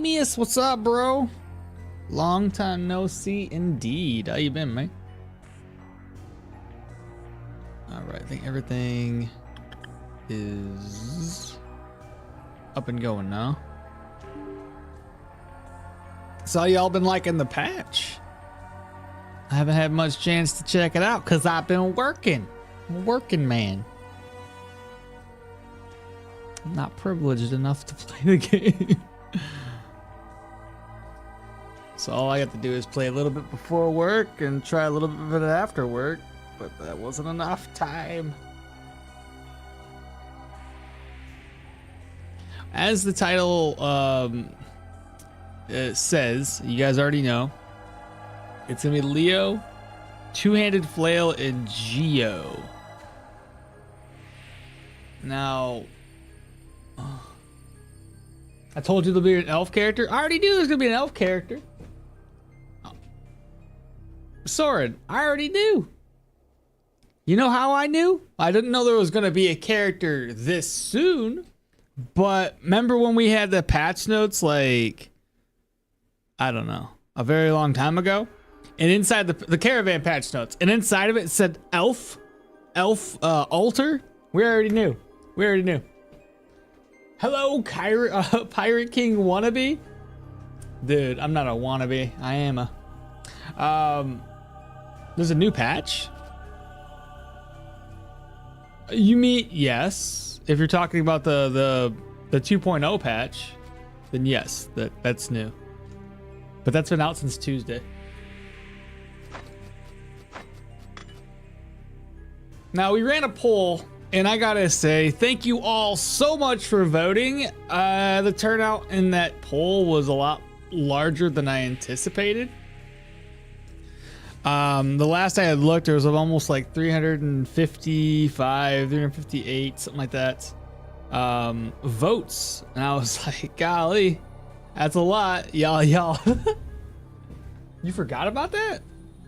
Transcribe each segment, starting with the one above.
Amius, what's up, bro? Long time no see indeed. How you been, mate? All right, I think everything is up and going now. So y'all been liking the patch? I haven't had much chance to check it out because I've been working. I'm a working man. I'm not privileged enough to play the game. So all I have to do is play a little bit before work and try a little bit of it after work, but that wasn't enough time. As the title it says, you guys already know, it's gonna be Leo, two-handed flail, and Geo. Now, I told you there'll be an elf character. I already knew there's gonna be an elf character. Soren, I already knew. You know how I knew? I didn't know there was gonna be a character this soon, but remember when we had the patch notes, like, I don't know, a very long time ago? And inside the caravan patch notes, and inside of it said elf altar. We already knew. Hello, Pirate King wannabe. Dude, I'm not a wannabe. I am a. There's a new patch. You mean yes? If you're talking about the 2.0 patch, then yes, that's new. But that's been out since Tuesday. Now we ran a poll, and I gotta say, thank you all so much for voting. The turnout in that poll was a lot larger than I anticipated. The last I had looked, there was almost like 355, 358, something like that, votes. And I was like, golly, that's a lot. Y'all. You forgot about that?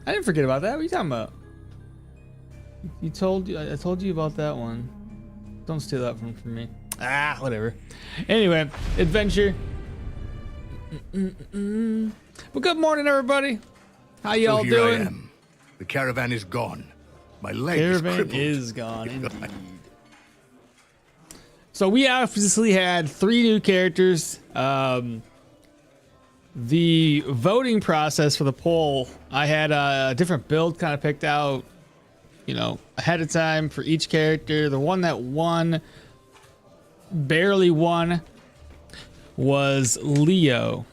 I didn't forget about that. What are you talking about? I told you about that one. Don't steal that from me. Whatever. Anyway, adventure. Well, good morning, everybody. How y'all doing? I am. The caravan is gone. My leg is crippled. Is gone, indeed. So we obviously had 3 new characters. The voting process for the poll, I had a different build kind of picked out, you know, ahead of time for each character. The one that won, barely won, was Leo.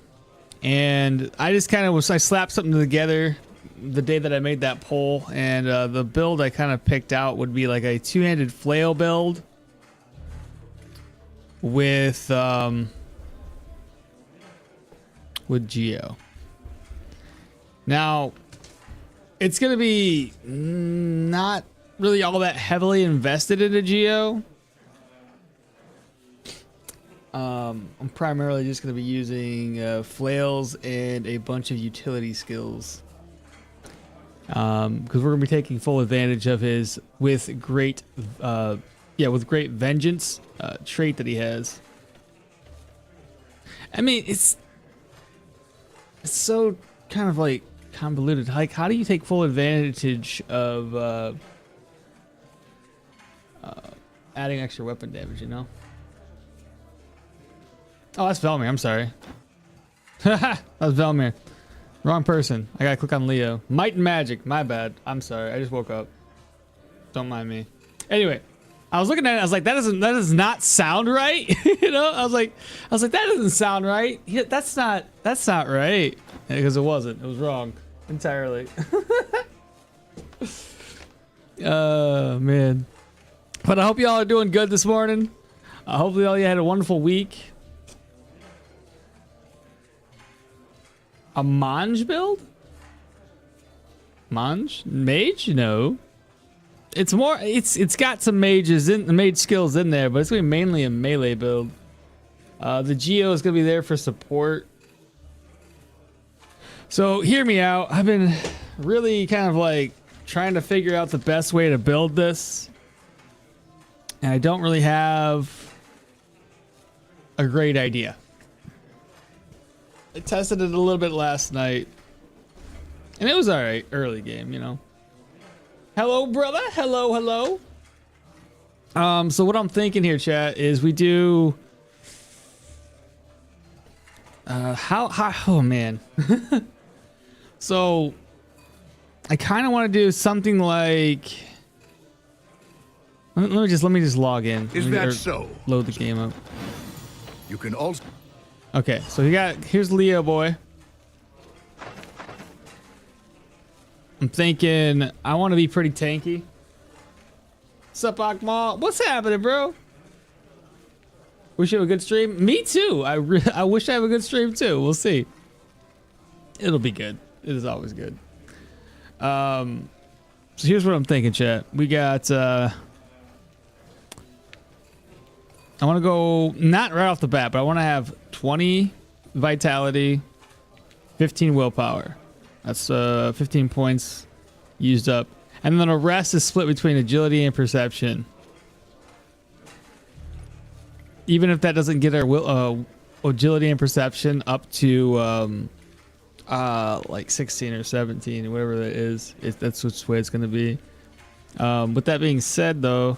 And I just kind of I slapped something together the day that I made that poll, and the build I kind of picked out would be like a two-handed flail build with Geo. Now, it's gonna be not really all that heavily invested into Geo. I'm primarily just going to be using flails and a bunch of utility skills, because we're going to be taking full advantage of his with great vengeance trait that he has. I mean, it's so kind of like convoluted. Like, how do you take full advantage of adding extra weapon damage, you know? Oh, that's Velmir. I'm sorry. That was Velmir. Wrong person. I gotta click on Leo. Might and Magic. My bad. I'm sorry. I just woke up. Don't mind me. Anyway, I was looking at it. I was like, that does not sound right. You know, I was like, that doesn't sound right. Yeah, that's not right. Because it wasn't. It was wrong entirely. Oh man. But I hope y'all are doing good this morning. Hopefully all you had a wonderful week. A Mange build? Mange? Mage? No. It's more, it's got some mage skills in there, but it's gonna be mainly a melee build. The Geo is gonna be there for support. So hear me out. I've been really kind of like trying to figure out the best way to build this, and I don't really have a great idea. I tested it a little bit last night, and it was all right. Early game, you know. Hello, brother. Hello, hello. So what I'm thinking here, chat, is we do. Oh man. So I kind of want to do something like. Let me just log in. Is that so? Load the game up. You can also. Okay, so here's Leo boy. I'm thinking I want to be pretty tanky. Sup, Akmal? What's happening, bro? Wish you have a good stream. Me too. I wish I have a good stream too. We'll see. It'll be good. It is always good. So here's what I'm thinking, chat. We got. I want to go not right off the bat, but I want to have 20 vitality, 15 willpower. That's 15 points used up. And then the rest is split between agility and perception. Even if that doesn't get our agility and perception up to like 16 or 17, whatever that is, that's which way it's going to be. With that being said, though,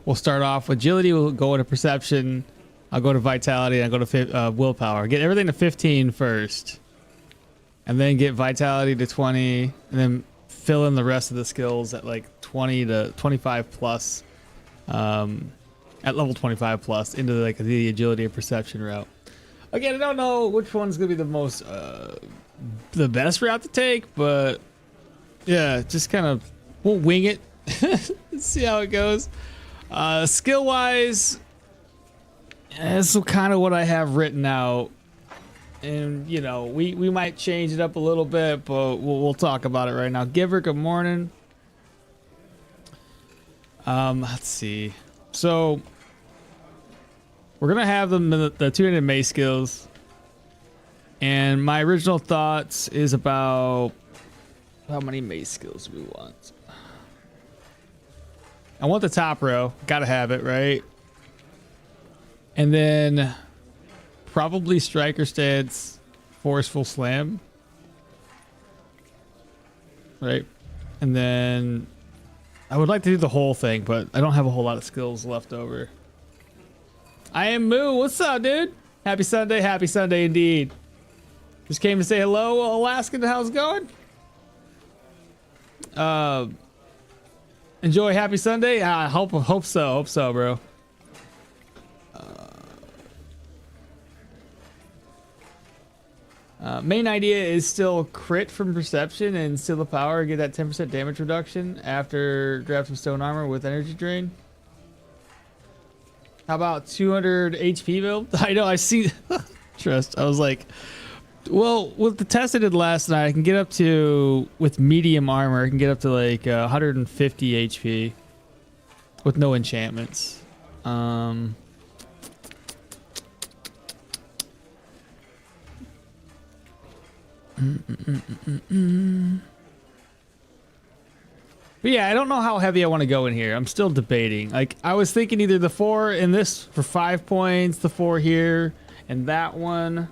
we'll start off with agility. We'll go into perception. I'll go to vitality. And I'll go to willpower. Get everything to 15 first, and then get vitality to 20, and then fill in the rest of the skills at like 20 to 25 plus, at level 25 plus into like the agility and perception route. Again, I don't know which one's gonna be the most, the best route to take, but yeah, just kind of we'll wing it, see how it goes. Skill wise, that's kind of what I have written out, and you know we might change it up a little bit, but we'll talk about it right now. Giver, good morning. Let's see. So we're gonna have the 200 mace skills, and my original thoughts is about how many mace skills we want. I want the top row, gotta have it, right? And then probably striker stance, forceful slam, right? And then I would like to do the whole thing, but I don't have a whole lot of skills left over. I am Moo. What's up, dude? Happy Sunday. Happy Sunday indeed. Just came to say hello, Alaskan. How's it going? Enjoy Happy Sunday. I hope so, bro. Main idea is still crit from perception and steal the power, get that 10% damage reduction after grab some stone armor with energy drain. How about 200 HP build? I know, I see. Trust. I was like, well, with the test I did last night, I can get up to, with medium armor, I can get up to like 150 HP with no enchantments. But yeah, I don't know how heavy I want to go in here. I'm still debating. Like, I was thinking either the 4 in this for 5 points, the 4 here, and that one.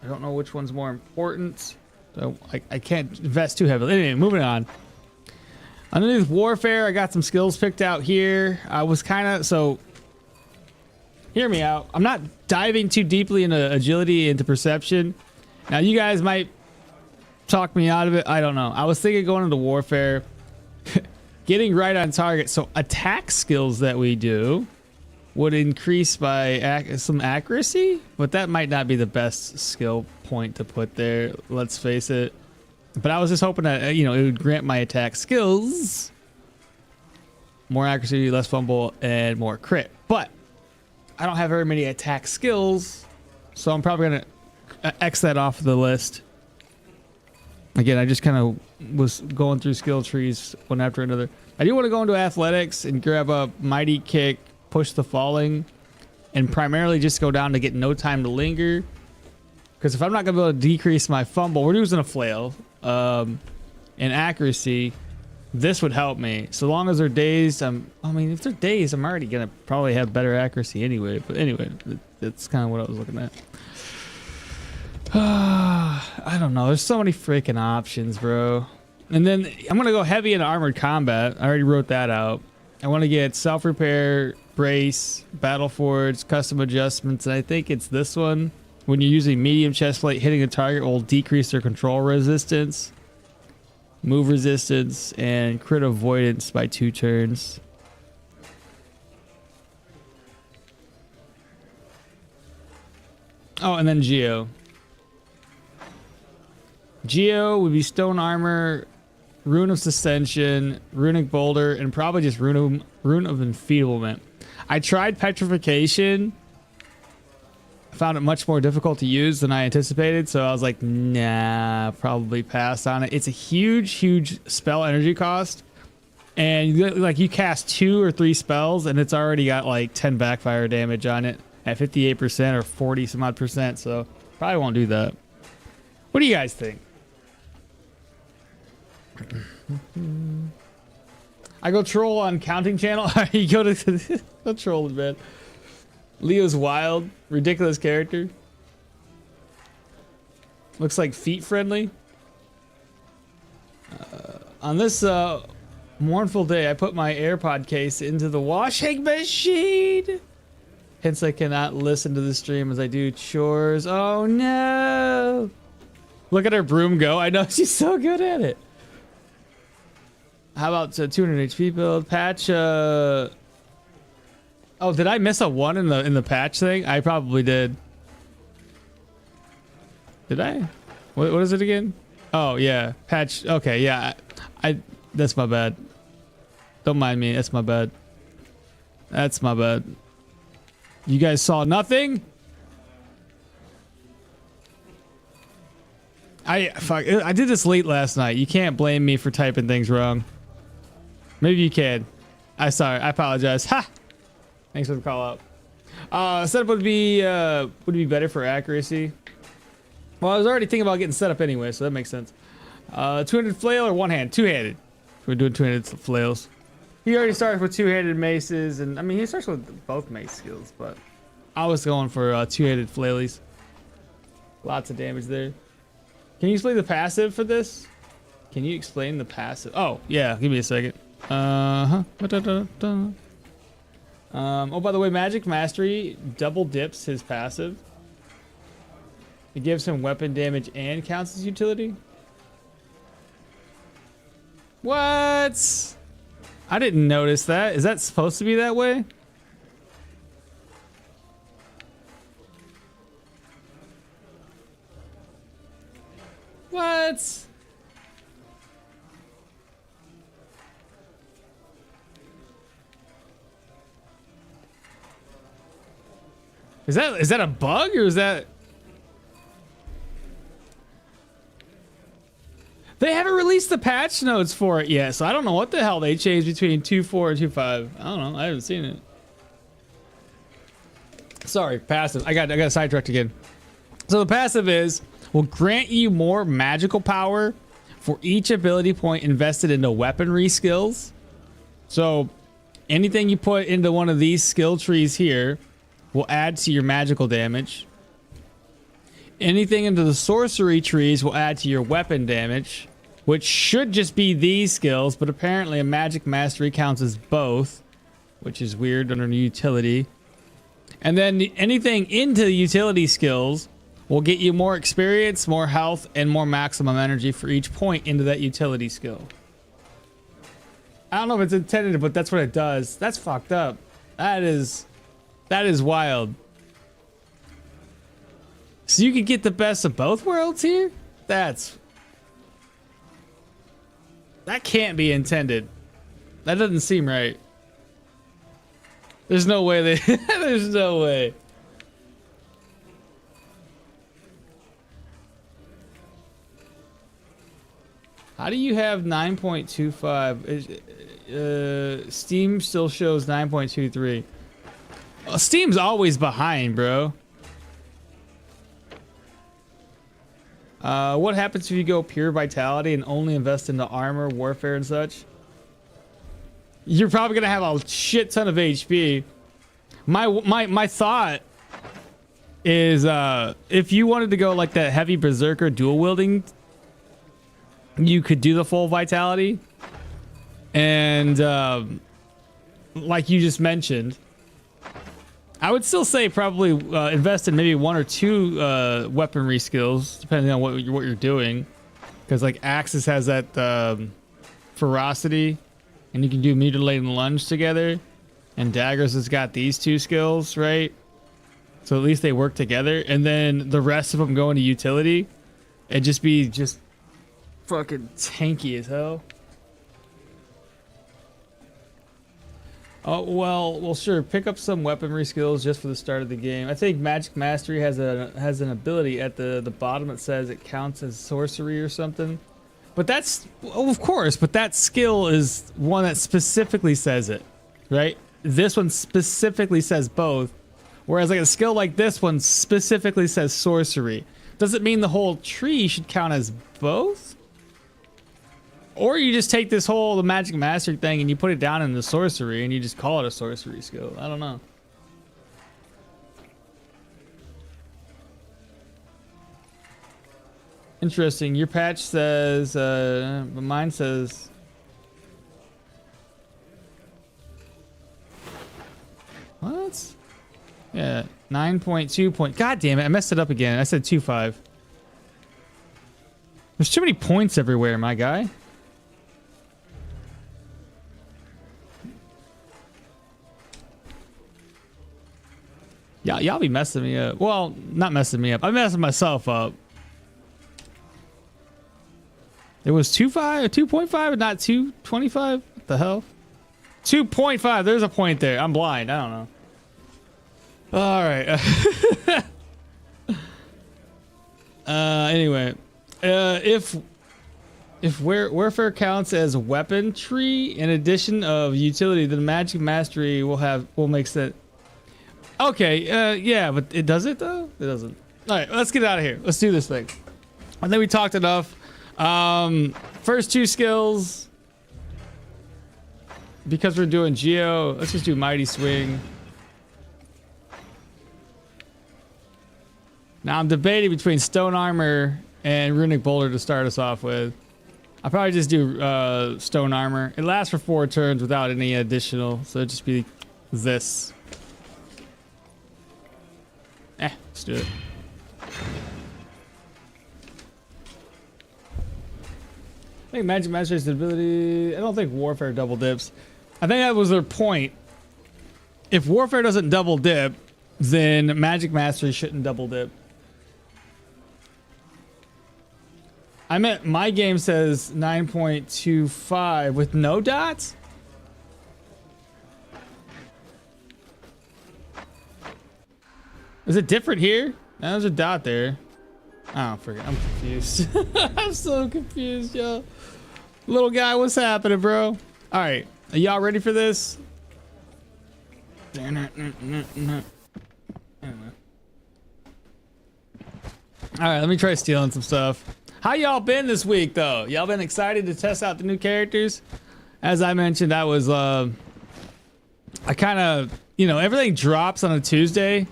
I don't know which one's more important. So I can't invest too heavily. Anyway, moving on. Underneath warfare, I got some skills picked out here. I was kind of, so hear me out. I'm not diving too deeply into agility, into perception. Now, you guys might talk me out of it. I don't know. I was thinking going into warfare, getting right on target. So attack skills that we do would increase by some accuracy, but that might not be the best skill point to put there. Let's face it. But I was just hoping that, you know, it would grant my attack skills more accuracy, less fumble, and more crit. But I don't have very many attack skills, so I'm probably going to X that off the list. Again, I just kind of was going through skill trees one after another. I do want to go into athletics and grab a mighty kick, push the falling, and primarily just go down to get no time to linger. Because if I'm not going to be able to decrease my fumble, we're using a flail and accuracy. this would help me. So long as they're dazed, I mean, if they're dazed, I'm already gonna probably have better accuracy anyway. But anyway, that's kind of what I was looking at. I don't know. There's so many freaking options, bro. And then I'm gonna go heavy into armored combat. I already wrote that out. I want to get self-repair, brace, battle forge, custom adjustments, and I think it's this one. When you're using medium chest plate, hitting a target will decrease their control resistance, move resistance, and crit avoidance by 2 turns. Oh, and then Geo. Geo would be stone armor, rune of suspension, runic boulder, and probably just rune of enfeeblement. I tried petrification. I found it much more difficult to use than I anticipated, so I was like, nah, probably pass on it. It's a huge spell energy cost, and like you cast 2 or 3 spells, and it's already got like 10 backfire damage on it at 58% or 40 some odd percent. So probably won't do that. What do you guys think? I go troll on counting channel. You go to go troll in bed. Leo's wild, ridiculous character. Looks like feet friendly. On this mournful day, I put my AirPod case into the washing machine. Hence, I cannot listen to the stream as I do chores. Oh no! Look at her broom go. I know she's so good at it. How about 200 HP build patch? Oh, did I miss a 1 in the patch thing? I probably did. Did I? What is it again? Oh yeah, patch. Okay, yeah. I that's my bad. Don't mind me. That's my bad. That's my bad. You guys saw nothing? I did this late last night. You can't blame me for typing things wrong. Maybe you can. I apologize. Ha! Thanks for the call out. Setup would be better for accuracy. Well, I was already thinking about getting set up anyway, so that makes sense. 200 flail or one hand? Two-handed. We're doing 200 flails. He already starts with two-handed maces, and I mean he starts with both mace skills, but I was going for two-handed flailies. Lots of damage there. Can you explain the passive for this? Can you explain the passive? Oh yeah, give me a second. Oh, by the way, Magic Mastery double dips his passive. It gives him weapon damage and counts as utility. What? I didn't notice that. Is that supposed to be that way? What? Is that a bug or is that? They haven't released the patch notes for it yet, so I don't know what the hell they changed between 2.4 and 2.5. I don't know. I haven't seen it. Sorry, passive. I got sidetracked again. So the passive will grant you more magical power for each ability point invested into weaponry skills. So anything you put into one of these skill trees here will add to your magical damage. Anything into the sorcery trees will add to your weapon damage, which should just be these skills, but apparently a magic mastery counts as both, which is weird under utility. And then anything into the utility skills will get you more experience, more health, and more maximum energy for each point into that utility skill. I don't know if it's intended, but that's what it does. That's fucked up. That is wild. So you could get the best of both worlds here? That can't be intended. That doesn't seem right. There's no way there's no way. How do you have 9.25? Steam still shows 9.23. Oh, Steam's always behind, bro. What happens if you go pure vitality and only invest into armor, warfare, and such? you're probably gonna have a shit ton of HP. My thought is if you wanted to go like that heavy berserker dual wielding, you could do the full vitality, and like you just mentioned, I would still say probably invest in maybe 1 or 2 weaponry skills depending on what you're doing, because like Axis has that ferocity, and you can do mutilating lunge together, and Daggers has got these 2 skills, right? So at least they work together, and then the rest of them go into utility and just be fucking tanky as hell. Oh, well, sure. Pick up some weaponry skills just for the start of the game. I think Magic Mastery has an ability at the bottom that says it counts as sorcery or something. But that's, well, of course, but that skill is one that specifically says it, right? This one specifically says both. Whereas like a skill like this one specifically says sorcery. Does it mean the whole tree should count as both? Or you just take this whole the Magic Mastery thing and you put it down in the sorcery and you just call it a sorcery skill. I don't know. Interesting. Your patch says, mine says... What? Yeah, 9.2 point. God damn it, I messed it up again. I said 2.5. There's too many points everywhere, my guy. Yeah, y'all be messing me up. Well, not messing me up. I'm messing myself up. It was 2.5 or 2.5 and not 2.25? What the hell? 2.5. There's a point there. I'm blind. I don't know. All right. Anyway, if warfare counts as weaponry in addition of utility, then Magic Mastery will make sense. Okay. Yeah, but it does it though. It doesn't. All right. Let's get out of here. Let's do this thing. I think we talked enough. First 2 skills. Because we're doing Geo, let's just do Mighty Swing. Now I'm debating between Stone Armor and Runic Boulder to start us off with. I'll probably just do Stone Armor. It lasts for 4 turns without any additional, so it'd just be this. Let's do it. I think Magic Mastery's ability. I don't think Warfare double dips. I think that was their point. If Warfare doesn't double dip, then Magic Mastery shouldn't double dip. I meant my game says 9.25 with no dots. Is it different here? No, there's a dot there. Oh, forget. I'm confused. I'm so confused, yo. Little guy, what's happening, bro? All right, are y'all ready for this? All right, let me try stealing some stuff. How y'all been this week, though? Y'all been excited to test out the new characters? As I mentioned, I was, I kind of, you know, everything drops on a Tuesday.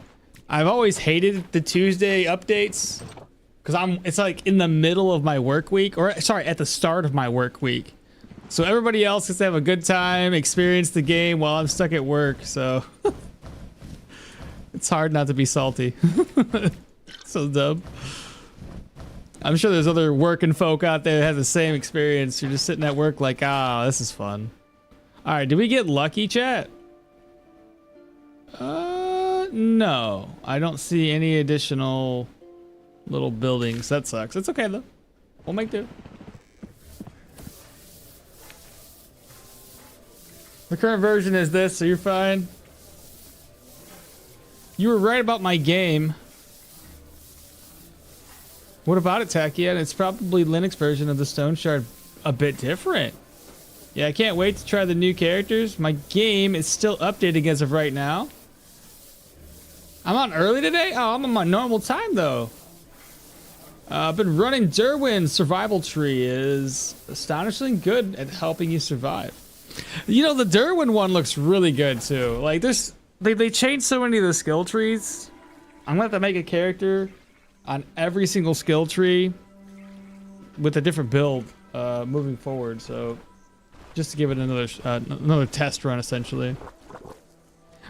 I've always hated the Tuesday updates because it's like in the middle of my work week, or sorry, at the start of my work week. So everybody else gets to have a good time, experience the game while I'm stuck at work. So it's hard not to be salty. So dumb. I'm sure there's other working folk out there that have the same experience. You're just sitting at work like, ah, this is fun. All right, did we get lucky, chat? No. I don't see any additional little buildings. That sucks. It's okay, though. We'll make do. The current version is this, so you're fine. You were right about my game. What about it, Tachyon? It's probably Linux version of the Stoneshard, a bit different. Yeah, I can't wait to try the new characters. My game is still updating as of right now. I'm on early today? Oh, I'm on my normal time, though. I've been running Derwin's survival tree. Is astonishingly good at helping you survive. You know, the Derwin one looks really good too. Like they changed so many of the skill trees. I'm gonna have to make a character on every single skill tree with a different build moving forward. So just to give it another test run, essentially.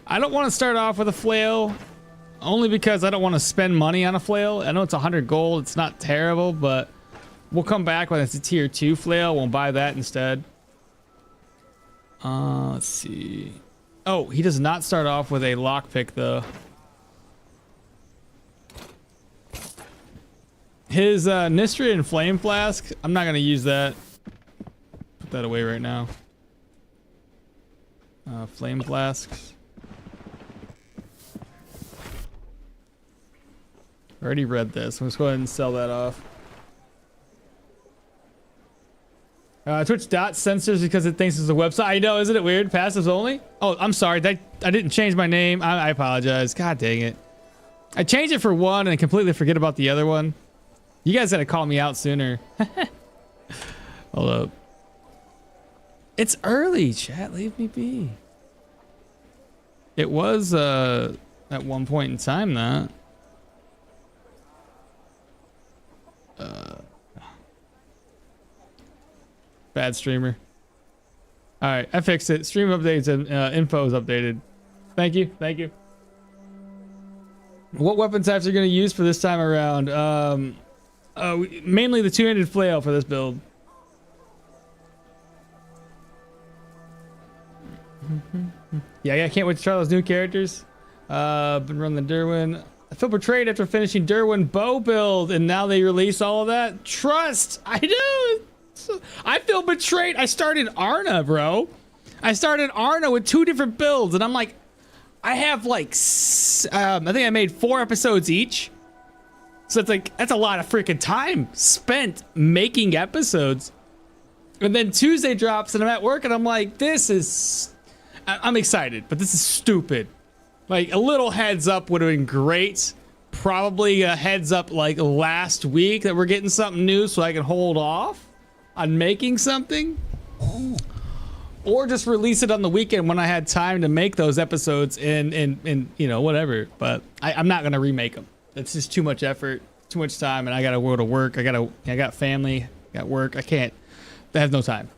I don't want to start off with a flail, only because I don't want to spend money on a flail. I know it's 100 gold. It's not terrible, but we'll come back when it's a tier 2 flail. We'll buy that instead. Let's see. Oh, he does not start off with a lockpick though. His Nistrian Flame Flask, I'm not gonna use that. Put that away right now. Flame Flasks. Already read this. Let's go ahead and sell that off. Twitch dot censors because it thinks it's a website. I know, isn't it weird? Passives only? Oh, I'm sorry. I didn't change my name. I apologize. God dang it. I changed it for one and completely forget about the other one. You guys gotta call me out sooner. Hold up. It's early, chat. Leave me be. It was at one point in time that. Bad streamer. All right, I fixed it. Stream updates and info is updated. Thank you, thank you. What weapon types are you going to use for this time around? Mainly the two-handed flail for this build. Yeah, I can't wait to try those new characters. Been running the Derwin. I feel betrayed after finishing Derwin bow build, and now they release all of that. Trust, I do. I feel betrayed. I started Arna, bro. I started Arna with 2 different builds, and I'm like, I have like, I think I made 4 episodes each. So it's like, that's a lot of freaking time spent making episodes. And then Tuesday drops, and I'm at work, and I'm like, this is, I'm excited, but this is stupid. Like, a little heads up would have been great. Probably a heads up like last week that we're getting something new so I can hold off on making something, or just release it on the weekend when I had time to make those episodes and you know, whatever. But I'm not gonna remake them. It's just too much effort, too much time, and I gotta go to work. I got family, got work. I have no time.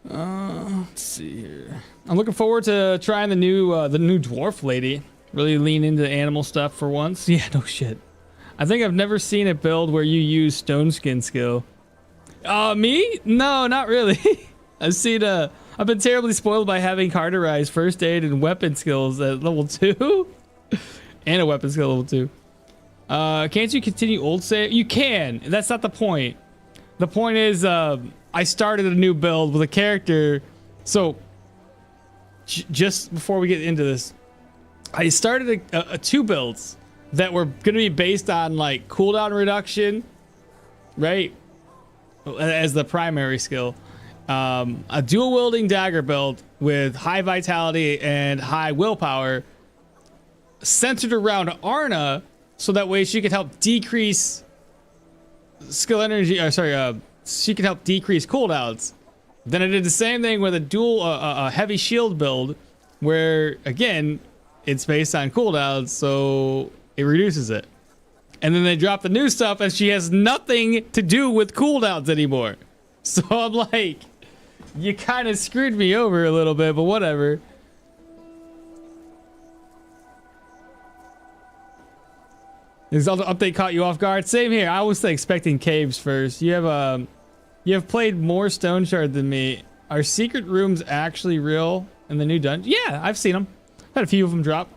Let's see here. I'm looking forward to trying the new dwarf lady. Really lean into animal stuff for once. Yeah, no shit. I think I've never seen a build where you use stone skin skill. Me? No, not really. I've been terribly spoiled by having carterized first aid and weapon skills at level 2. And a weapon skill level 2. Can't you continue old save? You can. That's not the point. The point is, I started a new build with a character. So, just before we get into this, I started 2 builds that were going to be based on like cooldown reduction, right? As the primary skill. A dual wielding dagger build with high vitality and high willpower centered around Arna, so that way she could help decrease skill energy, or sorry, she can help decrease cooldowns. Then I did the same thing with a dual a heavy shield build where again it's based on cooldowns, so it reduces it. And then they drop the new stuff and she has nothing to do with cooldowns anymore. So I'm like, you kind of screwed me over a little bit, but whatever. This update caught you off guard. Same here. I was expecting caves first. You have played more Stoneshard than me. Are secret rooms actually real in the new dungeon? Yeah, I've seen them. Had a few of them drop.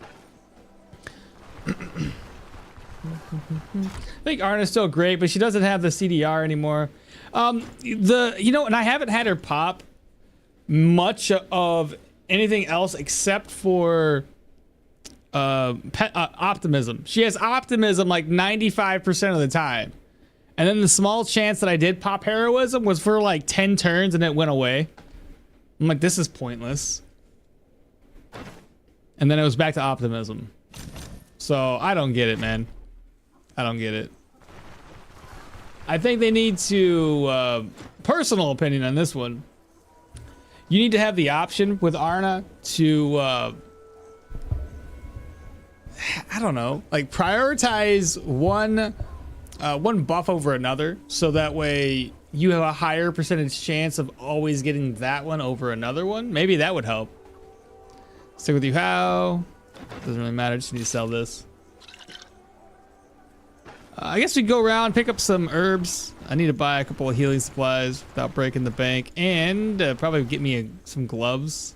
I think Arna's still great, but she doesn't have the CDR anymore. And I haven't had her pop much of anything else except for optimism. She has optimism like 95% of the time. And then the small chance that I did pop heroism was for like 10 turns and it went away. I'm like, this is pointless. And then it was back to optimism. So I don't get it, man. I don't get it. I think they need to, personal opinion on this one, You need to have the option with Arna to, I don't know, like prioritize one buff over another, so that way you have a higher percentage chance of always getting that one over another one. Maybe that would help. Stick with you how? Doesn't really matter, just need to sell this. I guess we go around, pick up some herbs. I need to buy a couple of healing supplies without breaking the bank, and probably get me some gloves.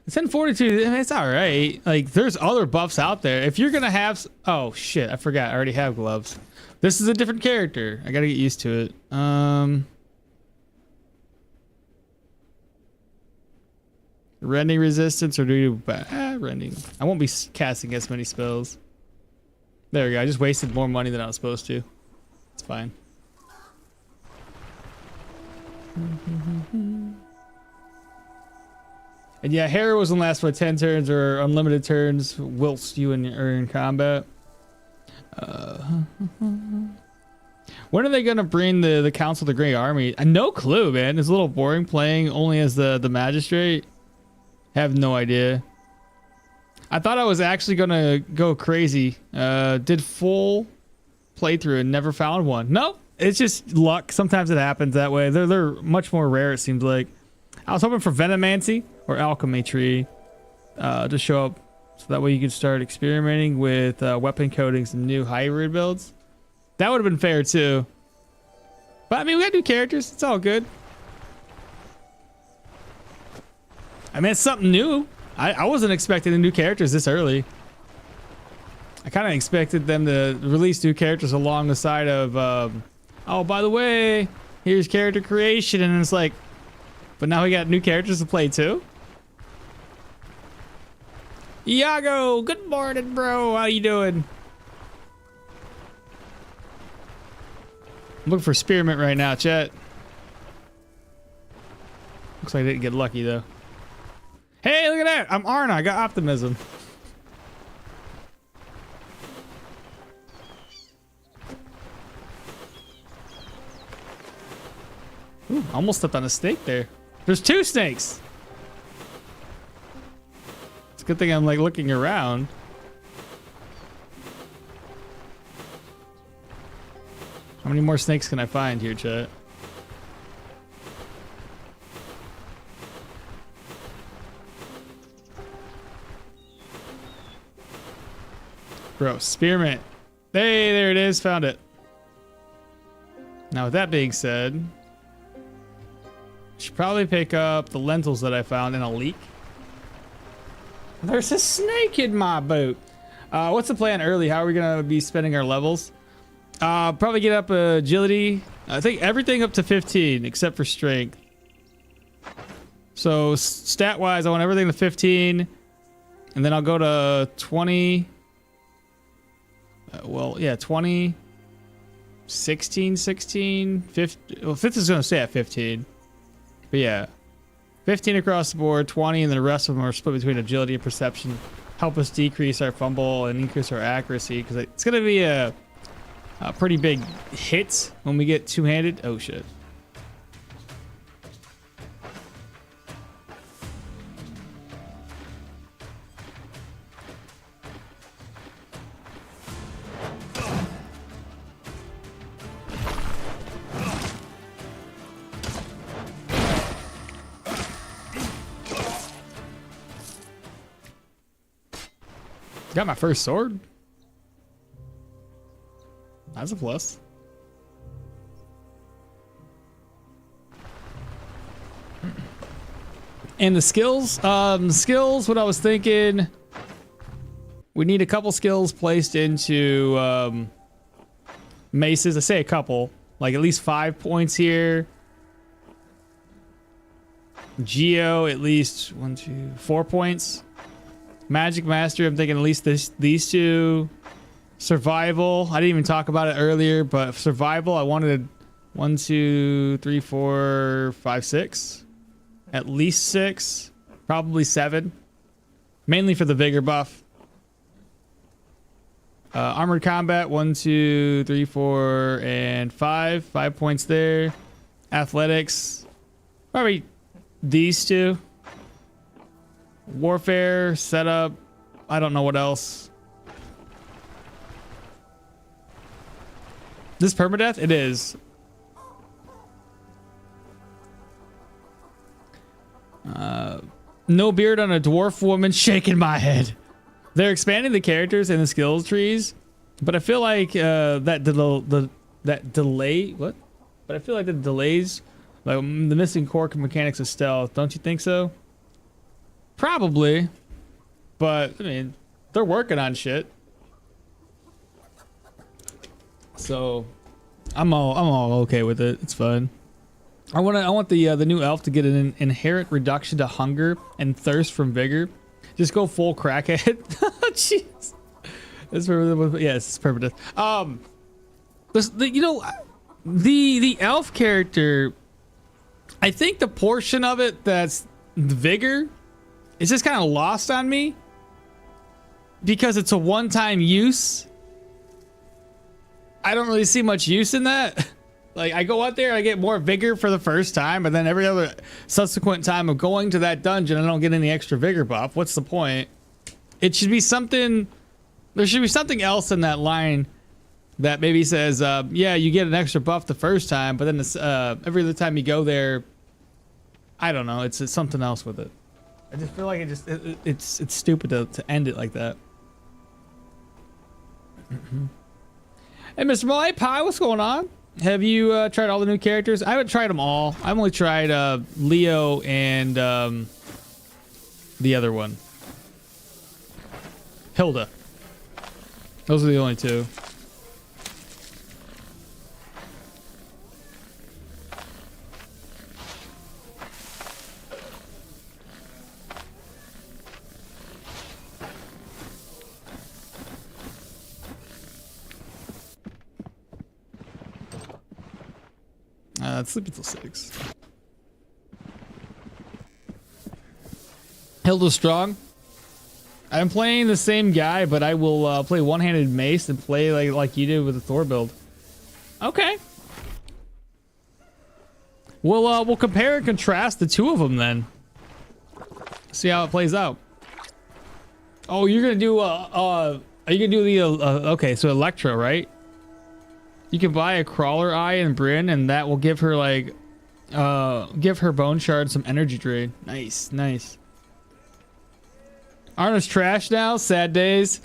It's 1042. It's all right. Like, there's other buffs out there. If you're gonna have, oh shit, I forgot. I already have gloves. This is a different character. I gotta get used to it. Rending resistance, or do you rending? I won't be casting as many spells. There we go. I just wasted more money than I was supposed to. It's fine. And yeah, Harrow doesn't last for 10 turns or unlimited turns whilst you are in combat. When are they gonna bring the Council of the Grey Army? No clue, man. It's a little boring playing only as the magistrate. Have no idea. I thought I was actually gonna go crazy. Did full playthrough and never found one. Nope, it's just luck. Sometimes it happens that way. They're much more rare, it seems like. I was hoping for Venomancy or Alchemy Tree to show up, so that way you could start experimenting with weapon coatings and new hybrid builds. That would have been fair too. But I mean, we got new characters. It's all good. I mean, it's something new. I wasn't expecting the new characters this early. I kind of expected them to release new characters along the side of, oh, by the way, here's character creation. And it's like, but now we got new characters to play too. Iago, good morning, bro. How you doing? I'm looking for spearmint right now, chat. Looks like I didn't get lucky though. Hey, look at that! I'm Arna. I got optimism. Ooh, almost stepped on a snake there. There's 2 snakes. It's a good thing I'm like looking around. How many more snakes can I find here, chat? Bro, spearmint. Hey, there it is. Found it. Now, with that being said, should probably pick up the lentils that I found in a leak. There's a snake in my boot. What's the plan early? How are we gonna be spending our levels? Probably get up agility. I think everything up to 15 except for strength. So stat wise, I want everything to 15, and then I'll go to 20. Well, yeah, 20, 16, 16, 15. Well, 5th is going to stay at 15. But yeah, 15 across the board, 20, and then the rest of them are split between agility and perception. Help us decrease our fumble and increase our accuracy, because it's going to be a pretty big hit when we get two-handed. Oh, shit. Got my first sword. That's a plus. And the skills, what I was thinking, we need a couple skills placed into maces. I say a couple, like at least 5 points here. Geo, at least 1, 2, 4 points. Magic Master, I'm thinking at least these two. Survival, I didn't even talk about it earlier, but survival, I wanted 1, 2, 3, 4, 5, 6. At least 6, probably 7. Mainly for the vigor buff. Armored combat, 1, 2, 3, 4, and 5. 5 points there. Athletics, probably these two. Warfare, setup, I don't know what else. This permadeath? It is. No beard on a dwarf woman, shaking my head. They're expanding the characters and the skills trees, but I feel like that delay. What? But I feel like the delays, like the missing core mechanics of stealth. Don't you think so? Probably, but I mean, they're working on shit. So, I'm all okay with it. It's fine. I want the new elf to get an inherent reduction to hunger and thirst from vigor. Just go full crackhead. Jeez. Yes, it's perfect. The elf character, I think the portion of it that's the vigor is just kind of lost on me because it's a one-time use. I don't really see much use in that. Like, I go out there, I get more vigor for the first time, but then every other subsequent time of going to that dungeon, I don't get any extra vigor buff. What's the point? It should be something. There should be something else in that line that maybe says, yeah, you get an extra buff the first time, but then this, every other time you go there, I don't know. It's something else with it. I just feel like it's stupid to end it like that. Hey, Mr. Malay Pie, what's going on? Have you tried all the new characters? I haven't tried them all. I've only tried Leo and the other one, Hilda. Those are the only two. Sleep until 6. Hilda's strong. I'm playing the same guy, but I will play one-handed mace and play like you did with the Thor build. Okay. We'll compare and contrast the two of them then. See how it plays out. Oh, you're gonna do are you gonna do the okay? So Electra, right? You can buy a crawler eye in Bryn, and that will give her like, give her bone shard some energy drain. Nice, nice. Arna's trash now. Sad days.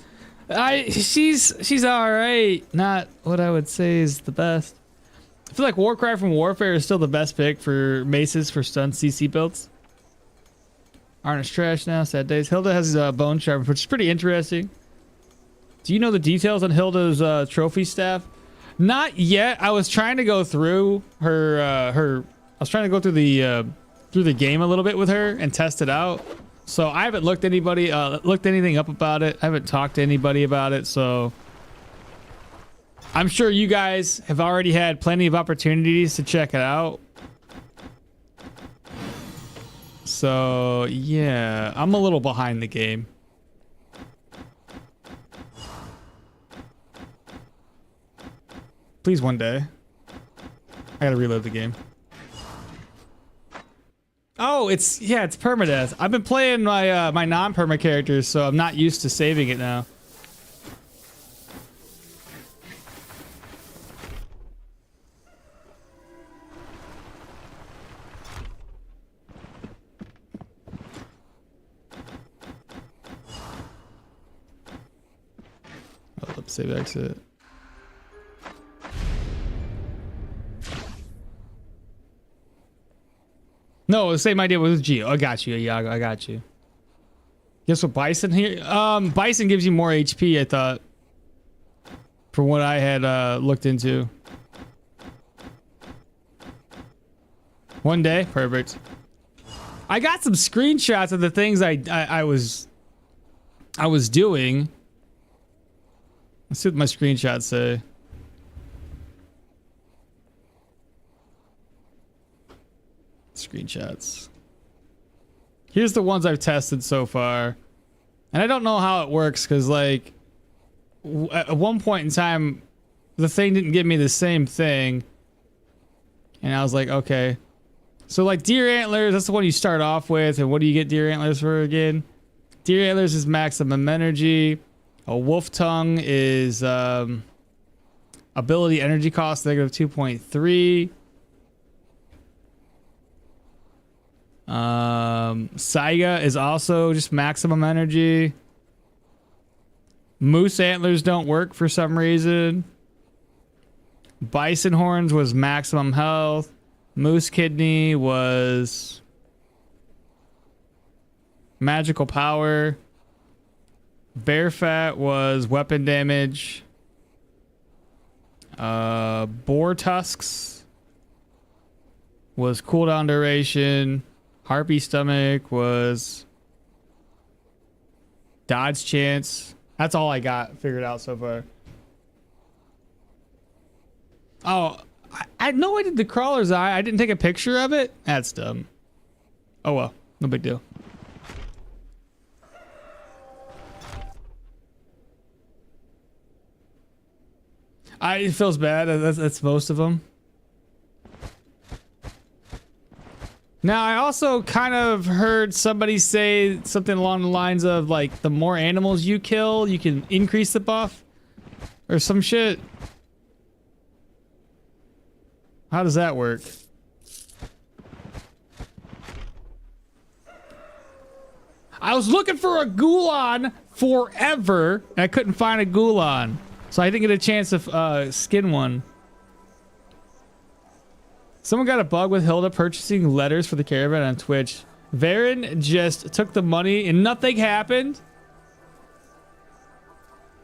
She's all right. Not what I would say is the best. I feel like Warcry from Warfare is still the best pick for maces for stun CC builds. Arna's trash now. Sad days. Hilda has bone shard, which is pretty interesting. Do you know the details on Hilda's trophy staff? Not yet. I was trying to go through her I was trying to go through the game a little bit with her and test it out. So I haven't looked anything up about it. I haven't talked to anybody about it, so I'm sure you guys have already had plenty of opportunities to check it out. So, yeah, I'm a little behind the game. Please one day. I gotta reload the game. Oh, it's permadeath. I've been playing my my non-perma characters, so I'm not used to saving it now. Oh, let's save exit. No, the same idea with Geo. I got you. Yeah, I got you. Guess what Bison here? Bison gives you more HP, I thought. From what I had looked into. One day? Perfect. I got some screenshots of the things I was doing. Let's see what my screenshots say. Screenshots. Here's the ones I've tested so far. And I don't know how it works because, like, at one point in time, the thing didn't give me the same thing. And I was like, okay. So like deer antlers, that's the one you start off with. And what do you get deer antlers for again? Deer antlers is maximum energy. A wolf tongue is ability energy cost negative 2.3. Saiga is also just maximum energy. Moose antlers don't work for some reason. Bison horns was maximum health. Moose kidney was magical power. Bear fat was weapon damage. Boar tusks was cooldown duration. Harpy stomach was dodge chance. That's all I got figured out so far. Oh, I know I did the crawler's eye. I didn't take a picture of it. That's dumb. Oh well, no big deal. It feels bad. That's most of them. Now, I also kind of heard somebody say something along the lines of, like, the more animals you kill, you can increase the buff. Or some shit. How does that work? I was looking for a Ghoulon forever, and I couldn't find a Ghoulon. So I didn't get a chance to skin one. Someone got a bug with Hilda purchasing letters for the caravan on Twitch. Varen just took the money and nothing happened.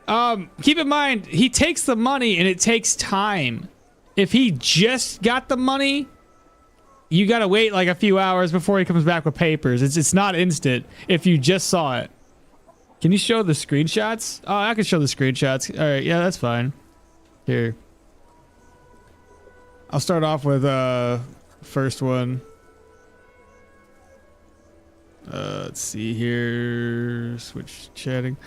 Keep in mind, he takes the money and it takes time. If he just got the money, you gotta wait like a few hours before he comes back with papers. It's not instant if you just saw it. Can you show the screenshots? Oh, I can show the screenshots. All right, yeah, that's fine. Here. I'll start off with first one. Let's see here. Switch chatting.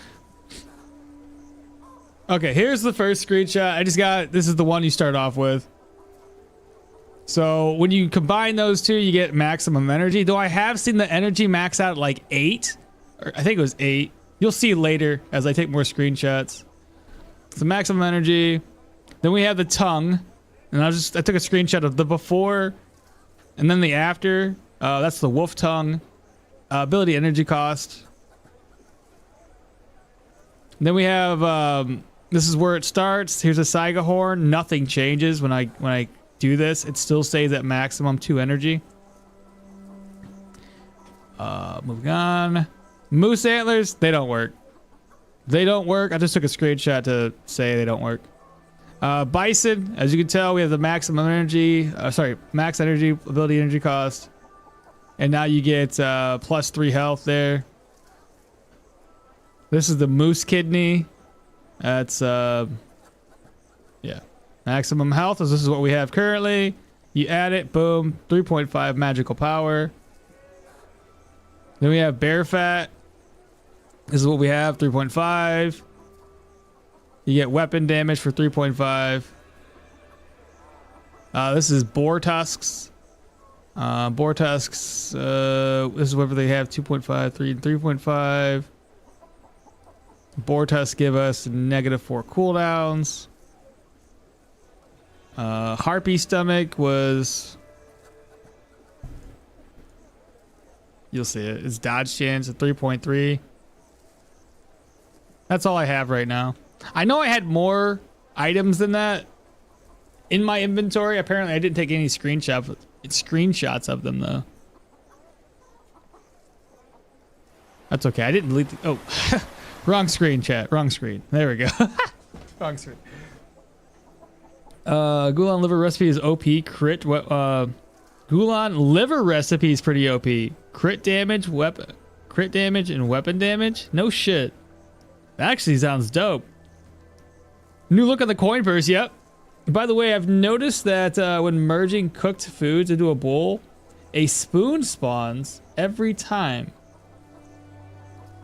Okay, here's the first screenshot. I just got, this is the one you start off with. So when you combine those two, you get maximum energy. Though I have seen the energy max out at like 8. Or I think it was 8. You'll see later as I take more screenshots. So maximum energy. Then we have the tongue. And I took a screenshot of the before and then the after. That's the wolf tongue. Ability energy cost. And then we have this is where it starts. Here's a Saiga horn. Nothing changes when I do this. It still stays at maximum 2 energy. Moving on. Moose antlers, they don't work. They don't work. I just took a screenshot to say they don't work. Bison, as you can tell, we have the maximum energy, max energy, ability energy cost. And now you get plus 3 health there. This is the moose kidney. That's, yeah. Maximum health, as this is what we have currently. You add it, boom, 3.5 magical power. Then we have bear fat. This is what we have, 3.5. You get weapon damage for 3.5. This is boar tusks. Boar tusks, this is whatever they have, 2.5, 3, and 3.5. Boar tusks give us -4 cooldowns. Harpy stomach was... You'll see it. It's dodge chance at 3.3. That's all I have right now. I know I had more items than that in my inventory. Apparently, I didn't take any screenshots of them, though. That's okay. I didn't delete the... Oh, wrong screen, chat. Wrong screen. There we go. Wrong screen. Ghoulon liver recipe is OP. Crit... Ghoulon liver recipe is pretty OP. Crit damage, crit damage, and weapon damage? No shit. That actually sounds dope. New look on the coin purse, yep. By the way, I've noticed that when merging cooked foods into a bowl, a spoon spawns every time.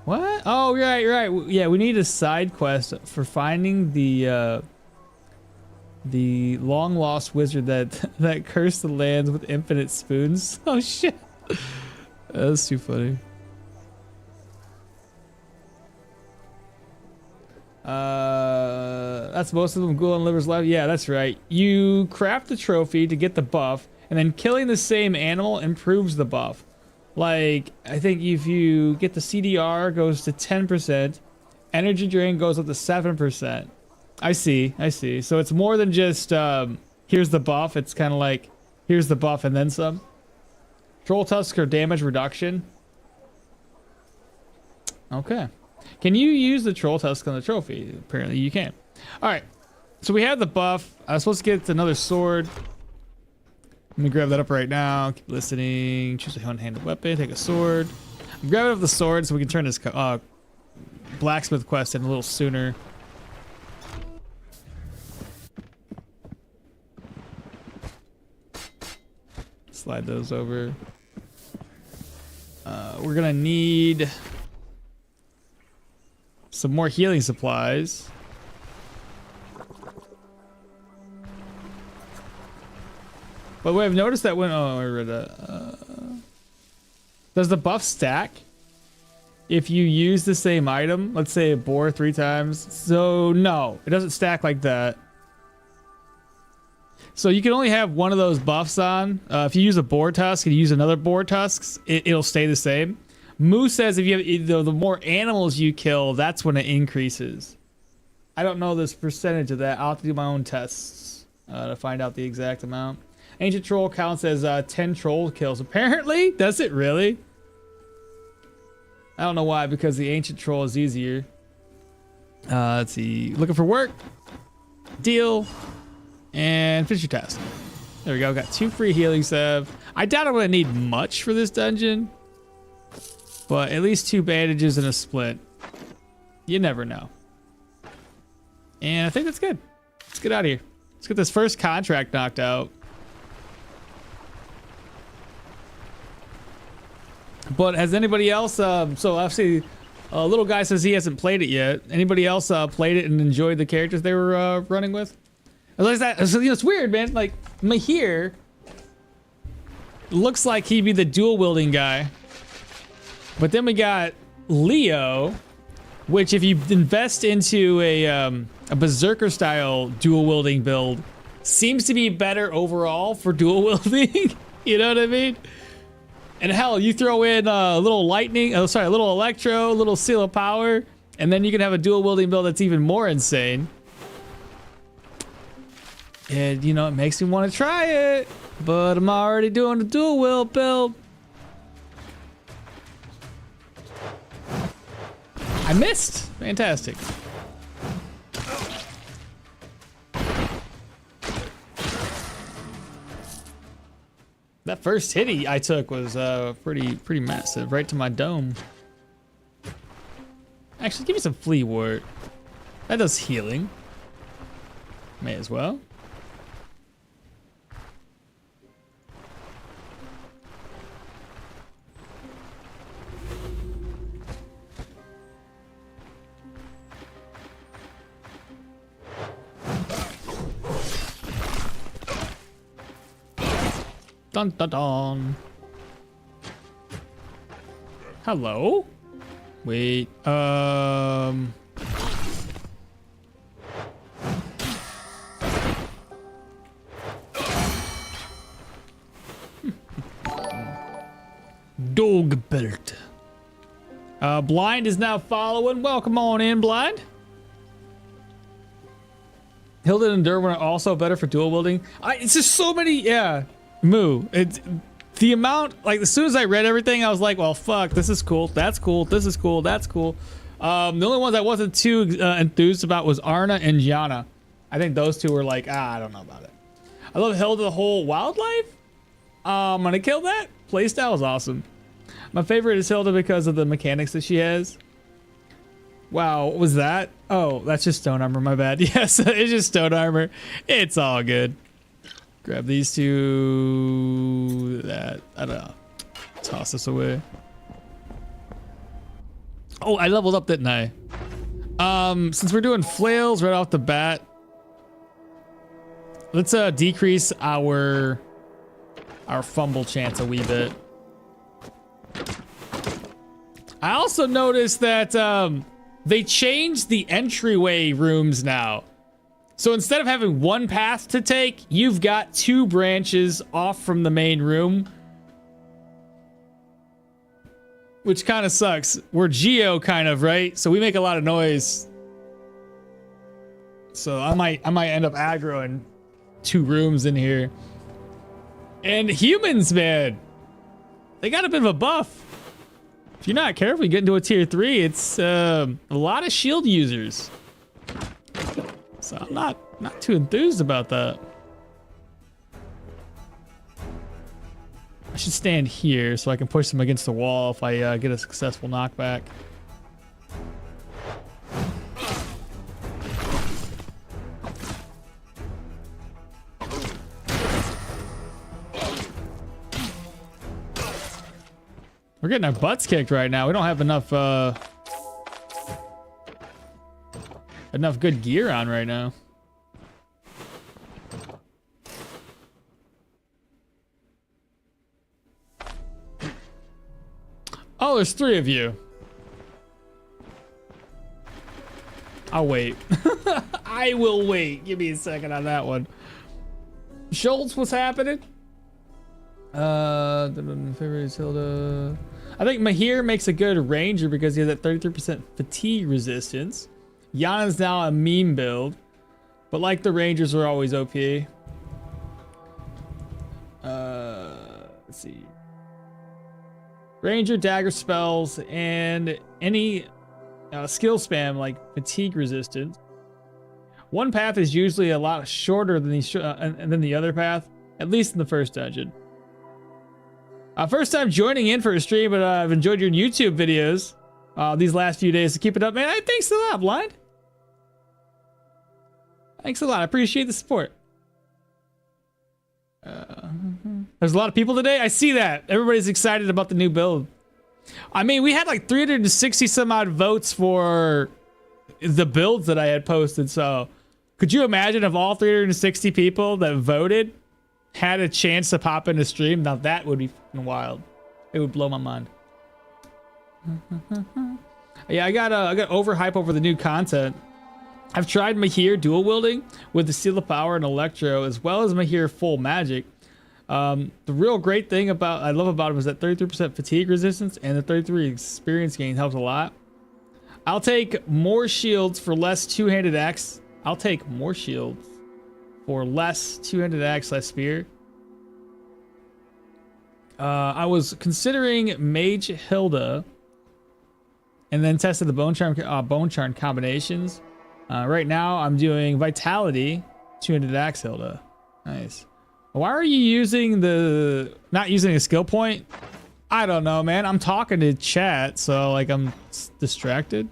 What? Oh, right, right. Yeah, we need a side quest for finding the long lost wizard that that cursed the lands with infinite spoons. Oh shit. That's too funny. That's most of them ghoul and livers left. Yeah, that's right. You craft the trophy to get the buff, and then killing the same animal improves the buff. Like, I think if you get the CDR goes to 10%, energy drain goes up to 7%. I see. So it's more than just here's the buff. It's kind of like here's the buff and then some. Troll tusk or damage reduction. Okay. Can you use the troll tusk on the trophy? Apparently you can. All right. So we have the buff. I was supposed to get another sword. Let me grab that up right now. Keep listening. Choose a one-handed weapon. Take a sword. I'm grabbing up the sword so we can turn this blacksmith quest in a little sooner. Slide those over. We're gonna need some more healing supplies. But I've noticed that when does the buff stack if you use the same item? Let's say a boar 3 times. So no, it doesn't stack like that. So you can only have one of those buffs on. If you use a boar tusk and you use another boar tusk, it'll stay the same. Moo says if you have the more animals you kill, that's when it increases. I don't know this percentage of that. I'll have to do my own tests to find out the exact amount. Ancient Troll counts as 10 troll kills. Apparently, does it really? I don't know why, because the Ancient Troll is easier. Let's see. Looking for work. Deal. And finish your task. There we go. Got 2 free healing salve. I doubt I'm going to need much for this dungeon. But at least 2 bandages and a splint. You never know. And I think that's good. Let's get out of here. Let's get this first contract knocked out. But has anybody else, so obviously, little guy says he hasn't played it yet. Anybody else played it and enjoyed the characters they were running with? At least that, so, you know, it's weird, man. Like, Mahir looks like he'd be the dual wielding guy. But then we got Leo, which if you invest into a berserker style dual wielding build, seems to be better overall for dual wielding. You know what I mean? And hell, you throw in a little lightning, a little electro, a little seal of power, and then you can have a dual wielding build that's even more insane. And you know, it makes me want to try it, but I'm already doing the dual wield build. I missed. Fantastic. That first hit I took was pretty massive, right to my dome. Actually, give me some flea wort. That does healing. May as well. Dun dun dun. Hello? Wait, Dog belt. Blind is now following. Welcome on in, Blind. Hilda and Derwin are also better for dual wielding. It's just so many, yeah. Moo. It's the amount, like as soon as I read everything, I was like, well, fuck, this is cool. That's cool. This is cool. That's cool. The only ones I wasn't too enthused about was Arna and Gianna. I think those two were like, I don't know about it. I love Hilda, the whole wildlife. I'm gonna kill that. Playstyle is awesome. My favorite is Hilda because of the mechanics that she has. Wow, what was that? Oh, that's just stone armor, my bad. Yes, it's just stone armor. It's all good. Grab these two. That, I don't know. Toss this away. Oh, I leveled up, didn't I? Since we're doing flails right off the bat, let's decrease our fumble chance a wee bit. I also noticed that they changed the entryway rooms now. So instead of having one path to take, you've got 2 branches off from the main room. Which kind of sucks. We're Geo kind of, right? So we make a lot of noise. So I might end up aggroing 2 rooms in here. And humans, man, they got a bit of a buff. If you're not careful, you get into a tier 3, it's a lot of shield users. So I'm not too enthused about that. I should stand here so I can push them against the wall if I get a successful knockback. We're getting our butts kicked right now. We don't have enough enough good gear on right now. Oh, there's 3 of you. I'll wait. I will wait. Give me a second on that one. Schultz, what's happening? Favorite Hilda. I think Mahir makes a good ranger because he has that 33% fatigue resistance. Yana's now a meme build, but like the rangers are always OP. Let's see. Ranger, dagger spells, and any skill spam like fatigue resistance. One path is usually a lot shorter than the other path, at least in the first dungeon. First time joining in for a stream, but I've enjoyed your YouTube videos these last few days. So keep it up, man. Hey, thanks a lot, Blind. Thanks a lot. I appreciate the support. There's a lot of people today. I see that. Everybody's excited about the new build. I mean, we had like 360 some odd votes for the builds that I had posted. So could you imagine if all 360 people that voted had a chance to pop in a stream? Now that would be fucking wild. It would blow my mind. Yeah, I got overhype over the new content. I've tried Mahir dual wielding with the Seal of Power and Electro, as well as Mahir full magic. The real great thing I love about him is that 33% fatigue resistance and the 33 experience gain helps a lot. I'll take more shields for less two-handed axe. I'll take more shields for less two-handed axe, less spear. I was considering Mage Hilda, and then tested the Bone Charm combinations. Right now, I'm doing Vitality, two-handed axe Hilda. Nice. Why are you not using a skill point? I don't know, man. I'm talking to chat, so like I'm distracted.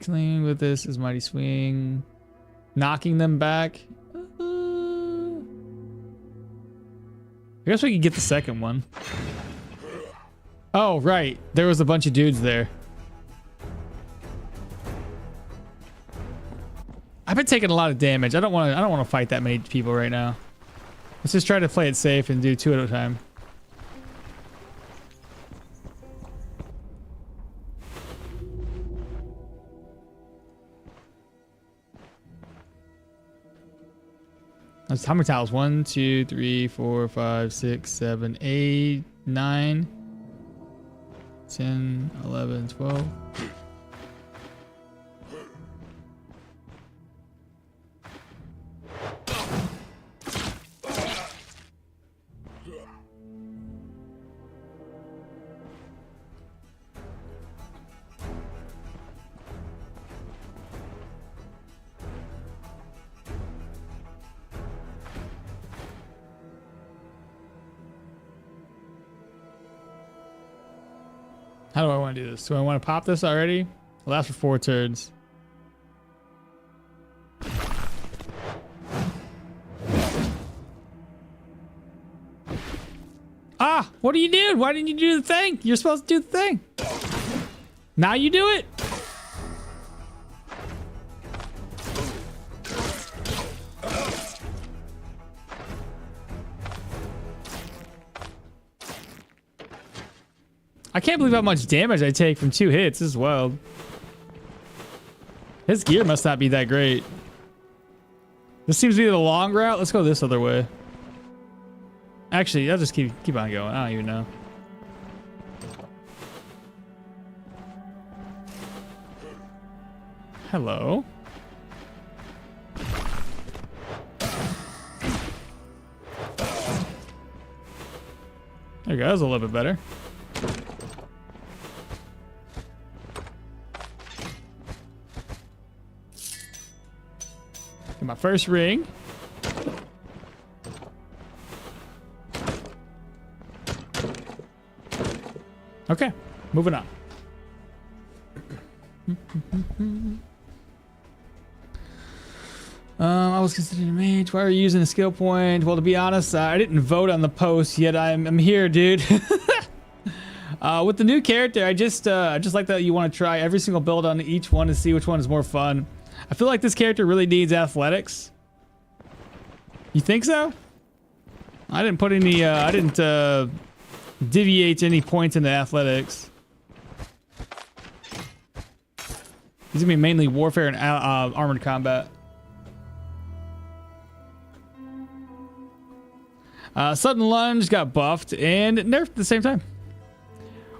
Clean with this is Mighty Swing. Knocking them back. I guess we could get the second one. Oh, right. There was a bunch of dudes there. I've been taking a lot of damage. I don't want to fight that many people right now. Let's just try to play it safe and do 2 at a time. That's how many tiles? 1, 2, 3, 4, 5, 6, 7, 8, 9, 10, 11, 12. How do I want to do this? Do I want to pop this already? It'll last for 4 turns. Ah, what are you doing? Why didn't you do the thing? You're supposed to do the thing. Now you do it. I can't believe how much damage I take from 2 hits. This is wild. His gear must not be that great. This seems to be the long route. Let's go this other way. Actually, I'll just keep on going. I don't even know. Hello. There you go. That was a little bit better. Get my first ring. Okay, moving on. I was considering a mage. Why are you using a skill point? Well, to be honest, I didn't vote on the post yet. I'm here, dude. With the new character, I just like that you want to try every single build on each one to see which one is more fun. I feel like this character really needs athletics. You think so? I didn't put any. I didn't deviate any points into athletics. He's gonna be mainly warfare and armored combat. Sudden lunge got buffed and nerfed at the same time.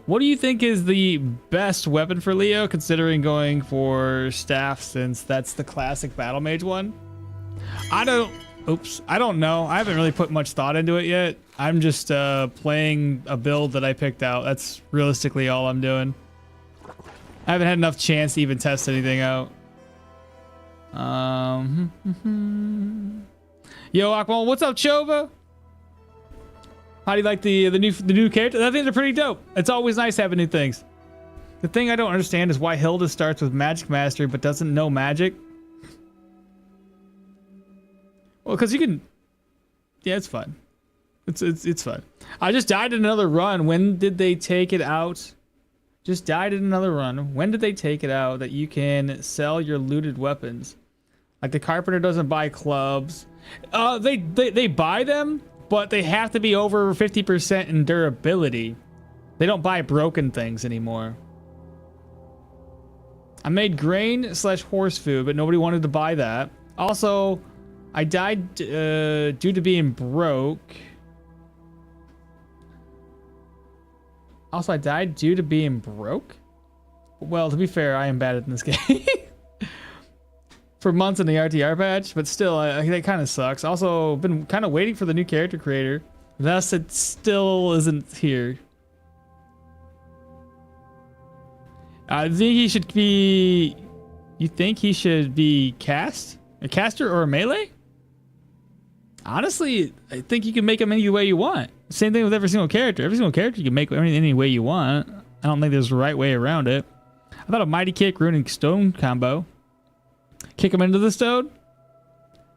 What do you think is the best weapon for Leo, considering going for staff, since that's the classic battle mage one? I don't know. I haven't really put much thought into it yet. I'm just playing a build that I picked out. That's realistically all I'm doing. I haven't had enough chance to even test anything out. Yo, Akmal, what's up, Chova? How do you like the new character? I think they're pretty dope. It's always nice having new things. The thing I don't understand is why Hilda starts with Magic Mastery but doesn't know magic. Well, because you can. Yeah, it's fun. It's fun. I just died in another run. When did they take it out? Just died in another run. When did they take it out that you can sell your looted weapons? Like the carpenter doesn't buy clubs. They buy them, but they have to be over 50% in durability. They don't buy broken things anymore. I made grain / horse food, but nobody wanted to buy that. Also, I died due to being broke. Also, I died due to being broke? Well, to be fair, I am bad at this game. For months in the RTR patch, but still, that kind of sucks. Also, been kind of waiting for the new character creator. Thus, it still isn't here. I think he should be... You think he should be cast? A caster or a melee? Honestly, I think you can make him any way you want. Same thing with every single character. Every single character you can make any way you want. I don't think there's a right way around it. How about a mighty kick, ruining stone combo? Kick him into the stone.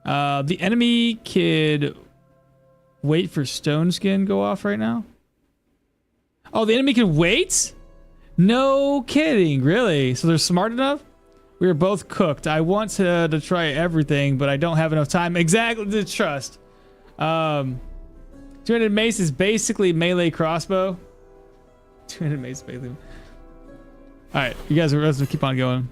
The enemy could wait for stone skin go off right now. Oh, the enemy can wait? No kidding, really? So they're smart enough? We are both cooked. I want to try everything, but I don't have enough time. Exactly, to trust. 200 mace is basically melee crossbow. 200 mace basically. All right, you guys are keep on going.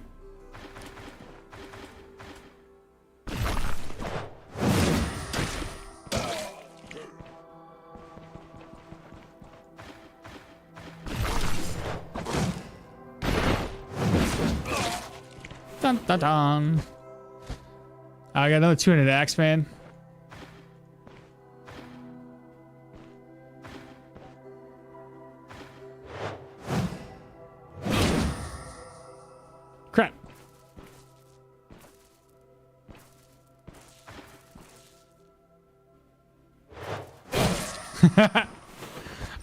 Dun, dun, dun. I got another 200 axe, man. Crap.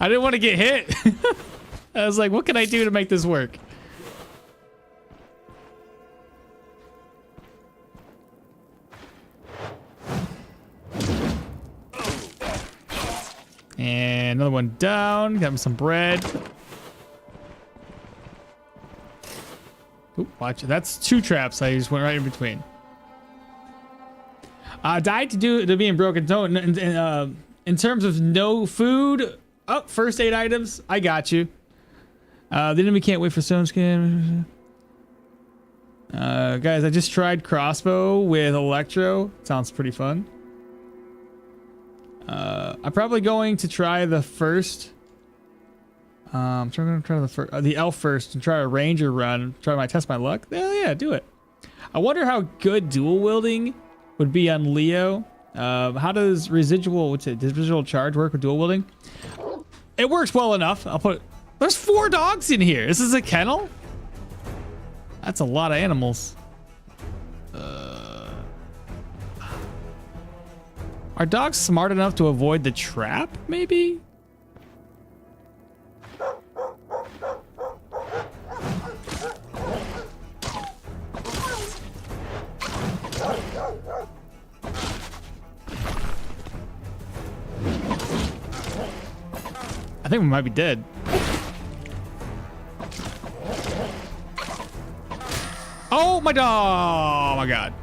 I didn't want to get hit. I was like, what can I do to make this work? And another one down. Got me some bread. Oop, watch it. That's 2 traps. I just went right in between. Died to being broken. No, in terms of no food. Oh, first 8 items. I got you. The enemy can't wait for stone skin. Guys, I just tried crossbow with electro. Sounds pretty fun. I'm probably going to try the first. I'm going to try the elf first and try a ranger run. Test my luck. Yeah, do it. I wonder how good dual wielding would be on Leo. How does residual charge work with dual wielding? It works well enough. There's 4 dogs in here. This is a kennel? That's a lot of animals. Are dogs smart enough to avoid the trap, maybe? I think we might be dead. Oh my god! Oh my god!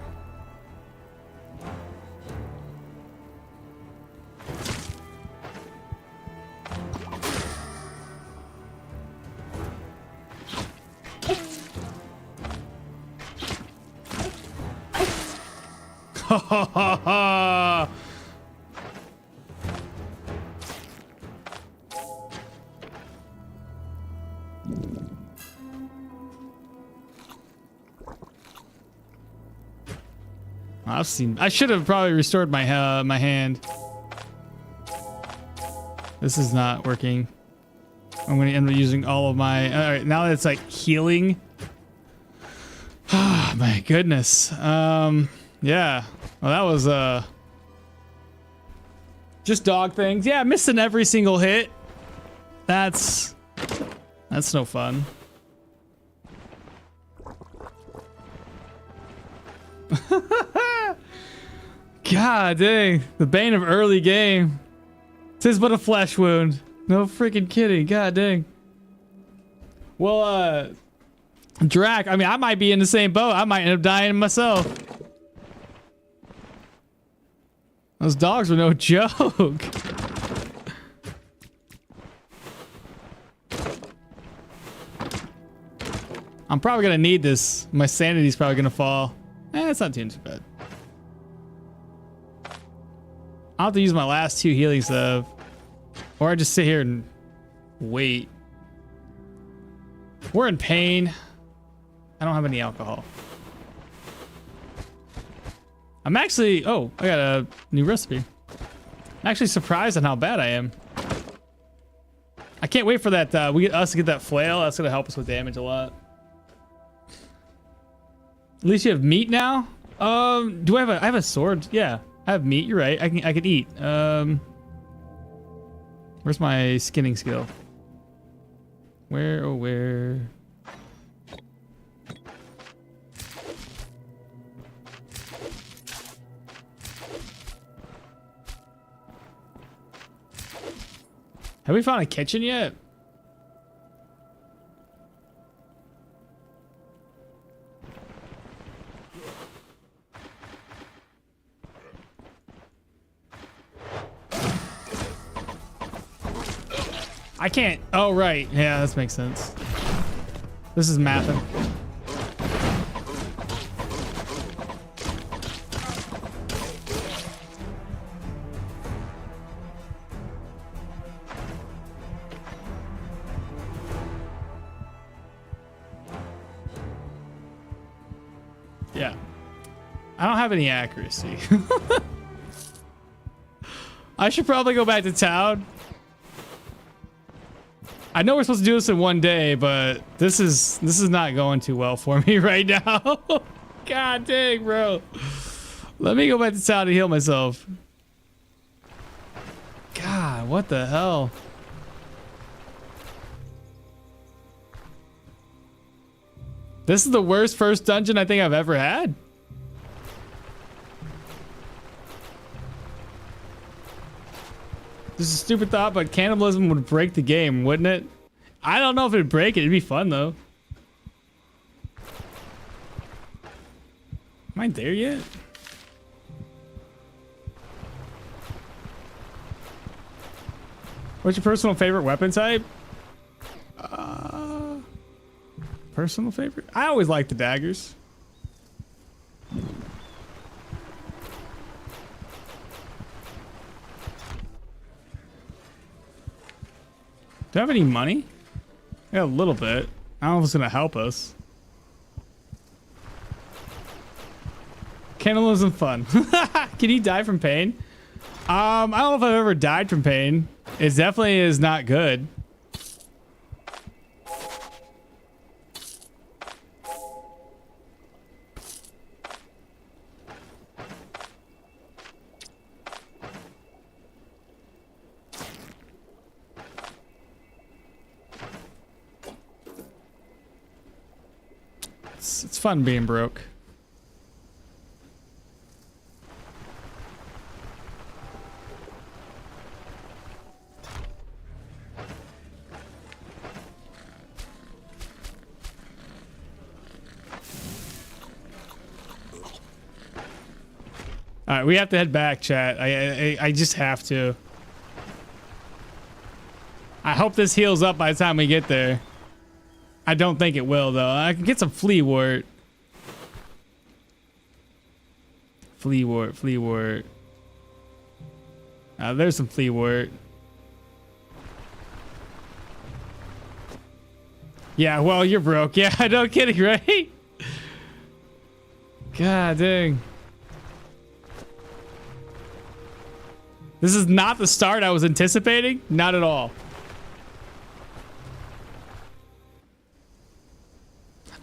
Ha ha ha ha! I should have probably restored my my hand. This is not working. I'm going to end up using all of my. All right, now that it's like healing. Ah, my goodness. Yeah. Well, that was just dog things. Yeah, missing every single hit. That's no fun. God dang, the bane of early game. Tis but a flesh wound. No freaking kidding. God dang. Well, Drac, I mean, I might be in the same boat. I might end up dying myself. Those dogs were no joke. I'm probably gonna need this. My sanity's probably gonna fall. It's not too bad. I'll have to use my last 2 healing stuff. Or I just sit here and wait. We're in pain. I don't have any alcohol. I'm actually... Oh, I got a new recipe. I'm actually surprised on how bad I am. I can't wait for that. Us to get that flail. That's going to help us with damage a lot. At least you have meat now? Do I have a sword? Yeah. I have meat, you're right. I can eat. Where's my skinning skill? Where? Have we found a kitchen yet? I can't. Oh, right. Yeah, this makes sense. This is mapping. Yeah. I don't have any accuracy. I should probably go back to town. I know we're supposed to do this in one day, but this is not going too well for me right now. God dang, bro. Let me go back to town to heal myself. God, what the hell? This is the worst first dungeon I think I've ever had. This is a stupid thought, but cannibalism would break the game, wouldn't it? I don't know if it'd break it. It'd be fun, though. Am I there yet? What's your personal favorite weapon type? Personal favorite? I always like the daggers. Do I have any money? Yeah, a little bit. I don't know if it's gonna help us. Cannibalism fun. Can you die from pain? I don't know if I've ever died from pain. It definitely is not good. It's fun being broke. All right, we have to head back, chat. I just have to. I hope this heals up by the time we get there. I don't think it will, though. I can get some flea wort. Flea wort, flea wort. There's some flea wort. Yeah, well, you're broke. Yeah, no kidding, right? God dang. This is not the start I was anticipating. Not at all.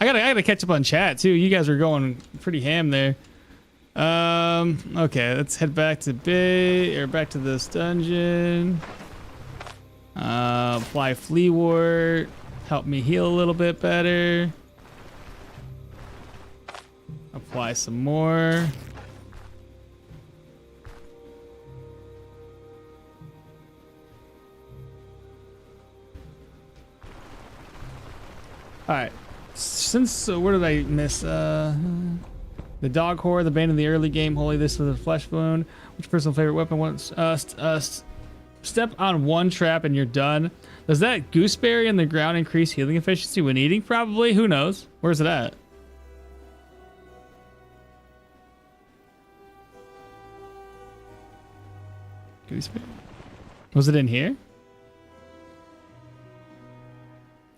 I gotta catch up on chat too. You guys are going pretty ham there. Okay, let's head back to back to this dungeon. Apply flea wort. Help me heal a little bit better. Apply some more. All right. Since where did I miss? The dog whore, the bane of the early game. Holy, this with a flesh wound. Which personal favorite weapon? Once step on one trap and you're done. Does that gooseberry in the ground increase healing efficiency when eating? Probably. Who knows? Where's it at? Gooseberry. Was it in here?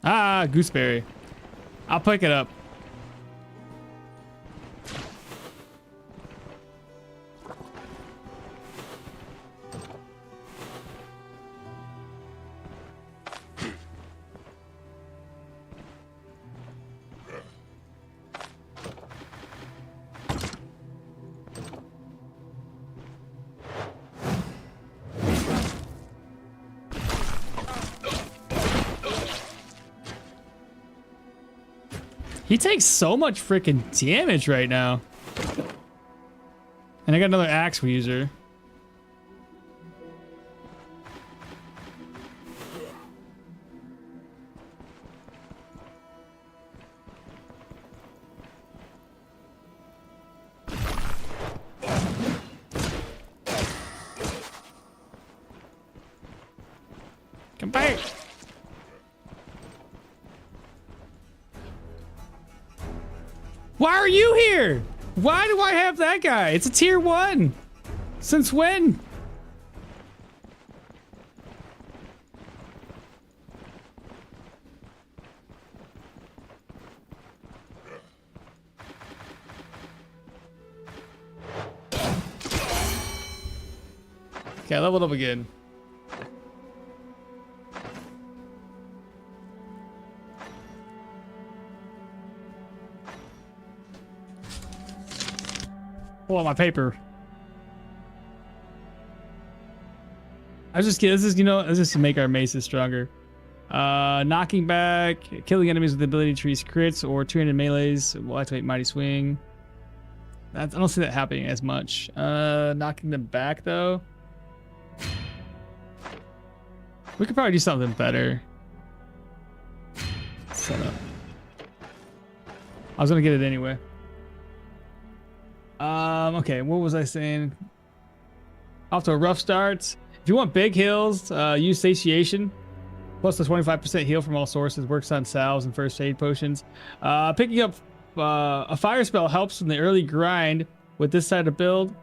Ah, gooseberry. I'll pick it up. He takes so much freaking damage right now. And I got another axe user. Come back. Why are you here? Why do I have that guy? It's a tier 1. Since when? Okay, I leveled up again. Pull out my paper. I was just kidding. This is, you know, let's just make our maces stronger. Knocking back, killing enemies with the ability to increase crits or 200 melees will activate Mighty Swing. I don't see that happening as much. Knocking them back though. We could probably do something better. Set up. I was gonna get it anyway. Okay, what was I saying? Off to a rough start. If you want big heals, use satiation. Plus the 25% heal from all sources. Works on salves and first aid potions. Picking up a fire spell helps in the early grind with this side of build.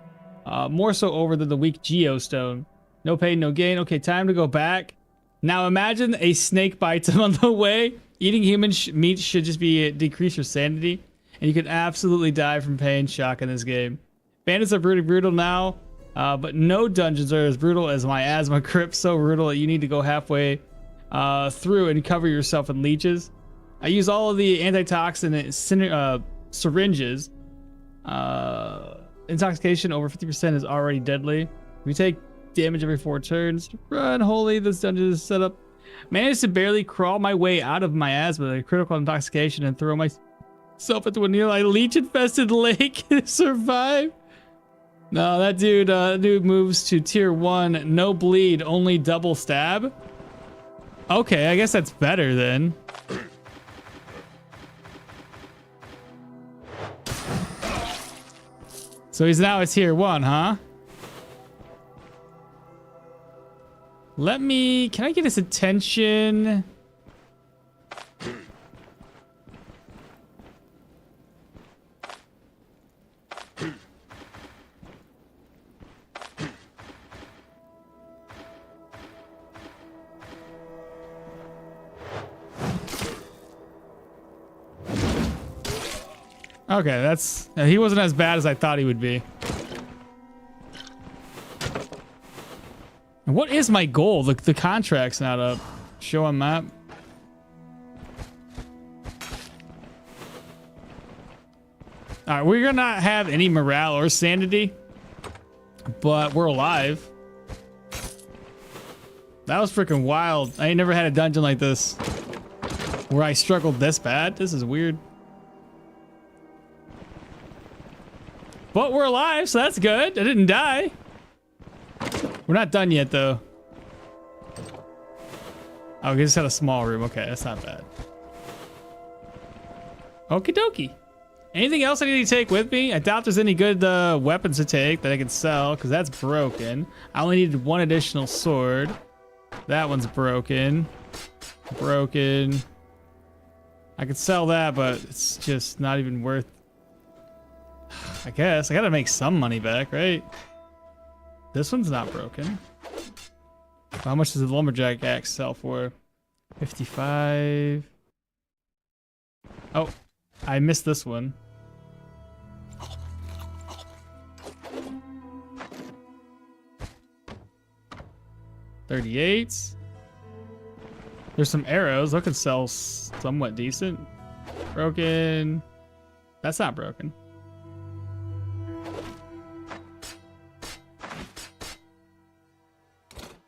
More so over than the weak geostone. No pain, no gain. Okay, time to go back. Now imagine a snake bites him on the way. Eating human meat should just be decrease your sanity. And you could absolutely die from pain shock in this game. Bandits are pretty brutal now. But no dungeons are as brutal as my asthma crypt. So brutal that you need to go halfway through and cover yourself in leeches. I use all of the antitoxin syringes. Intoxication over 50% is already deadly. We take damage every 4 turns. Run, holy, this dungeon is set up. Managed to barely crawl my way out of my asthma, a critical intoxication, and throw myself into a nearly leech-infested lake to survive. No, that dude moves to tier 1, no bleed, only double stab. Okay, I guess that's better then. So he's now a tier 1, huh? Can I get his attention? Okay, he wasn't as bad as I thought he would be. And what is my goal? The contract's not up. Show a map. All right, we're gonna not have any morale or sanity, but we're alive. That was freaking wild. I ain't never had a dungeon like this where I struggled this bad. This is weird. But we're alive, so that's good. I didn't die. We're not done yet, though. Oh, we just had a small room. Okay, that's not bad. Okie dokie. Anything else I need to take with me? I doubt there's any good weapons to take that I can sell, because that's broken. I only needed 1 additional sword. That one's broken. Broken. I could sell that, but it's just not even worth... I guess. I gotta make some money back, right? This one's not broken. How much does the lumberjack axe sell for? 55. Oh, I missed this one. $38. There's some arrows. That could sell somewhat decent. Broken. That's not broken.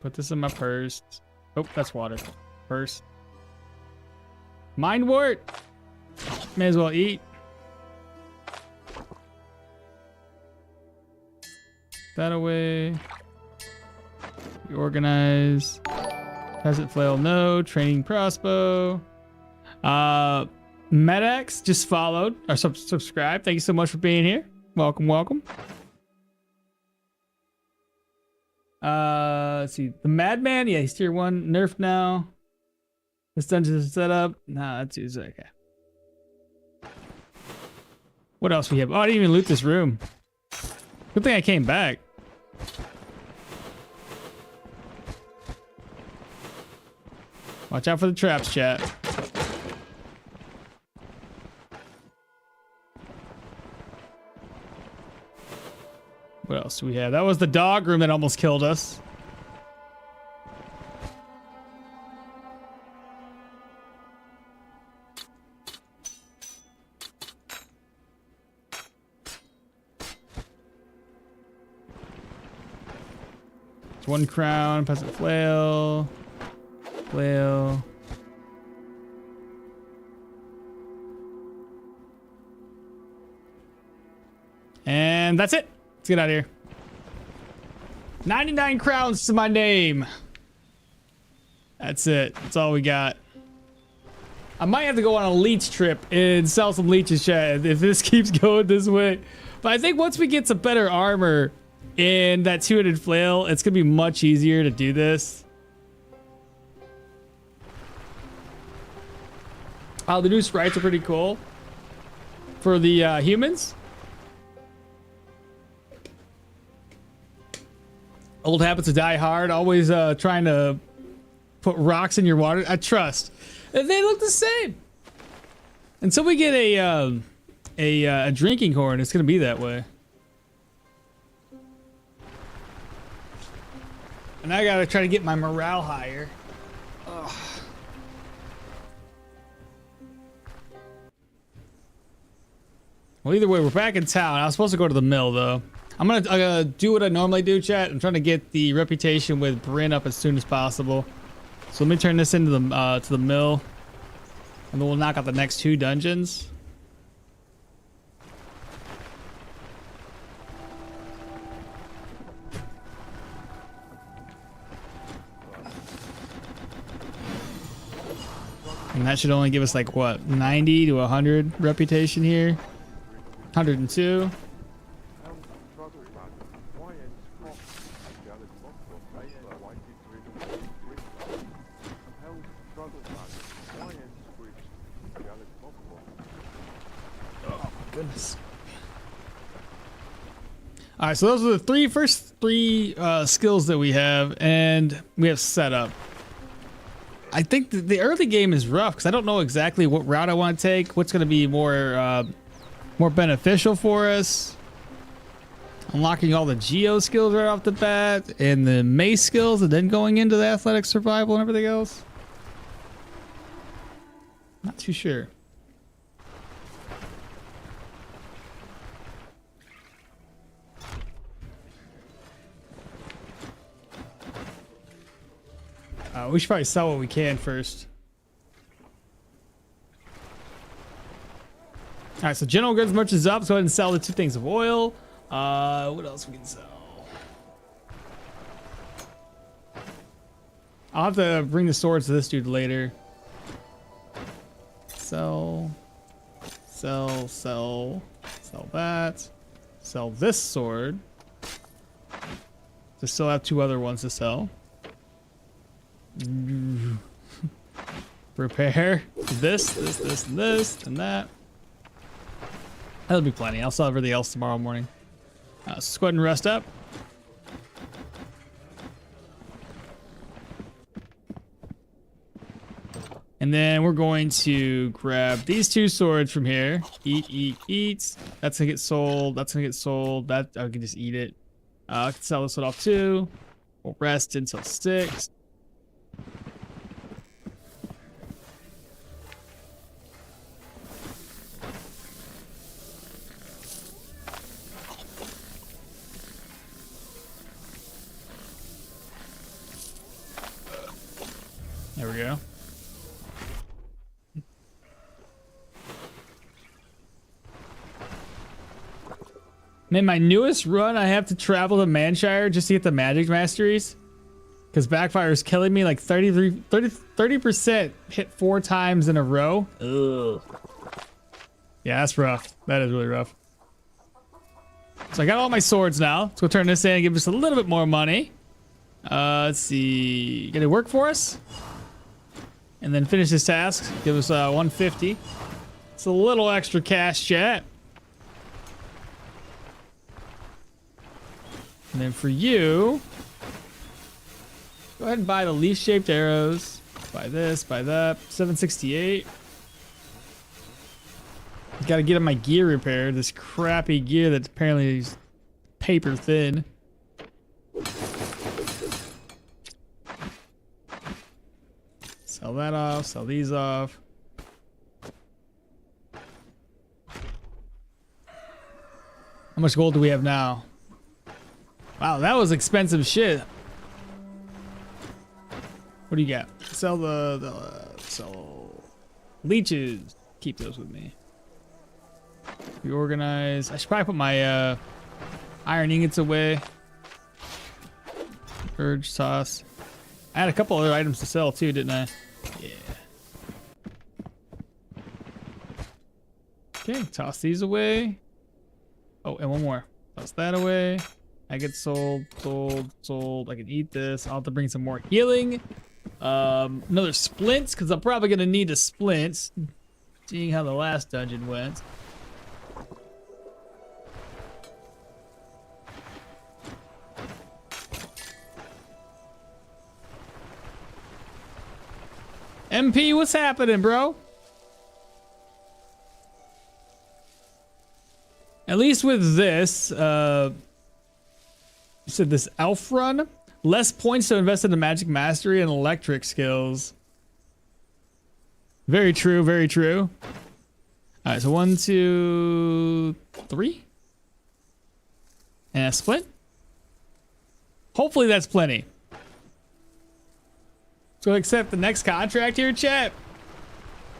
Put this in my purse. Oh, that's water. Purse. Mind wart. May as well eat. That away. Reorganize. Peasant flail, no. Training crossbow. Medax just followed or subscribed. Thank you so much for being here. Welcome, welcome. Let's see. The Madman, yeah, he's tier 1. Nerf now. This dungeon is set up. Nah, that's okay. What else we have? Oh, I didn't even loot this room. Good thing I came back. Watch out for the traps, chat. What else do we have? That was the dog room that almost killed us. It's 1 crown, peasant flail. Flail. And that's it. Let's get out of here. 99 crowns to my name. That's it. That's all we got. I might have to go on a leech trip and sell some leeches, chat, if this keeps going this way. But I think once we get some better armor and that two-handed flail, it's gonna be much easier to do this. Oh, the new sprites are pretty cool for the humans. Old habits of die hard, always trying to put rocks in your water. I trust. They look the same. Until we get a drinking horn, it's gonna be that way. And I gotta try to get my morale higher. Ugh. Well, either way, we're back in town. I was supposed to go to the mill, though. I'm gonna do what I normally do, chat. I'm trying to get the reputation with Bryn up as soon as possible. So let me turn this into the to the mill, and then we'll knock out the next 2 dungeons. And that should only give us like what, 90 to 100 reputation here. 102. Goodness. All right, so those are the first three skills that we have, and we have set up. I think the early game is rough because I don't know exactly what route I want to take, what's going to be more beneficial for us. Unlocking all the geo skills right off the bat, and the mace skills, and then going into the athletic survival and everything else. Not too sure. We should probably sell what we can first. All right, so general goods merchant is up. Let's go ahead and sell the 2 things of oil. What else we can sell? I'll have to bring the swords to this dude later. Sell that. Sell this sword. I still have 2 other ones to sell. Repair this, and this, and that. That'll be plenty. I'll sell everything else tomorrow morning. So let's go ahead and rest up. And then we're going to grab these 2 swords from here. Eat. That's gonna get sold. That's gonna get sold. That I can just eat it. I can sell this one off too. We'll rest until 6. There we go. Man, my newest run, I have to travel to Manshire just to get the magic masteries. Because Backfire is killing me like 30% hit 4 times in a row. Ugh. Yeah, that's rough. That is really rough. So I got all my swords now. Let's go turn this in and give us a little bit more money. Let's see. Gonna work for us? And then finish this task. Give us 150. It's a little extra cash, chat. And then for you, go ahead and buy the leaf-shaped arrows. Buy this, buy that. 768. Got to get my gear repaired. This crappy gear that's apparently is paper thin. Sell that off. Sell these off. How much gold do we have now? Wow, that was expensive shit. What do you got? Sell sell leeches. Keep those with me. Reorganize. I should probably put my iron ingots away. Urge toss. I had a couple other items to sell too, didn't I? Yeah. Okay, toss these away. Oh, and one more. Toss that away. I get sold. I can eat this. I'll have to bring some more healing. Another splints, because I'm probably gonna need a splint, seeing how the last dungeon went. MP, what's happening, bro? At least with this, you said this elf run, less points to invest in the magic mastery and electric skills. Very true, very true. All right, so 1, 2, 3. And a split. Hopefully that's plenty. So accept the next contract here, chat.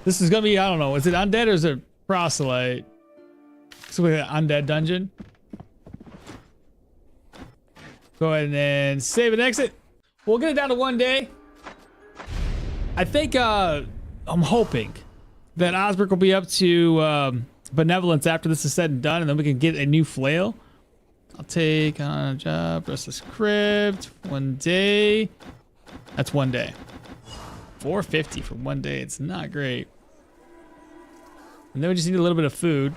This is gonna be, I don't know, is it undead or is it proselyte? So we got undead dungeon. Go ahead and save and exit. We'll get it down to 1 day. I think I'm hoping that Osbrick will be up to benevolence after this is said and done, and then we can get a new flail. I'll take on a job, restless crypt, 1 day. That's 1 day. 450 for 1 day. It's not great. And then we just need a little bit of food,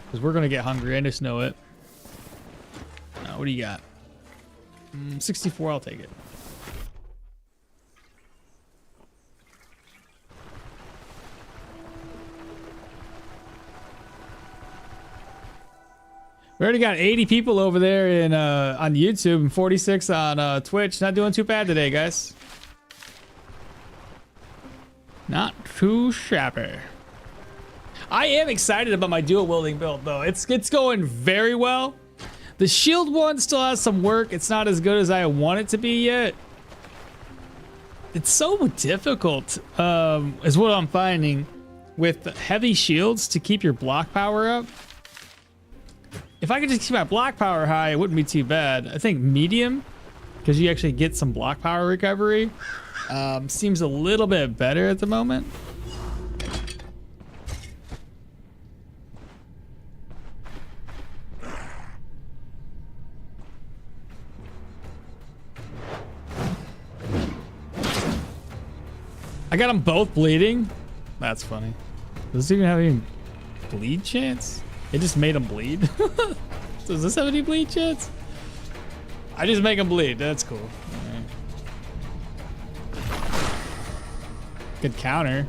because we're gonna get hungry. I just know it. What do you got? 64. I'll take it. We already got 80 people over there in on YouTube and 46 on Twitch. Not doing too bad today, guys. Not too shabby. I am excited about my dual wielding build though. It's going very well. The shield one still has some work. It's not as good as I want it to be yet. It's so difficult, is what I'm finding, with heavy shields to keep your block power up. If I could just keep my block power high, it wouldn't be too bad. I think medium, because you actually get some block power recovery, seems a little bit better at the moment. I got them both bleeding. That's funny. Does this even have any bleed chance? It just made them bleed. Does this have any bleed chance? I just make them bleed. That's cool. Right. Good counter.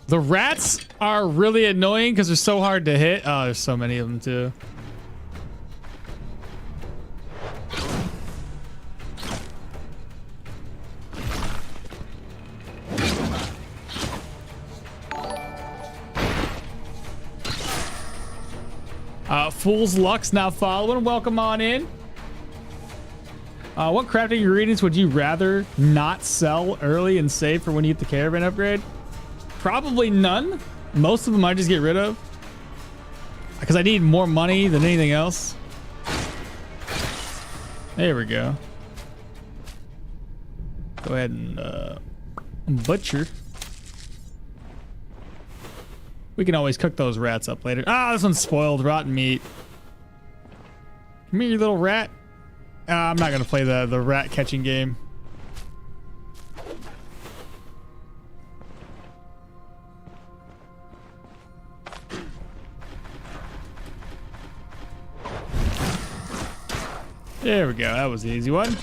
The rats are really annoying because they're so hard to hit. Oh, there's so many of them too. Fool's Luck's now following. Welcome on in. What crafting ingredients would you rather not sell early and save for when you get the caravan upgrade? Probably none. Most of them I just get rid of, because I need more money than anything else. There we go. Go ahead and butcher. We can always cook those rats up later. Ah, this one's spoiled, rotten meat. Come here, you little rat. I'm not gonna play the rat catching game. There we go. That was the easy one.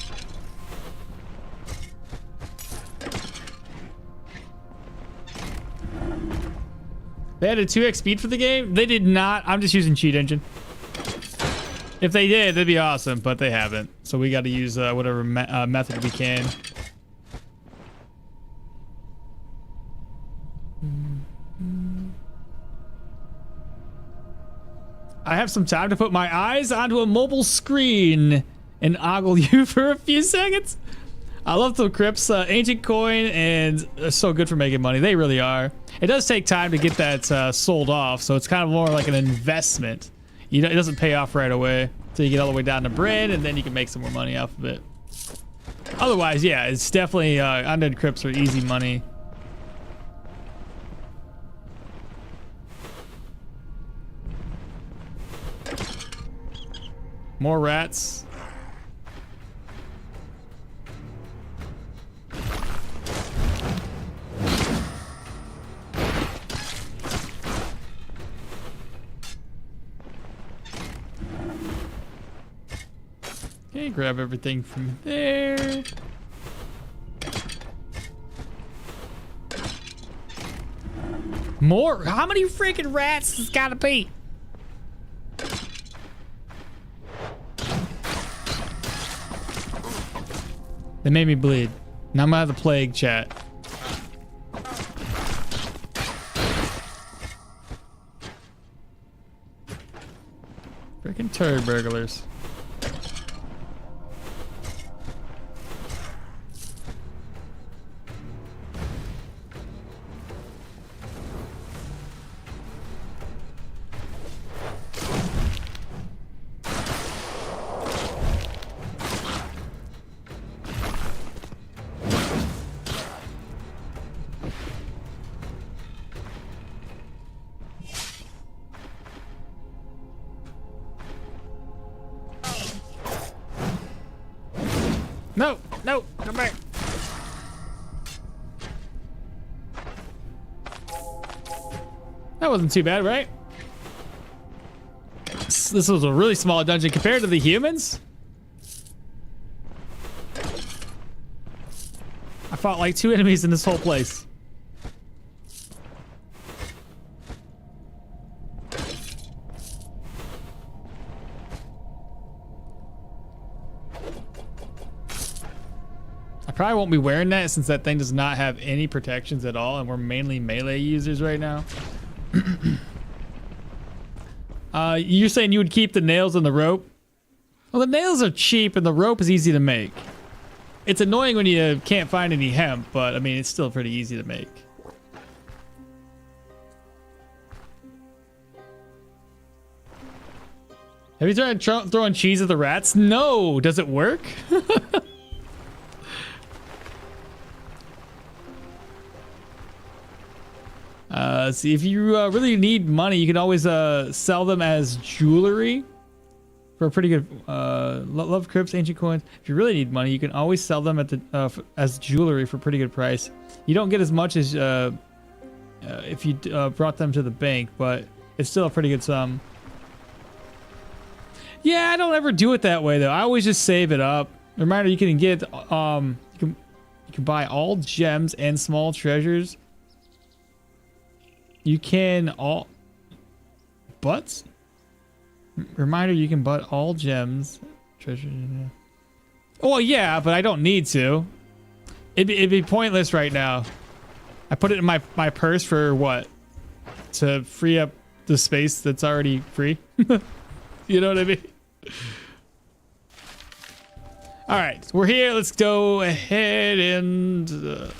They had a 2x speed for the game? They did not. I'm just using cheat engine. If they did, that'd be awesome, but they haven't. So we got to use whatever method we can. I have some time to put my eyes onto a mobile screen and ogle you for a few seconds. I love the crypts, ancient coin, and they're so good for making money. They really are. It does take time to get that sold off, so it's kind of more like an investment. It doesn't pay off right away. So you get all the way down to Bryn, and then you can make some more money off of it. Otherwise, yeah, it's definitely undead crypts are easy money. More rats. Okay, grab everything from there. More? How many freaking rats has gotta be? They made me bleed. Now I'm gonna have the plague, chat. Freaking turd burglars. No, no, come back. That wasn't too bad, right? This was a really small dungeon compared to the humans. I fought like 2 enemies in this whole place. Probably won't be wearing that since that thing does not have any protections at all, and we're mainly melee users right now. You're saying you would keep the nails and the rope? Well, the nails are cheap and the rope is easy to make. It's annoying when you can't find any hemp, but I mean, it's still pretty easy to make. Have you tried throwing cheese at the rats? No! Does it work? See, if you really need money, you can always sell them as jewelry for a pretty good. Love crypts, ancient coins. If you really need money, you can always sell them at the as jewelry for a pretty good price. You don't get as much as if you brought them to the bank, but it's still a pretty good sum. Yeah, I don't ever do it that way though. I always just save it up. Reminder: you can get you can buy all gems and small treasures. You can all butts. Reminder: you can butt all gems, treasure. Oh yeah, but I don't need to. It'd be pointless right now. I put it in my purse for what? To free up the space that's already free. You know what I mean? All right, we're here. Let's go ahead and.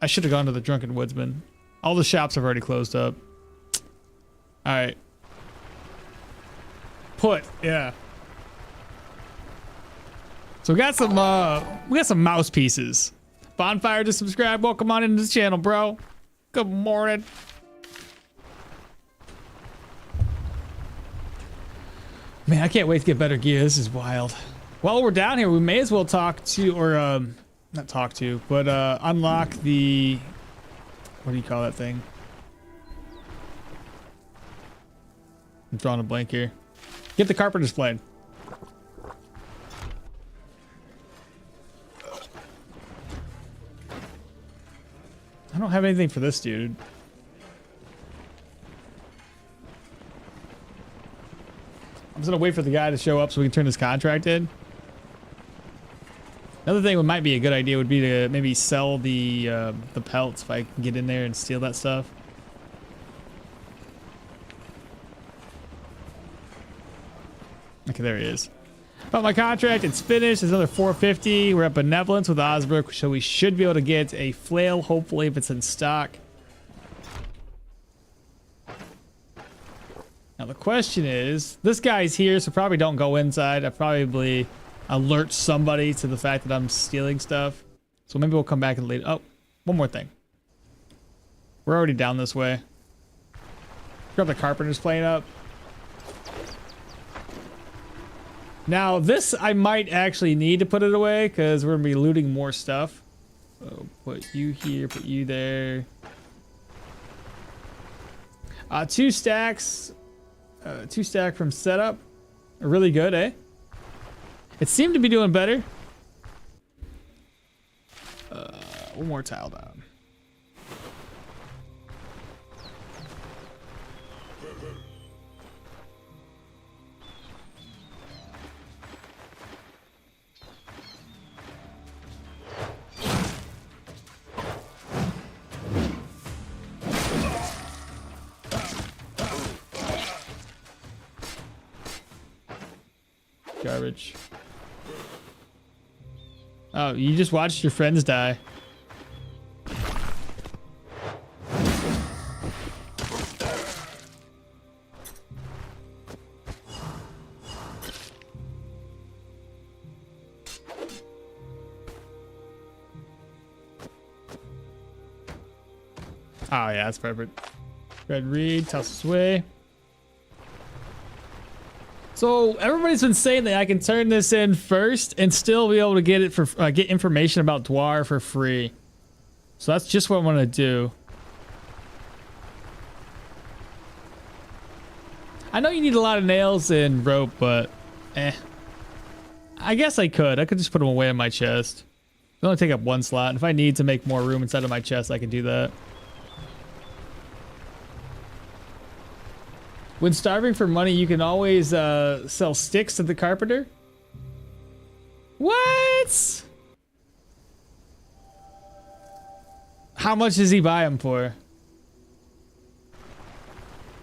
I should have gone to the Drunken Woodsman. All the shops have already closed up. All right. Yeah. So we got some mouse pieces. Bonfire to subscribe. Welcome on into the channel, bro. Good morning. Man, I can't wait to get better gear. This is wild. While we're down here, we may as well talk to, or not talk to, but unlock the. What do you call that thing? I'm drawing a blank here. Get the carpenter's blade. I don't have anything for this dude. I'm just gonna wait for the guy to show up so we can turn his contract in. Another thing that might be a good idea would be to maybe sell the pelts if I can get in there and steal that stuff. Okay, there he is. About my contract, it's finished. There's another 450. We're at Benevolence with Osbrook, so we should be able to get a flail, hopefully, if it's in stock. Now, the question is, this guy's here, so probably don't go inside. I probably alert somebody to the fact that I'm stealing stuff. So maybe we'll come back and later. Oh, one more thing. We're already down this way. Grab the carpenter's plane up. Now this, I might actually need to put it away because we're gonna be looting more stuff. So put you here, put you there. 2 stacks. 2 stack from setup. Really good, eh? It seemed to be doing better. One more tile down. Garbage. Oh, you just watched your friends die. Oh yeah, that's perfect. Red reed, toss this away. So everybody's been saying that I can turn this in first and still be able to get it for get information about Dwar for free. So that's just what I'm gonna do. I know you need a lot of nails and rope, but I guess I could just put them away in my chest. They only take up 1 slot, and if I need to make more room inside of my chest, I can do that. When starving for money, you can always sell sticks to the carpenter. What? How much does he buy them for?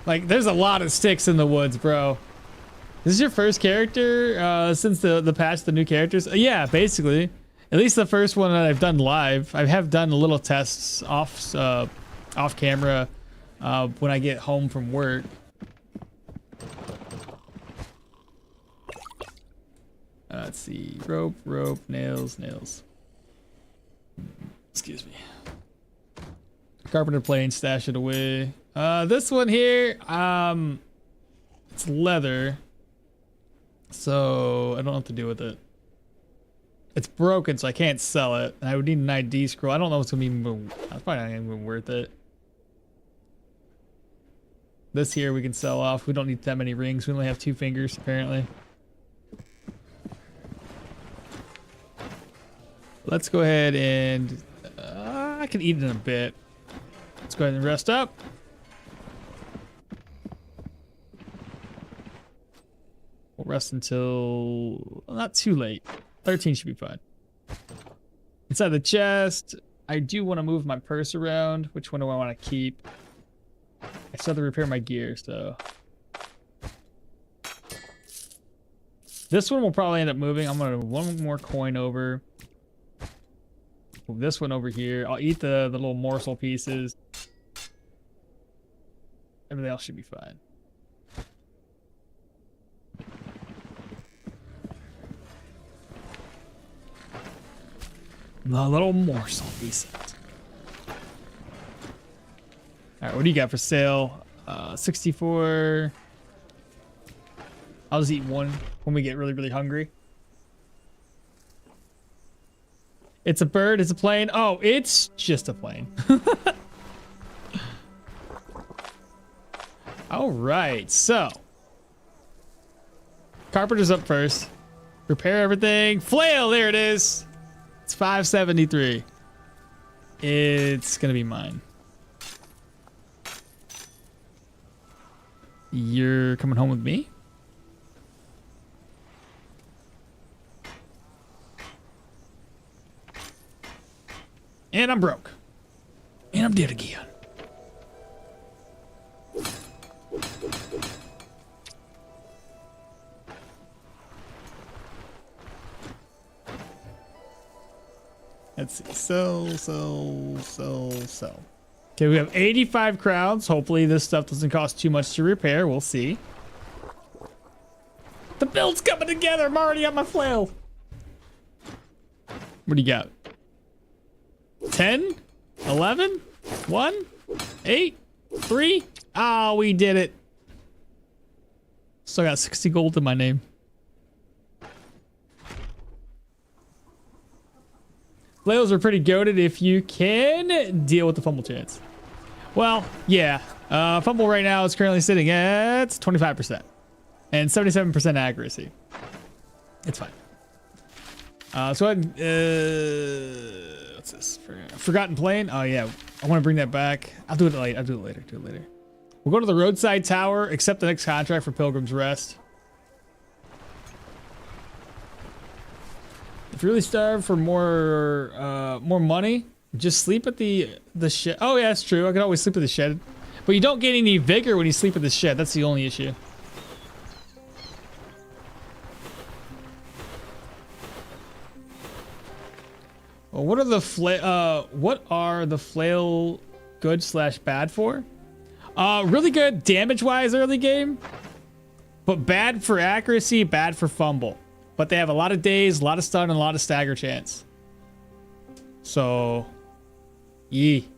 Like, there's a lot of sticks in the woods, bro. This is your first character since the patch, the new characters? Yeah, basically. At least the first one that I've done live. I have done little tests off camera when I get home from work. Let's see. Rope, nails. Excuse me. Carpenter plane, stash it away. This one here, it's leather. So I don't know what to do with it. It's broken, so I can't sell it. And I would need an ID scroll. I don't know what's gonna be. That's probably not even worth it. This here we can sell off. We don't need that many rings. We only have 2 fingers apparently. Let's go ahead and I can eat it in a bit. Let's go ahead and rest up. We'll rest until not too late. 13 should be fine. Inside the chest, I do want to move my purse around. Which one do I want to keep? I still have to repair my gear, so. This one will probably end up moving. I'm going to move 1 more coin over. Move this one over here. I'll eat the little morsel pieces. Everything else should be fine. The little morsel pieces. Alright, what do you got for sale? 64. I'll just eat 1 when we get really, really hungry. It's a bird, it's a plane. Oh, it's just a plane. All right, so. Carpenter's up first. Repair everything. Flail, there it is. It's 573. It's gonna be mine. You're coming home with me? And I'm broke. And I'm dead again. Let's see. Sell. Okay, we have 85 crowns. Hopefully this stuff doesn't cost too much to repair. We'll see. build's coming together. I'm already on my flail. What do you got? 10? 11? 1? 8? 3? Oh, we did it. Still got 60 gold in my name. Flails are pretty goated if you can deal with the fumble chance. Well, yeah. Fumble right now is currently sitting at 25% and 77% accuracy. It's fine. So what's this? Forgotten Plane? Oh yeah, I want to bring that back. I'll do it later. I'll do it later. We'll go to the roadside tower, accept the next contract for Pilgrim's Rest. If you're really starved for more money, just sleep at the shed. Oh yeah, that's true. I can always sleep at the shed, but you don't get any vigor when you sleep at the shed. That's the only issue. Well, what are the flail good / bad for? Really good damage-wise early game, but bad for accuracy, bad for fumble. But they have a lot of daze, a lot of stun, and a lot of stagger chance. So, yee.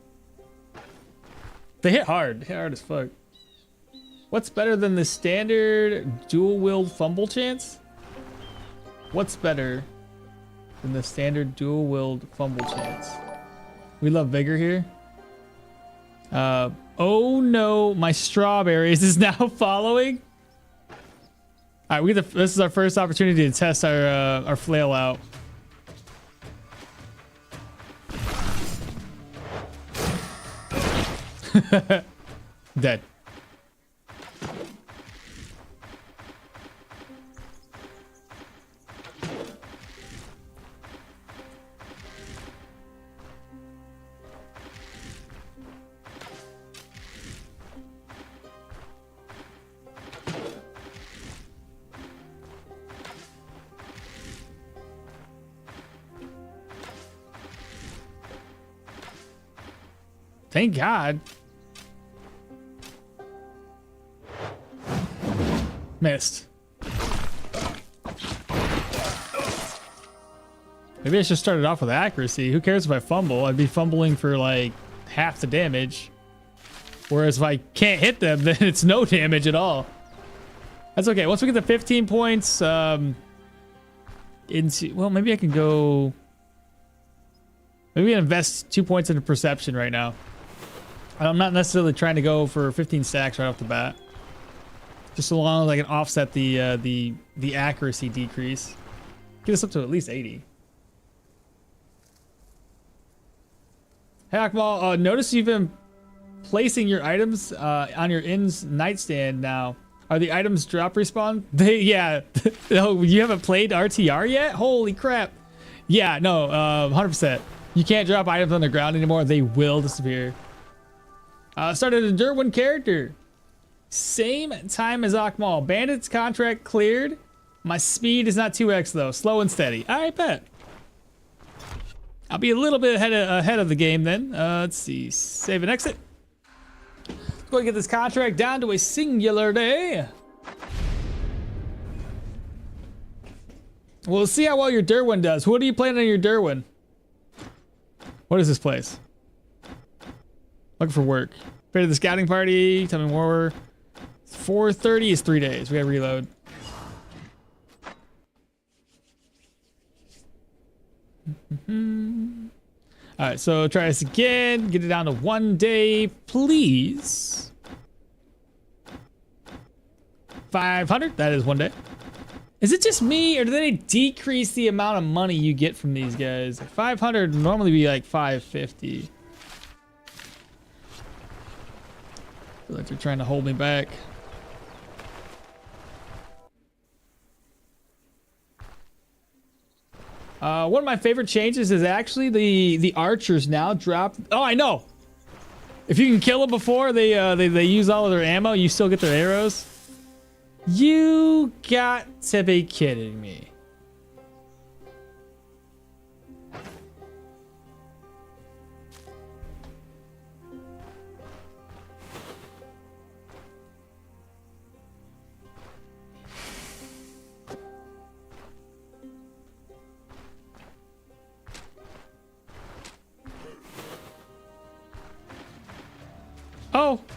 They hit hard. Hit hard as fuck. What's better than the standard dual-wield fumble chance? What's better than the standard dual-wield fumble chance? We love vigor here. Oh no, my strawberries is now following. All right, this is our first opportunity to test our flail out. Dead. Thank God. Missed. Maybe I should start it off with accuracy. Who cares if I fumble? I'd be fumbling for like half the damage. Whereas if I can't hit them, then it's no damage at all. That's okay. Once we get the 15 points, well, maybe I can go. Maybe I invest 2 points into perception right now. I'm not necessarily trying to go for 15 stacks right off the bat. Just so long as I can offset the accuracy decrease. Get us up to at least 80. Hey Akmal, notice you've been placing your items on your inn's nightstand now. Are the items drop respawn? Yeah. Oh, you haven't played RTR yet? Holy crap. Yeah, no, 100%. You can't drop items on the ground anymore. They will disappear. Started a Derwin character. Same time as Akmal. Bandit's contract cleared. My speed is not 2x though. Slow and steady. All right, bet. I'll be a little bit ahead of the game then. Let's see. Save and exit. Let's go and get this contract down to a singular day. We'll see how well your Derwin does. What are you playing on your Derwin? What is this place? Looking for work. Pay to the scouting party. Tell me more. 4:30 is 3 days. We gotta reload. All right, so try this again. Get it down to 1 day, please. 500. That is 1 day. Is it just me, or do they decrease the amount of money you get from these guys? 500 would normally be like 550. I feel like they're trying to hold me back. One of my favorite changes is actually the archers now drop. Oh, I know. If you can kill them before they use all of their ammo, you still get their arrows. You got to be kidding me.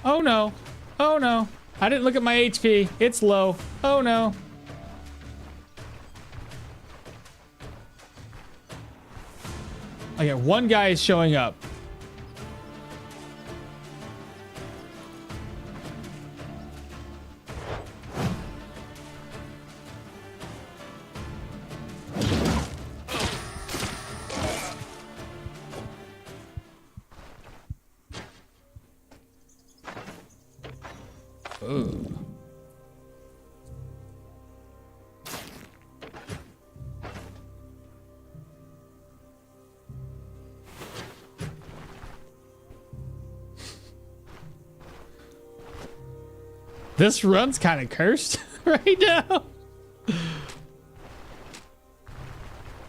Oh no. Oh no. I didn't look at my HP. It's low. Oh no. Okay, one guy is showing up. Ooh. This run's kind of cursed right now.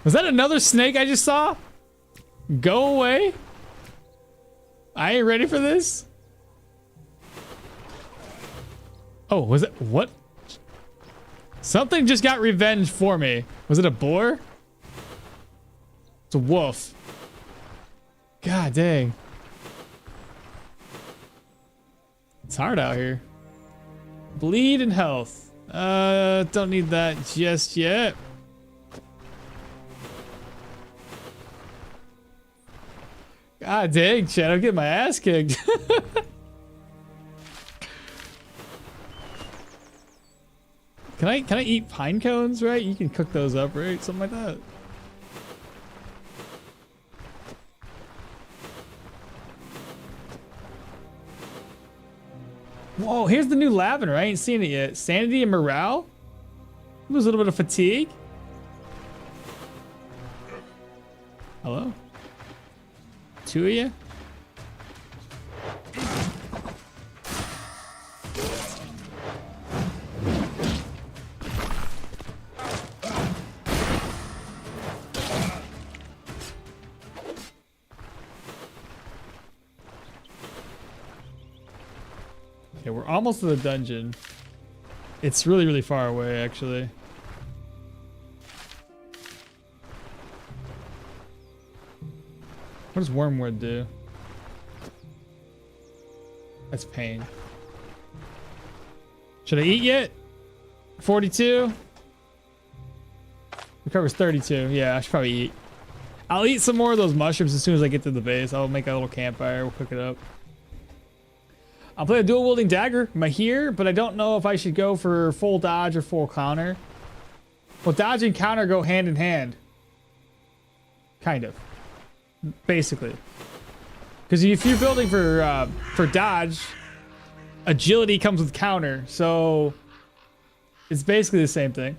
Was that another snake I just saw? Go away. I ain't ready for this. Oh, was it what? Something just got revenge for me. Was it a boar? It's a wolf. God dang. It's hard out here. Bleed and health. Don't need that just yet. God dang, Chad, I'm getting my ass kicked. Can I eat pine cones, right? You can cook those up, right? Something like that. Whoa, here's the new lavender. I ain't seen it yet. Sanity and morale? There's a little bit of fatigue. Hello? Two of you? Okay, we're almost to the dungeon. It's really, really far away, actually. What does wormwood do? That's pain. Should I eat yet? 42? Recovers 32. Yeah, I should probably eat. I'll eat some more of those mushrooms as soon as I get to the base. I'll make a little campfire. We'll cook it up. I'll play a dual wielding dagger. I'm here, but I don't know if I should go for full dodge or full counter. Well, dodge and counter go hand in hand. Kind of. Basically. Because if you're building for dodge, agility comes with counter. So it's basically the same thing.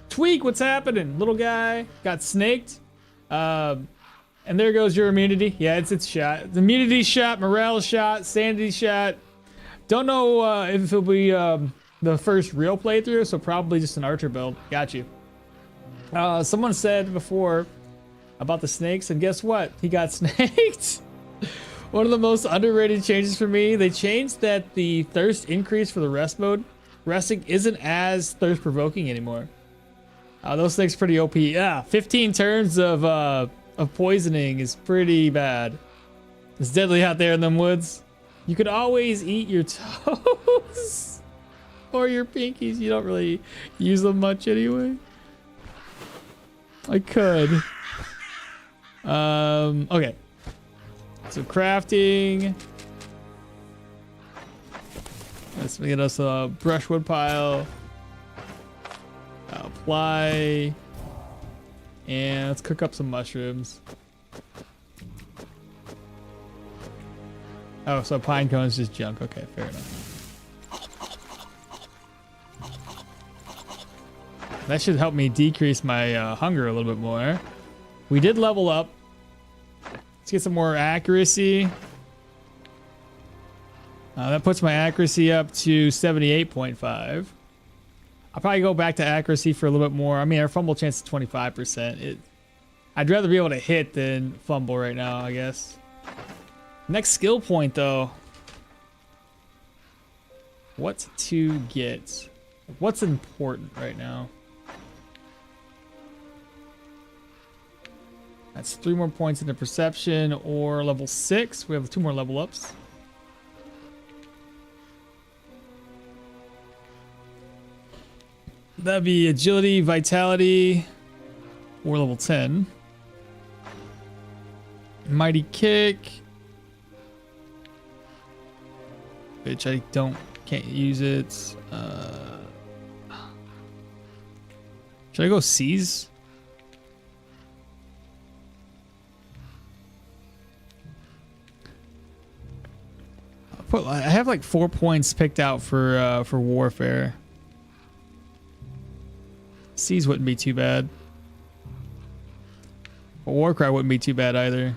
Tweak, what's happening? Little guy got snaked. And there goes your immunity. Yeah, it's shot. The immunity shot, morale shot, sanity shot. Don't know if it'll be the first real playthrough, so probably just an archer build. Got you. Someone said before about the snakes, and guess what? He got snaked. One of the most underrated changes for me, they changed that the thirst increase for the rest mode. Resting isn't as thirst provoking anymore. Those things pretty OP. Yeah, 15 turns of poisoning is pretty bad. It's deadly out there in them woods. You could always eat your toes or your pinkies. You don't really use them much anyway. I could. Okay. So crafting. Let's get us a brushwood pile. Apply. And let's cook up some mushrooms. Oh, so pine cone is just junk. Okay, fair enough. That should help me decrease my hunger a little bit more. We did level up. Let's get some more accuracy. That puts my accuracy up to 78.5. I'll probably go back to accuracy for a little bit more. I mean, our fumble chance is 25%. I'd rather be able to hit than fumble right now, I guess. Next skill point, though. What to get? What's important right now? That's 3 more points into perception or level 6. We have 2 more level ups. That'd be agility, vitality, or level 10. Mighty kick. Which I can't use it. Should I go seize? I have like 4 points picked out for warfare. Seize wouldn't be too bad. But Warcry wouldn't be too bad either.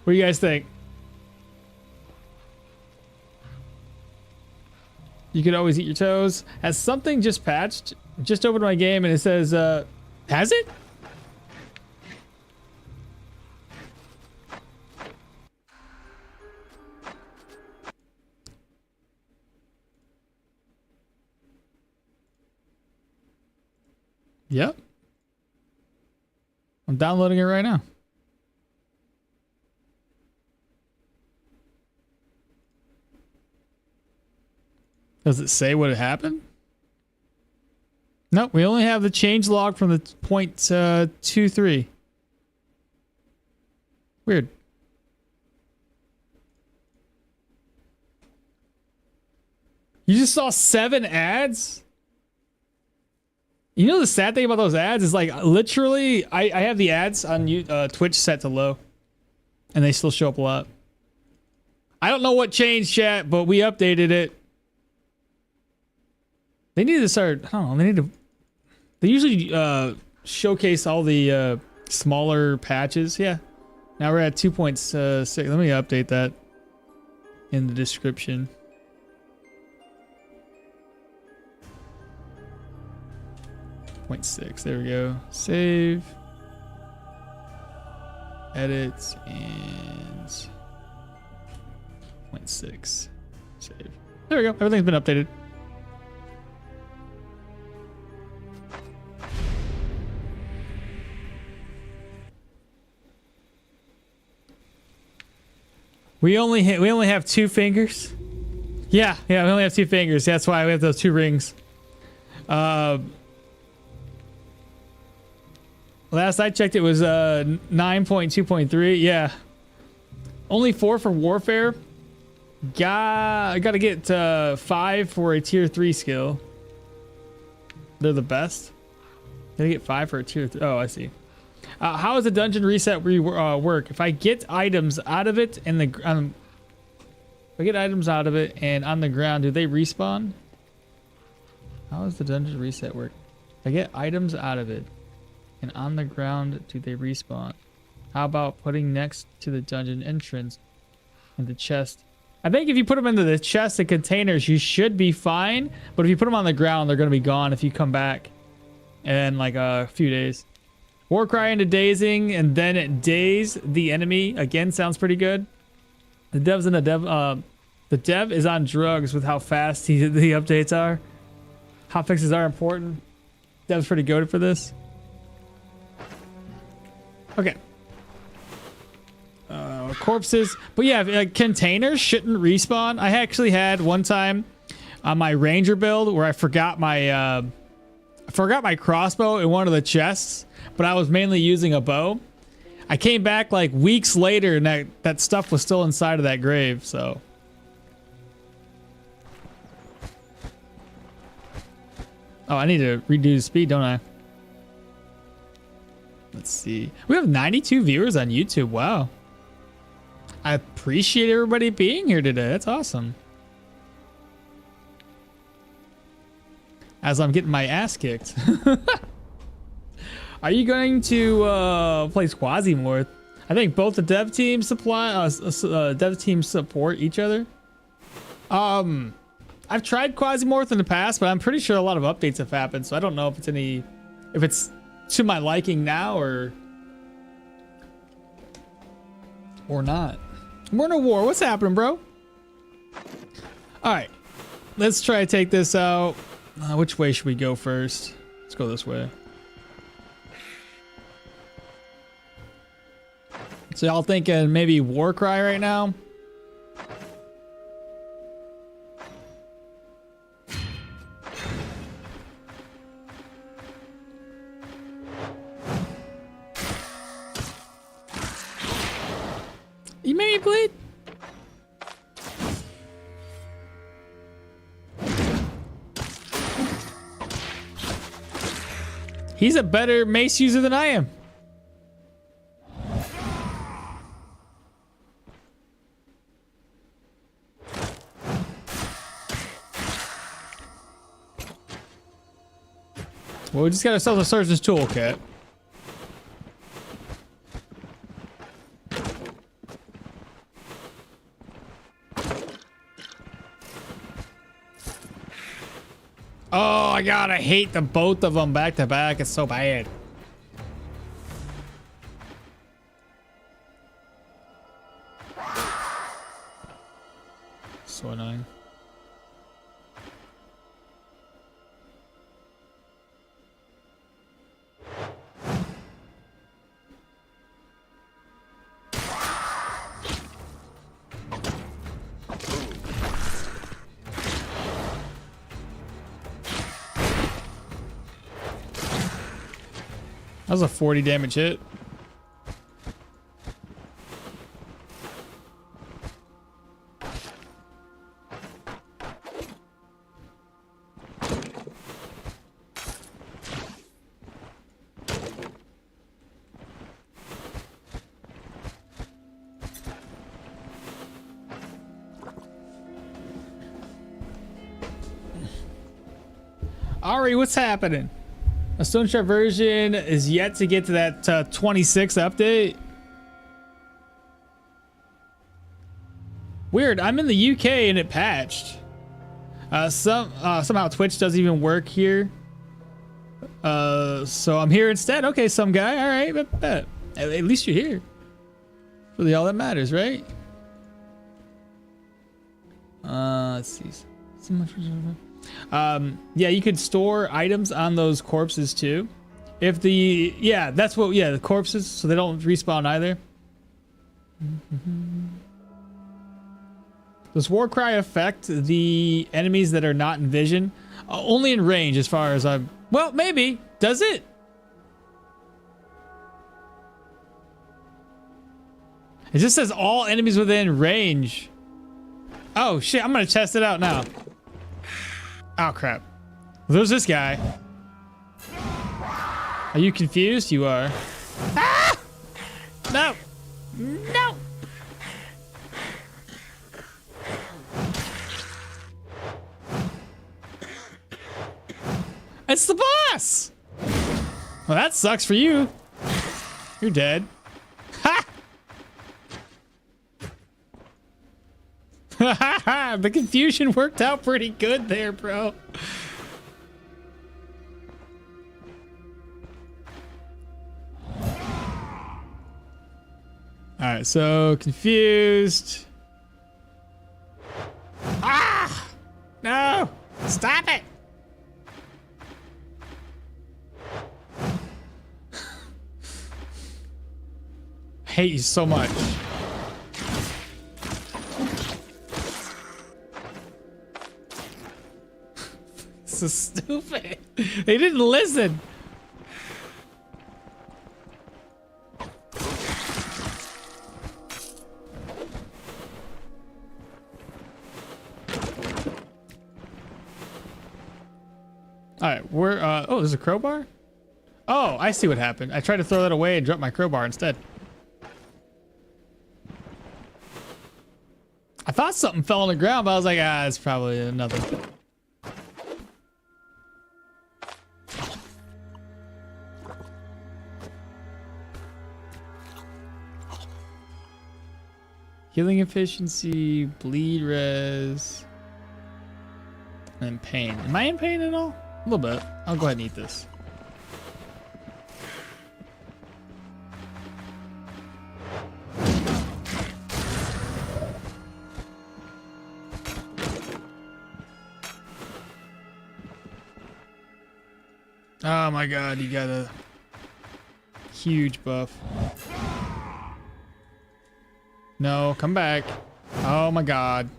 What do you guys think? You could always eat your toes. Has something just patched? Just opened my game and it says, has it? Yep. I'm downloading it right now. Does it say what happened? No, we only have the change log from the 0.23. Weird. You just saw 7 ads? You know the sad thing about those ads is like literally I have the ads on Twitch set to low and they still show up a lot. I don't know what changed, chat, but we updated it. They need to start, I don't know, they usually showcase all the smaller patches. Yeah. Now we're at 2.6. Let me update that in the description. Point 6. There we go. Save. Edit and 0.6. Save. There we go. Everything's been updated. We only have 2 fingers. Yeah, we only have 2 fingers. That's why we have those 2 rings. Last I checked, it was 9.2.3. Yeah, only 4 for warfare. I gotta get 5 for a tier 3 skill. They're the best. Gotta get 5 for a tier 3. Oh, I see. How does the dungeon reset work? If I get items out of it and if I get items out of it and on the ground, do they respawn? How does the dungeon reset work? If I get items out of it and on the ground, do they respawn? How about putting next to the dungeon entrance in the chest? I think if you put them into the chest and containers, you should be fine. But if you put them on the ground, they're going to be gone if you come back in like a few days. Warcry into dazing and then it daze the enemy again sounds pretty good. The dev's in the dev is on drugs with how fast the updates are. Hotfixes are important. Dev's pretty goated for this. Okay. Corpses, but yeah, containers shouldn't respawn. I actually had one time on my ranger build where I forgot my crossbow in one of the chests, but I was mainly using a bow. I came back like weeks later and that stuff was still inside of that grave, so. Oh, I need to redo the speed, don't I? Let's see. We have 92 viewers on YouTube. Wow. I appreciate everybody being here today. That's awesome. As I'm getting my ass kicked. Are you going to play Quasimorph? I think both the dev teams support each other. I've tried Quasimorph in the past, but I'm pretty sure a lot of updates have happened, so I don't know if it's to my liking now or not. We're in a war. What's happening, bro? All right. let's try to take this out. Which way should we go first? Let's go this way. So y'all thinking maybe war cry right now? You made me bleed? He's a better mace user than I am. Well, we just got ourselves a surgeon's toolkit. Oh my god, I hate the both of them back to back. It's so bad. So annoying. That was a 40 damage hit. Ari, what's happening? A Stoneshard version is yet to get to that 26 update. Weird. I'm in the UK and it patched. Somehow Twitch doesn't even work here. So I'm here instead. Okay, some guy. All right, bet. At least you're here. Really, all that matters, right? Let's see. So much. Yeah, you could store items on those corpses too. If the, yeah, that's what, yeah, the corpses, so they don't respawn either. Does Warcry affect the enemies that are not in vision? Only in range as far as I'm, well, maybe. Does it? It just says all enemies within range. Oh shit, I'm gonna test it out now. Oh crap. There's this guy. Are you confused? You are. Ah! No! No! It's the boss! Well, that sucks for you. You're dead. Ha! The confusion worked out pretty good there, bro. Alright, so confused. Ah! No! Stop it! I hate you so much. This is stupid. They didn't listen. All right, we're oh, there's a crowbar? Oh, I see what happened. I tried to throw that away and drop my crowbar instead. I thought something fell on the ground, but I was like, ah, it's probably nothing. Healing efficiency, bleed res, and pain. Am I in pain at all? A little bit. I'll go ahead and eat this. Oh my god, you got a huge buff. No, come back. Oh my god.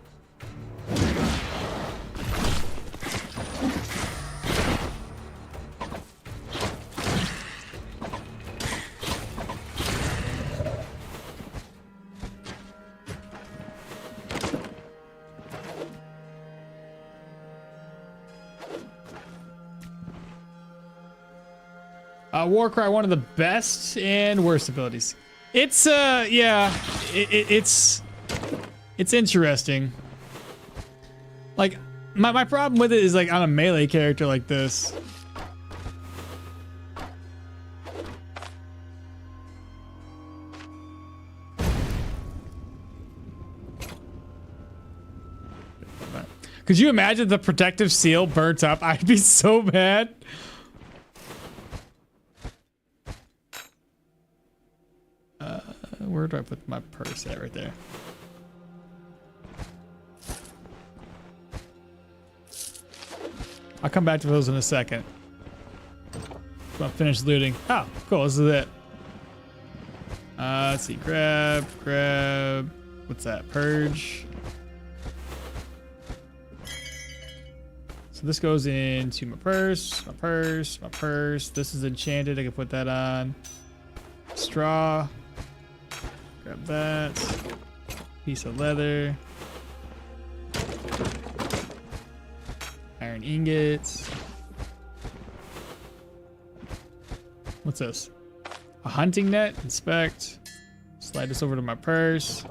Warcry, one of the best and worst abilities. It's yeah, it's interesting. Like my problem with it is like on a melee character like this. Could you imagine the protective seal burnt up? I'd be so mad. Where do I put my purse at? Right there. I'll come back to those in a second. I'll finish looting. Oh, cool. This is it. Let's see. Grab. What's that? Purge. So this goes into my purse. This is enchanted. I can put that on. Straw. Grab that. Piece of leather. Iron ingots. What's this? A hunting net. Inspect. Slide this over to my purse.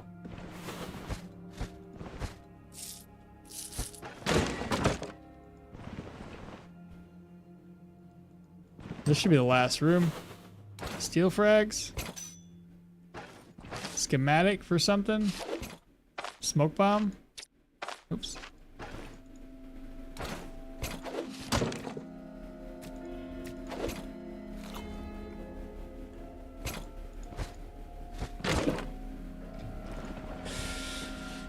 This should be the last room. Steel frags. Schematic for something. Smoke bomb. Oops.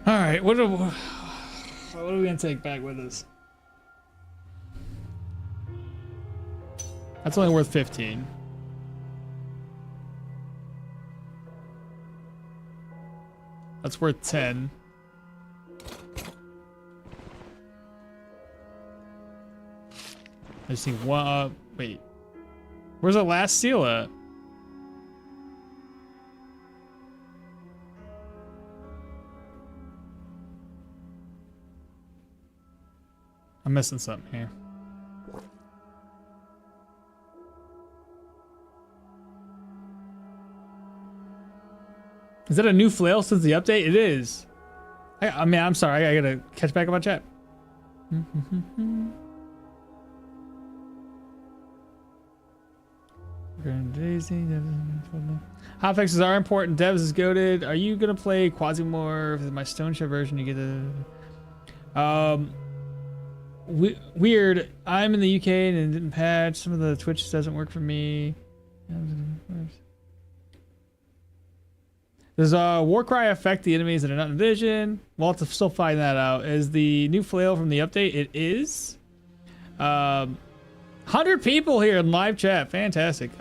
All right, what are we gonna take back with us? That's only worth 15. That's worth 10. I just need one. Wait, where's the last seal at? I'm missing something here. Is that a new flail since the update? It is. I mean, I'm sorry. I gotta catch back up on chat. Hotfixes are important. Devs is goated. Are you gonna play Quasimorph? My Stoneshard version. You get a. Weird. I'm in the UK and it didn't patch. Some of the Twitch doesn't work for me. Does Warcry affect the enemies that are not in vision? We'll have to still find that out. Is the new flail from the update? It is. 100 people here in live chat. Fantastic.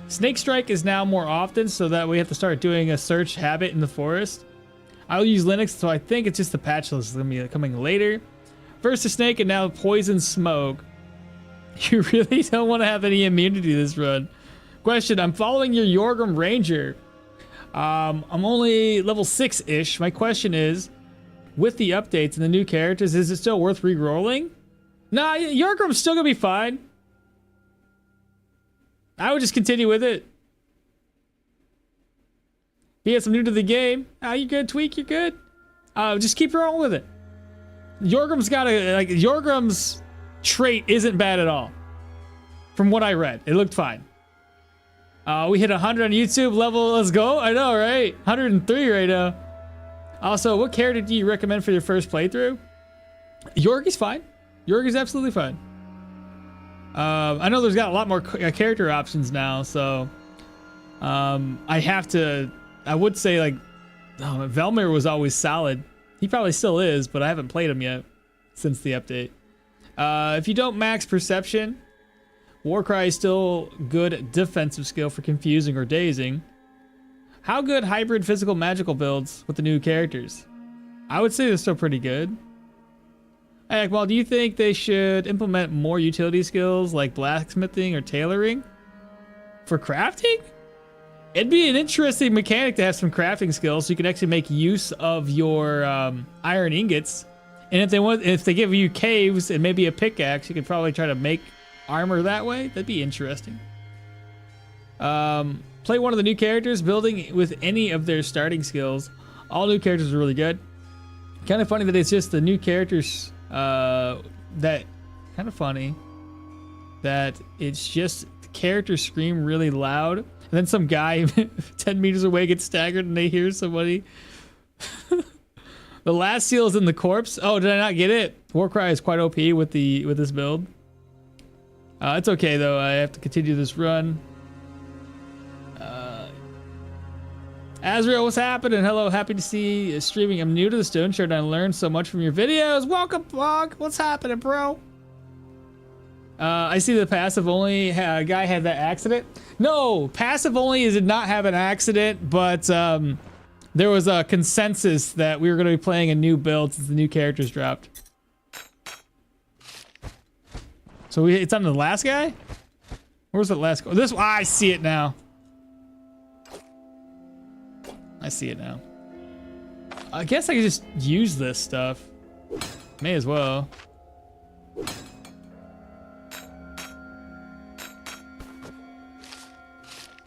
Snake Strike is now more often, so that we have to start doing a search habit in the forest. I'll use Linux, so I think it's just the patch list is going to be coming later. First the snake and now poison smoke. You really don't want to have any immunity this run. Question, I'm following your Yorgrim Ranger. I'm only level 6-ish. My question is, with the updates and the new characters, is it still worth re-rolling? Nah, Yorgrim's still gonna be fine. I would just continue with it. Yes, I'm new to the game. You good, Tweak? You're good? Just keep rolling with it. Yorgrim's got a, like, Yorgrim's trait isn't bad at all. From what I read, it looked fine. We hit 100 on YouTube level. Let's go. I know, right? 103 right now. Also, what character do you recommend for your first playthrough? Yorgie's fine. Yorgie's absolutely fine. I know there's got a lot more character options now, so I would say, like, Velmir was always solid. He probably still is, but I haven't played him yet since the update. If you don't max perception, Warcry is still good defensive skill for confusing or dazing. How good hybrid physical magical builds with the new characters? I would say they're still pretty good. Hey, Akmal, do you think they should implement more utility skills like blacksmithing or tailoring for crafting? It'd be an interesting mechanic to have some crafting skills so you can actually make use of your iron ingots. And if they give you caves and maybe a pickaxe, you could probably try to make armor that way. That'd be interesting. Play one of the new characters building with any of their starting skills. All new characters are really good. Kind of funny that it's just the new characters that kind of funny that it's just the characters scream really loud and then some guy 10 meters away gets staggered and they hear somebody. The last seal is in the corpse. Oh, did I not get it? Warcry is quite OP with this build. It's okay though. I have to continue this run. Azrael, what's happening? Hello, happy to see you streaming. I'm new to the Stoneshard and I learned so much from your videos. Welcome, vlog. What's happening, bro? I see the passive only guy had that accident. No, passive only did not have an accident, but there was a consensus that we were going to be playing a new build since the new characters dropped. So it's on the last guy? Where's the last guy? This, I see it now. I see it now. I guess I could just use this stuff. May as well.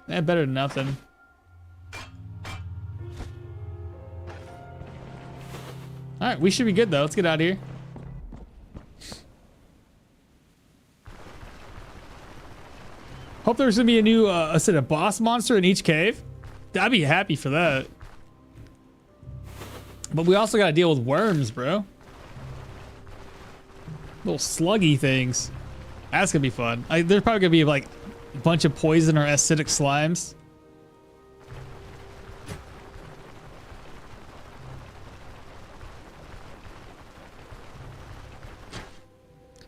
Better than nothing. Alright, we should be good though. Let's get out of here. Hope there's gonna be a new a boss monster in each cave. I'd be happy for that. But we also gotta deal with worms, bro. Little sluggy things. That's gonna be fun. There's probably gonna be like a bunch of poison or acidic slimes.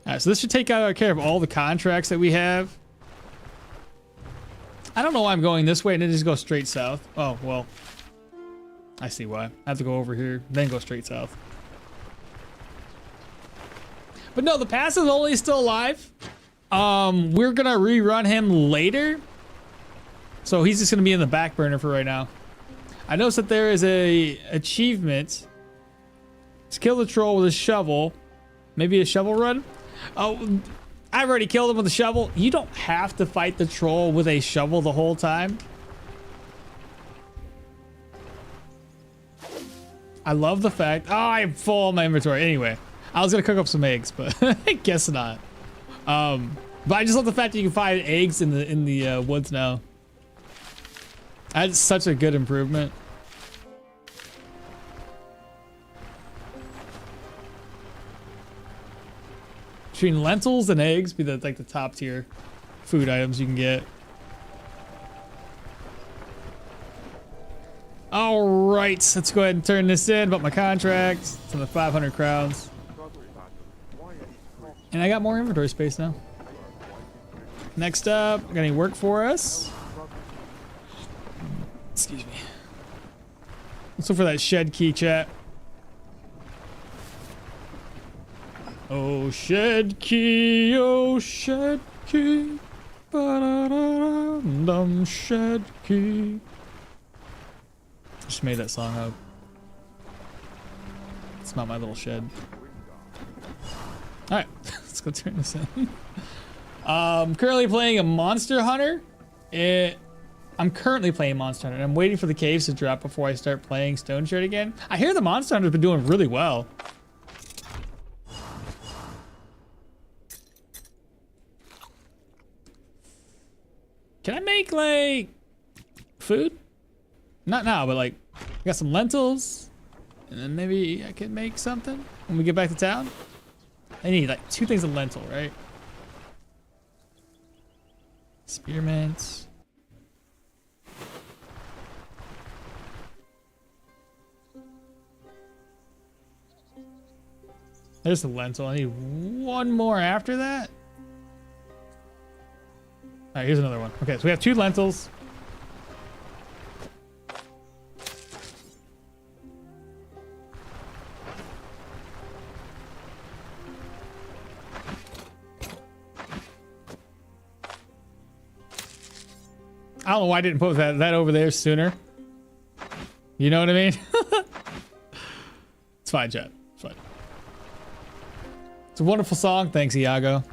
Alright, so this should take care of all the contracts that we have. I don't know why I'm going this way and then just go straight south. Oh, well. I see why. I have to go over here, then go straight south. But no, the passive only is still alive. We're gonna rerun him later. So he's just gonna be in the back burner for right now. I noticed that there is a achievement. Let's kill the troll with a shovel. Maybe a shovel run? Oh, I've already killed him with a shovel. You don't have to fight the troll with a shovel the whole time. I love the fact. Oh, I'm full on my inventory. Anyway, I was gonna cook up some eggs, but I guess not. But I just love the fact that you can find eggs in the woods now. That's such a good improvement. Between lentils and eggs be like the top tier food items you can get. All right, let's go ahead and turn this in about my contract. It's on the 500 crowns. And I got more inventory space now. Next up, got any work for us? Excuse me. Let's look for that shed key, chat. Oh, shed key, oh, shed key. Ba-da-da-dum, shed key. Just made that song up. It's not my little shed. Alright, let's go turn this in. Currently playing a Monster Hunter. I'm currently playing Monster Hunter and I'm waiting for the caves to drop before I start playing Stoneshard again. I hear the Monster Hunter's been doing really well. Can I make like food? Not now, but like I got some lentils and then maybe I can make something when we get back to town. I need like 2 things of lentil, right? Spearmint. There's the lentil. I need 1 more after that. right, here's another one. Okay, so we have 2 lentils. I don't know why I didn't put that over there sooner. You know what I mean? It's fine, chat. It's fine. It's a wonderful song. Thanks, Iago.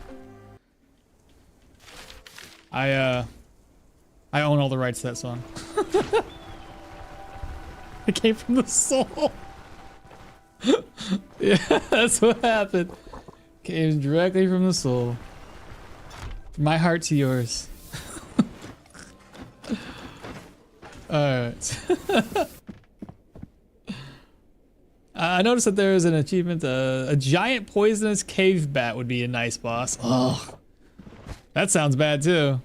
I own all the rights to that song. It came from the soul. Yeah, that's what happened. Came directly from the soul. From my heart to yours. Alright. I noticed that there is an achievement. A giant poisonous cave bat would be a nice boss. Oh, that sounds bad too.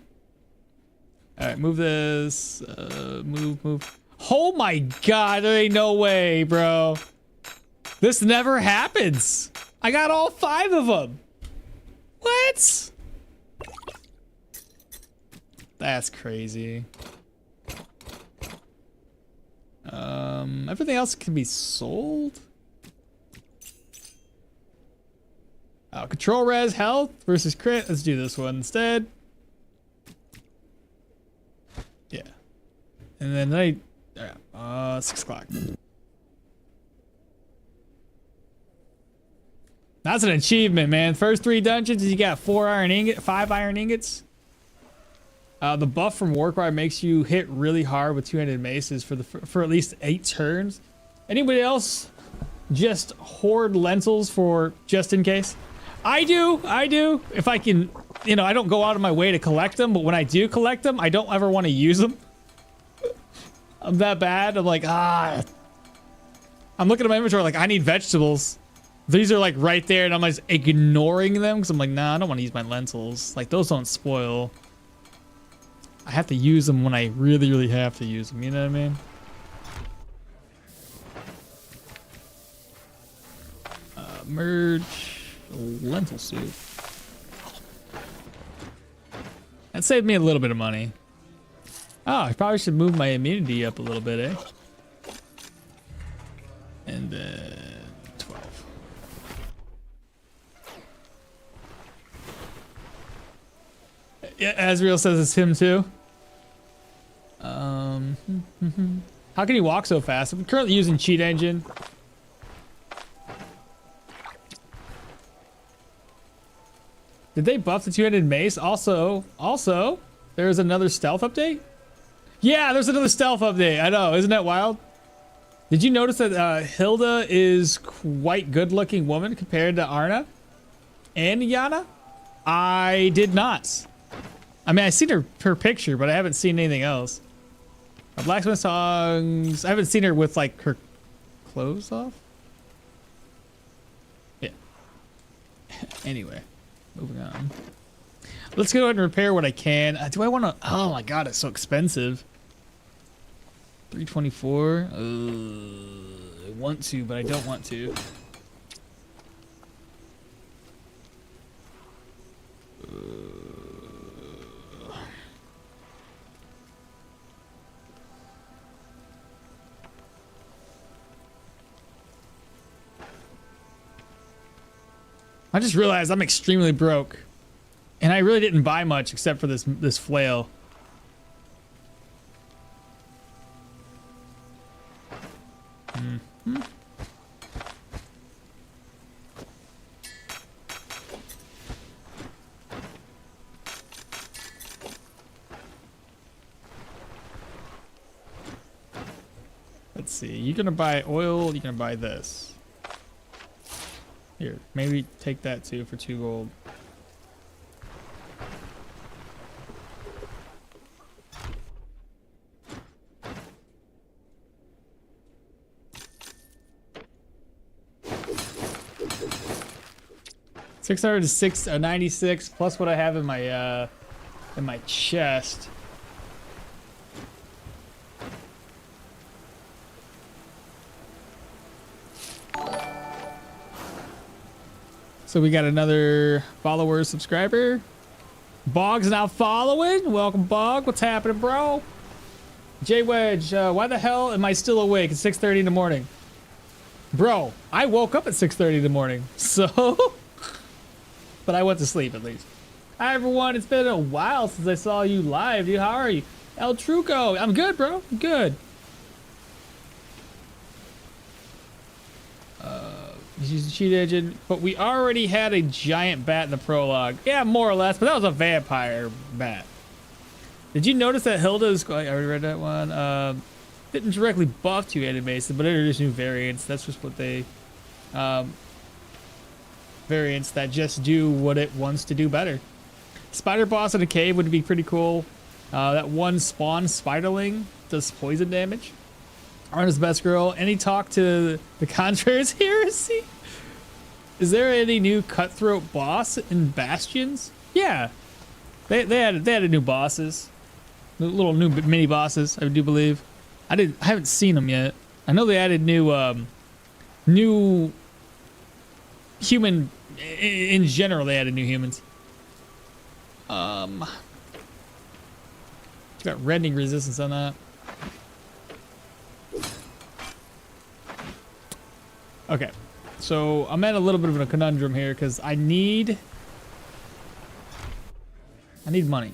Alright, move this. Move. Oh my god, there ain't no way, bro. This never happens. I got all 5 of them. What? That's crazy. Everything else can be sold. Oh, control res health versus crit. Let's do this one instead. Yeah. And then 6 o'clock. That's an achievement, man. First 3 dungeons, you got 5 iron ingots. The buff from Warcry makes you hit really hard with 2-handed maces for at least 8 turns. Anybody else just hoard lentils for just in case? I do. If I can, you know, I don't go out of my way to collect them, but when I do collect them, I don't ever want to use them. I'm that bad. I'm like, I'm looking at my inventory like, I need vegetables. These are like right there, and I'm just ignoring them because I'm like, nah, I don't want to use my lentils. Like, those don't spoil. I have to use them when I really, really have to use them. You know what I mean? Merge lentil soup. That saved me a little bit of money. Oh, I probably should move my immunity up a little bit, eh? And 12. Yeah, Asriel says it's him too. How can he walk so fast? I'm currently using Cheat Engine. Did they buff the 2-handed mace? Also, there's another stealth update? Yeah, there's another stealth update. I know, isn't that wild? Did you notice that Hilda is quite good-looking woman compared to Arna and Yana? I did not. I mean, I seen her picture, but I haven't seen anything else. Blacksmith songs. I haven't seen her with like her clothes off. Yeah. Anyway, moving on. Let's go ahead and repair what I can. Do I want to? Oh my god, it's so expensive. 324. I want to, but I don't want to. I just realized I'm extremely broke, and I really didn't buy much except for this flail. Mm-hmm. Let's see. You're gonna buy oil. You're gonna buy this. Here, maybe take that too for 2 gold. $696 plus what I have in my chest. So we got another follower subscriber. Bog's now following. Welcome, Bog. What's happening, bro? J Wedge, why the hell am I still awake at 6:30 in the morning? Bro, I woke up at 6:30 in the morning, so... but I went to sleep at least. Hi, everyone. It's been a while since I saw you live, dude. How are you? El Truco. I'm good, bro. I'm good. He's a cheat engine, but we already had a giant bat in the prologue. Yeah, more or less, but that was a vampire bat. Did you notice that Hilda's... I already read that one. Didn't directly buff two animations, but introduced new variants. That's just what they... variants that just do what it wants to do better. Spider boss in a cave would be pretty cool. That one spawn spiderling does poison damage. Arna's best girl. Any talk to the Contrary's heresy? Is there any new cutthroat boss in Bastions? Yeah, they added new bosses, little new mini bosses. I do believe. I haven't seen them yet. I know they added new human. In general, they added new humans. It's got rending resistance on that. Okay, so I'm at a little bit of a conundrum here because I need money.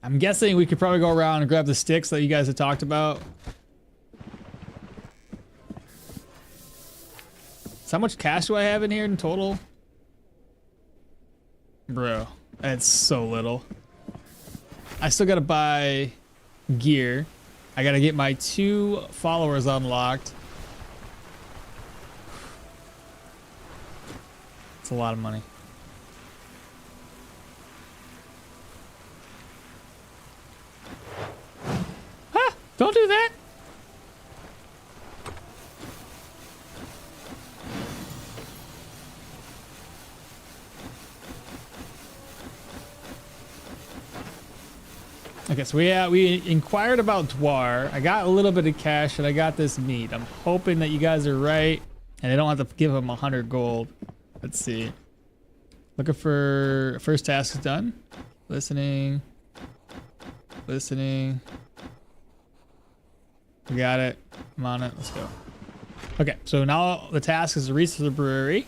I'm guessing we could probably go around and grab the sticks that you guys had talked about. So how much cash do I have in here in total? Bro, that's so little. I still gotta buy gear. I gotta get my 2 followers unlocked. It's a lot of money. Ah! Don't do that! Okay, so we inquired about Dwar. I got a little bit of cash and I got this meat. I'm hoping that you guys are right and I don't have to give him 100 gold. Let's see. Looking for first task is done. Listening. Listening. We got it. I'm on it. Let's go. Okay, so now the task is to reach the brewery.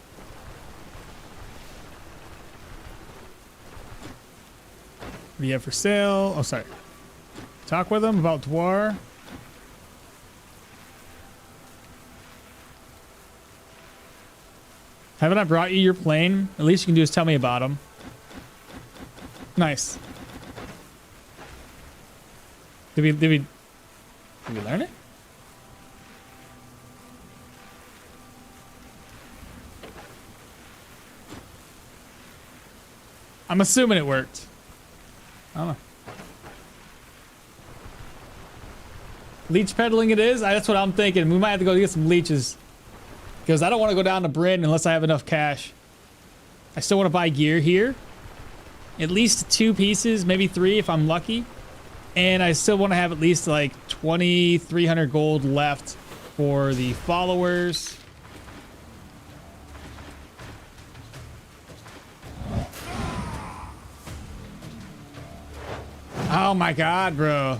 What do you have for sale? Oh, sorry. Talk with him about Dwar. Haven't I brought you your plane? At least you can do is tell me about him. Nice. Did we learn it? I'm assuming it worked. I don't know. Leech peddling it is? That's what I'm thinking. We might have to go get some leeches. Because I don't want to go down to Bryn unless I have enough cash. I still want to buy gear here. At least 2 pieces, maybe 3 if I'm lucky. And I still want to have at least like 2,300 gold left for the followers. Oh my god, bro.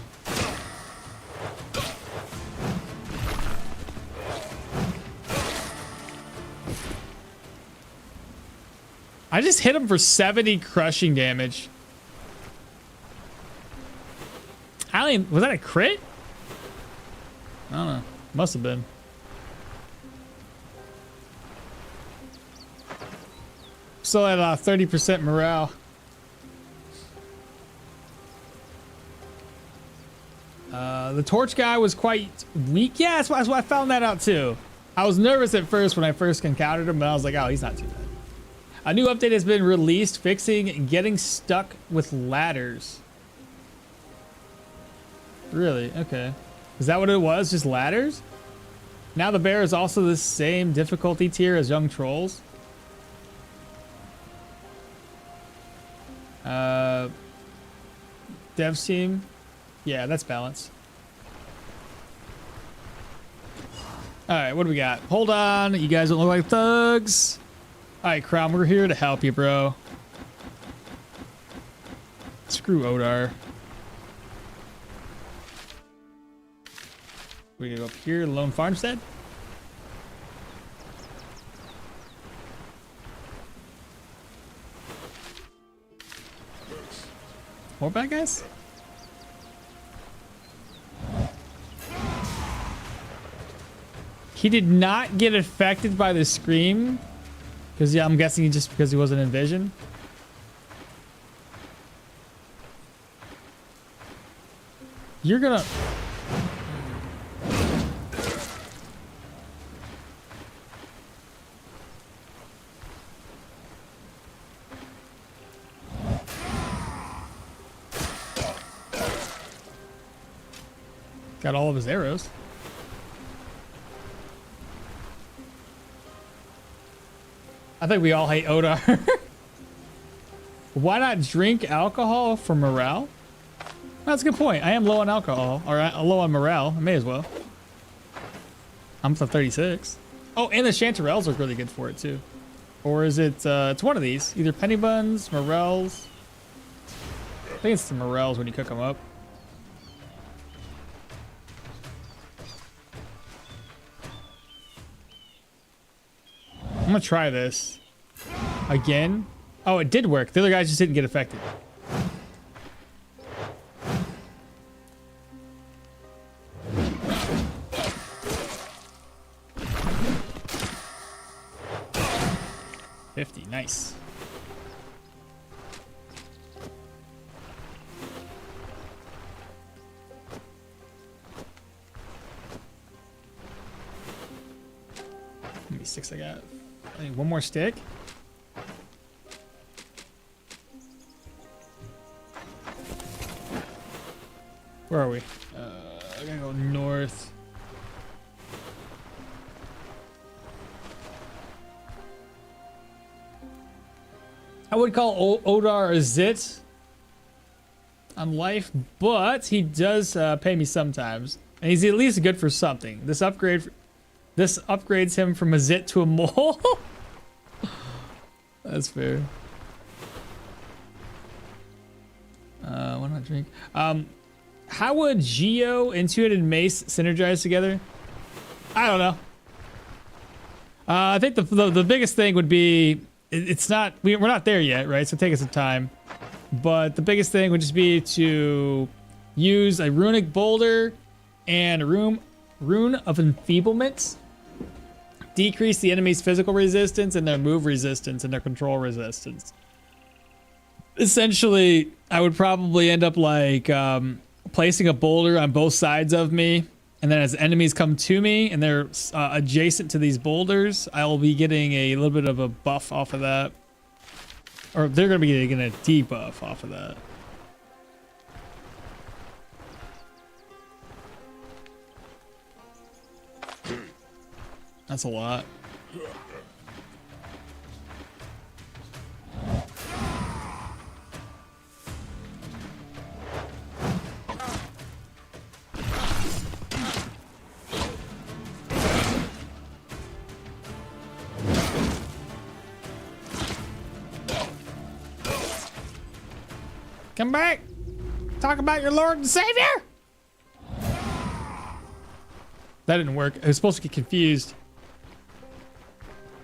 I just hit him for 70 crushing damage. I don't even, was that a crit? I don't know. Must have been. Still at 30% morale. The torch guy was quite weak. Yeah, that's why I found that out too. I was nervous at first when I first encountered him, but I was like, oh, he's not too bad. A new update has been released, fixing getting stuck with ladders. Really? Okay. Is that what it was? Just ladders? Now the bear is also the same difficulty tier as young trolls. Dev team. Yeah, that's balanced. Alright, what do we got? Hold on. You guys don't look like thugs. Alright, Crown, we're here to help you, bro. Screw Odar. We're gonna go up here, Lone Farmstead. More bad guys? He did not get affected by the scream. Because, yeah, I'm guessing just because he wasn't in vision. You're gonna... Got all of his arrows. I think we all hate Odar. Why not drink alcohol for morale? That's a good point. I am low on alcohol, or low on morale. I may as well. I'm for 36. Oh, and the chanterelles look really good for it too. Or is it? It's one of these. Either penny buns, morels. I think it's the morels when you cook them up. I'm gonna try this again. Oh, it did work. The other guys just didn't get affected. $50, nice. Maybe 6 I got. I need one more stick. Where are we? I gotta go north. I would call Odar a zit on life, but he does pay me sometimes, and he's at least good for something. This upgrades him from a zit to a mole. That's fair. Why not drink? How would Geo, Intuit, and Mace synergize together? I don't know. I think the biggest thing would be it's not we're not there yet, right? So take us some time. But the biggest thing would just be to use a runic boulder and a rune of enfeeblement. Decrease the enemy's physical resistance and their move resistance and their control resistance. Essentially, I would probably end up like placing a boulder on both sides of me, and then as enemies come to me and they're adjacent to these boulders, I will be getting a little bit of a buff off of that. Or they're going to be getting a debuff off of that. That's a lot. Come back! Talk about your Lord and Savior! That didn't work. I was supposed to get confused.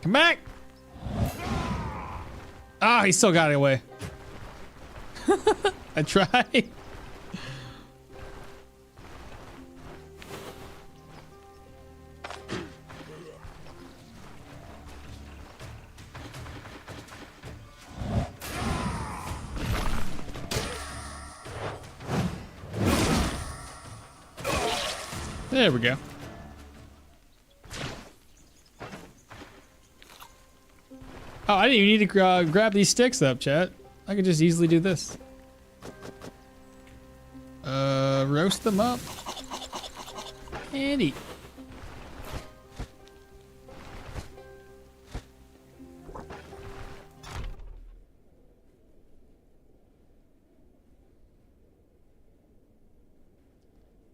Come back! Ah, he still got it away. I tried. There we go. Oh, I didn't even need to grab these sticks up, chat. I could just easily do this. Roast them up and eat.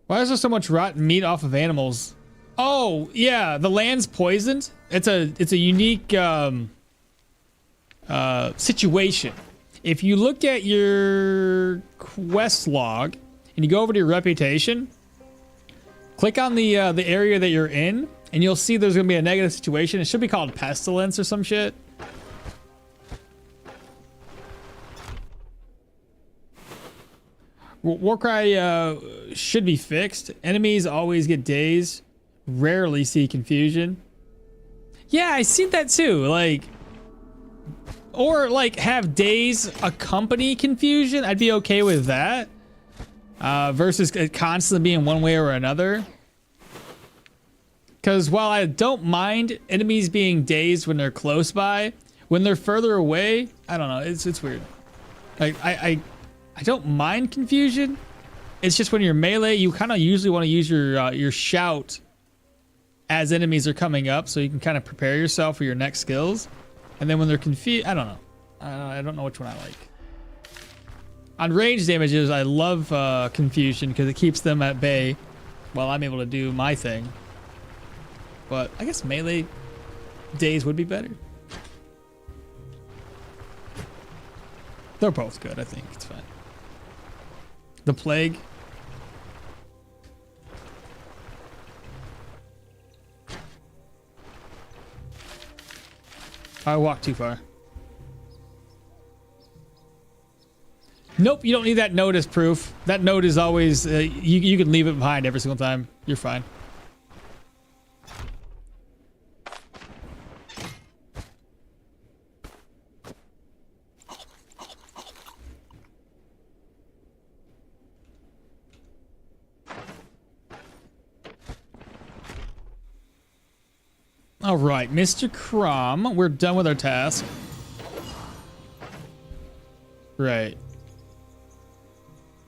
Why is there so much rotten meat off of animals? Oh, yeah, the land's poisoned. It's a unique situation. If you look at your quest log and you go over to your reputation, click on the area that you're in, and you'll see there's gonna be a negative situation. It should be called pestilence or some shit. Warcry should be fixed. Enemies always get dazed, rarely see confusion. Yeah, I seen that too. Like, or like have days accompany confusion. I'd be okay with that. Versus it constantly being one way or another. Because while I don't mind enemies being dazed when they're close by, when they're further away, I don't know. It's weird. Like I don't mind confusion. It's just when you're melee, you kind of usually want to use your shout as enemies are coming up, so you can kind of prepare yourself for your next skills. And then when they're confused, I don't know. I don't know which one I like. On range damages, I love confusion because it keeps them at bay while I'm able to do my thing. But I guess melee days would be better. They're both good, I think. It's fine. The plague. I walked too far. Nope, you don't need that note as proof. That note is always, you can leave it behind every single time. You're fine. All right, Mr. Crumb, we're done with our task. Right.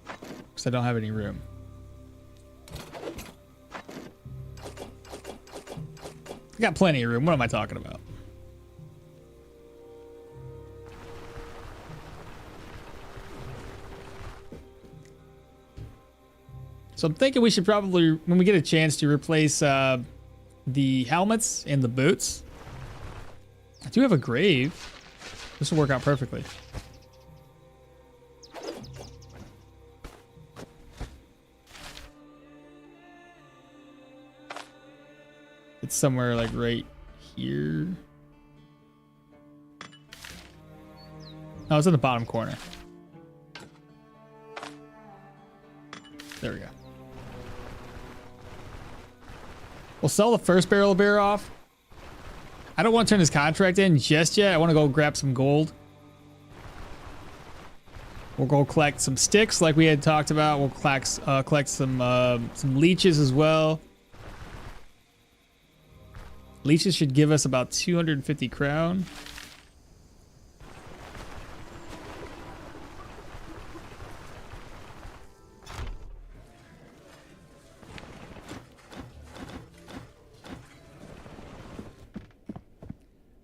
Because I don't have any room. I got plenty of room. What am I talking about? So I'm thinking we should probably, when we get a chance, to replace the helmets and the boots. I do have a grave. This will work out perfectly. It's somewhere like right here. Oh, it's in the bottom corner. There we go. We'll sell the first barrel of beer off. I don't want to turn his contract in just yet. I want to go grab some gold. We'll go collect some sticks like we had talked about. We'll collect some leeches as well. Leeches should give us about 250 crown.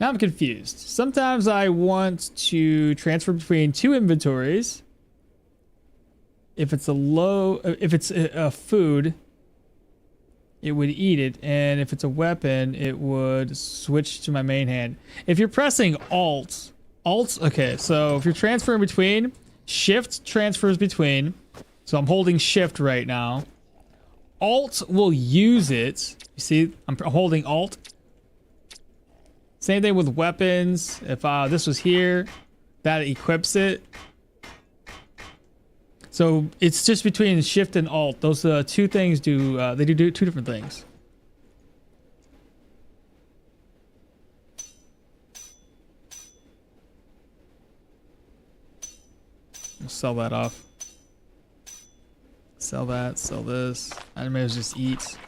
Now I'm confused. Sometimes I want to transfer between two inventories. If it's a food, it would eat it, and if it's a weapon, it would switch to my main hand. If you're pressing Alt, okay, so if you're transferring between, Shift transfers between, so I'm holding Shift right now. Alt will use it. You see, I'm holding Alt. Same thing with weapons. If this was here, that equips it. So it's just between Shift and Alt. Those two things do they do two different things. We'll sell that off. Sell that. Sell this. I may as well just eat.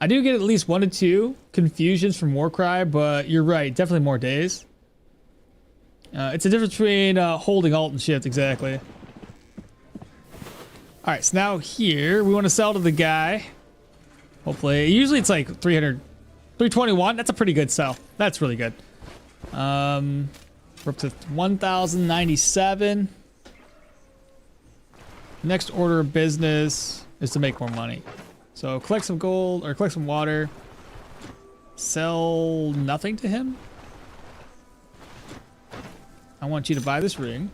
I do get at least 1 to 2 confusions from Warcry, but you're right, definitely more days. It's a difference between holding Alt and Shift, exactly. All right, so now here we want to sell to the guy. Hopefully, usually it's like 300, 321. That's a pretty good sell. That's really good. We're up to 1,097. Next order of business is to make more money. So collect some gold or collect some water. Sell nothing to him. I want you to buy this ring.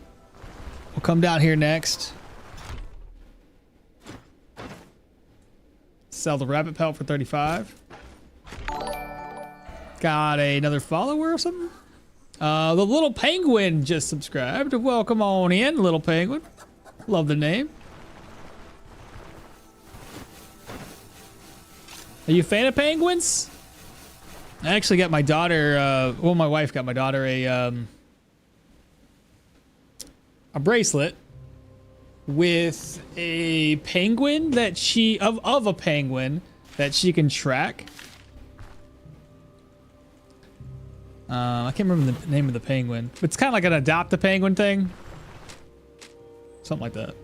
We'll come down here next. Sell the rabbit pelt for 35. Got another follower or something? The little penguin just subscribed. Welcome on in, little penguin. Love the name. Are you a fan of penguins? I actually got my daughter, well, my wife got my daughter a bracelet with a penguin that she, of a penguin that she can track. I can't remember the name of the penguin, but it's kind of like an adopt a penguin thing. Something like that.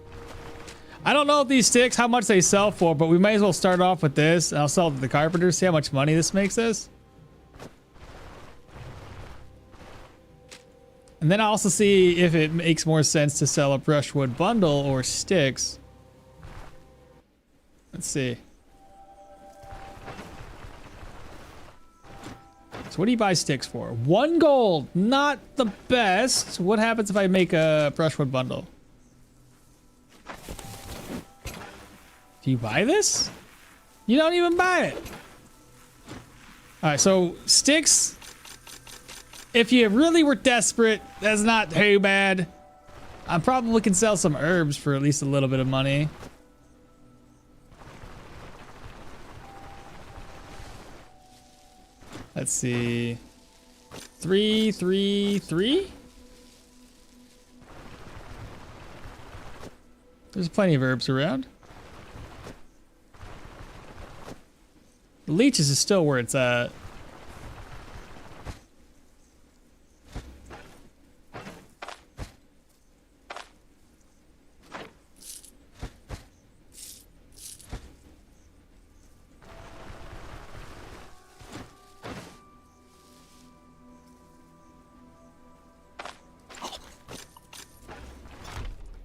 I don't know if these sticks, how much they sell for, but we may as well start off with this. I'll sell it to the carpenter, see how much money this makes us. And then I'll also see if it makes more sense to sell a brushwood bundle or sticks. Let's see. So what do you buy sticks for? 1 gold, not the best. What happens if I make a brushwood bundle? Do you buy this? You don't even buy it. All right, so sticks, if you really were desperate, that's not too bad. I probably can sell some herbs for at least a little bit of money. Let's see. 3, 3, 3. There's plenty of herbs around. The leeches is still where it's at.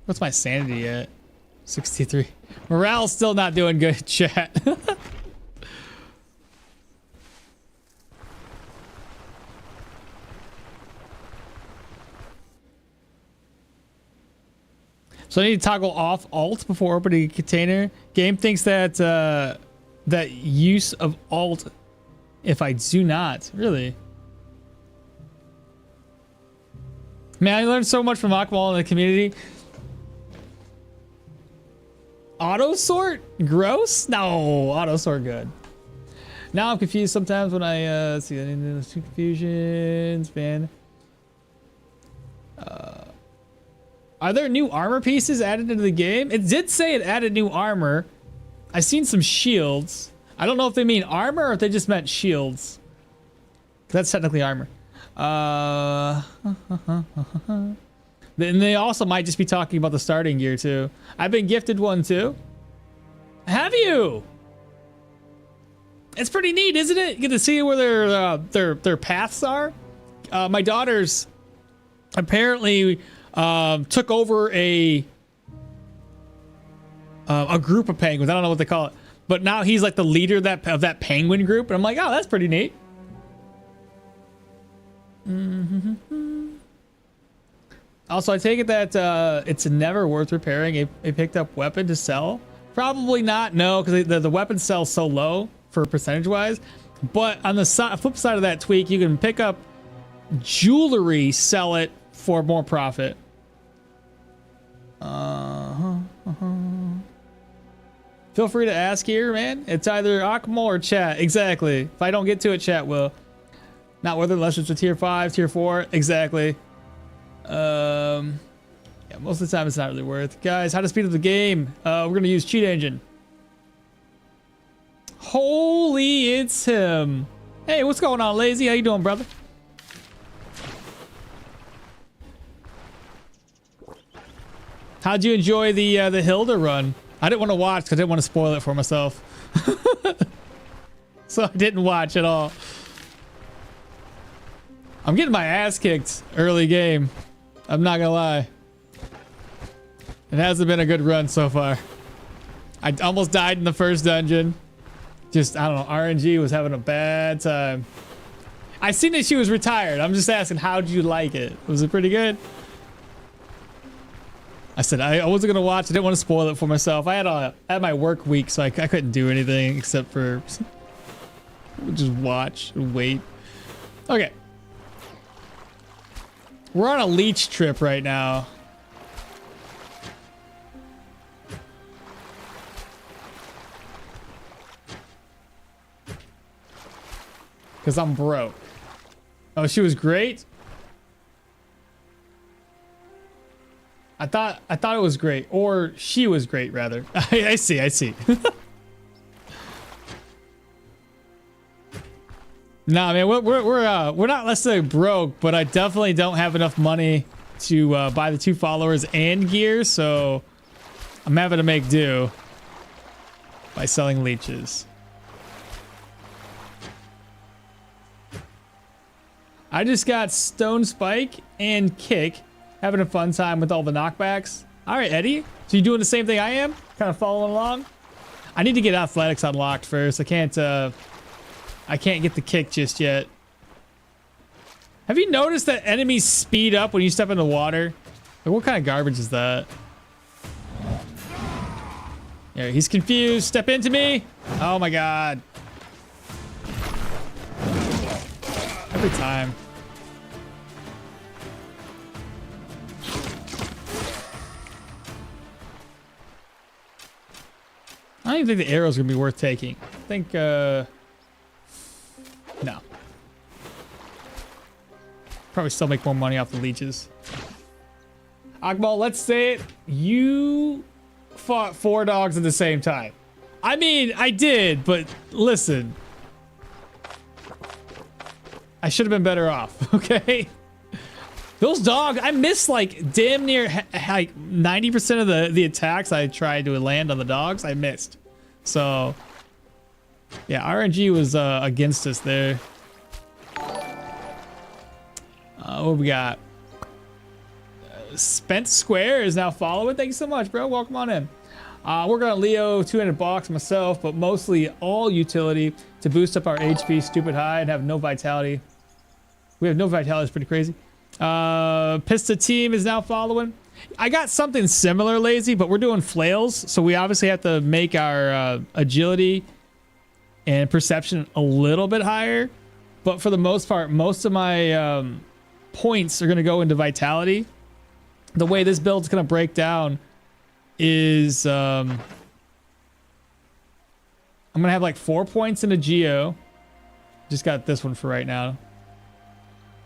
What's my sanity at? 63. Morale's still not doing good, chat. So I need to toggle off alt before opening a container. Game thinks that that use of alt if I do not. Really? Man, I learned so much from Akmal in the community. Auto sort? Gross? No, auto sort good. Now I'm confused sometimes when I see any two confusions, man. Are there new armor pieces added into the game? It did say it added new armor. I've seen some shields. I don't know if they mean armor or if they just meant shields. That's technically armor. Then they also might just be talking about the starting gear too. I've been gifted one too. Have you? It's pretty neat, isn't it? You get to see where their paths are. My daughter's apparently took over a group of penguins. I don't know what they call it, but now he's like the leader of that penguin group. And I'm like, oh, that's pretty neat. Also, I take it that it's never worth repairing a picked up weapon to sell. Probably not. No, because the weapons sell so low for percentage wise. But on the flip side of that tweak, you can pick up jewelry, sell it for more profit. Feel free to ask here, man. It's either Akmal or chat. Exactly. If I don't get to it, chat will. Not whether unless it's a tier 5, tier 4. Exactly. Yeah, most of the time it's not really worth. Guys, how to speed up the game. We're gonna use cheat engine. Holy, it's him. Hey, what's going on, Lazy? How you doing, brother? How'd you enjoy the Hilda run? I didn't want to watch because I didn't want to spoil it for myself. So I didn't watch at all. I'm getting my ass kicked early game. I'm not gonna lie. It hasn't been a good run so far. I almost died in the first dungeon. Just, I don't know, RNG was having a bad time. I seen that she was retired. I'm just asking, how'd you like it? Was it pretty good? I said I wasn't gonna watch. I didn't want to spoil it for myself. I had my work week, so I couldn't do anything except for just watch and wait. Okay. We're on a leech trip right now. Because I'm broke. Oh, she was great? I thought it was great. Or she was great, rather. I see. Nah, man, we're not necessarily broke, but I definitely don't have enough money to buy the 2 followers and gear, so I'm having to make do by selling leeches. I just got Stone Spike and Kick, having a fun time with all the knockbacks. All right, Eddie, so you doing the same thing I am? Kind of following along? I need to get athletics unlocked first. I can't get the kick just yet. Have you noticed that enemies speed up when you step in the water? Like, what kind of garbage is that? Yeah, he's confused. Step into me. Oh my god. Every time. I don't even think the arrow's gonna be worth taking. I think, no. Probably still make more money off the leeches. Akmal, let's say it. You fought 4 dogs at the same time. I mean, I did, but listen. I should have been better off, okay? Those dogs, I missed like damn near like 90% of the attacks I tried to land on the dogs, I missed. So, yeah, RNG was against us there. What we got? Spent Square is now following. Thank you so much, bro. Welcome on in. Working on Leo, 200 box myself, but mostly all utility to boost up our HP stupid high and have no vitality. We have no vitality, it's pretty crazy. Pista team is now following. I got something similar, Lazy, but we're doing flails, so we obviously have to make our agility and perception a little bit higher. But for the most part, most of my points are going to go into vitality. The way this build's going to break down is I'm going to have like 4 points in a geo. Just got this one for right now.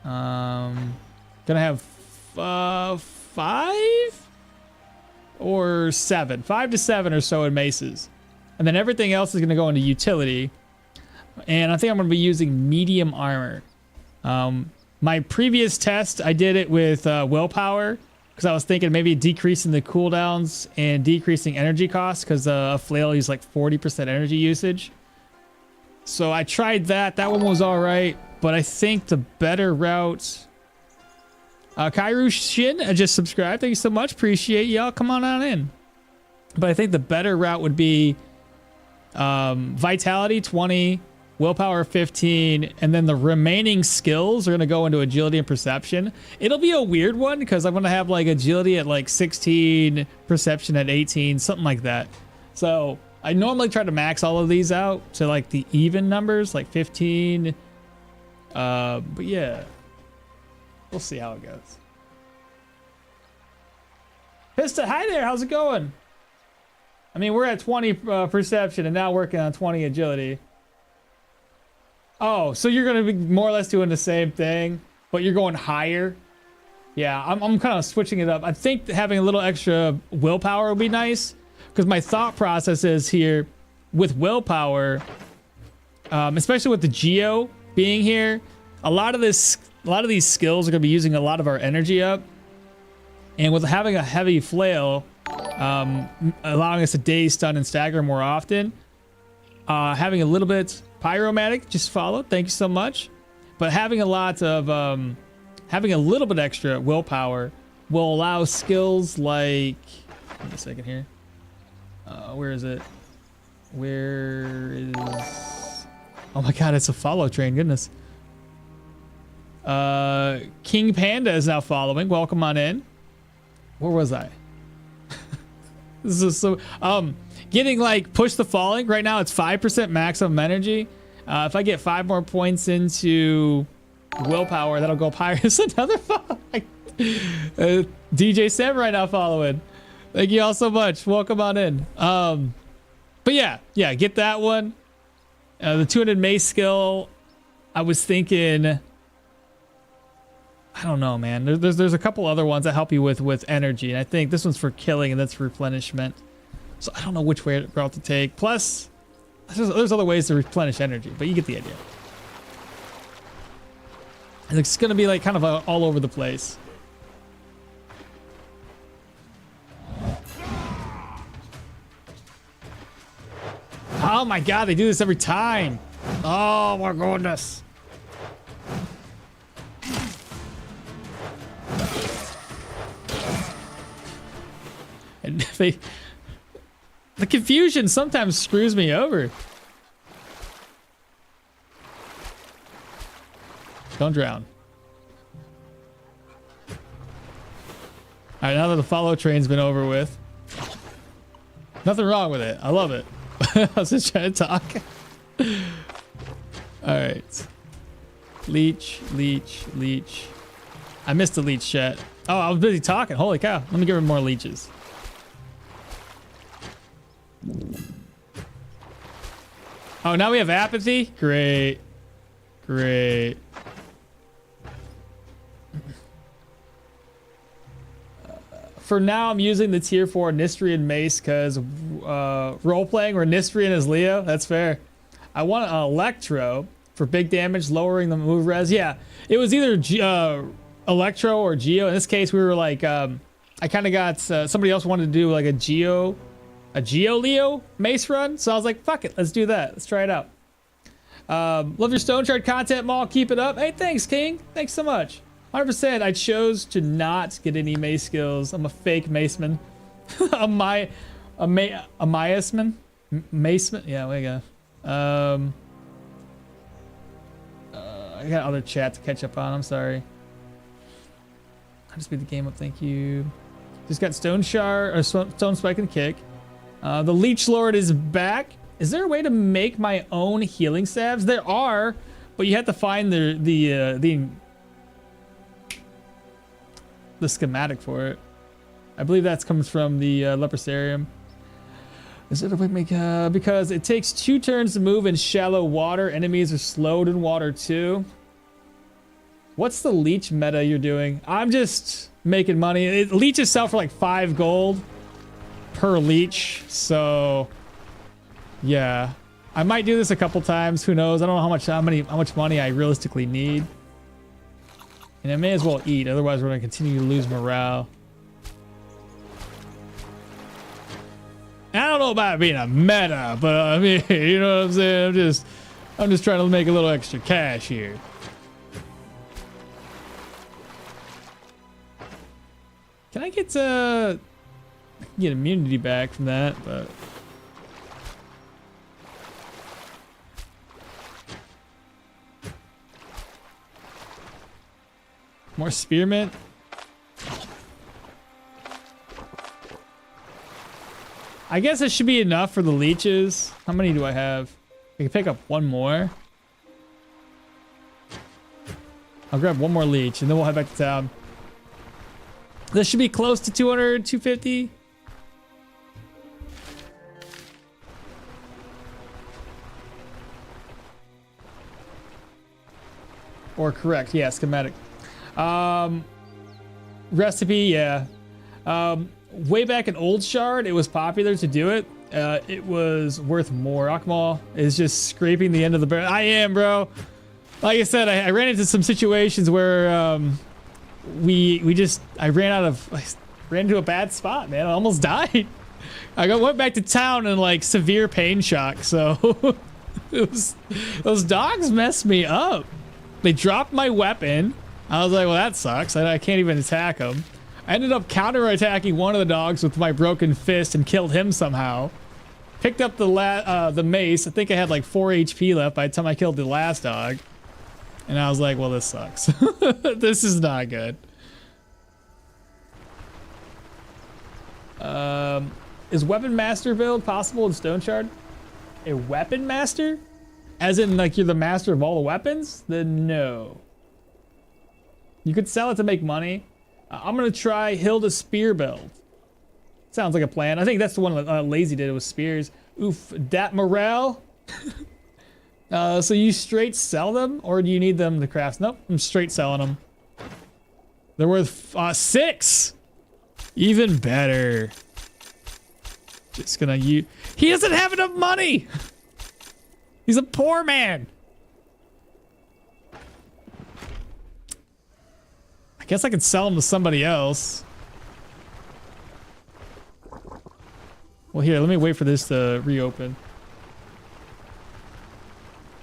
Gonna have 5 or 7, 5 to 7 or so in maces, and then everything else is gonna go into utility. And I think I'm gonna be using medium armor. My previous test, I did it with willpower because I was thinking maybe decreasing the cooldowns and decreasing energy costs because a flail uses like 40% energy usage. So I tried that. That one was all right, but I think the better route. Kairu Shin just subscribed. Thank you so much. Appreciate y'all. Come on in. But I think the better route would be vitality 20, willpower 15, and then the remaining skills are going to go into agility and perception. It'll be a weird one because I'm going to have like agility at like 16, perception at 18, something like that. So I normally try to max all of these out to like the even numbers, like 15. But yeah, we'll see how it goes. Pista, hi there. How's it going? I mean, we're at 20 perception and now working on 20 agility. Oh, so you're going to be more or less doing the same thing, but you're going higher. Yeah, I'm kind of switching it up. I think having a little extra willpower would be nice because my thought process is here with willpower, especially with the geo being here, a lot of these skills are going to be using a lot of our energy up, and with having a heavy flail, allowing us to daze, stun, and stagger more often. Having a little bit pyromatic just followed. Thank you so much. But having a lot of having a little bit extra willpower will allow skills like. Give me a second here. Where is it? Where is? Oh my God! It's a follow train. Goodness. King Panda is now following. Welcome on in. Where was I? This is so getting like push the falling right now. It's 5% maximum energy. If I get 5 more points into willpower, that'll go up higher. It's another follow. DJ Sam right now following. Thank you all so much. Welcome on in. But yeah, get that one. The 200 mace skill. I was thinking. I don't know, man. There's a couple other ones that help you with energy, and I think this one's for killing, and that's replenishment. So I don't know which route to take. Plus, there's other ways to replenish energy, but you get the idea. And it's gonna be like kind of all over the place. Oh my God, they do this every time. Oh my goodness. And the confusion sometimes screws me over. Don't drown. All right, now that the follow train's been over with, nothing wrong with it. I love it. I was just trying to talk. All right. Leech. I missed the leech chat. Oh, I was busy talking. Holy cow. Let me give her more leeches. Oh, now we have apathy? Great. For now, I'm using the tier 4 Nistrian mace because role-playing where Nistrian is Leo. That's fair. I want an Electro for big damage, lowering the move res. Yeah, it was either Electro or Geo. In this case, we were like, I kind of got, somebody else wanted to do like a Geo Leo mace run. So I was like, fuck it, let's do that. Let's try it out. Love your Stoneshard content, Maul. Keep it up. Hey, thanks, King. Thanks so much. 100%. I chose to not get any mace skills. I'm a fake maceman. a maceman? Maceman? Yeah, there you go. I got other chat to catch up on. I'm sorry. I just beat the game up. Thank you. Just got Stone Shard or Stone Spike and Kick. The Leech Lord is back. Is there a way to make my own healing salves? There are, but you have to find the schematic for it. I believe that comes from the Leprosarium. Is it a way to make because it takes 2 turns to move in shallow water. Enemies are slowed in water too. What's the leech meta you're doing? I'm just making money. Leeches sell for like 5 gold per leech, so yeah, I might do this a couple times. Who knows? I don't know how much money I realistically need, and I may as well eat. Otherwise, we're gonna continue to lose morale. I don't know about being a meta, but I mean, you know what I'm saying? I'm just trying to make a little extra cash here. Can I get immunity back from that? But more spearmint. I guess it should be enough for the leeches. How many do I have? I can pick up 1 more. I'll grab 1 more leech and then we'll head back to town. This should be close to 200, 250. Or correct, yeah, schematic. Recipe, yeah. Way back in Old Shard, it was popular to do it. It was worth more. Akmal is just scraping the end of the barrel. I am, bro. Like I said, I ran into some situations where I ran out of ran into a bad spot, man. I almost died. Went back to town in like severe pain shock. So those dogs messed me up. They dropped my weapon. I was like, well, that sucks. I can't even attack them. I ended up counter-attacking one of the dogs with my broken fist and killed him somehow. Picked up the mace. I think I had like 4 HP left by the time I killed the last dog. And I was like, well, this sucks. This is not good. Is Weapon Master build possible in Stoneshard? A Weapon Master? As in, like, you're the master of all the weapons? Then no. You could sell it to make money. I'm gonna try Hilda Spear build. Sounds like a plan. I think that's the one that Lazy did with spears. Oof, dat morale. So you straight sell them, or do you need them to craft? Nope, I'm straight selling them. They're worth 6. Even better. Just gonna use. He doesn't have enough money. He's a poor man. I guess I could sell them to somebody else. Well, here, let me wait for this to reopen.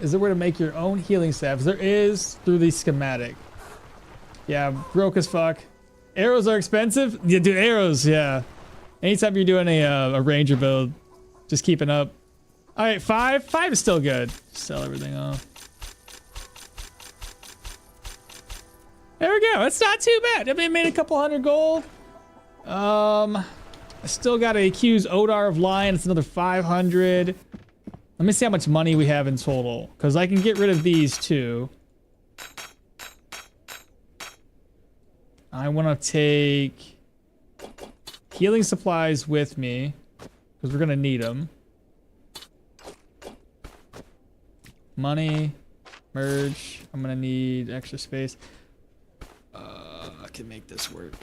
Is there a way to make your own healing staves? There is through the schematic. Yeah, broke as fuck. Arrows are expensive? Yeah, dude, arrows, yeah. Anytime you're doing a ranger build, just keeping up. All right, 5. 5 is still good. Sell everything off. There we go. It's not too bad. I mean, made a couple hundred gold. I still got to accuse Odar of lying. It's another 500. Let me see how much money we have in total, because I can get rid of these too. I want to take healing supplies with me, because we're going to need them. Money, merge. I'm going to need extra space. I can make this work.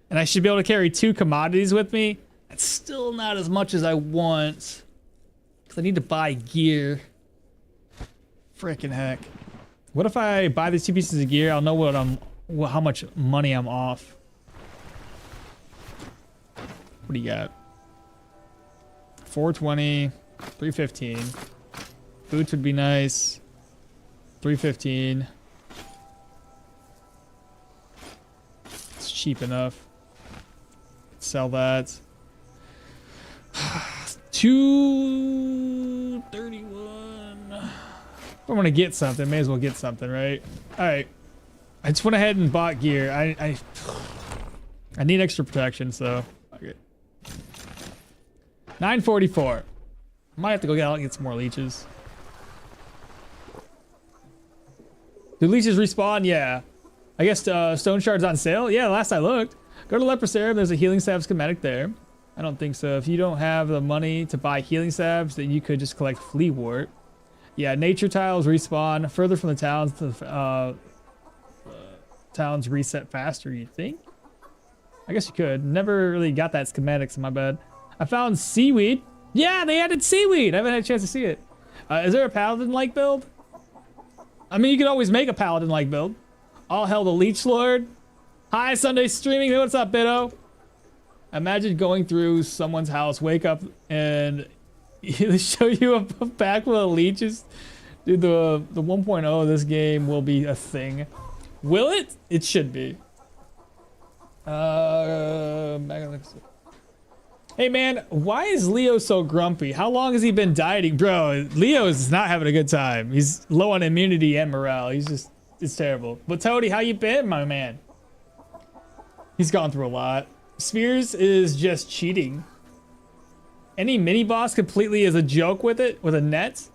And I should be able to carry 2 commodities with me. That's still not as much as I want. Because I need to buy gear. Frickin' heck. What if I buy these 2 pieces of gear? I'll know how much money I'm off. What do you got? 420, 315. Boots would be nice. 315. It's cheap enough. Sell that. 231. If I want to get something, may as well get something, right? All right. I just went ahead and bought gear. I need extra protection, so okay. 944. Might have to go get out and get some more leeches. Do leeches respawn? Yeah. I guess Stone Shard's on sale? Yeah, last I looked. Go to Leprosarium, there's a healing salve schematic there. I don't think so. If you don't have the money to buy healing salves, then you could just collect flea wart. Yeah, nature tiles respawn further from the towns. Towns reset faster, you think? I guess you could. Never really got that schematic, so my bad. I found seaweed. Yeah, they added seaweed. I haven't had a chance to see it. Is there a paladin-like build? I mean, you could always make a paladin-like build. All hell the Leech Lord. Hi, Sunday streaming. Hey, what's up, Biddo? Imagine going through someone's house, wake up, and show you a pack full of leeches. Dude, the 1.0 of this game will be a thing. Will it? It should be. Hey man, why is Leo so grumpy? How long has he been dieting? Bro, Leo is not having a good time. He's low on immunity and morale. It's terrible. But Toady, how you been, my man? He's gone through a lot. Spears is just cheating. Any mini boss completely is a joke with it, with a net.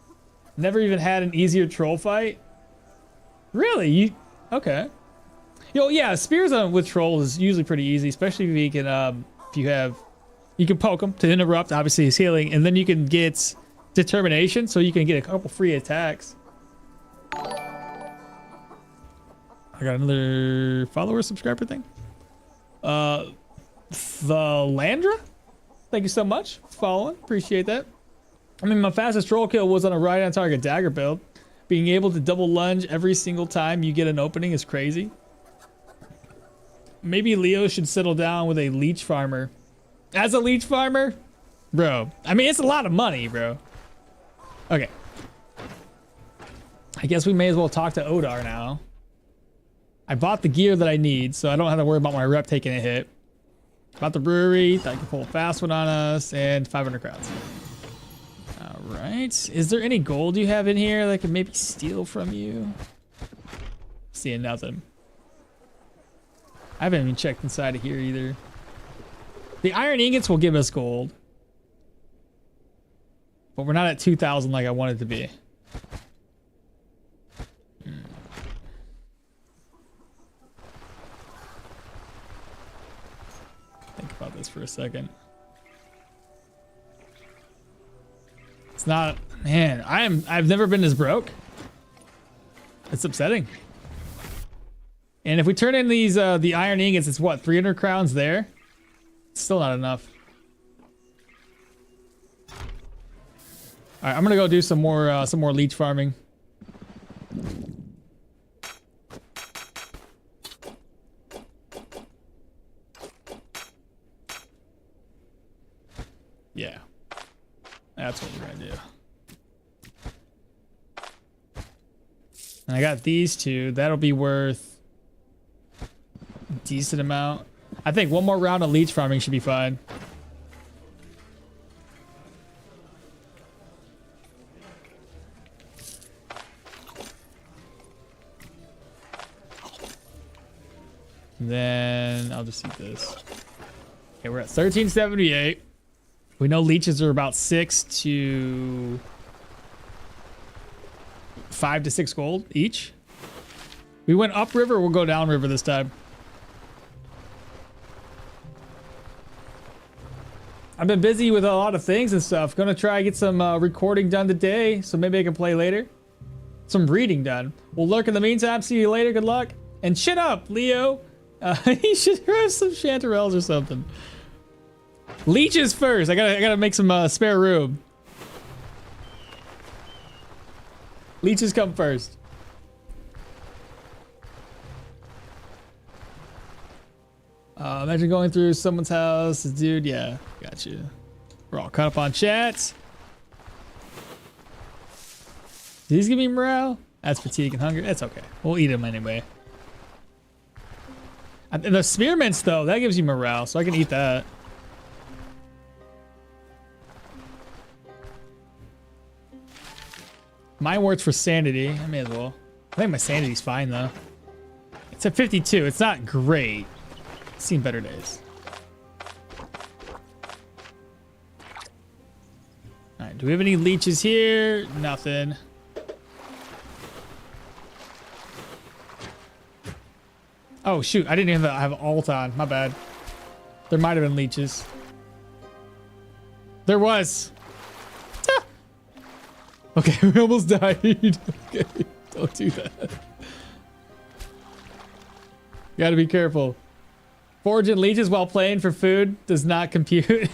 Never even had an easier troll fight. Really? Okay. Yo, yeah, spears with trolls is usually pretty easy, especially if you can, you can poke him to interrupt, obviously his healing, and then you can get determination, so you can get a couple free attacks. I got another follower subscriber thing. The Landra, thank you so much for following. Appreciate that. I mean, my fastest troll kill was on a right on target dagger build. Being able to double lunge every single time you get an opening is crazy. maybe Leo should settle down with a leech farmer. As a leech farmer? Bro, I mean, it's a lot of money, bro. Okay. I guess we may as well talk to Odar now. I bought the gear that I need, so I don't have to worry about my rep taking a hit. Bought the brewery, that can pull a fast one on us, and 500 crowns. All right. Is there any gold you have in here that I can maybe steal from you? Seeing nothing. I haven't even checked inside of here either. The iron ingots will give us gold. But we're not at 2,000 like I wanted to be. Think about this for a second. It's not, man, I've never been this broke. It's upsetting. And if we turn in these the iron ingots, it's what, 300 crowns there? It's still not enough. All right, I'm gonna go do some more leech farming. Yeah, that's what we're gonna do. And I got these two. That'll be worth a decent amount. I think one more round of leech farming should be fine. Then I'll just eat this. Okay, we're at 1378. We know leeches are about 6 to 5 to 6 gold each. We went upriver, we'll go downriver this time. I've been busy with a lot of things and stuff. Gonna try and get some recording done today, so maybe I can play later. Some reading done. We'll lurk in the meantime. See you later. Good luck. And shut up, Leo. You should have some chanterelles or something. Leeches first. I gotta make some spare room. Leeches come first. Imagine going through someone's house, dude. Yeah, got you. We're all caught up on chats. Did these give me morale? That's fatigue and hunger. That's okay. We'll eat them anyway. And the spearmints, though, that gives you morale, so I can eat that. Mine works for sanity. I may as well. I think my sanity's fine, though. It's at 52. It's not great. I've seen better days. All right, do we have any leeches here? Nothing. Oh, shoot. I didn't even have alt on. My bad. There might have been leeches. There was. Ah! Okay, we almost died. Okay, don't do that. Gotta be careful. Foraging leeches while playing for food does not compute.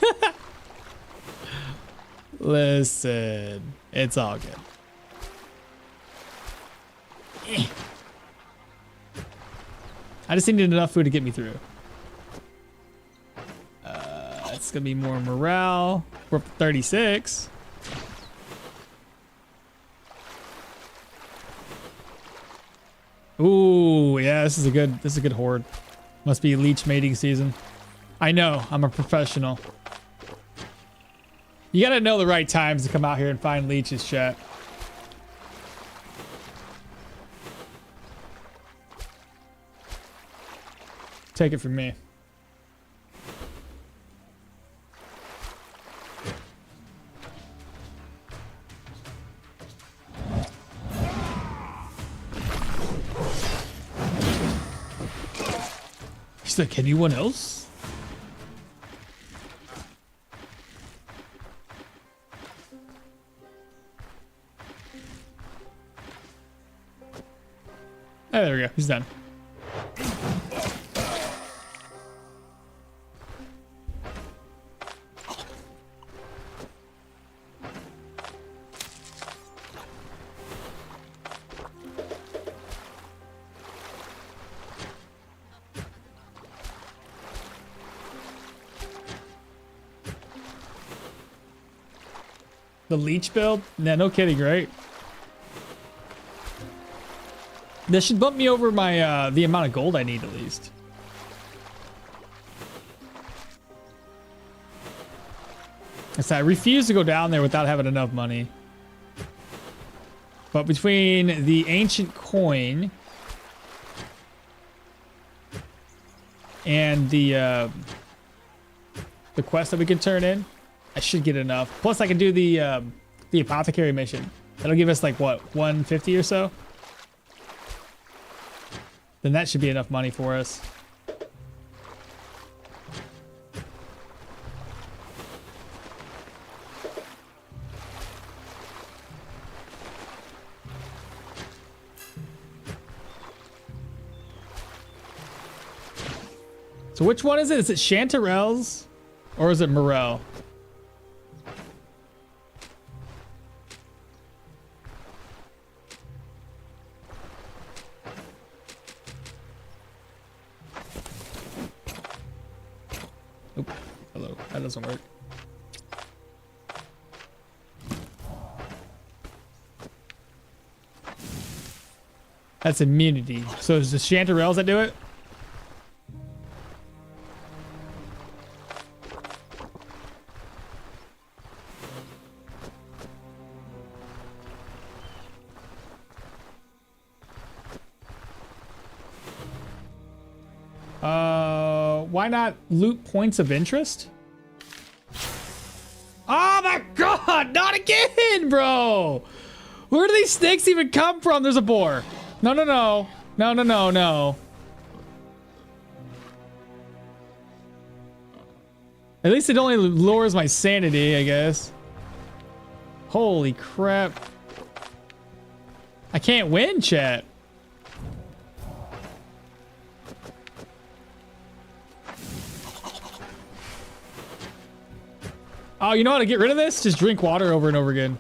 Listen, it's all good. I just needed enough food to get me through. It's gonna be more morale. We're up to 36. Ooh, yeah, this is a good horde. Must be leech mating season. I know, I'm a professional. You gotta know the right times to come out here and find leeches, chat. Take it from me. He's like, anyone else? Oh, there we go. He's done. The leech build? Nah, no kidding, right? This should bump me over my the amount of gold I need at least. So I refuse to go down there without having enough money. But between the ancient coin and the quest that we can turn in, I should get enough. Plus, I can do the apothecary mission. That'll give us like what, 150 or so. Then that should be enough money for us. So which one is it? Is it Chanterelles or is it Morel? Oop, hello, that doesn't work. That's immunity. So is the Chanterelles that do it? Why not loot points of interest? Oh my god, not again, bro! Where do these snakes even come from? There's a boar. No, no, no. No, no, no, no. At least it only lowers my sanity, I guess. Holy crap. I can't win, chat. Oh, you know how to get rid of this? Just drink water over and over again.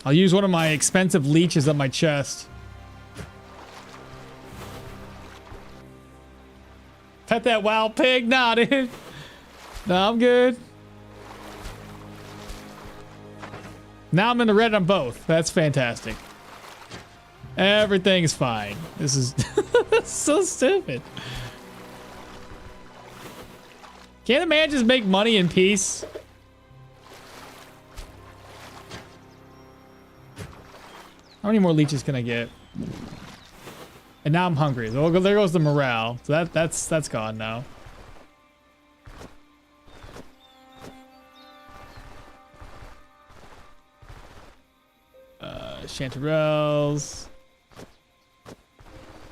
I'll use one of my expensive leeches on my chest. Pet that wild pig? Nah, dude. No, I'm good. Now I'm in the red on both. That's fantastic. Everything's fine. This is so stupid. Can't a man just make money in peace? How many more leeches can I get? And now I'm hungry. There goes the morale. So that's gone now. Chanterelles.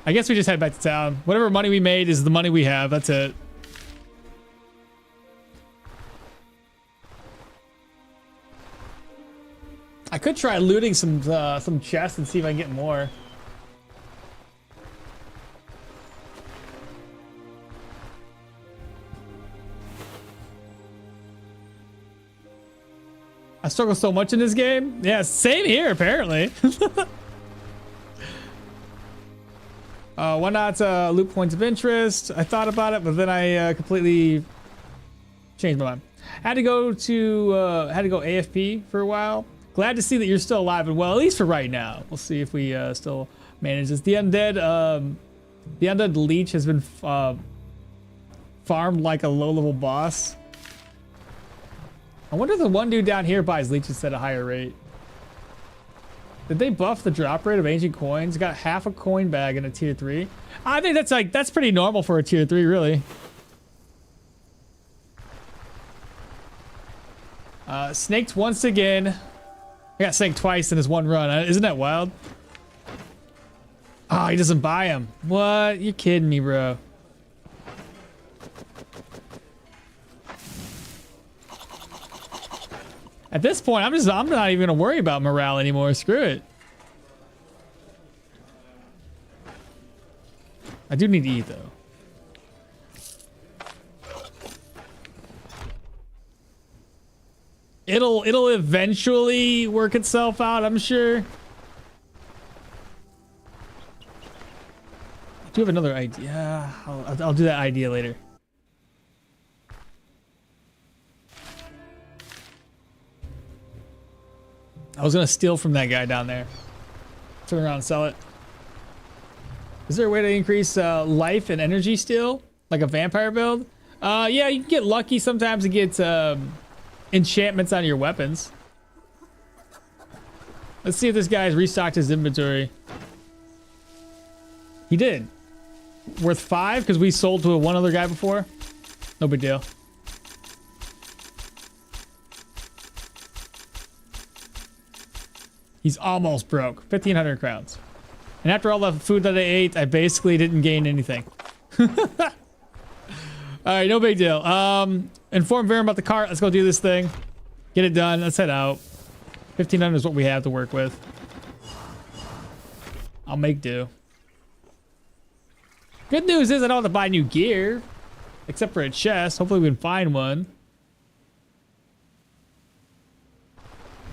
I guess we just head back to town. Whatever money we made is the money we have. That's it. I could try looting some chests and see if I can get more. I struggle so much in this game. Yeah, same here, apparently. Why not loot points of interest? I thought about it, but then I completely changed my mind. Had to go AFP for a while. Glad to see that you're still alive and well, at least for right now. We'll see if we still manage this. The undead leech has been farmed like a low-level boss. I wonder if the one dude down here buys leeches at a higher rate. Did they buff the drop rate of ancient coins? Got half a coin bag in a tier 3. I think that's pretty normal for a tier 3, really. Snaked once again. I got snaked twice in this one run. Isn't that wild? Oh, he doesn't buy them. What? You're kidding me, bro. At this point, I'm not even gonna worry about morale anymore. Screw it. I do need to eat though. It'll eventually work itself out, I'm sure. I do have another idea. I'll do that idea later. I was gonna steal from that guy down there. Turn around and sell it. Is there a way to increase life and energy still? Like a vampire build? Yeah, you can get lucky sometimes to get enchantments on your weapons. Let's see if this guy's restocked his inventory. He did. Worth 5 because we sold to one other guy before. No big deal. He's almost broke. 1,500 crowns. And after all the food that I ate, I basically didn't gain anything. Alright, no big deal. Inform Varen about the cart. Let's go do this thing. Get it done. Let's head out. 1,500 is what we have to work with. I'll make do. Good news is I don't have to buy new gear. Except for a chest. Hopefully we can find one.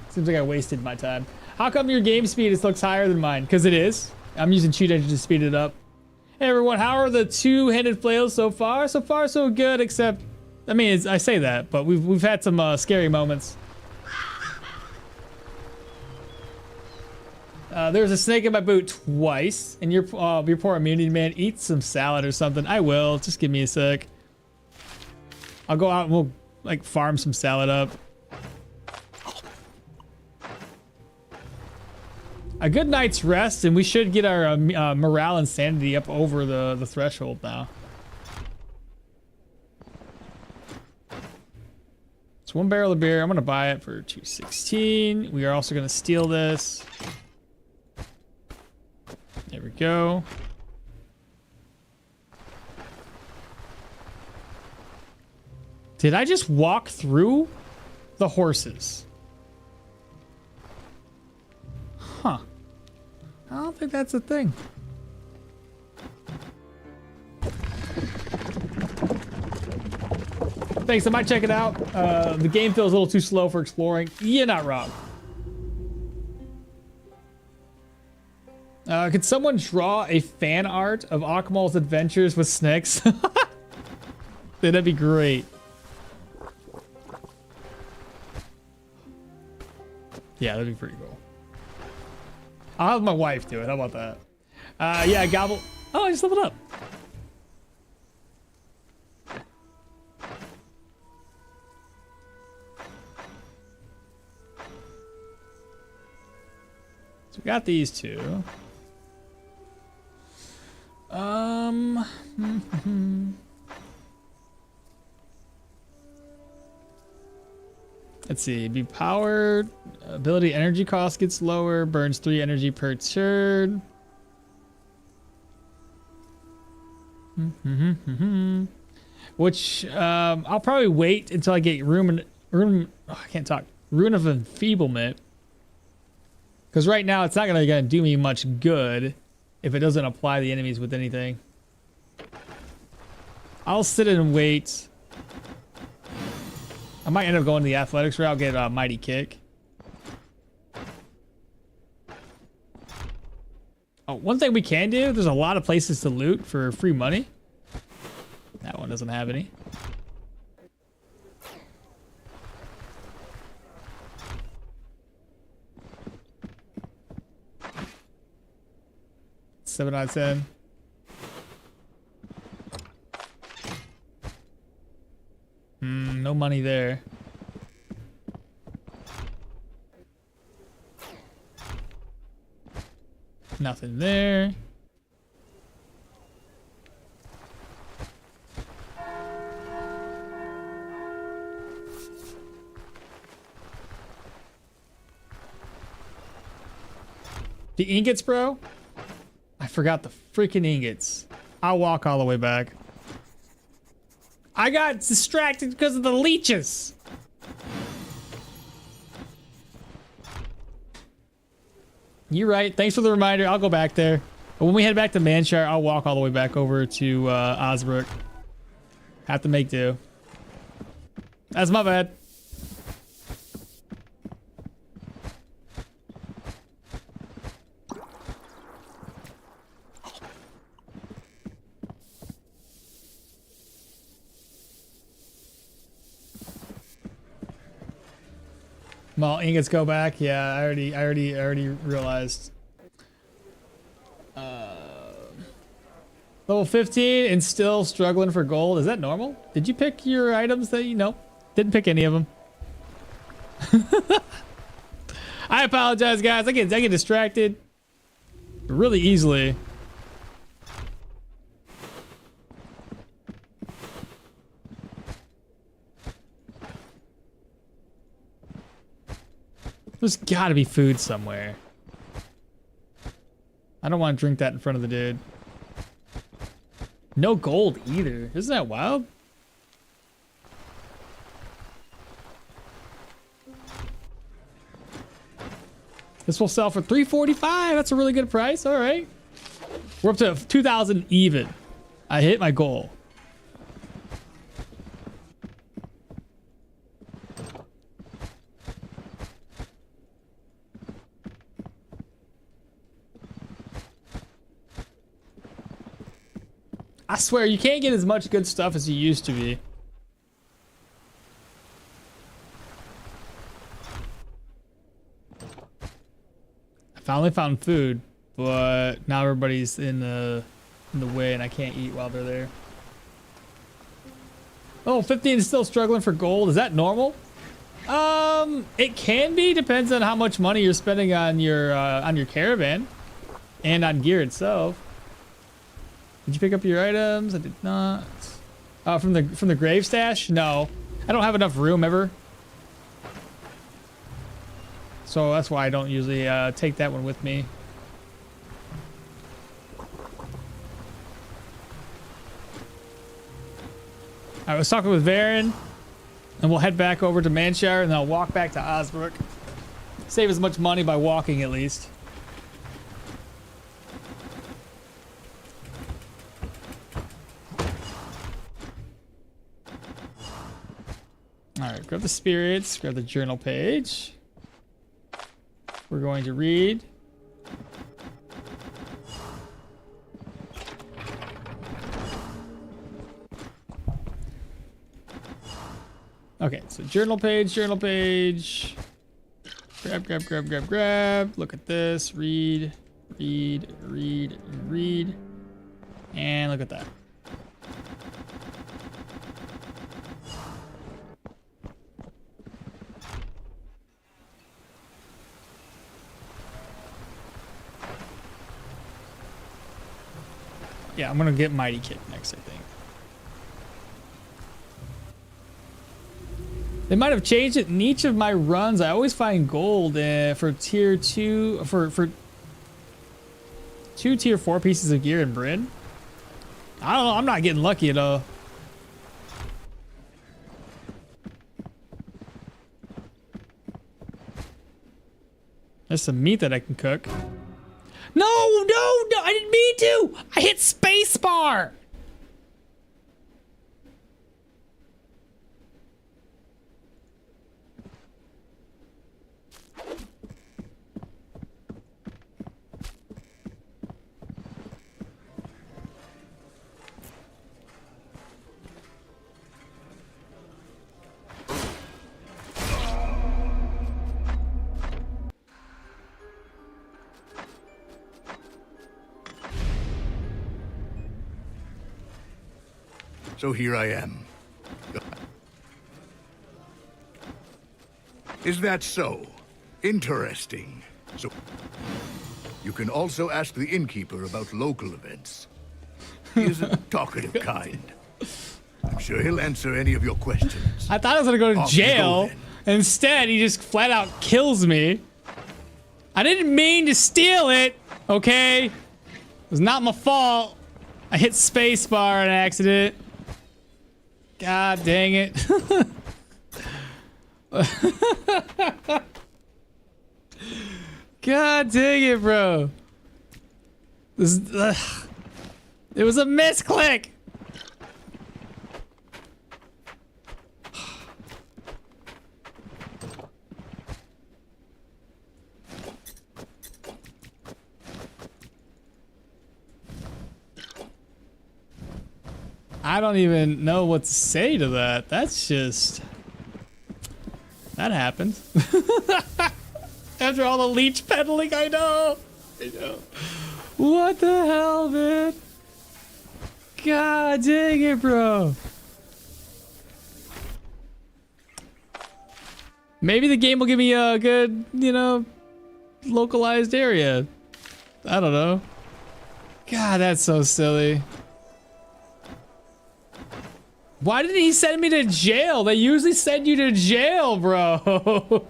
Seems like I wasted my time. How come your game speed looks higher than mine? Because it is. I'm using cheat engine to speed it up. Hey everyone, how are the two-handed flails so far? So far so good, except, I mean, I say that, but we've had some scary moments. There's a snake in my boot twice, and your poor immunity man, eat some salad or something. I will, just give me a sec. I'll go out and we'll like farm some salad up. A good night's rest, and we should get our morale and sanity up over the threshold now. It's 1 barrel of beer. I'm gonna buy it for 216. We are also gonna steal this. There we go. Did I just walk through the horses? Huh. I don't think that's a thing. Thanks, I might check it out. The game feels a little too slow for exploring. You're not wrong. Could someone draw a fan art of Akmal's adventures with snakes? That'd be great. Yeah, that'd be pretty cool. I'll have my wife do it. How about that? Yeah, gobble. Oh, I just leveled up. So we got these two. Let's see, be powered, ability energy cost gets lower, burns 3 energy per turn. Which I'll probably wait until I get Rune of Enfeeblement. Because right now it's not gonna do me much good if it doesn't apply the enemies with anything. I'll sit and wait. I might end up going the athletics route, get a mighty kick. Oh, one thing we can do, there's a lot of places to loot for free money. That one doesn't have any. Seven out of 10. No money there. Nothing there. The ingots, bro? I forgot the freaking ingots. I'll walk all the way back. I got distracted because of the leeches. You're right. Thanks for the reminder. I'll go back there. But when we head back to Manshire, I'll walk all the way back over to Osbrook. Have to make do. That's my bad. Well, ingots go back. Yeah, I already realized. Level 15 and still struggling for gold. Is that normal? Did you pick your items that you know? Didn't pick any of them. I apologize, guys. I get distracted really easily. There's gotta be food somewhere. I don't want to drink that in front of the dude. No gold either. Isn't that wild? This will sell for $345. That's a really good price. All right. We're up to 2,000 even. I hit my goal. I swear, you can't get as much good stuff as you used to be. I finally found food, but now everybody's in the way and I can't eat while they're there. Oh, 15 is still struggling for gold. Is that normal? It can be. Depends on how much money you're spending on your caravan and on gear itself. Did you pick up your items? I did not. From the grave stash? No. I don't have enough room ever. So that's why I don't usually take that one with me. I was talking with Varen, and we'll head back over to Manshire, and then I'll walk back to Osbrook. Save as much money by walking at least. Alright, grab the spirits, grab the journal page. We're going to read. Okay, so journal page. Grab. Look at this. Read. And look at that. Yeah, I'm gonna get Mighty Kick next, I think. They might have changed it in each of my runs. I always find gold for tier 2, for 2 tier 4 pieces of gear in Bryn. I don't know, I'm not getting lucky at all. There's some meat that I can cook. No, I didn't mean to. I hit spacebar. So here I am. Is that so? Interesting. So, you can also ask the innkeeper about local events. He is a talkative kind. I'm sure he'll answer any of your questions. I thought I was gonna go to Off you jail. go then. Instead, he just flat out kills me. I didn't mean to steal it, okay? It was not my fault. I hit spacebar on accident. God dang it. God dang it, bro. This it was a misclick. I don't even know what to say to that. That's That happened. After all the leech peddling, I know. I know. What the hell, man? God dang it, bro. Maybe the game will give me a good, you know, localized area. I don't know. God, that's so silly. Why didn't he send me to jail? They usually send you to jail, bro.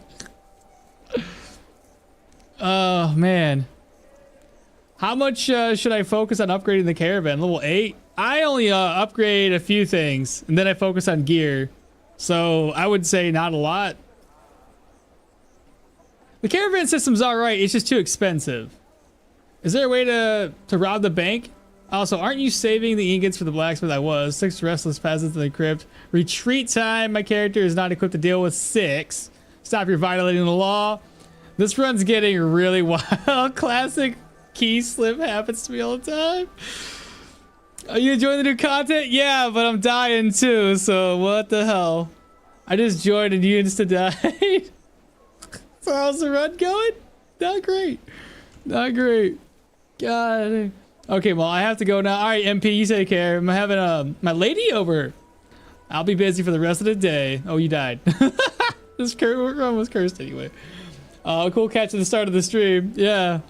Oh, man. How much should I focus on upgrading the caravan? Level 8? I only upgrade a few things, and then I focus on gear. So I would say not a lot. The caravan system's alright, it's just too expensive. Is there a way to rob the bank? Also, aren't you saving the ingots for the blacksmith? I was. 6 restless peasants in the crypt. Retreat time. My character is not equipped to deal with 6. Stop, you're violating the law. This run's getting really wild. Classic key slip happens to me all the time. Are you enjoying the new content? Yeah, but I'm dying too, so what the hell? I just joined and you insta died. So how's the run going? Not great. Not great. God. Okay, well, I have to go now. All right, MP, you take care. I'm having my lady over. I'll be busy for the rest of the day. Oh, you died. This run was cursed anyway. Cool catch at the start of the stream. Yeah.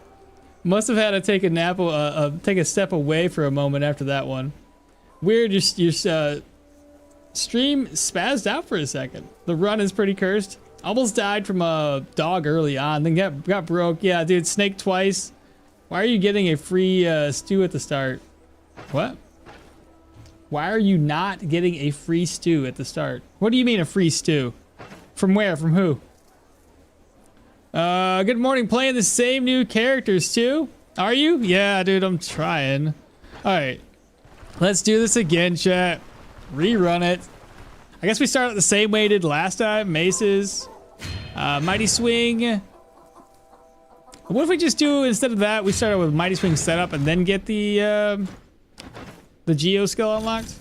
Must have had to take a nap, take a step away for a moment after that one. Weird, your stream spazzed out for a second. The run is pretty cursed. Almost died from a dog early on, then got broke. Yeah, dude, snake twice. Why are you getting a free stew at the start? What? Why are you not getting a free stew at the start? What do you mean a free stew? From where? From who? Good morning. Playing the same new characters too? Are you? Yeah, dude, I'm trying. Alright. Let's do this again, chat. Rerun it. I guess we start out the same way we did last time. Maces. Mighty Swing. What if we just do, instead of that, we start out with Mighty Swing setup and then get the Geo skill unlocked?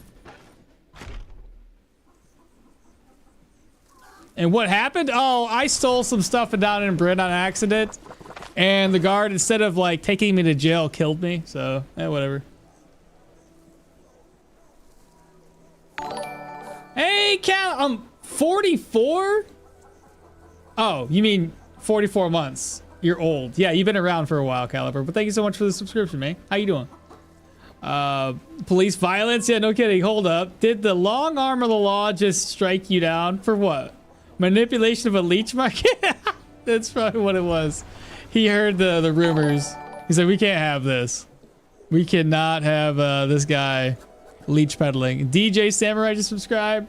And what happened? Oh, I stole some stuff down in Britain on accident. And the guard, instead of like taking me to jail, killed me. So, whatever. Hey, Cal, I'm 44? Oh, you mean 44 months. You're old. Yeah, you've been around for a while, Caliber. But thank you so much for the subscription, man. How you doing? Police violence? Yeah, no kidding. Hold up. Did the long arm of the law just strike you down? For what? Manipulation of a leech market? That's probably what it was. He heard the rumors. He said, we can't have this. We cannot have this guy leech peddling. DJ Samurai just subscribed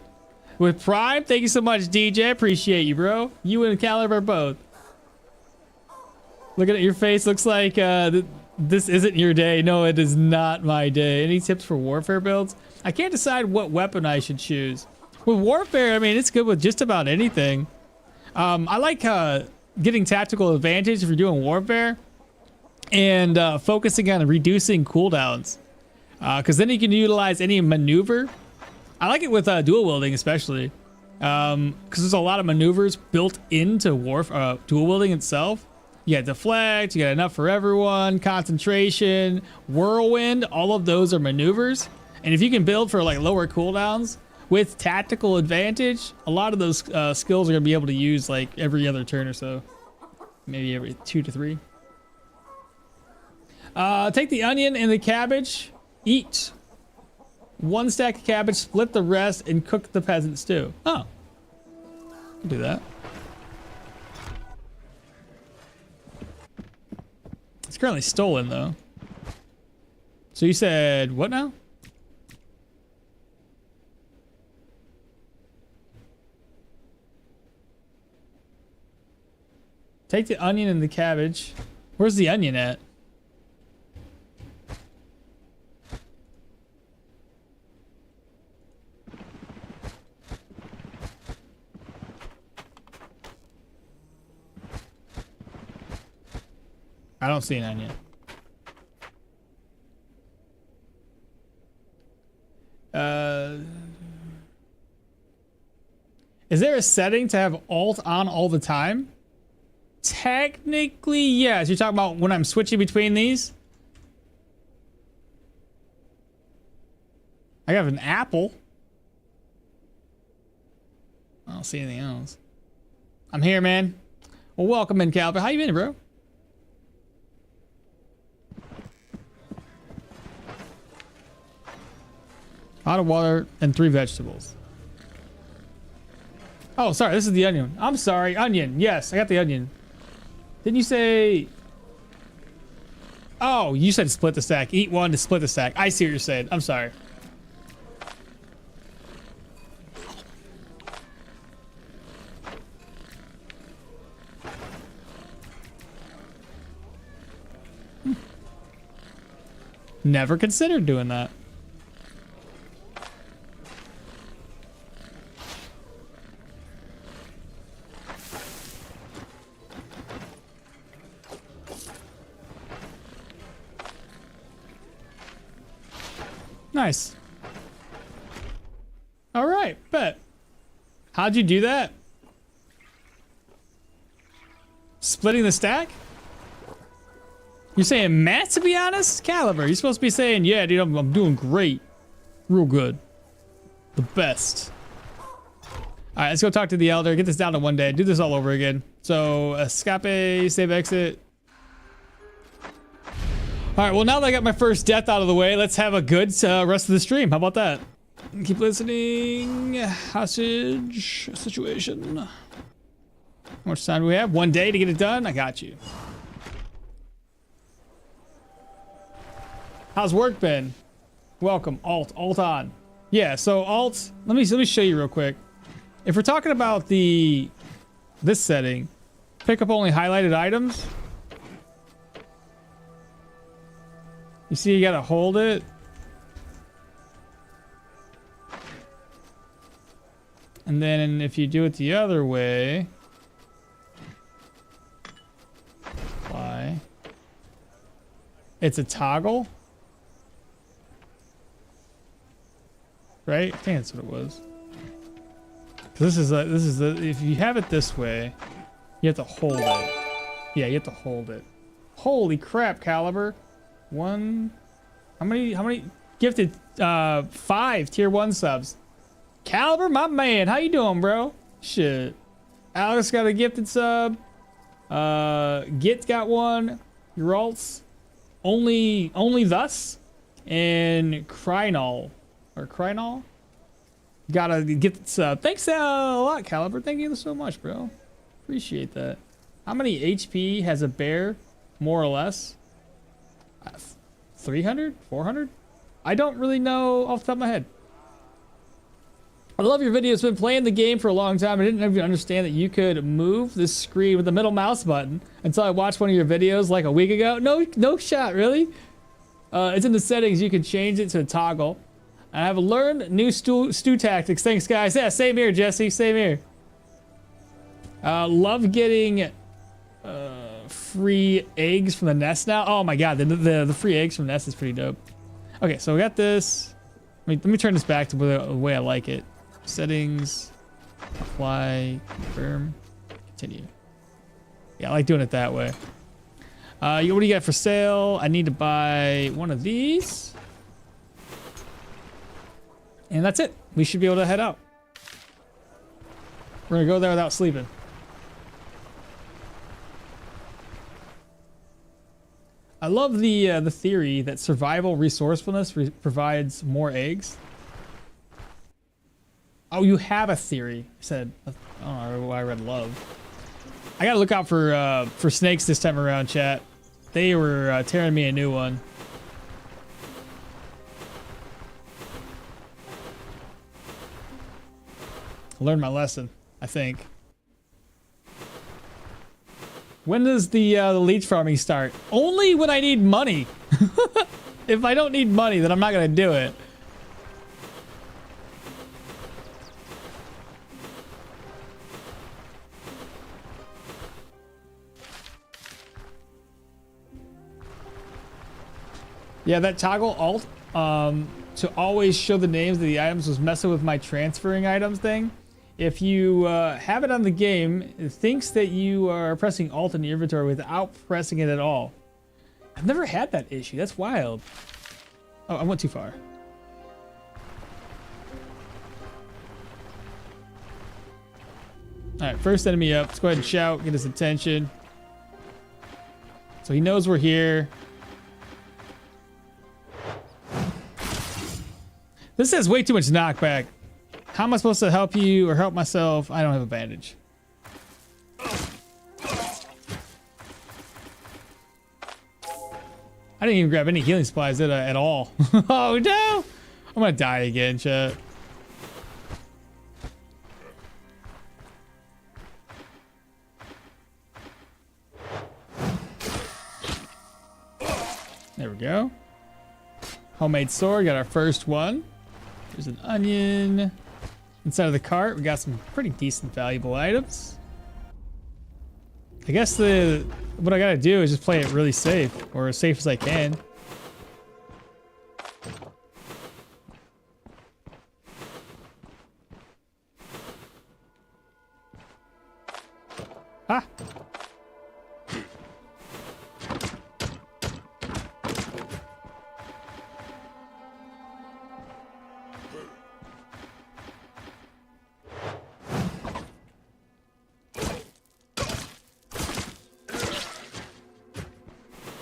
with Prime. Thank you so much, DJ. Appreciate you, bro. You and Caliber both. Looking at your face, looks like this isn't your day. No, it is not my day. Any tips for warfare builds? I can't decide what weapon I should choose. With warfare, I mean, it's good with just about anything. I like getting tactical advantage if you're doing warfare and focusing on reducing cooldowns. Because then you can utilize any maneuver. I like it with dual wielding especially. Because there's a lot of maneuvers built into dual wielding itself. You got deflect, you got enough for everyone, concentration, whirlwind, all of those are maneuvers. And if you can build for like lower cooldowns with tactical advantage, a lot of those skills are gonna be able to use like every other turn or so. Maybe every 2 to 3. Take the onion and the cabbage, eat 1 stack of cabbage, split the rest, and cook the peasant stew. Oh, can do that. It's currently stolen though. So you said what now? Take the onion and the cabbage. Where's the onion at? I don't see an onion. Is there a setting to have alt on all the time? Technically, yes. You're talking about when I'm switching between these? I have an apple. I don't see anything else. I'm here, man. Well, welcome in, Calvin. How you been, bro? Hot water and 3 vegetables. Oh, sorry. This is the onion. I'm sorry. Onion. Yes, I got the onion. Didn't you say... Oh, you said split the stack. Eat one to split the stack. I see what you're saying. I'm sorry. Never considered doing that. Nice. All right, bet. How'd you do that? Splitting the stack? You're saying Matt, to be honest? Caliber, you're supposed to be saying, yeah, dude, I'm doing great. Real good. The best. All right, let's go talk to the elder. Get this down to 1 day. Do this all over again. So, escape, save exit. All right, well, now that I got my first death out of the way, let's have a good rest of the stream. How about that? Keep listening. Hostage situation. How much time do we have? 1 day to get it done? I got you. How's work been? Welcome. Alt on. Yeah, so alt, let me show you real quick. If we're talking about this setting, pick up only highlighted items. You see you gotta hold it. And then if you do it the other way, apply. It's a toggle. Right? I think that's what it was. This is the if you have it this way, you have to hold it. Yeah, you have to hold it. Holy crap, Caliber. How many gifted 5 tier 1 subs. Caliber, my man, how you doing, bro? Shit. Alex got a gifted sub. Git got one. Your alts. Only thus. And Krynol. Or Krynol? Got a gifted sub. Thanks a lot, Caliber. Thank you so much, bro. Appreciate that. How many HP has a bear, more or less? 300? 400? I don't really know off the top of my head. I love your videos. Been playing the game for a long time. I didn't even understand that you could move the screen with the middle mouse button until I watched one of your videos like a week ago. No shot, really? It's in the settings. You can change it to a toggle. I have learned new stew tactics. Thanks, guys. Yeah, same here, Jesse. Same here. Love getting free eggs from the nest now. Oh my god, the free eggs from the nest is pretty dope. Okay, so we got this. Let me turn this back to the way I like it. Settings, apply, confirm, continue. Yeah, I like doing it that way. What do you got for sale? I need to buy one of these. And that's it. We should be able to head out. We're gonna go there without sleeping. I love the theory that survival resourcefulness provides more eggs. Oh, you have a theory. I said, I don't know why I read love. I gotta look out for snakes this time around, chat. They were tearing me a new one. I learned my lesson, I think. When does the leech farming start? Only when I need money. If I don't need money, then I'm not gonna do it. Yeah, that toggle alt to always show the names of the items was messing with my transferring items thing. if you have it on the game, it thinks that you are pressing Alt in your inventory without pressing it at all. I've never had that issue. That's wild. Oh, I went too far. All right, first enemy up. Let's go ahead and shout, get his attention. So he knows we're here. This has way too much knockback. How am I supposed to help you or help myself? I don't have a bandage. I didn't even grab any healing supplies, did I, at all? Oh no! I'm gonna die again, chat. There we go. Homemade sword, got our first one. There's an onion. Inside of the cart, we got some pretty decent valuable items. I guess what I gotta do is just play it really safe, or as safe as I can. Ah!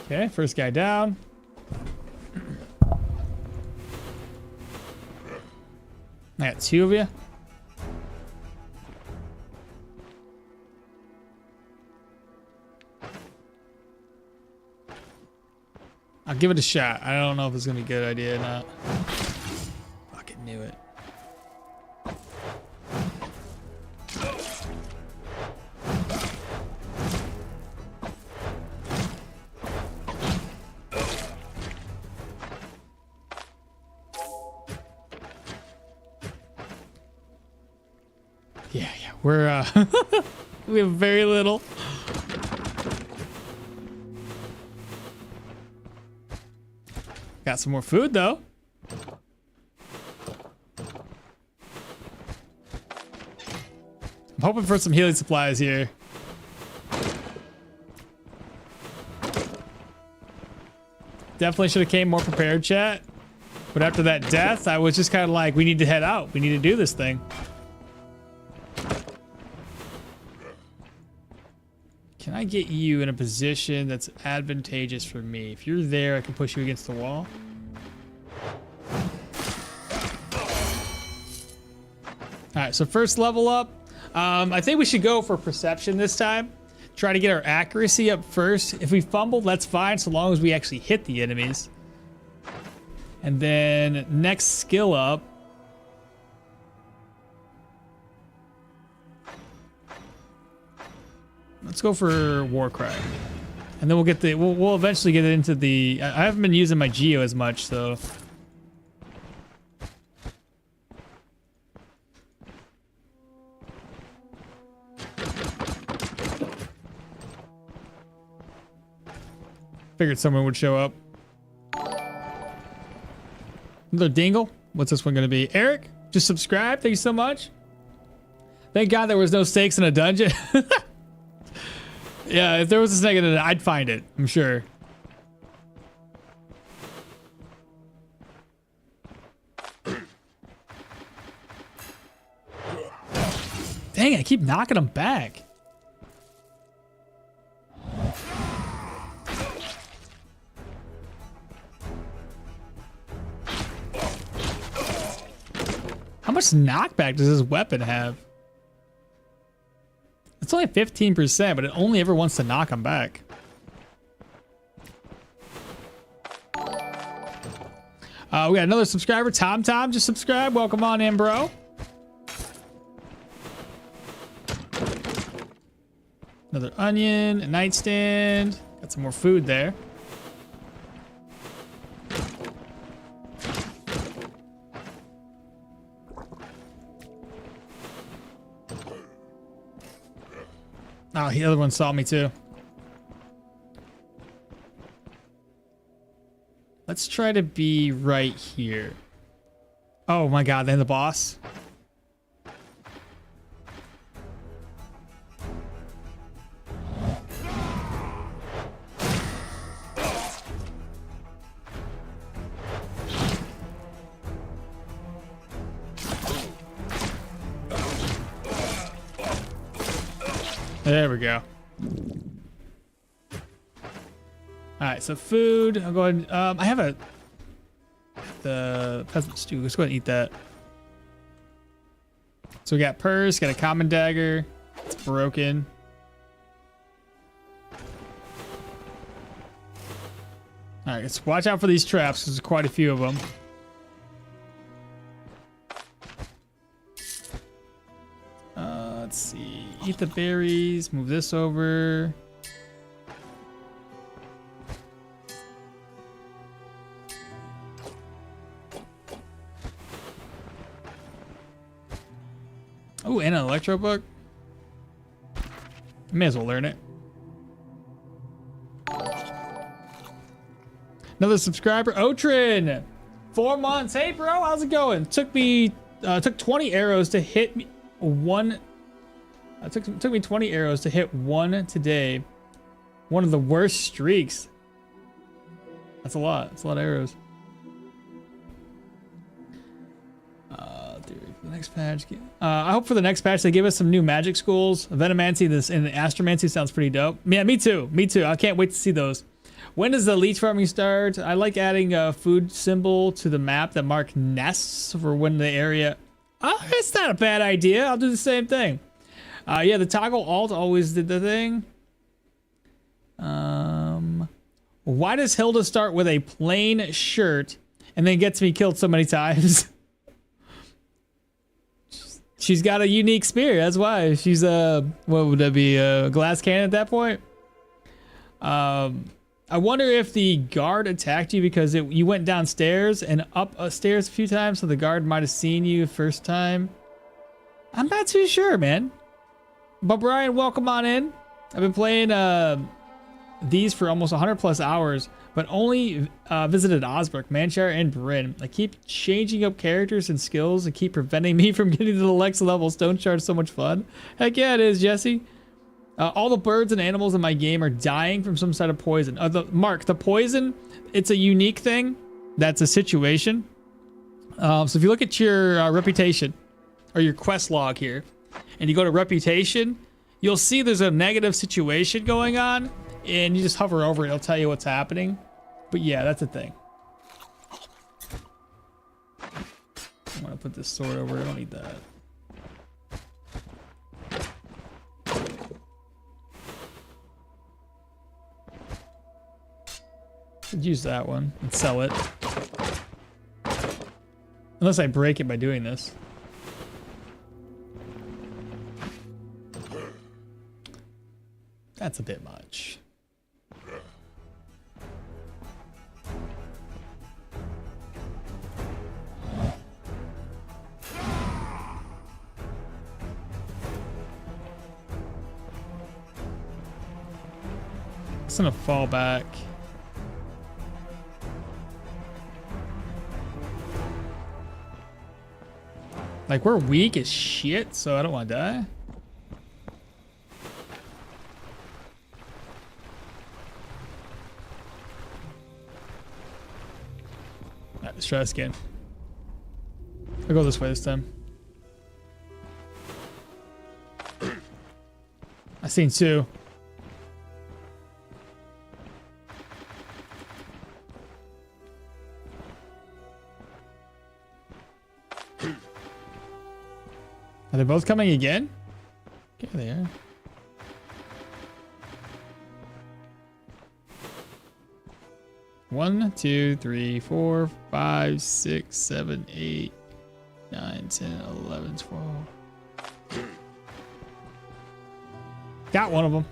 Okay, first guy down. I got two of you. I'll give it a shot. I don't know if it's gonna be a good idea or not. Fucking knew it. Yeah, we're we have very little. Got some more food though. I'm hoping for some healing supplies here. Definitely should have came more prepared, chat. But after that death, I was just kind of like, we need to head out. We need to do this thing. Can I get you in a position that's advantageous for me? If you're there, I can push you against the wall. All right, so first level up. I think we should go for perception this time. Try to get our accuracy up first. If we fumble, that's fine, so long as we actually hit the enemies. And then next skill up. Let's go for Warcry. And then we'll get the we'll eventually get into the I haven't been using my Geo as much, so figured someone would show up. Another dingle. What's this one gonna be? Eric, just subscribe. Thank you so much. Thank God there was no stakes in a dungeon. Yeah, if there was a snake in it, I'd find it, I'm sure. Dang, I keep knocking them back. How much knockback does this weapon have? It's only 15%, but it only ever wants to knock them back. We got another subscriber, Tom. Just subscribe. Welcome on in, bro. Another onion, a nightstand. Got some more food there. Oh, the other one saw me too. Let's try to be right here. Oh my God, then the boss. There we go. All right, so food. I'll go ahead. I have the peasant stew. Let's go ahead and eat that. So we got purse, got a common dagger. It's broken. All right, let's watch out for these traps because there's quite a few of them. Let's see. Eat the berries. Move this over. Oh, and an electro book. May as well learn it. Another subscriber, Otrin. 4 months. Hey, bro, how's it going? Took 20 arrows to hit me one. Took me 20 arrows to hit one today. One of the worst streaks. That's a lot. That's a lot of arrows. The next patch. I hope for the next patch they give us some new magic schools. Venomancy and the Astromancy sounds pretty dope. Yeah, me too. Me too. I can't wait to see those. When does the leech farming start? I like adding a food symbol to the map that mark nests for when the area. Oh, it's not a bad idea. I'll do the same thing. Yeah, the toggle alt always did the thing. Why does Hilda start with a plain shirt and then gets me killed so many times? She's got a unique spear. That's why she's what would that be? A glass cannon at that point. I wonder if the guard attacked you because you went downstairs and up stairs a few times, so the guard might have seen you first time. I'm not too sure, man. But Brian, welcome on in. I've been playing these for almost 100 plus hours, but only visited Osbrook, Manshire, and Bryn. I keep changing up characters and skills and keep preventing me from getting to the next level. Stoneshard is so much fun. Heck yeah, it is, Jesse. All the birds and animals in my game are dying from some sort of poison. The poison, it's a unique thing. That's a situation. So if you look at your reputation or your quest log here, and you go to reputation, you'll see there's a negative situation going on, and you just hover over it. It'll tell you what's happening. But yeah, that's a thing. I'm gonna put this sword over. I don't need that. Could use that one and sell it. Unless I break it by doing this. That's a bit much. It's gonna fall back. Like, we're weak as shit, so I don't want to die. Alright, let's try this again. I'll go this way this time. I seen two. Are they both coming again? Yeah, they are. One, two, three, 4, 5, 6, 7, 8, 9, 10, 11, 12. Got one of them.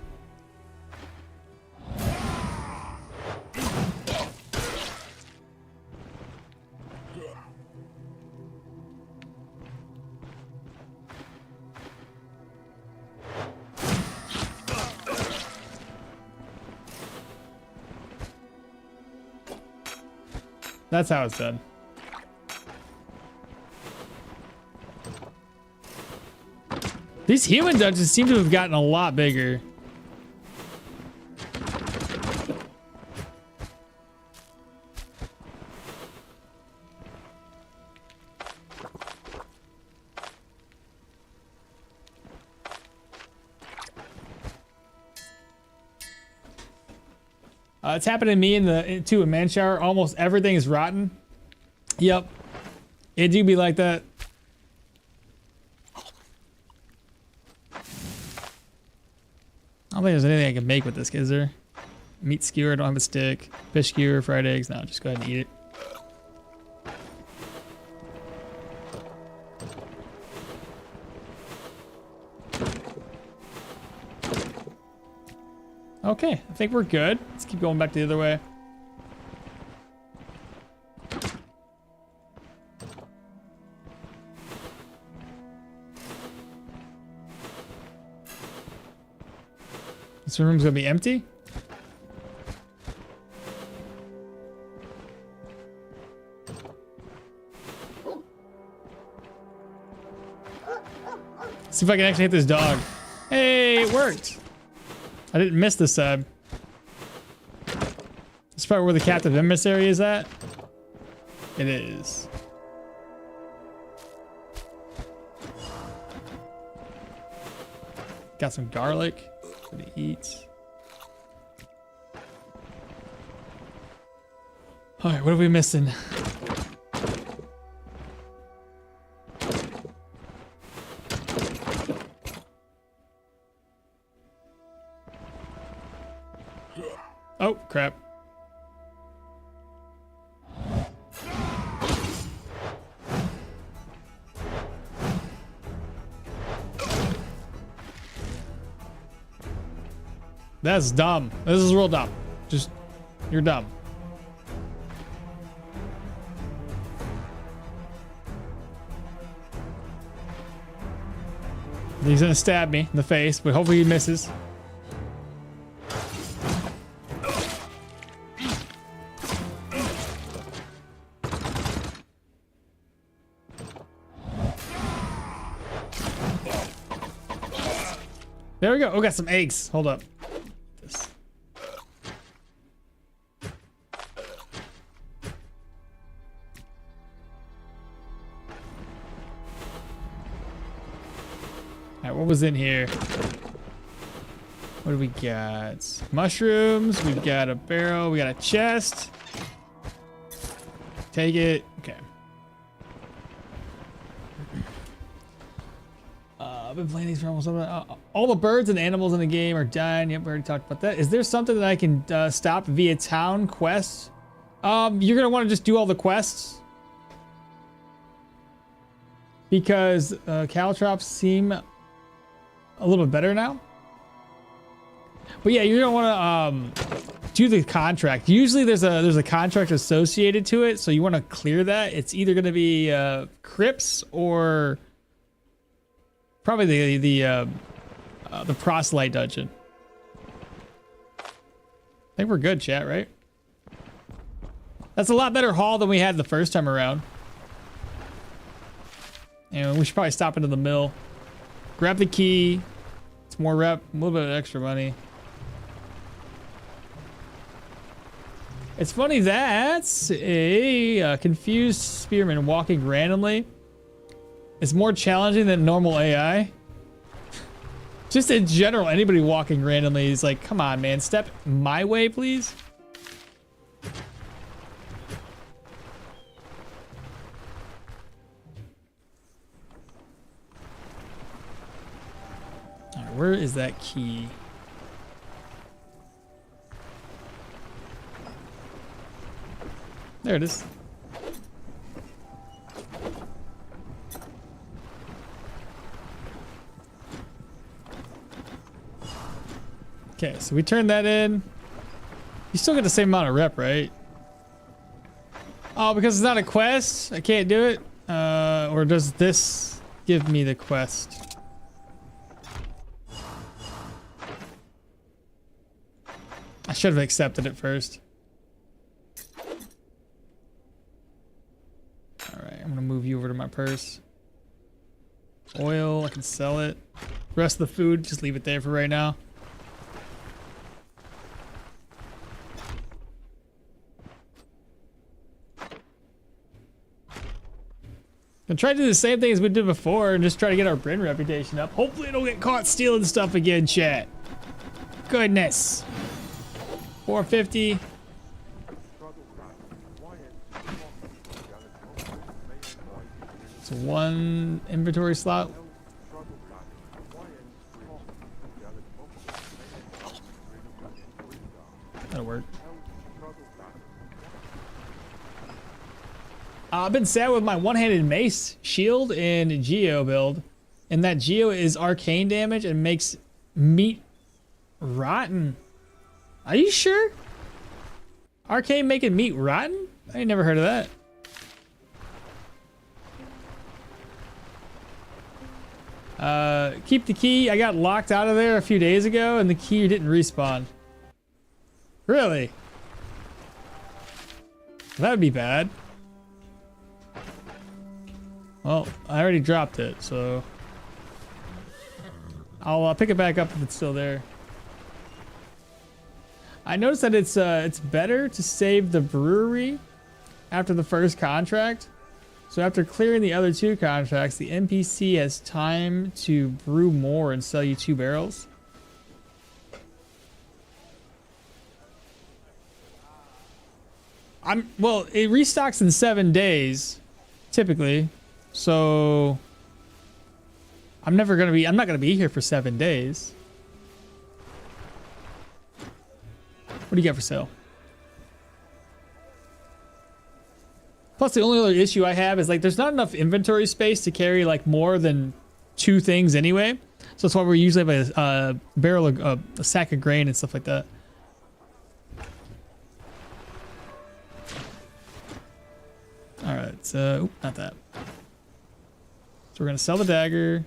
That's how it's done. These human dungeons seem to have gotten a lot bigger. It's happened to me too in Manchar. Almost everything is rotten. Yep. It do be like that. I don't think there's anything I can make with this, is there? Meat skewer, I don't have a stick. Fish skewer, fried eggs. No, just go ahead and eat it. Okay, I think we're good. Let's keep going back the other way. This room's gonna be empty? See if I can actually hit this dog. Hey, it worked. I didn't miss this time. This is probably where the captive emissary is at. It is. Got some garlic for to eat. All right, what are we missing? Oh, crap. That's dumb. This is real dumb. Just, you're dumb. He's gonna stab me in the face, but hopefully he misses. There we go. Oh, got some eggs. Hold up. This. Alright, what was in here? What do we got? Mushrooms. We've got a barrel. We got a chest. Take it. Okay. I've been playing these for almost all the birds and animals in the game are dying. Yep, we already talked about that. Is there something that I can stop via town quests? You're gonna want to just do all the quests because caltrops seem a little bit better now. But yeah, you're gonna want to do the contract. Usually there's a contract associated to it, so you want to clear that. It's either gonna be crypts or probably the proselyte dungeon. I think we're good, chat, right? That's a lot better haul than we had the first time around. And we should probably stop into the mill. Grab the key. It's more rep, a little bit of extra money. It's funny that's a confused spearman walking randomly. It's more challenging than normal AI. Just in general, anybody walking randomly is like, come on, man, step my way, please. All right, where is that key? There it is. Okay, so we turn that in. You still get the same amount of rep, right? Oh, because it's not a quest? I can't do it? Or does this give me the quest? I should have accepted it first. Alright, I'm gonna move you over to my purse. Oil, I can sell it. The rest of the food, just leave it there for right now. And try to do the same thing as we did before and just try to get our brand reputation up. Hopefully I don't get caught stealing stuff again, chat. Goodness. 450. So 1 inventory slot. That'll work. I've been sad with my one-handed mace shield in Geo build, and that Geo is arcane damage and makes meat rotten. Are you sure? Arcane making meat rotten? I ain't never heard of that. Keep the key. I got locked out of there a few days ago, and the key didn't respawn. Really? That would be bad. Well, I already dropped it, so I'll pick it back up if it's still there. I noticed that it's better to save the brewery after the first contract. So after clearing the other 2 contracts, the NPC has time to brew more and sell you 2 barrels. Well, it restocks in 7 days, typically. So I'm not gonna be here for 7 days. What do you got for sale? Plus, the only other issue I have is like there's not enough inventory space to carry like more than 2 things anyway. So that's why we usually have a barrel of a sack of grain and stuff like that. All right, so not that. So we're gonna sell the dagger.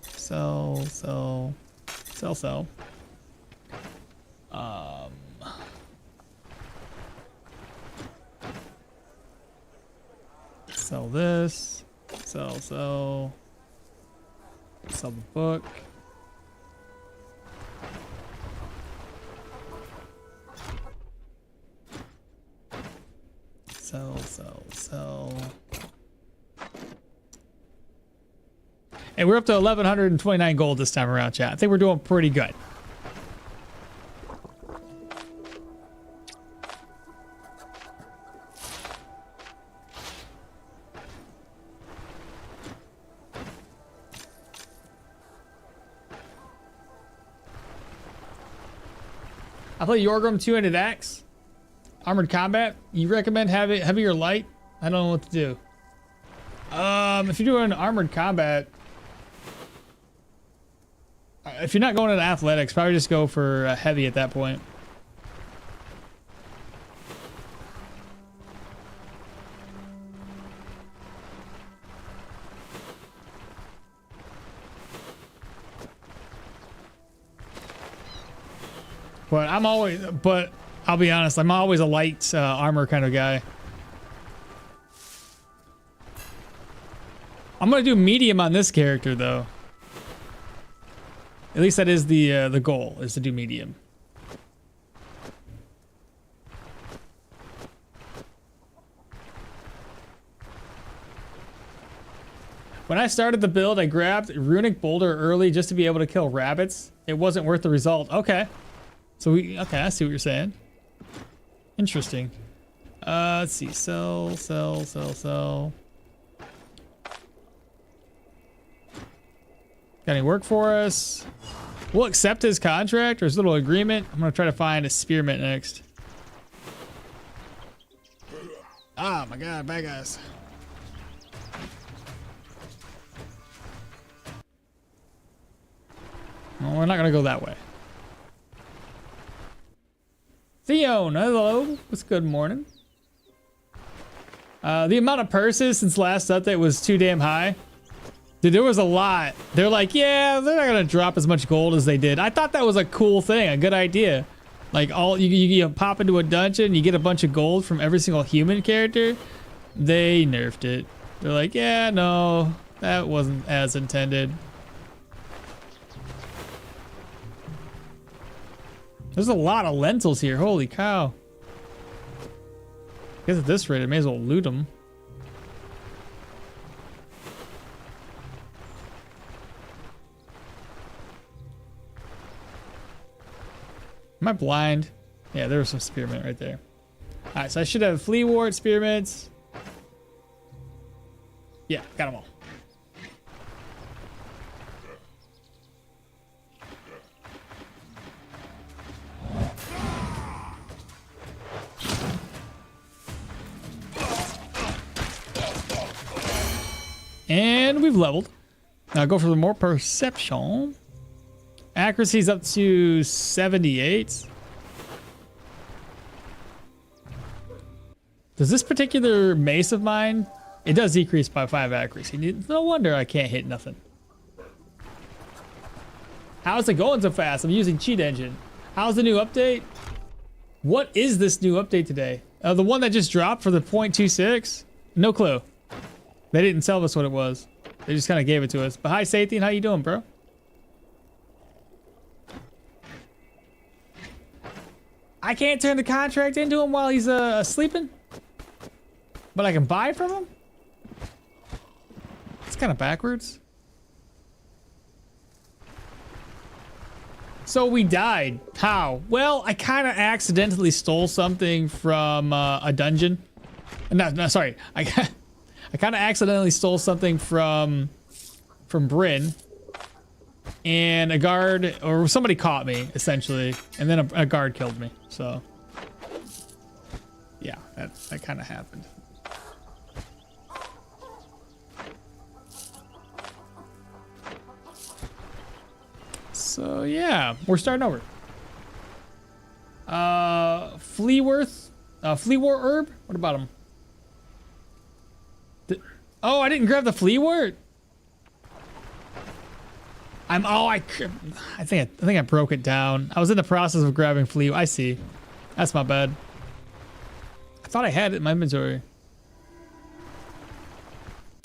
Sell. Sell this. Sell the book. Sell. And we're up to 1,129 gold this time around, chat. I think we're doing pretty good. I play Yorgrim 2-handed axe. Armored combat. You recommend heavy or light? I don't know what to do. If you're doing armored combat, if you're not going into athletics, probably just go for heavy at that point. But I'll be honest, I'm always a light armor kind of guy. I'm gonna do medium on this character though. At least that is the goal, is to do medium. When I started the build, I grabbed Runic Boulder early just to be able to kill rabbits. It wasn't worth the result. Okay. So okay, I see what you're saying. Interesting. Let's see. Sell. Got any work for us? We'll accept his contract or his little agreement. I'm gonna try to find a spearmint next. Ah, my God, bad guys. Well, we're not gonna go that way. Theon, hello. What's good morning? The amount of purses since last update was too damn high. Dude, there was a lot. They're like, yeah, they're not gonna drop as much gold as they did. I thought that was a cool thing, a good idea. Like you pop into a dungeon, you get a bunch of gold from every single human character. They nerfed it. They're like, yeah, no, that wasn't as intended. There's a lot of lentils here. Holy cow. I guess at this rate, I may as well loot them. Am I blind? Yeah, there was some spearmint right there. All right, so I should have flea wart, spearmints. Yeah, got them all. And we've leveled. Now go for the more perception. Accuracy's up to 78. Does this particular mace of mine, it does decrease by 5 accuracy. No wonder I can't hit nothing. How's it going so fast? I'm using cheat engine. How's the new update? What is this new update today? The one that just dropped for the 0.26? No clue. They didn't tell us what it was. They just kind of gave it to us. But hi, Sathian, how you doing, bro? I can't turn the contract into him while he's sleeping? But I can buy from him? It's kind of backwards. So we died. How? Well, I kind of accidentally stole something from a dungeon. No, sorry. I kind of accidentally stole something from Bryn, and a guard or somebody caught me essentially, and then a guard killed me. So yeah, that kind of happened. So yeah, we're starting over. Fleaworth, Fleawort herb. What about him? Oh, I didn't grab the Fleawort. I think I broke it down. I was in the process of grabbing Flea. I see. That's my bad. I thought I had it in my inventory.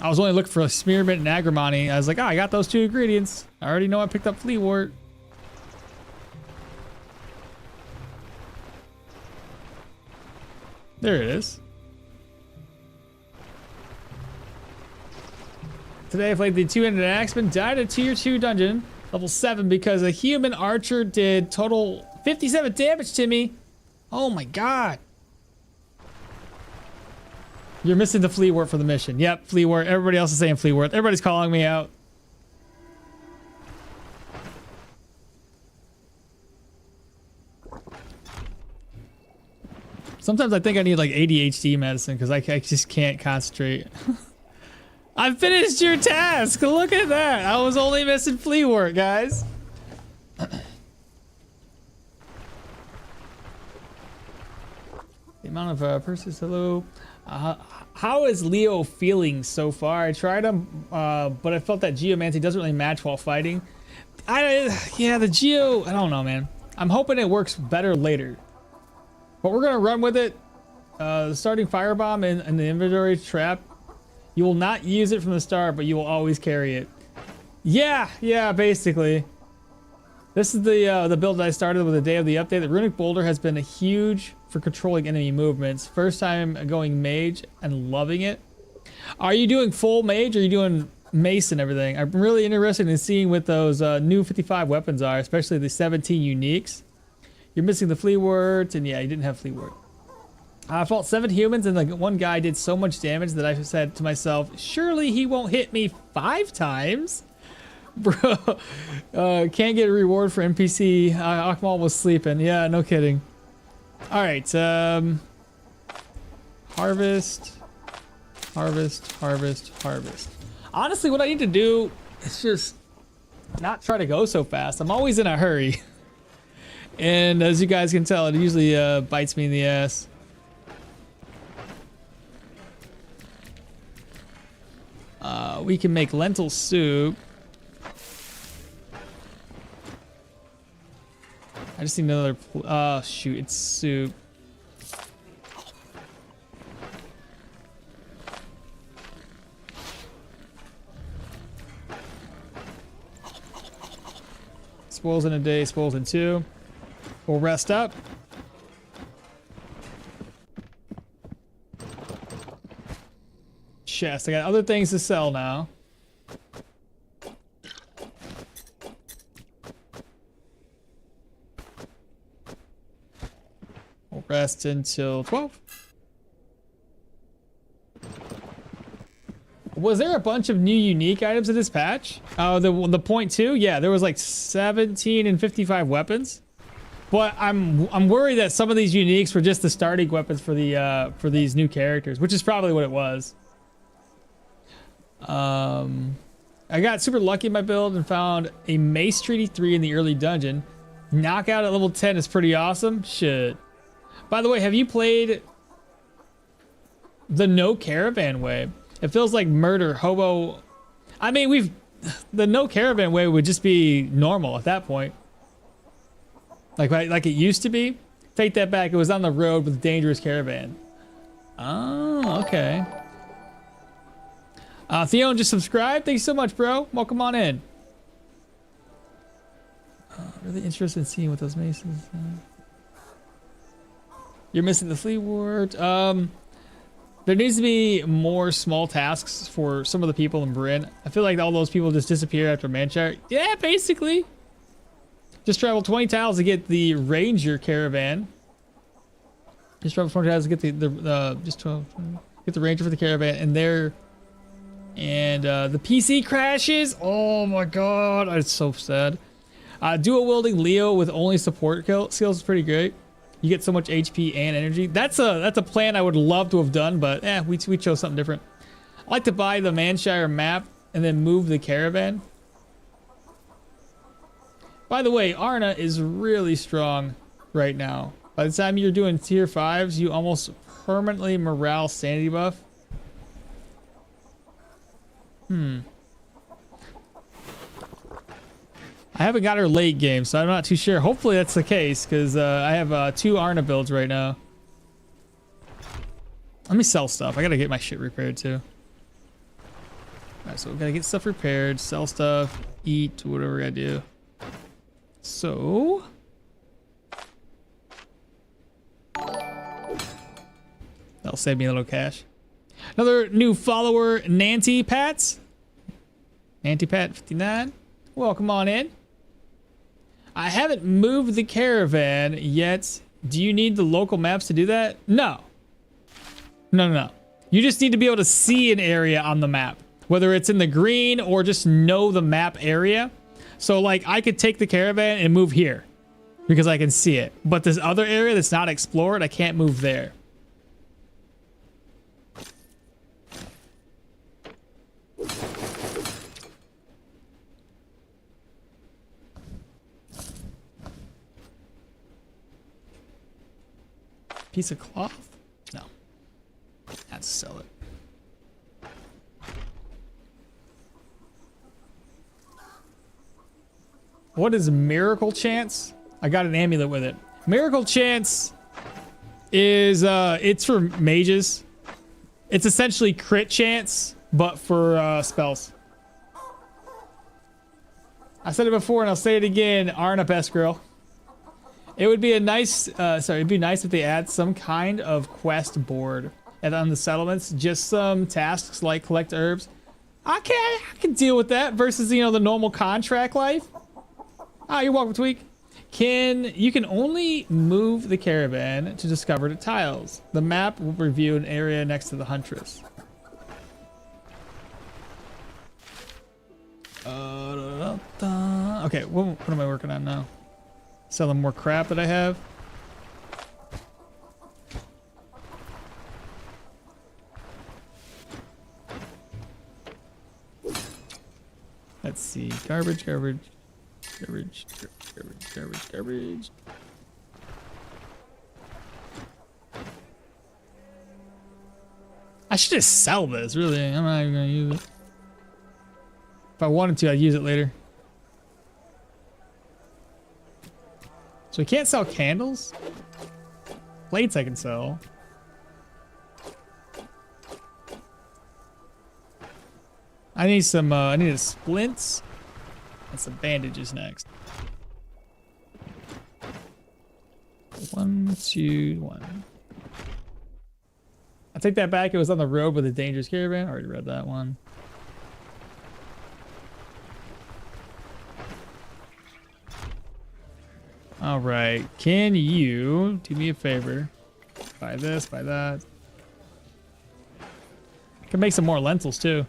I was only looking for a spearmint and agrimony. I was like, oh, I got those 2 ingredients. I already know I picked up Fleawort. There it is. Today I played the 2-handed axeman, died at tier 2 dungeon, level 7, because a human archer did total 57 damage to me. Oh my god. You're missing the Fleawort for the mission. Yep, Fleawort. Everybody else is saying Fleawort. Everybody's calling me out. Sometimes I think I need like ADHD medicine because I just can't concentrate. I finished your task. Look at that. I was only missing Fleawort, guys. The amount of persons. Hello. How is Leo feeling so far? I tried him, but I felt that geomancy doesn't really match while fighting. Yeah, the geo. I don't know, man. I'm hoping it works better later. But we're gonna run with it. Starting firebomb in the inventory trap. You will not use it from the start, but you will always carry it. Yeah, basically. This is the build that I started with the day of the update. The runic boulder has been huge for controlling enemy movements. First time going mage and loving it. Are you doing full mage or are you doing mace and everything? I'm really interested in seeing what those new 55 weapons are, especially the 17 uniques. You're missing the Fleawort, and yeah, you didn't have Fleawort. I fought 7 humans, and like one guy did so much damage that I said to myself, surely he won't hit me 5 times? Bro, can't get a reward for NPC. Akmal was sleeping. Yeah, no kidding. All right, harvest. Honestly, what I need to do is just not try to go so fast. I'm always in a hurry. And as you guys can tell, it usually bites me in the ass. We can make lentil soup. I just need another. Oh shoot! It's soup. Spoils in a day, spoils in 2. We'll rest up. Chest. I got other things to sell now. rest until 12. Was there a bunch of new unique items in this patch? Oh, the point 2? Yeah, there was like 17 and 55 weapons. But I'm worried that some of these uniques were just the starting weapons for the for these new characters, which is probably what it was. I got super lucky in my build and found a Mace Treaty 3 in the early dungeon. Knockout at level 10 is pretty awesome. Shit. By the way, have you played the no caravan way? It feels like murder, hobo. I mean, the no caravan way would just be normal at that point. Like it used to be. Take that back. It was on the road with dangerous caravan. Oh, okay. Theon just subscribed. Thank you so much, bro. Welcome on in. Really interested in seeing what those maces. You're missing the flea ward. There needs to be more small tasks for some of the people in Bryn. I feel like all those people just disappear after Manchar. Yeah, basically. Just travel 20 tiles to get the Ranger caravan. Just travel 20 tiles to get get the Ranger for the caravan, and there. And the PC crashes. Oh my god, it's so sad. Dual wielding Leo with only support skills is pretty great. You get so much HP and energy. That's a plan I would love to have done, but we chose something different. I like to buy the Manshire map and then move the caravan. By the way, Arna is really strong right now. By the time you're doing tier 5s, you almost permanently morale sanity buff. I haven't got her late game, so I'm not too sure. Hopefully that's the case, because I have 2 Arna builds right now. Let me sell stuff. I gotta get my shit repaired too. Alright, so we gotta get stuff repaired, sell stuff, eat, whatever we gotta do. So... that'll save me a little cash. Another new follower, Nanty Pats. Nanty Pat 59. Welcome on in. I haven't moved the caravan yet. Do you need the local maps to do that? No. No. You just need to be able to see an area on the map, whether it's in the green or just know the map area. So like I could take the caravan and move here because I can see it. But this other area that's not explored, I can't move there. Piece of cloth? No. Had to sell it. What is Miracle Chance? I got an amulet with it. Miracle Chance is it's for mages. It's essentially crit chance, but for spells. I said it before and I'll say it again. Arna best girl. It would be a nice, it'd be nice if they add some kind of quest board and on the settlements, just some tasks like collect herbs. I can deal with that versus, you know, the normal contract life. You're welcome, Tweak. You can only move the caravan to discover the tiles. The map will review an area next to the Huntress. Okay, what am I working on now? Selling more crap that I have. Let's see. Garbage. I should just sell this, really. I'm not even gonna use it. If I wanted to, I'd use it later. So we can't sell candles? Plates I can sell. I need some, I need splints and some bandages next. 1, 2, 1. I take that back. It was on the road with a dangerous caravan. I already read that one. All right, can you do me a favor? Buy this, buy that. Can make some more lentils too.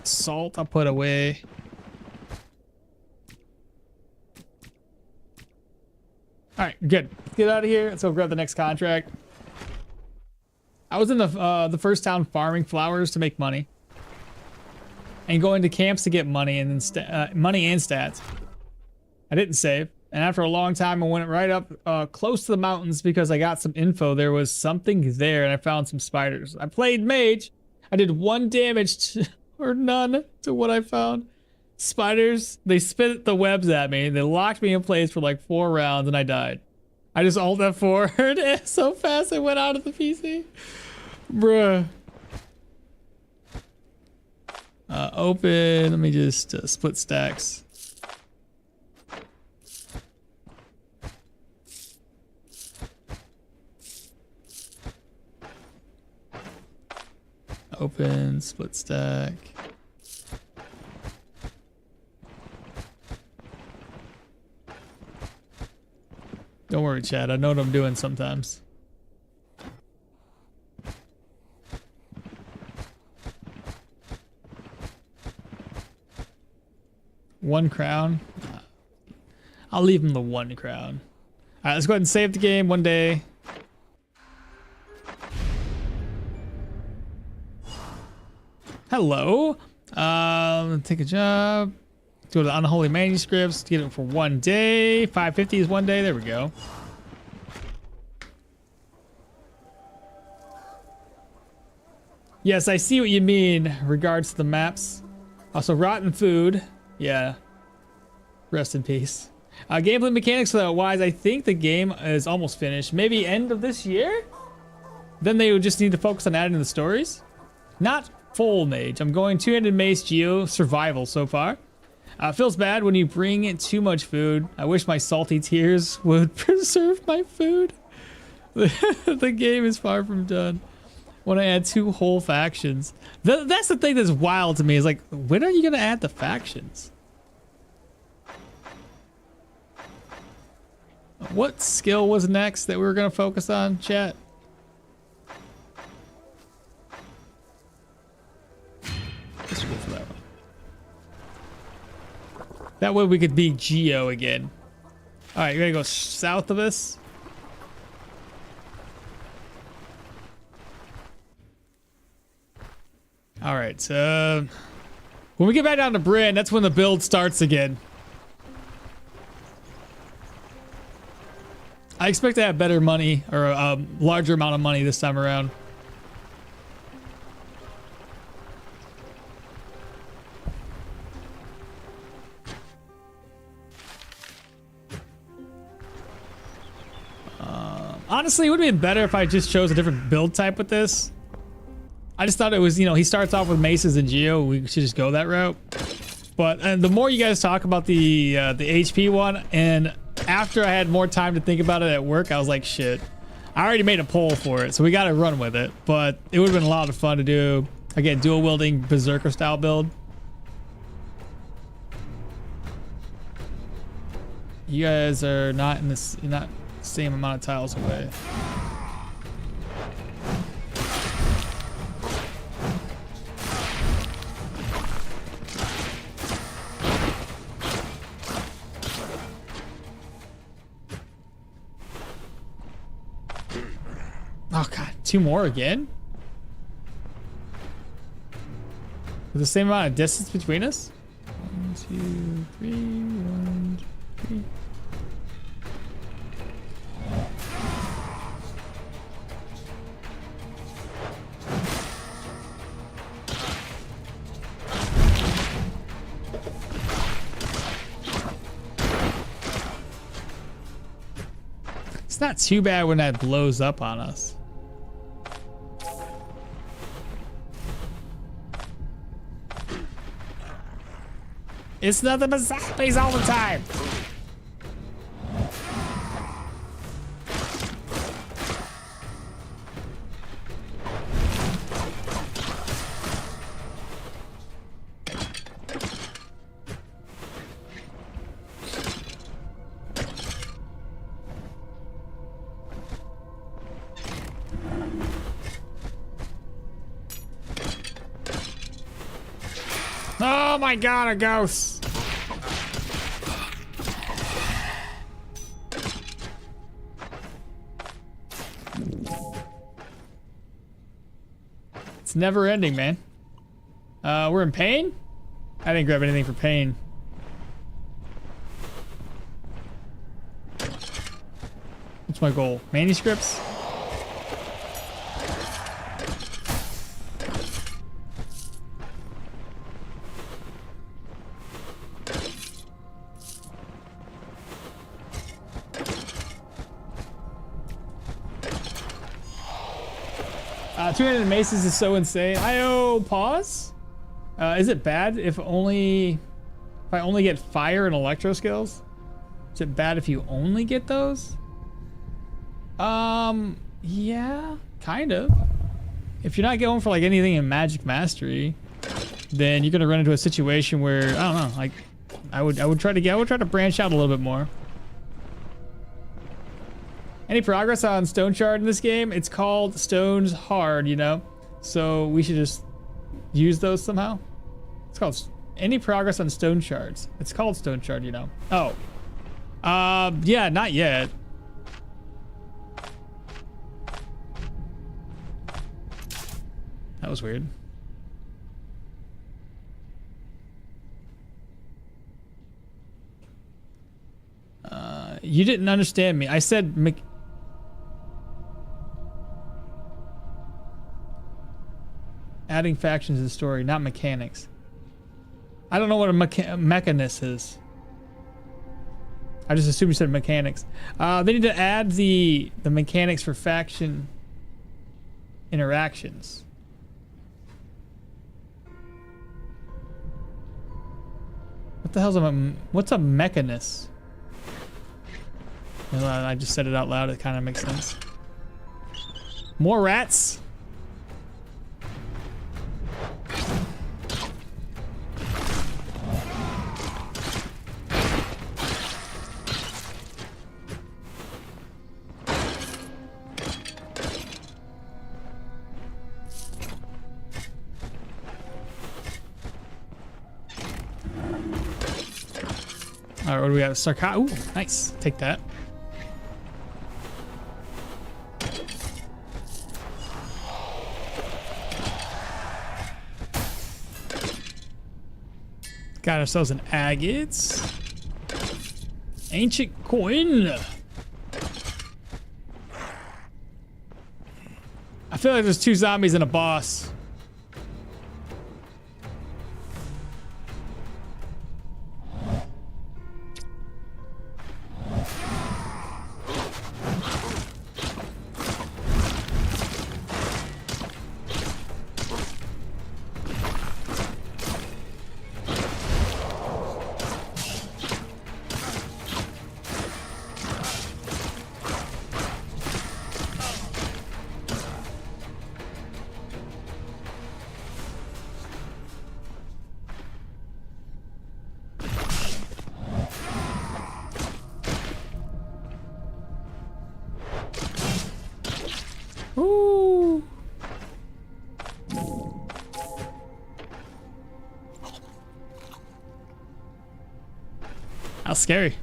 Salt I'll put away. All right, good. Let's get out of here. Let's go grab the next contract. I was in the first town farming flowers to make money, and going to camps to get money and money and stats. I didn't save, and after a long time, I went right up close to the mountains because I got some info. There was something there, and I found some spiders. I played mage. I did 1 damage or none to what I found. Spiders, they spit the webs at me. They locked me in place for like 4 rounds and I died. I just alt F4 so fast I went out of the PC. Bruh. Open, let me just split stacks. Open, split stack. Don't worry, Chad. I know what I'm doing sometimes. One crown. I'll leave him the 1 crown. All right, let's go ahead and save the game one day. Hello. Take a job. Go to Unholy Manuscripts. Get it for 1 day. 550 is 1 day. There we go. Yes, I see what you mean in regards to the maps. Also, rotten food. Yeah. Rest in peace. Gameplay mechanics wise, I think the game is almost finished. Maybe end of this year? Then they would just need to focus on adding the stories. Not full mage. I'm going 2-handed mace geo survival so far. Feels bad when you bring in too much food. I wish my salty tears would preserve my food. The game is far from done. When I add 2 whole factions. That's the thing that's wild to me is like, when are you going to add the factions? What skill was next that we were going to focus on, chat? Let's go for that one. That way we could be Geo again. All right, you're gonna go south of us. All right, when we get back down to Bryn, that's when the build starts again. I expect to have better money or a larger amount of money this time around. Honestly, it would have been better if I just chose a different build type with this. I just thought it was, you know, he starts off with maces and geo. We should just go that route. But the more you guys talk about the HP one, and after I had more time to think about it at work, I was like, shit. I already made a poll for it, so we got to run with it. But it would have been a lot of fun to do, again, dual wielding berserker style build. You guys are not in this, you're not same amount of tiles away. Oh god, 2 more again? With the same amount of distance between us? 1, 2, 3, 1, 2, 3. It's not too bad when that blows up on us. It's nothing but zombies all the time. Oh my god, a ghost! It's never ending, man. We're in pain? I didn't grab anything for pain. What's my goal? Manuscripts? Two-handed maces is so insane. Pause. Is it bad if I only get fire and electro skills? Is it bad if you only get those? Yeah, kind of. If you're not going for like anything in magic mastery, then you're gonna run into a situation where I don't know. Like, I would try to branch out a little bit more. Any progress on Stoneshard in this game? It's called Stones Hard, you know? So we should just use those somehow. It's called any progress on Stone Shards. It's called Stoneshard, you know? Oh. Yeah, not yet. That was weird. You didn't understand me. I said adding factions to the story, not mechanics. I don't know what a mechanist is. I just assumed you said mechanics. They need to add the mechanics for faction interactions. What the hell's what's a mechanist? I just said it out loud. It kind of makes sense. More rats. All right, what do we have? Ooh, nice. Take that. Got ourselves an agates. Ancient coin. I feel like there's two zombies and a boss. Ooh. How scary.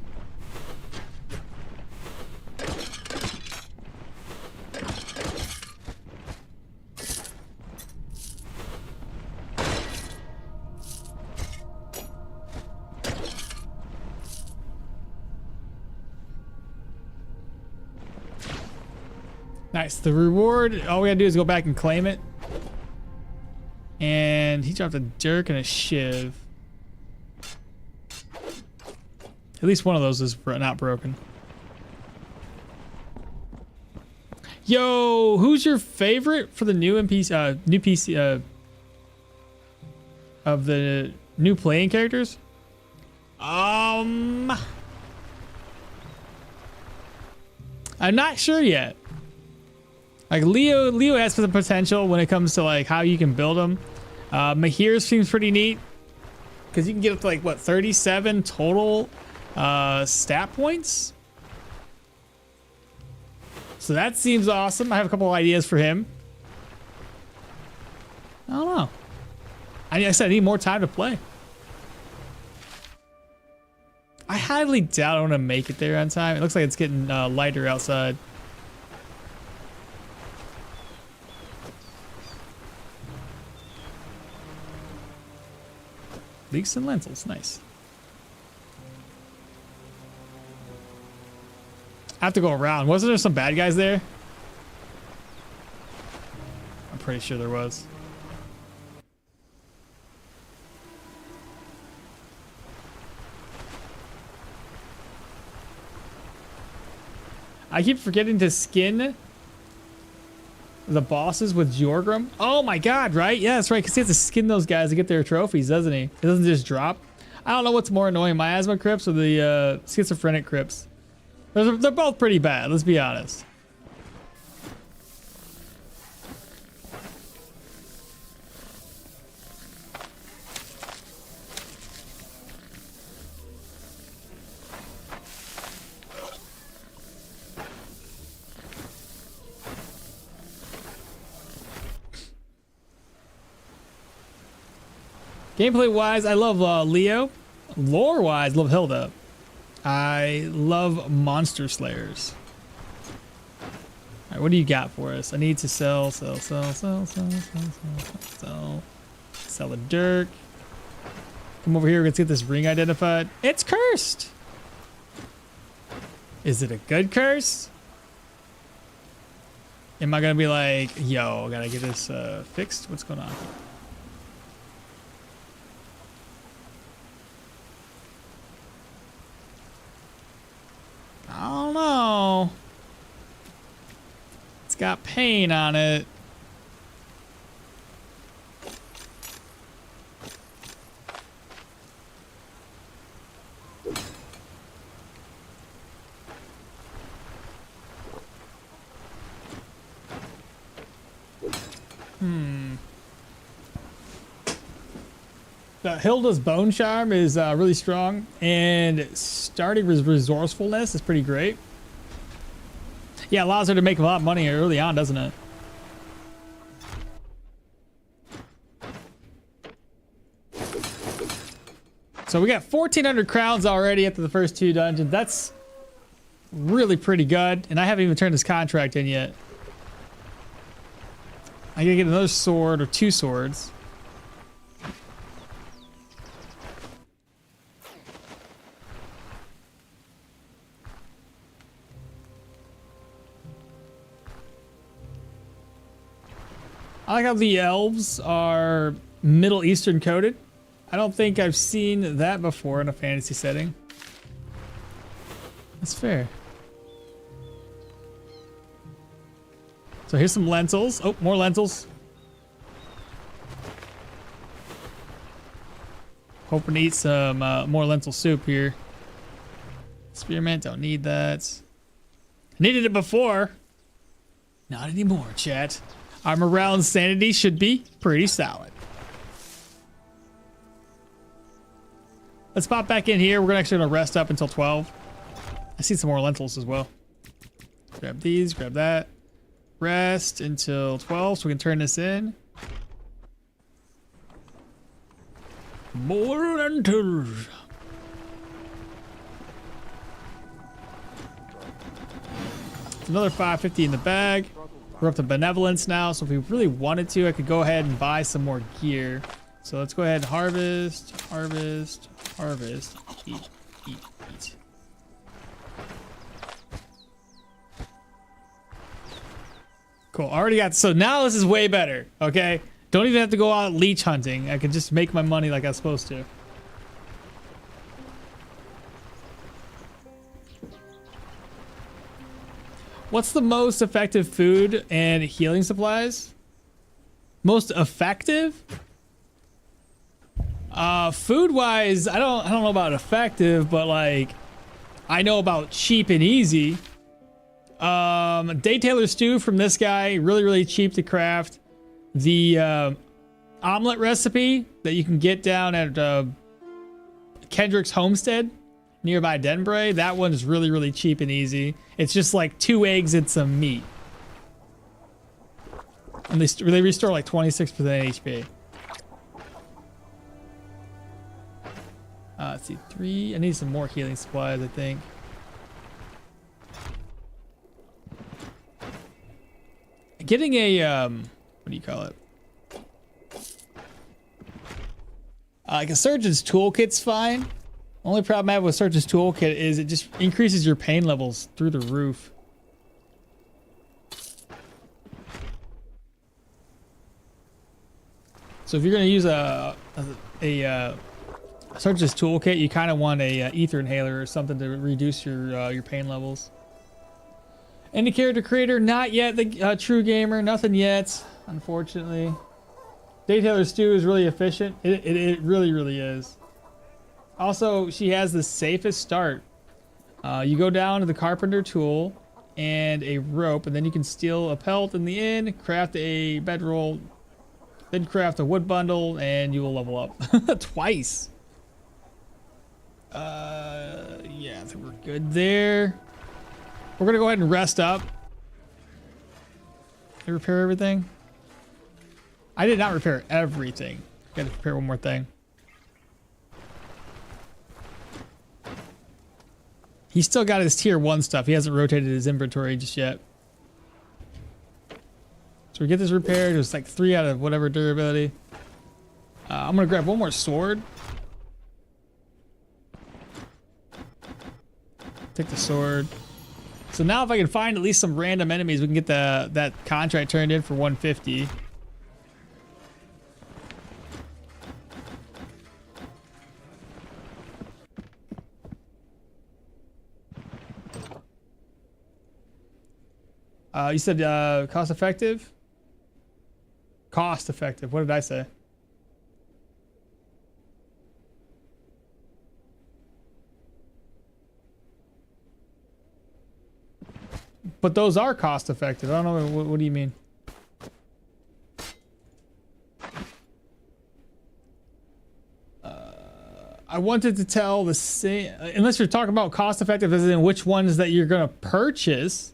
Nice. The reward, all we gotta do is go back and claim it. And he dropped a dirk and a shiv. At least one of those is not broken. Yo, who's your favorite for the new NPC, new PC, of the new playing characters? I'm not sure yet. Like Leo has some potential when it comes to like how you can build them. Mahir seems pretty neat because you can get up to like what 37 total stat points. So that seems awesome. I have a couple of ideas for him. I don't know. I said I need more time to play. I highly doubt I'm gonna make it there on time. It looks like it's getting lighter outside. Leeks and lentils, nice. I have to go around. Wasn't there some bad guys there? I'm pretty sure there was. I keep forgetting to skin the bosses with Jorgrim. Oh my god, right? Yeah, that's right, because he has to skin those guys to get their trophies, doesn't he? It doesn't just drop. I don't know what's more annoying, miasma crypts or the schizophrenic crypts. They're both pretty bad, let's be honest. Gameplay wise, I love Leo. Lore wise, love Hilda. I love Monster Slayers. Alright, what do you got for us? I need to sell the dirt. Come over here, let's get this ring identified. It's cursed! Is it a good curse? Am I gonna be like, yo, I gotta get this fixed? What's going on here? I don't know. It's got paint on it. Hilda's bone charm is really strong, and starting resourcefulness is pretty great. Yeah, allows her to make a lot of money early on, doesn't it? So we got 1,400 crowns already after the first 2 dungeons. That's really pretty good, and I haven't even turned this contract in yet. I gotta get another sword or 2 swords. I like how the elves are Middle Eastern coded. I don't think I've seen that before in a fantasy setting. That's fair. So here's some lentils. Oh, more lentils. Hoping to eat some more lentil soup here. Experiment, don't need that. Needed it before. Not anymore, chat. Our morale and sanity should be pretty solid. Let's pop back in here. We're actually gonna rest up until 12. I see some more lentils as well. Grab these, grab that. Rest until 12 so we can turn this in. More lentils. Another 550 in the bag. We're up to benevolence now, so if we really wanted to, I could go ahead and buy some more gear. So let's go ahead and harvest, harvest, harvest, eat, eat, eat. Cool, already got, so now this is way better, okay? Don't even have to go out leech hunting. I can just make my money like I was supposed to. What's the most effective food and healing supplies? Most effective? Food-wise, I don't know about effective, but like I know about cheap and easy. Day Tailor stew from this guy, really cheap to craft. The omelet recipe that you can get down at Kendrick's homestead nearby Denbray, that one is really cheap and easy. It's just like 2 eggs and some meat. And they restore like 26% HP. Let's see, 3. I need some more healing supplies, I think. Getting a, what do you call it? Like a surgeon's toolkit's fine. Only problem I have with surgeon's toolkit is it just increases your pain levels through the roof. So if you're gonna use a surgeon's toolkit, you kind of want a ether inhaler or something to reduce your pain levels. Any character creator? Not yet. The true gamer, nothing yet, unfortunately. Detailer Stew is really efficient. It really, really is. Also, she has the safest start. You go down to the carpenter tool and a rope, and then you can steal a pelt in the end, craft a bedroll, then craft a wood bundle, and you will level up twice. Yeah, I think we're good there. We're gonna go ahead and rest up. Did I repair everything? I did not repair everything. Gotta repair one more thing. He's still got his tier 1 stuff. He hasn't rotated his inventory just yet. So we get this repaired. It was like 3 out of whatever durability. I'm gonna grab one more sword. Take the sword. So now if I can find at least some random enemies, we can get that contract turned in for 150. You said cost effective? Cost effective. What did I say? But those are cost effective. I don't know. What do you mean? I wanted to tell the same, unless you're talking about cost effective as in which ones that you're going to purchase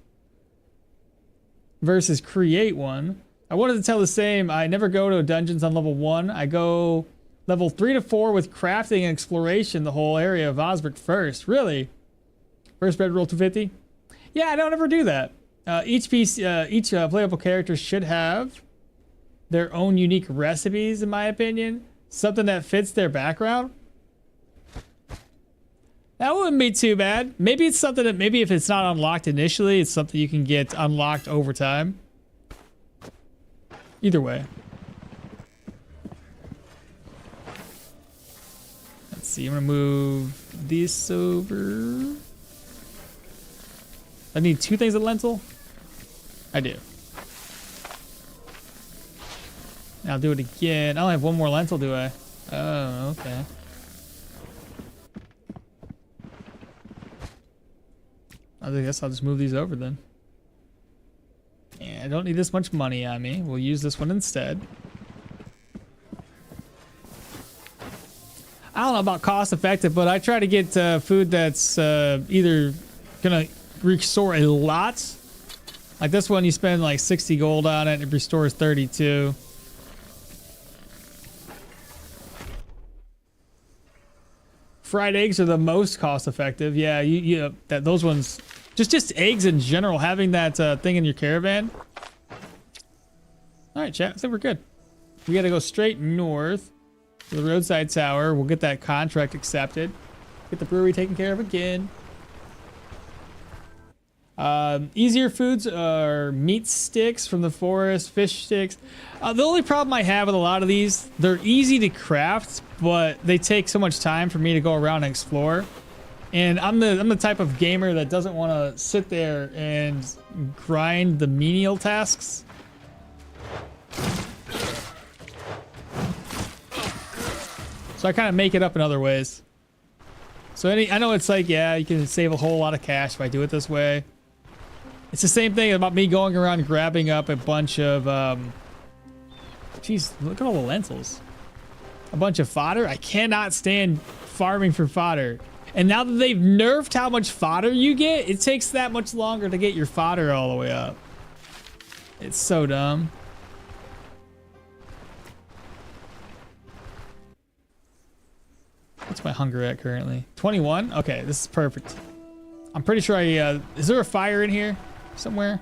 versus create one. I wanted to tell the same. I never go to dungeons on level 1. I go level 3 to 4 with crafting and exploration, the whole area of Osbrick first. Really? First bedroll 250? Yeah, I don't ever do that. Each playable character should have their own unique recipes, in my opinion. Something that fits their background. That wouldn't be too bad. Maybe it's something that, maybe if it's not unlocked initially, it's something you can get unlocked over time. Either way. Let's see, I'm gonna move this over. I need 2 things of lentil? I do. Now I'll do it again. I only have 1 more lentil, do I? Oh, okay. I guess I'll just move these over then. Yeah, I don't need this much money on me. We'll use this one instead. I don't know about cost effective, but I try to get food that's either gonna restore a lot. Like this one, you spend like 60 gold on it, it restores 32. Fried eggs are the most cost effective. Yeah, those ones, just eggs in general, having that thing in your caravan. All right, chat, I think we're good. We got to go straight north to the roadside tower. We'll get that contract accepted. Get the brewery taken care of again. Easier foods are meat sticks from the forest, fish sticks. The only problem I have with a lot of these, they're easy to craft, but they take so much time for me to go around and explore. And I'm the type of gamer that doesn't want to sit there and grind the menial tasks. So I kind of make it up in other ways. So I know it's like, yeah, you can save a whole lot of cash if I do it this way. It's the same thing about me going around grabbing up a bunch of, jeez, look at all the lentils. A bunch of fodder. I cannot stand farming for fodder. And now that they've nerfed how much fodder you get, it takes that much longer to get your fodder all the way up. It's so dumb. What's my hunger at currently? 21? Okay, this is perfect. I'm pretty sure is there a fire in here somewhere?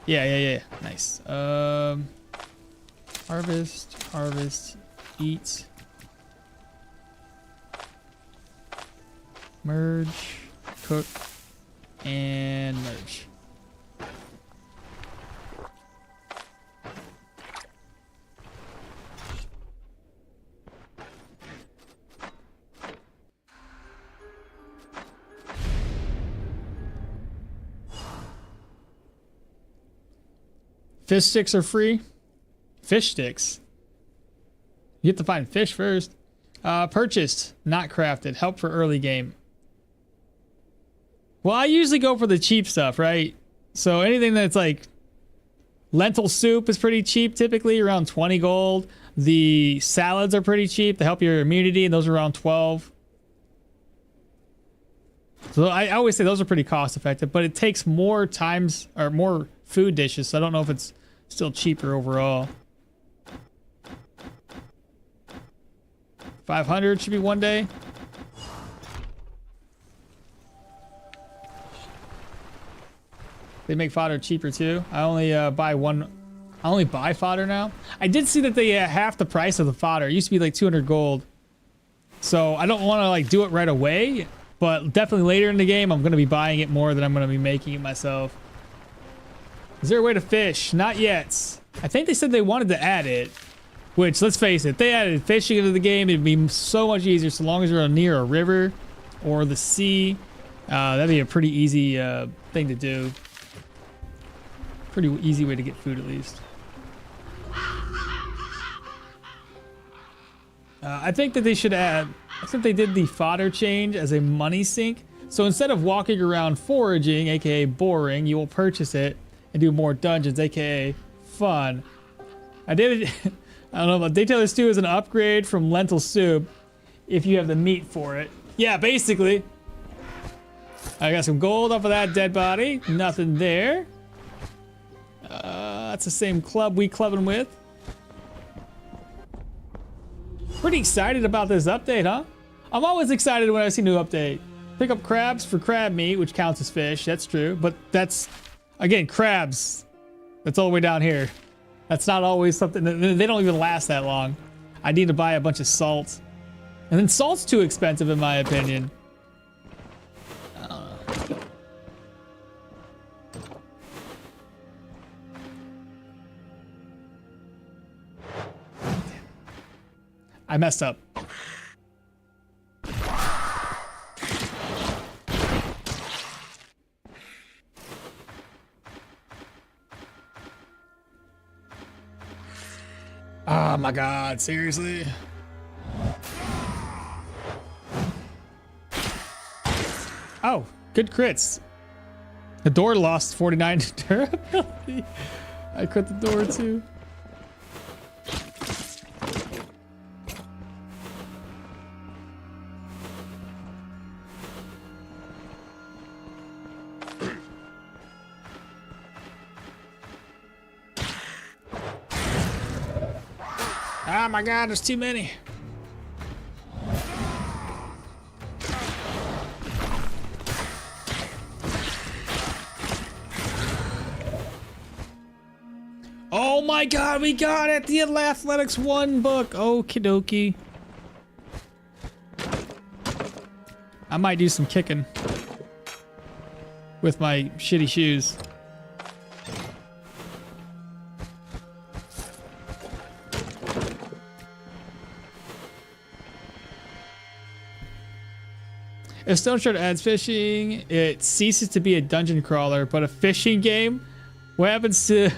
Yeah. Nice. Harvest, eat. Merge, cook, and merge. Fish sticks are free. Fish sticks. You have to find fish first. Purchased, not crafted. Help for early game. Well, I usually go for the cheap stuff, right? So anything that's like lentil soup is pretty cheap, typically around 20 gold. The salads are pretty cheap to help your immunity, and those are around 12. So I always say those are pretty cost effective, but it takes more times or more food dishes, so I don't know if it's still cheaper overall. 500 should be one day. They make fodder cheaper too. I only buy fodder now. I did see that they half the price of the fodder. It used to be like 200 gold. So I don't want to like do it right away, but definitely later in the game I'm going to be buying it more than I'm going to be making it myself. Is there a way to fish? Not yet. I think they said they wanted to add it, which, let's face it, if they added fishing into the game, it'd be so much easier so long as you're near a river or the sea. That'd be a pretty easy thing to do. Pretty easy way to get food, at least. I think that they should add, I think they did the fodder change as a money sink. So instead of walking around foraging, aka boring, you will purchase it and do more dungeons, aka fun. I did it, I don't know, but Daytailor Stew is an upgrade from lentil soup if you have the meat for it. Yeah, basically. I got some gold off of that dead body. Nothing there. That's the same club we clubbing with. Pretty excited about this update, huh? I'm always excited when I see a new update. Pick up crabs for crab meat, which counts as fish. That's true, but that's, again, crabs. That's all the way down here. That's not always something, they don't even last that long. I need to buy a bunch of salt. And then salt's too expensive in my opinion. I messed up. Oh my god, seriously? Oh, good crits. The door lost 49 durability. I crit the door too. Oh my god, there's too many. Oh my god, we got it! The Athletics 1 book. Okie dokie. I might do some kicking with my shitty shoes. If Stoneshard adds fishing, it ceases to be a dungeon crawler, but a fishing game? What happens to...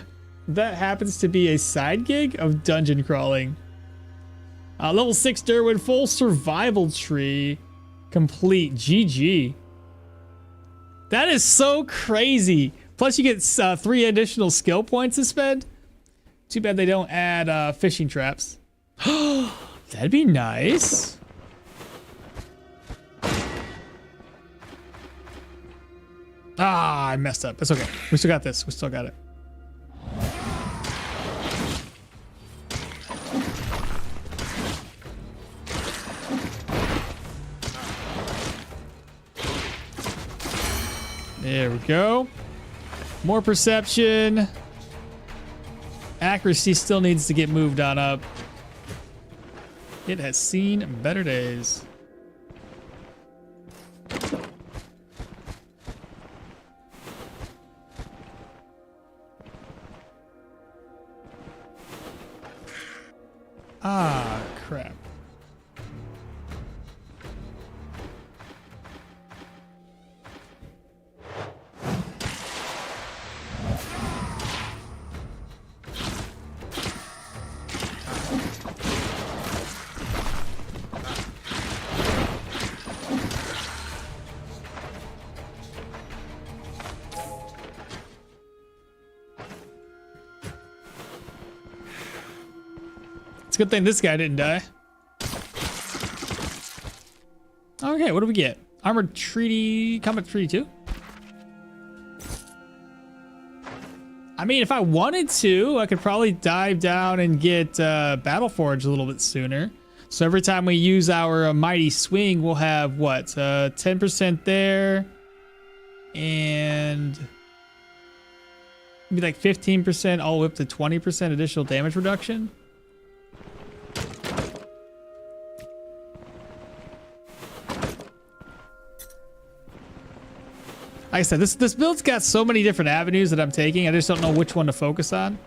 That happens to be a side gig of dungeon crawling. Level 6 Derwin, full survival tree. Complete. GG. That is so crazy. Plus you get 3 additional skill points to spend. Too bad they don't add fishing traps. That'd be nice. Ah, I messed up. It's okay. We still got this. We still got it. There we go. More perception. Accuracy still needs to get moved on up. It has seen better days. Ah, crap. It's a good thing this guy didn't die. Okay, what do we get? Armored treaty, combat treaty 2? I mean, if I wanted to, I could probably dive down and get Battle Forge a little bit sooner. So every time we use our mighty swing, we'll have what? 10% there. And maybe like 15% all the way up to 20% additional damage reduction. Like I said, this build's got so many different avenues that I'm taking. I just don't know which one to focus on.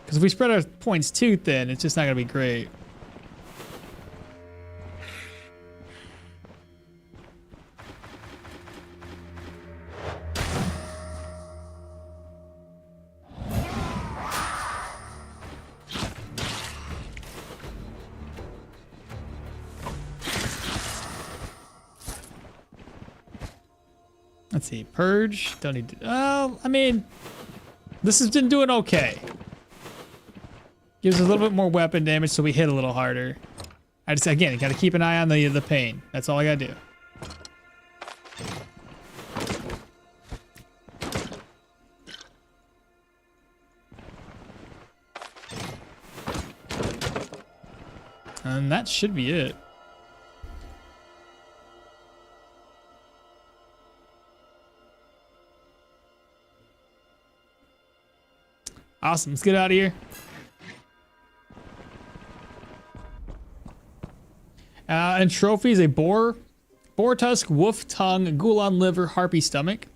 Because if we spread our points too thin, it's just not going to be great. Let's see, purge. Don't need to. Well, I mean, this has been doing okay. Gives us a little bit more weapon damage, so we hit a little harder. I just again got to keep an eye on the pain. That's all I gotta do. And that should be it. Awesome, let's get out of here. And trophies, a boar tusk, wolf tongue, gulan liver, harpy stomach.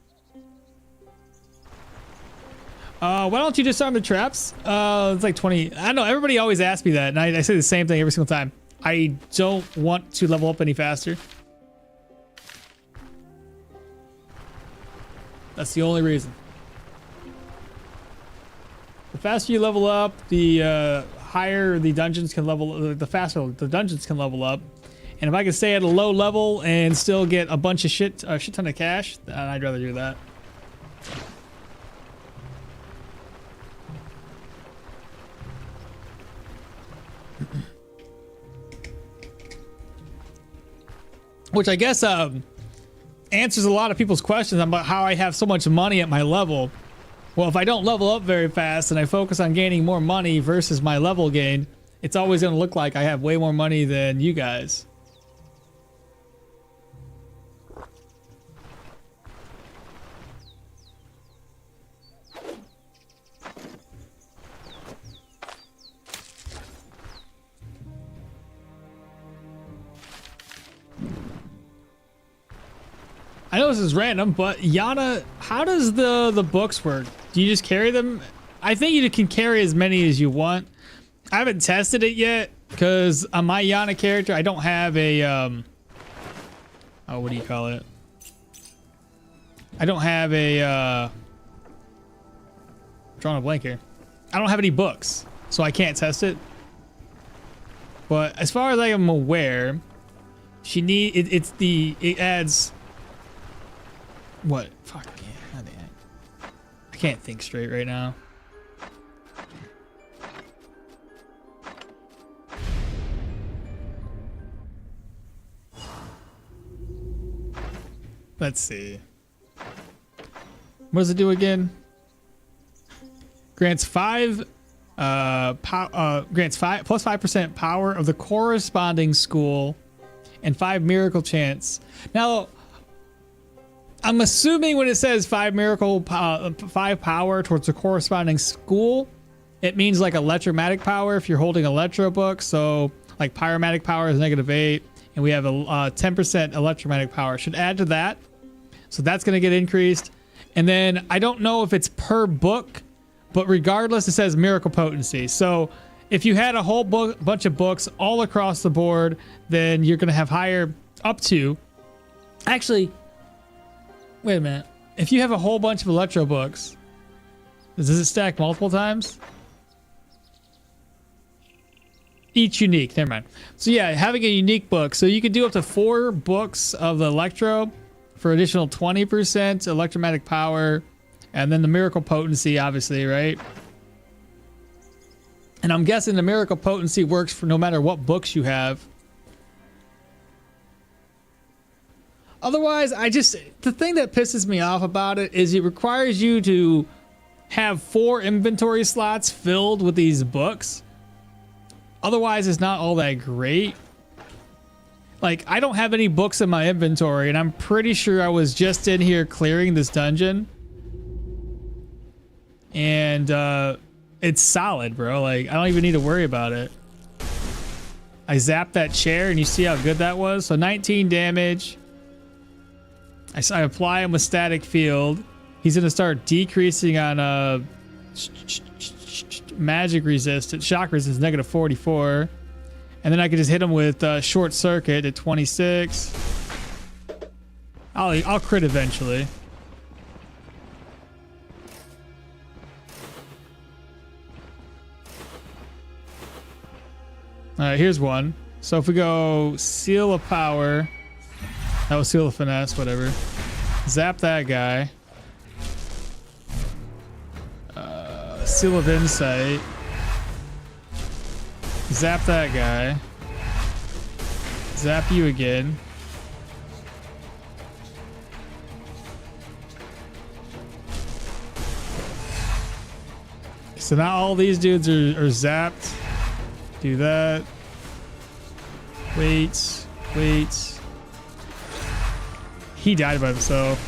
Why don't you disarm the traps? It's like 20. I don't know, everybody always asks me that, and I say the same thing every single time. I don't want to level up any faster. That's the only reason. The faster you level up, the higher the dungeons can level. The faster the dungeons can level up, and if I can stay at a low level and still get a bunch of shit ton of cash, then I'd rather do that. Which I guess answers a lot of people's questions about how I have so much money at my level. Well, if I don't level up very fast and I focus on gaining more money versus my level gain, it's always going to look like I have way more money than you guys. I know this is random, but Yana, how does the books work? Do you just carry them? I think you can carry as many as you want. I haven't tested it yet because on my Yana character, I don't have a oh, what do you call it? I don't have a drawing a blank here. I don't have any books, so I can't test it. But as far as I am aware, she it adds. What? Fuck yeah. I can't think straight right now. Let's see. What does it do again? Grants plus 5% power of the corresponding school and 5 miracle chance. Now, I'm assuming when it says 5 5 power towards the corresponding school, it means like electromatic power if you're holding electro book. So like pyromatic power is -8, and we have a 10% electromatic power. Should add to that. So that's going to get increased. And then I don't know if it's per book, but regardless, it says miracle potency. So if you had a whole bunch of books all across the board, then you're going to have higher up to. Actually, wait a minute. If you have a whole bunch of electro books, does it stack multiple times? Each unique, never mind. So yeah, having a unique book. So you could do up to 4 books of the electro for additional 20% electromatic power. And then the miracle potency, obviously, right? And I'm guessing the miracle potency works for no matter what books you have. Otherwise, the thing that pisses me off about it is it requires you to have 4 inventory slots filled with these books. Otherwise, it's not all that great. Like, I don't have any books in my inventory, and I'm pretty sure I was just in here clearing this dungeon. And, it's solid, bro. Like, I don't even need to worry about it. I zapped that chair, and you see how good that was? So 19 damage. I apply him with static field. He's going to start decreasing on magic resistance, shock resistance, -44. And then I can just hit him with short circuit at 26. I'll crit eventually. All right, here's one. So if we go seal of power, that was seal of finesse, whatever. Zap that guy. Seal of insight. Zap that guy. Zap you again. So now all these dudes are zapped. Do that. Wait. He died by himself.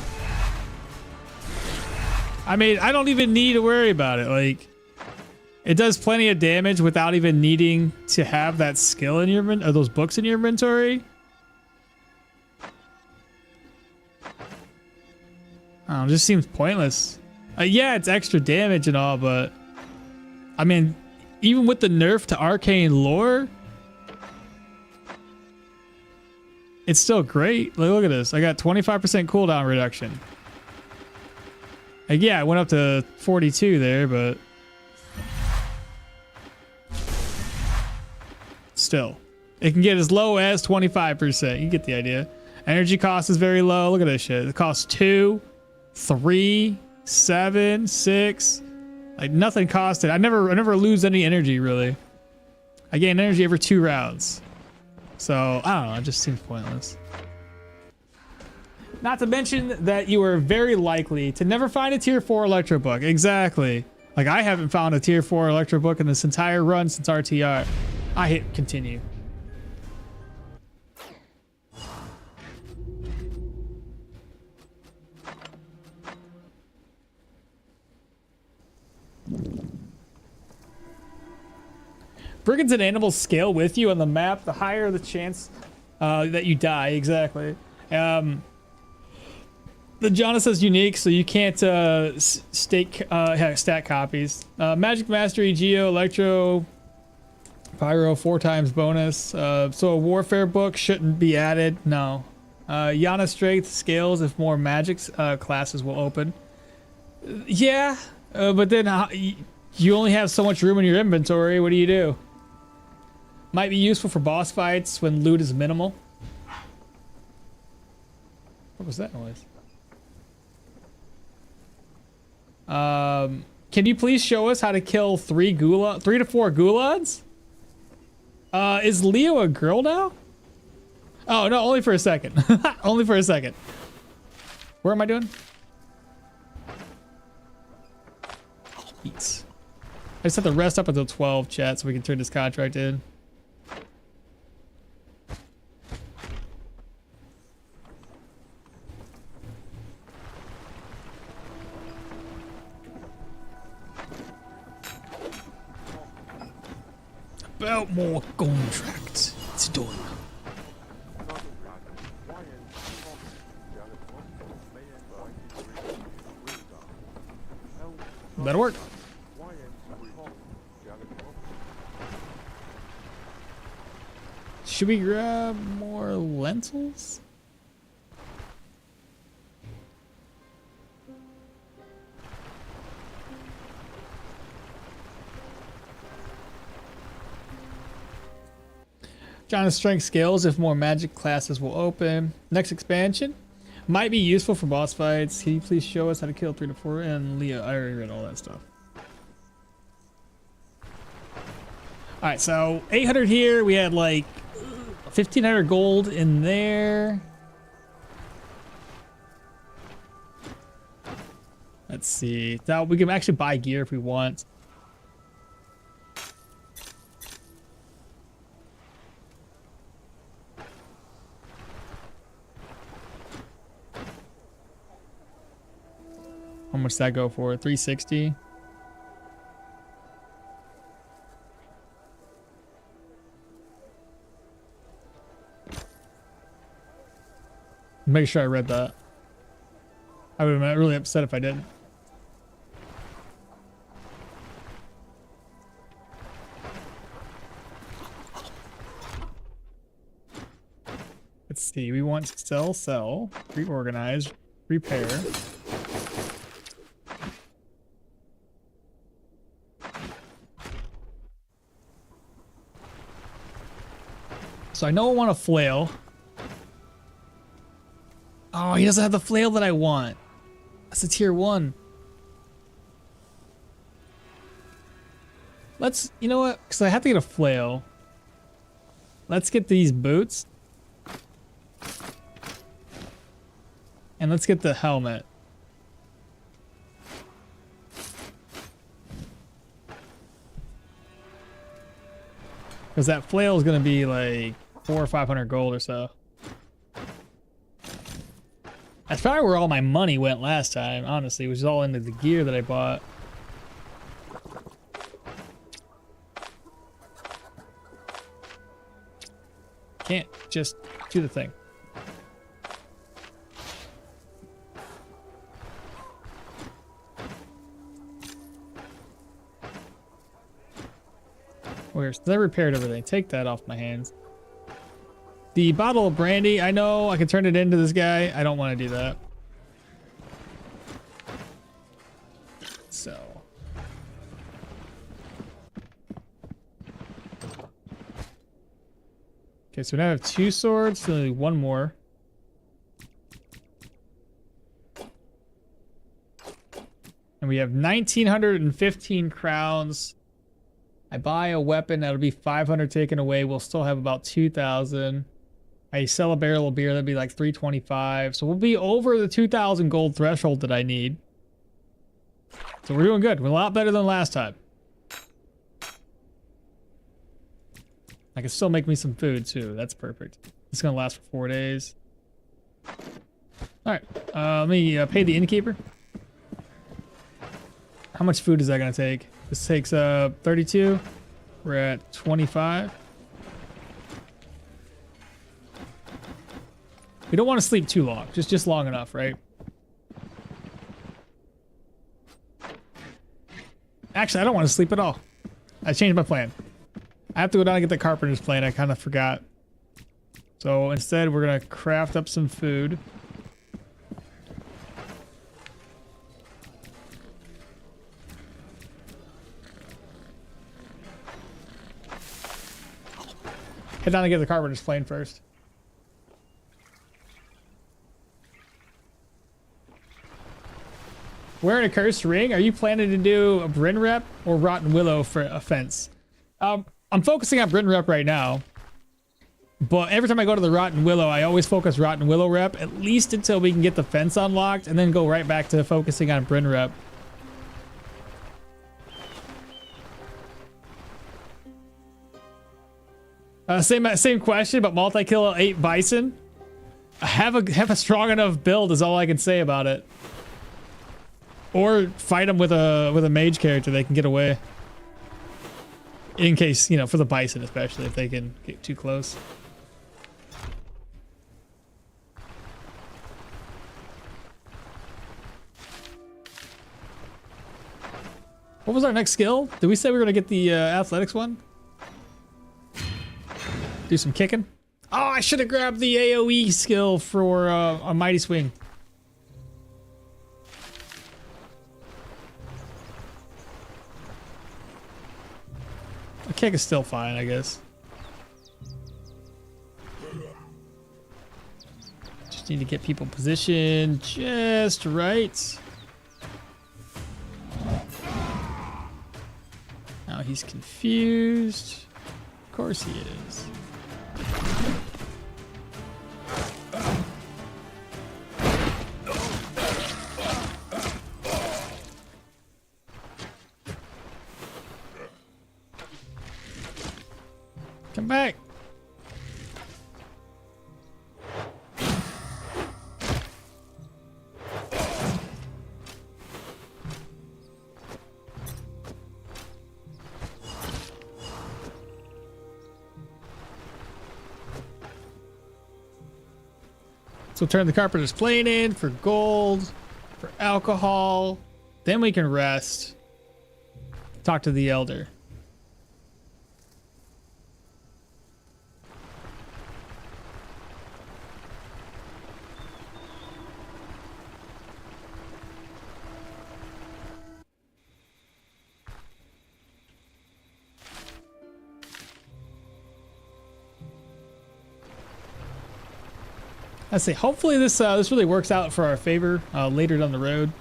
I mean, I don't even need to worry about it. Like, it does plenty of damage without even needing to have that skill in your or those books in your inventory. I don't know, it just seems pointless. Yeah, it's extra damage and all, but I mean, even with the nerf to arcane lore, it's still great. Like, look at this. I got 25% cooldown reduction. Like, yeah, I went up to 42 there, but still, it can get as low as 25%. You get the idea. Energy cost is very low. Look at this shit. It costs 2, 3, 7, 6. Like, nothing costed. I never lose any energy, really. I gain energy every 2 rounds. So, I don't know. It just seems pointless. Not to mention that you are very likely to never find a tier 4 electro book. Exactly. Like, I haven't found a tier 4 electro book in this entire run since RTR. I hit continue. Brigands and animals scale with you on the map. The higher the chance that you die. Exactly. The Jana says unique, so you can't stack copies. Magic Mastery, Geo, Electro, Pyro, 4 times bonus. So a Warfare book shouldn't be added. No. Yana Strength scales if more magic classes will open. Yeah, but then you only have so much room in your inventory. What do you do? Might be useful for boss fights when loot is minimal. What was that noise? Can you please show us how to kill 3 to 4 gulads? Is Leo a girl now? Oh, no, only for a second. Only for a second. Where am I doing? Eats. I just have to rest up until 12, chat, so we can turn this contract in. about more contracts. It's done. That'll work. Should we grab more lentils? John's strength scales if more magic classes will open. Next expansion might be useful for boss fights. Can you please show us how to kill 3 to 4? And Leo, I already read all that stuff. All right, so 800 here. We had like 1,500 gold in there. Let's see. Now we can actually buy gear if we want. How much does that go for? 360. Make sure I read that. I would have been really upset if I didn't. Let's see. We want to sell, reorganize, repair. So I know I want a flail. Oh, he doesn't have the flail that I want. That's a tier 1. Let's, you know what? Because I have to get a flail. Let's get these boots. And let's get the helmet. Because that flail is going to be like 400 or 500 gold or so. That's probably where all my money went last time, honestly, which is all into the gear that I bought. Can't just do the thing. Where's I repaired everything? Take that off my hands. The bottle of brandy, I know I can turn it into this guy. I don't want to do that. So. Okay, so now I have 2 swords, so only 1 more. And we have 1,915 crowns. I buy a weapon, that'll be 500 taken away. We'll still have about 2,000. I sell a barrel of beer, that'd be like 325. So we'll be over the 2,000 gold threshold that I need. So we're doing good. We're a lot better than last time. I can still make me some food too. That's perfect. It's gonna last for 4 days. All right, let me pay the innkeeper. How much food is that gonna take? This takes 32. We're at 25. We don't want to sleep too long. Just long enough, right? Actually, I don't want to sleep at all. I changed my plan. I have to go down and get the carpenter's plane. I kind of forgot. So instead, we're going to craft up some food. Head down and get the carpenter's plane first. Wearing a cursed ring? Are you planning to do a Bryn rep or Rotten Willow for offense? I'm focusing on Bryn rep right now. But every time I go to the Rotten Willow, I always focus Rotten Willow rep, at least until we can get the fence unlocked, and then go right back to focusing on Bryn rep. Same question, but multi-kill 8 bison. Have a strong enough build is all I can say about it. Or fight them with a mage character, they can get away. In case, you know, for the bison especially, if they can get too close. What was our next skill? Did we say we were gonna get the athletics one? Do some kicking? Oh, I should have grabbed the AoE skill for a mighty swing. A kick is still fine, I guess. Just need to get people positioned just right. Now he's confused. Of course he is. Come back. So turn the carpenter's plane in for gold, for alcohol. Then we can rest. Talk to the elder. I say, hopefully this really works out for our favor later down the road.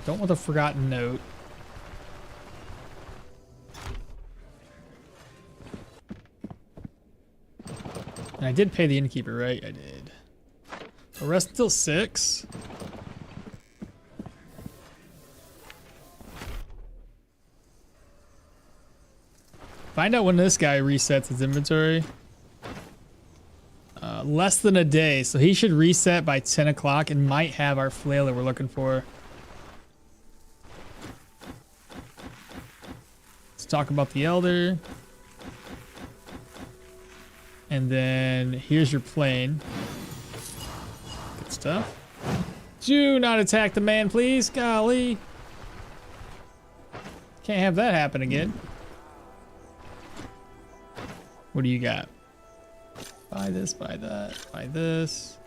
Don't want the forgotten note. And I did pay the innkeeper, right? I did. Rest until 6. Find out when this guy resets his inventory. Less than a day, so he should reset by 10 o'clock and might have our flail that we're looking for. Let's talk about the elder. And then here's your plane. Good stuff. Do not attack the man, please. Golly. Can't have that happen again. What do you got? Buy this, buy that, buy this.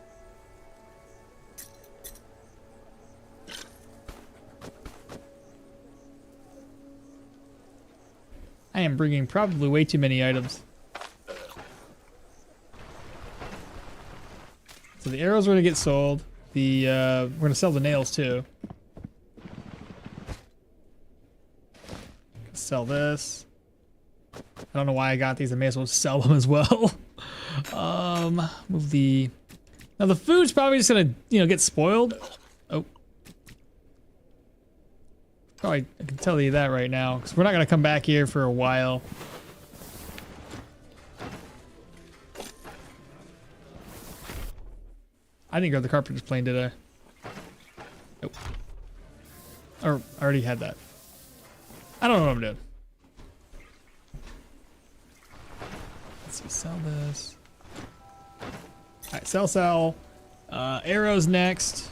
I am bringing probably way too many items. So the arrows are gonna get sold. The we're gonna sell the nails too. Sell this. I don't know why I got these. I may as well sell them as well. Move the. Now the food's probably just gonna, get spoiled. Oh. Probably, I can tell you that right now, because we're not gonna come back here for a while. I didn't grab the carpenter's plane, did I? Nope. Or I already had that. I don't know what I'm doing. Let's see, sell this. All right, sell. Arrows next.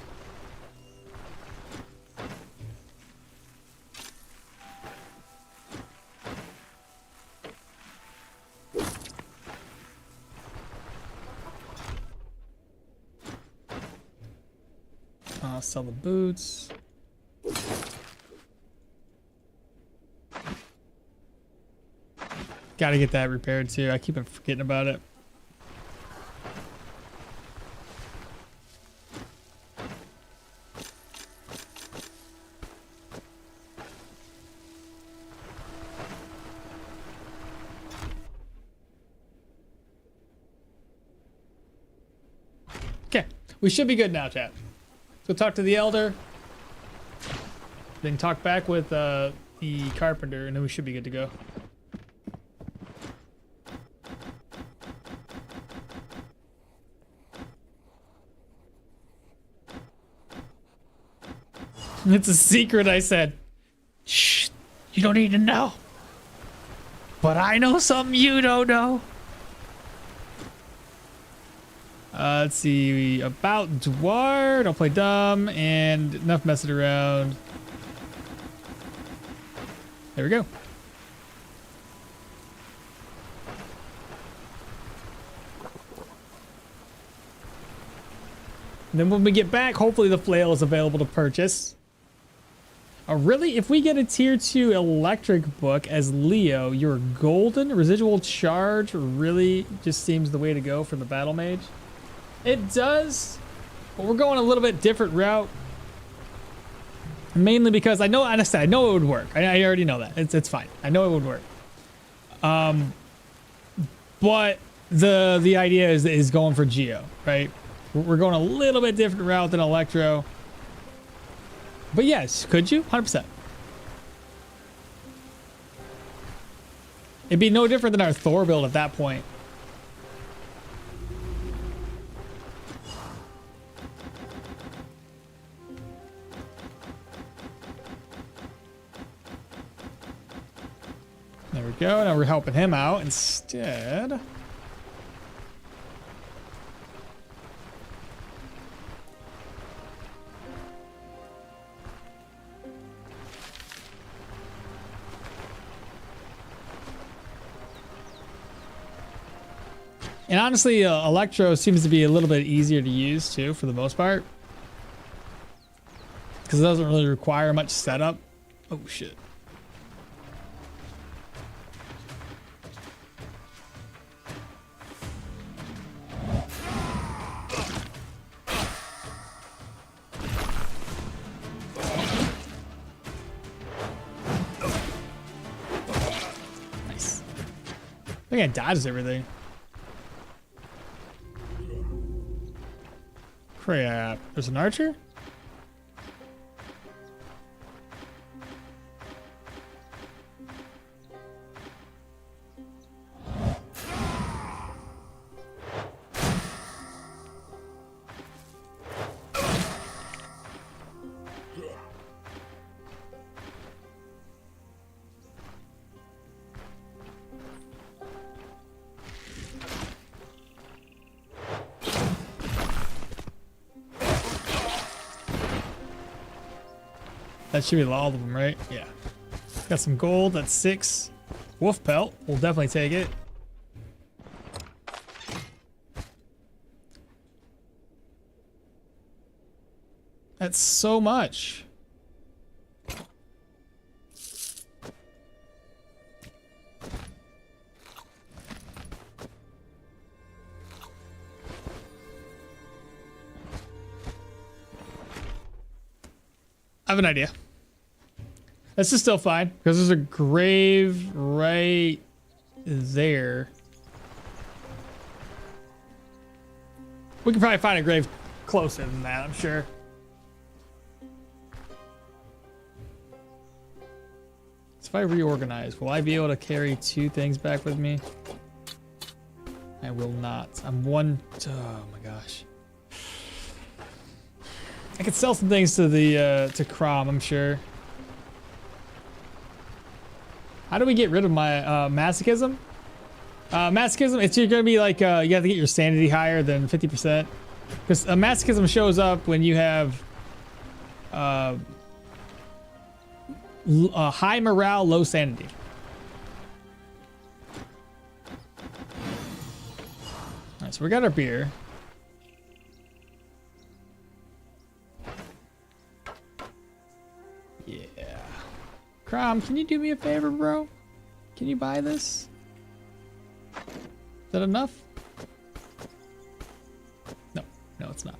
Sell the boots. Gotta get that repaired too. I keep forgetting about it. Okay, we should be good now, chat. Go talk to the elder, then talk back with the carpenter, and then we should be good to go. It's a secret, I said. Shh, you don't need to know. But I know something you don't know. Let's see. About Dwar. Don't play dumb. And enough messing around. There we go. And then when we get back, hopefully the flail is available to purchase. Really? If we get a tier 2 electric book as Leo, your golden residual charge really just seems the way to go for the battle mage. It does, but we're going a little bit different route. Mainly because I know, honestly, I know it would work. I already know that. It's fine. I know it would work. But the idea is going for Geo, right? We're going a little bit different route than Electro. But yes, could you? 100%. It'd be no different than our Thor build at that point. There we go. Now we're helping him out instead. And honestly, Electro seems to be a little bit easier to use too, for the most part. Because it doesn't really require much setup. Oh shit. Nice. I think I dodged everything. Crap. There's an archer? That should be all of them, right? Yeah. Got some gold. That's 6. Wolf pelt. We'll definitely take it. That's so much. I have an idea. This is still fine because there's a grave right there. We can probably find a grave closer than that, I'm sure. So if I reorganize, will I be able to carry 2 things back with me? I will not. I'm one. Oh my gosh. I could sell some things to the to Crom, I'm sure. How do we get rid of my masochism? Masochism, it's gonna be like you have to get your sanity higher than 50%. Because masochism shows up when you have high morale, low sanity. Alright, so we got our beer. Crom, can you do me a favor, bro? Can you buy this? Is that enough? No, no, it's not.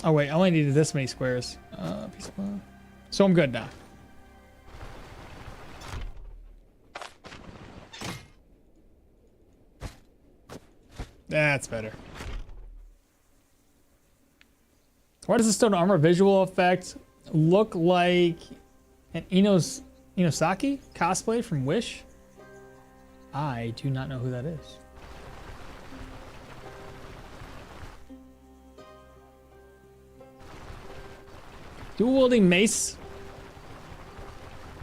Oh wait, I only needed this many squares. Piece of cloth. So I'm good now. That's better. Why does the stone armor visual effect look like an Inosaki cosplay from Wish? I do not know who that is. Dual wielding mace.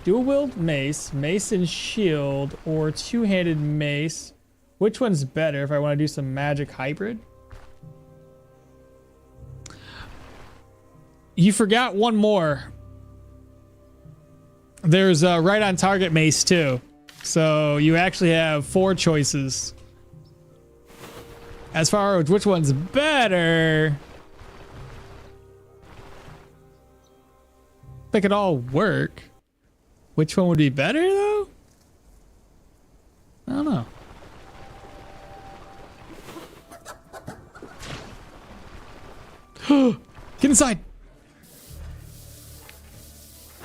Dual wield mace, mace and shield, or two-handed mace. Which one's better if I want to do some magic hybrid? You forgot one more. There's a right on target mace too. So you actually have 4 choices. As far as which one's better, they could all work. Which one would be better though? I don't know. Get inside.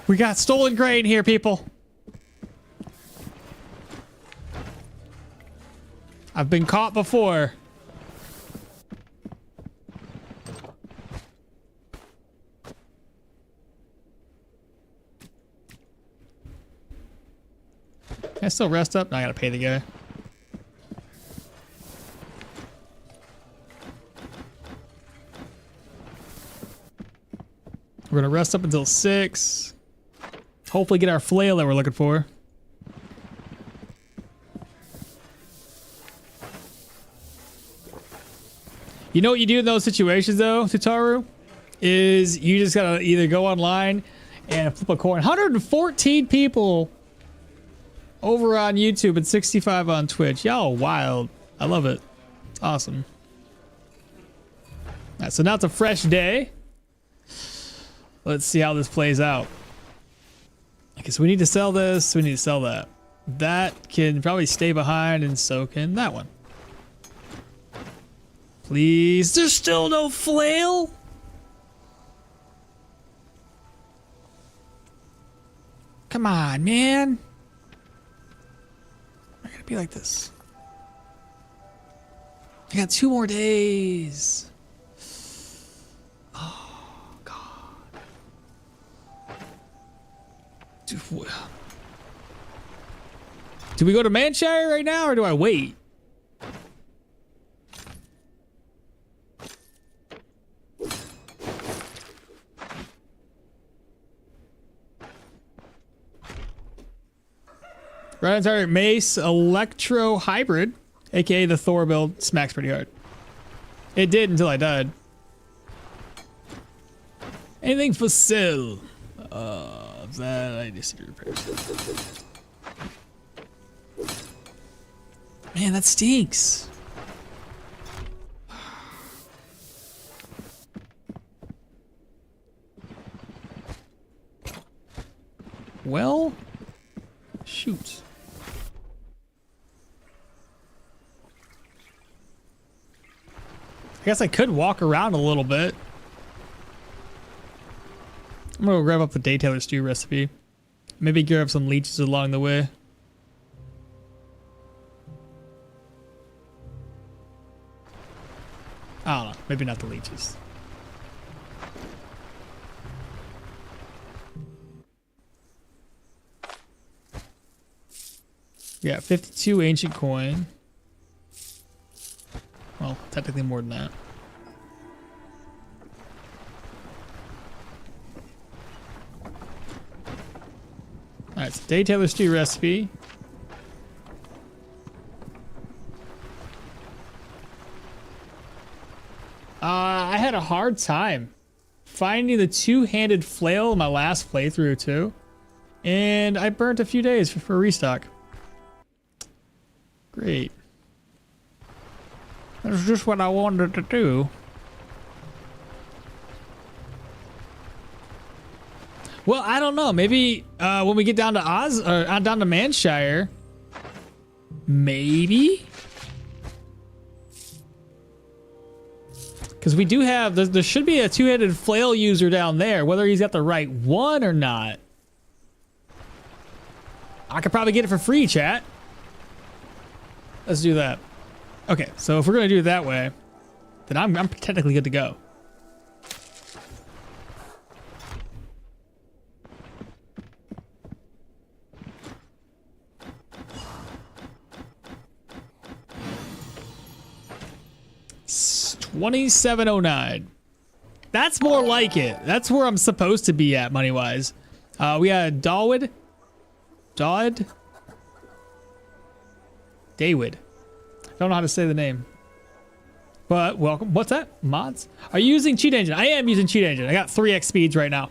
We got stolen grain here, people. I've been caught before. Can I still rest up? No, I gotta pay the guy. We're gonna rest up until 6. Hopefully get our flail that we're looking for. You know what you do in those situations though, Tutaru? Is you just gotta either go online and flip a coin. 114 people over on YouTube and 65 on Twitch. Y'all wild. I love it. It's awesome. Alright, so now it's a fresh day. Let's see how this plays out. Okay, so we need to sell this. We need to sell that. That can probably stay behind, and so can that one. Please. There's still no flail? Come on, man. I gotta be like this. I got 2 more days. Oh, God. Do we go to Manshire right now, or do I wait? Right on target mace electro hybrid, aka the Thor build, smacks pretty hard. It did until I died. Anything for sale? That I disagree with. Man, that stinks. Well, shoot. I guess I could walk around a little bit. I'm gonna go grab up the Daytailor stew recipe. Maybe grab some leeches along the way. I don't know. Maybe not the leeches. Yeah, 52 ancient coin. Well, technically more than that. Alright, so Daytailor stew recipe. I had a hard time finding the two-handed flail in my last playthrough too. And I burnt a few days for restock. Great. That's just what I wanted to do. Well, I don't know. Maybe when we get down to down to Manshire, maybe. Because we do have, there should be a two-handed flail user down there, whether he's got the right one or not. I could probably get it for free, chat. Let's do that. Okay, so if we're gonna do it that way, then I'm technically good to go. 2709. That's more like it. That's where I'm supposed to be at money-wise. We got Dawood. Dawood? Dawood. I don't know how to say the name. But welcome. What's that? Mods? Are you using Cheat Engine? I am using Cheat Engine. I got 3x speeds right now.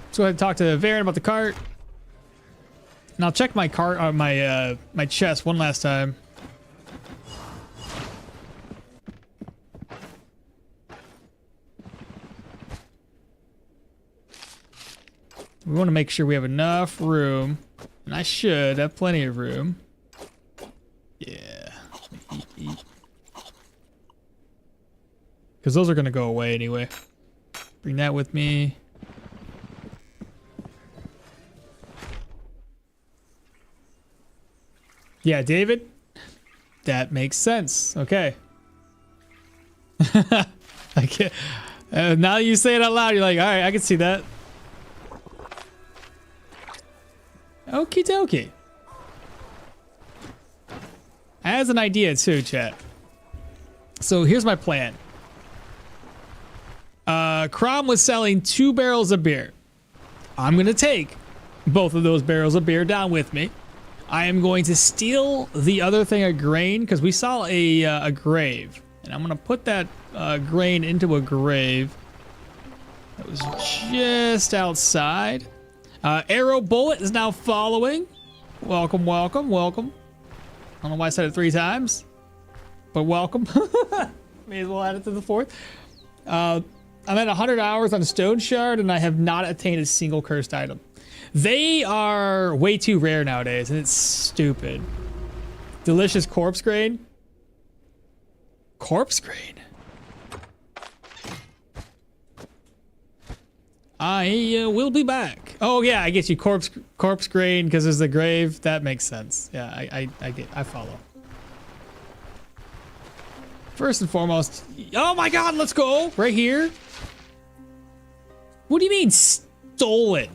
Let's go ahead and talk to Varen about the cart. And I'll check my cart, my chest one last time. We want to make sure we have enough room. And I should have plenty of room. Yeah. Eat. Because those are going to go away anyway. Bring that with me. Yeah, David. That makes sense. Okay. I can't. Now you say it out loud, you're like, all right, I can see that. Okie dokie. As an idea too, chat. So here's my plan. Crom was selling 2 barrels of beer. I'm gonna take both of those barrels of beer down with me. I am going to steal the other thing of grain because we saw a grave, and I'm gonna put that grain into a grave that was just outside. Arrow Bullet is now following. Welcome, welcome, welcome. I don't know why I said it 3 times, but welcome. May as well add it to the 4th. I'm at 100 hours on Stoneshard, and I have not attained a single cursed item. They are way too rare nowadays, and it's stupid. Delicious corpse grain. Corpse grain. I will be back. Oh yeah, I get you. Corpse grain because there's the grave. That makes sense. Yeah, I follow. First and foremost, oh my God, let's go right here. What do you mean stolen?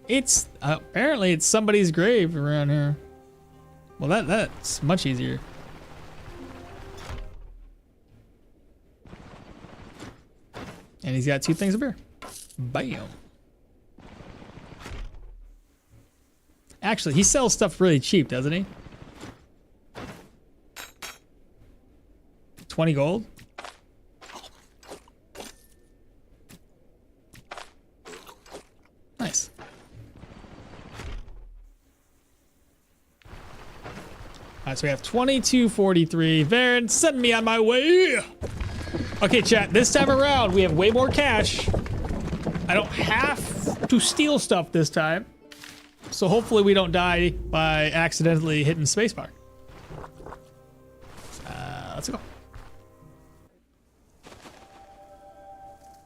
It's apparently it's somebody's grave around here. Well, that's much easier. And he's got 2 things of beer. Bam. Actually, he sells stuff really cheap, doesn't he? 20 gold? Nice. Alright, so we have 2243. Varen, send me on my way! Okay, chat, this time around, we have way more cash. I don't have to steal stuff this time. So hopefully we don't die by accidentally hitting spacebar. Let's go.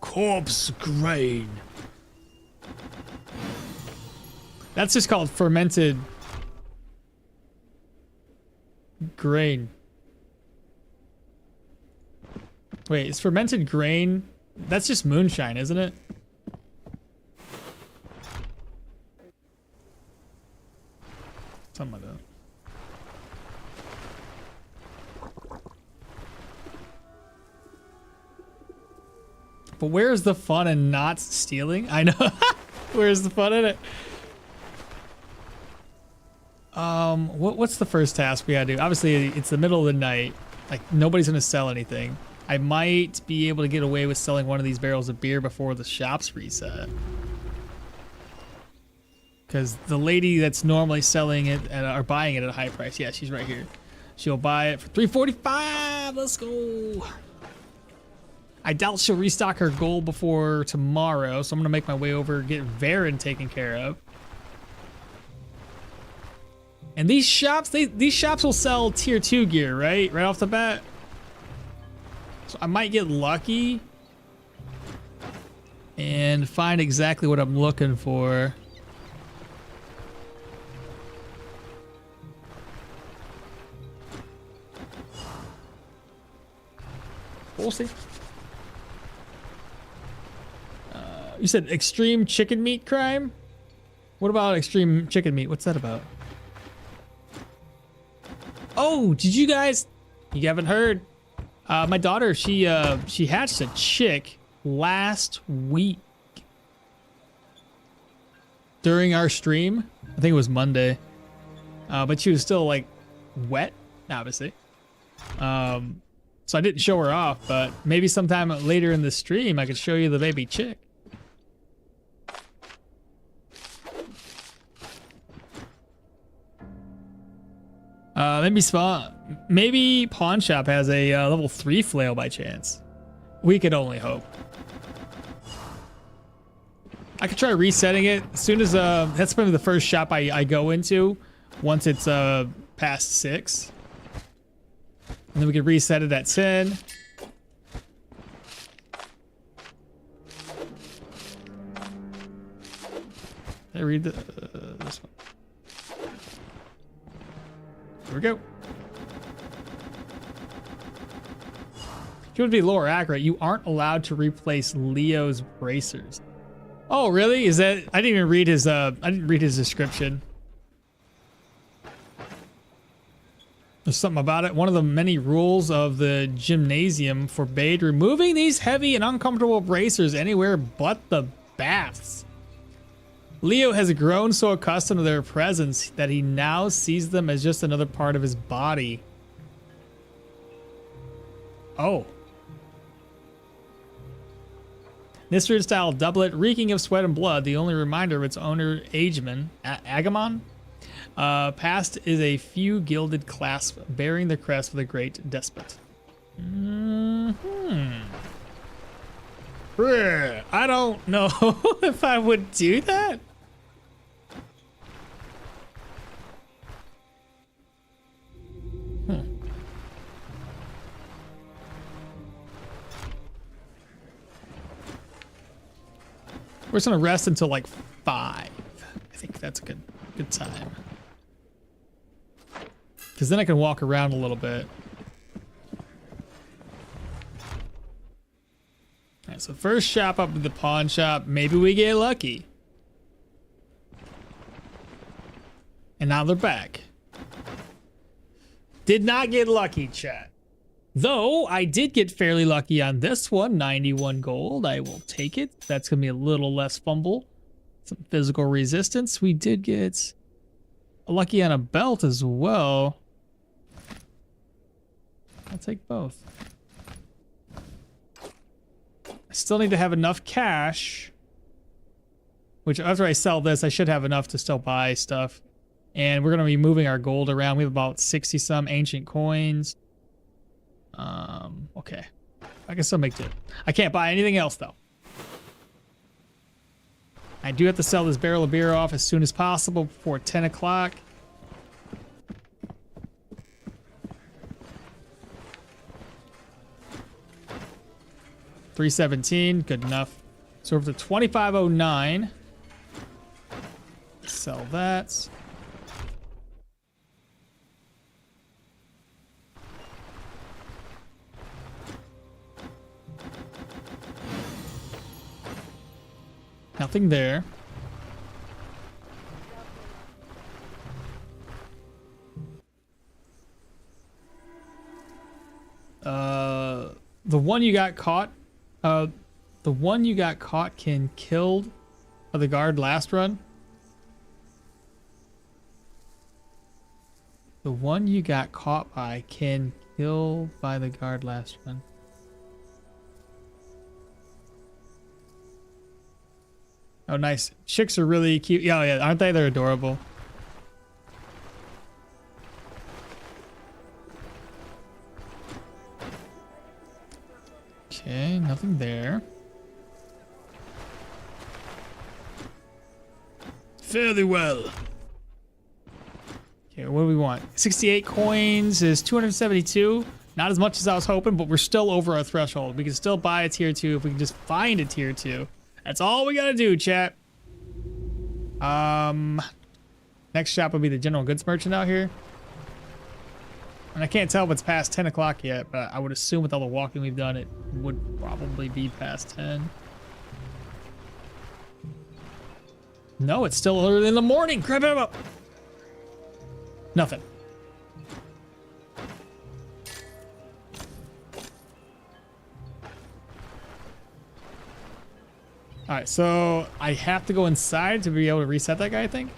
Corpse grain. That's just called fermented grain. Wait, is fermented grain? That's just moonshine, isn't it? Something like that. But where's the fun in not stealing? I know. Where's the fun in it? What's the first task we gotta do? Obviously, it's the middle of the night. Like, nobody's gonna sell anything. I might be able to get away with selling one of these barrels of beer before the shops reset. Because the lady that's normally selling it or buying it at a high price, yeah, she's right here. She'll buy it for $3.45. Let's go. I doubt she'll restock her gold before tomorrow, so I'm gonna make my way over, get Varen taken care of. And these shops, these shops will sell tier 2 gear, right? Right off the bat. So I might get lucky and find exactly what I'm looking for. We'll see. You said extreme chicken meat crime? What about extreme chicken meat? What's that about? Oh, did you guys? You haven't heard? My daughter, she hatched a chick last week during our stream. I think it was Monday, but she was still like wet, obviously. So I didn't show her off, but maybe sometime later in the stream I could show you the baby chick. Maybe Pawn Shop has a level 3 flail by chance. We could only hope. I could try resetting it as soon as that's probably the first shop I go into once it's past 6. And then we could reset it at 10. I read this one. Here we go. If you want to be lower accurate, you aren't allowed to replace Leo's bracers. Oh, really? Is that? I didn't even read his. I didn't read his description. There's something about it. One of the many rules of the gymnasium forbade removing these heavy and uncomfortable bracers anywhere but the baths. Leo has grown so accustomed to their presence that he now sees them as just another part of his body. Oh. Nistrian style doublet, reeking of sweat and blood, the only reminder of its owner, Agamon. Agamon? Past is a few gilded clasp bearing the crest of the great despot. I don't know if I would do that. We're just gonna rest until like 5. I think that's a good time. Because then I can walk around a little bit. Alright, so first shop up at the pawn shop. Maybe we get lucky. And now they're back. Did not get lucky, chat. Though I did get fairly lucky on this one, 91 gold. I will take it. That's going to be a little less fumble. Some physical resistance. We did get lucky on a belt as well. I'll take both. I still need to have enough cash. Which after I sell this, I should have enough to still buy stuff. And we're going to be moving our gold around. We have about 60 some ancient coins. Okay. I can still make do. I can't buy anything else though. I do have to sell this barrel of beer off as soon as possible before 10 o'clock. $317, good enough. So over to 2509. Sell that. Nothing there. The one you got caught, can killed by the guard last run. The one you got caught by can kill by the guard last run. Oh, nice. Chicks are really cute. Yeah, yeah, aren't they? They're adorable. Okay, nothing there. Fairly well. Okay, what do we want? 68 coins is 272. Not as much as I was hoping, but we're still over our threshold. We can still buy a tier 2 if we can just find a tier 2. That's all we gotta do, chat. Next shop will be the general goods merchant out here. And I can't tell if it's past 10 o'clock yet, but I would assume with all the walking we've done, it would probably be past 10. No, it's still early in the morning. Grab him up. Nothing. All right, so I have to go inside to be able to reset that guy, I think.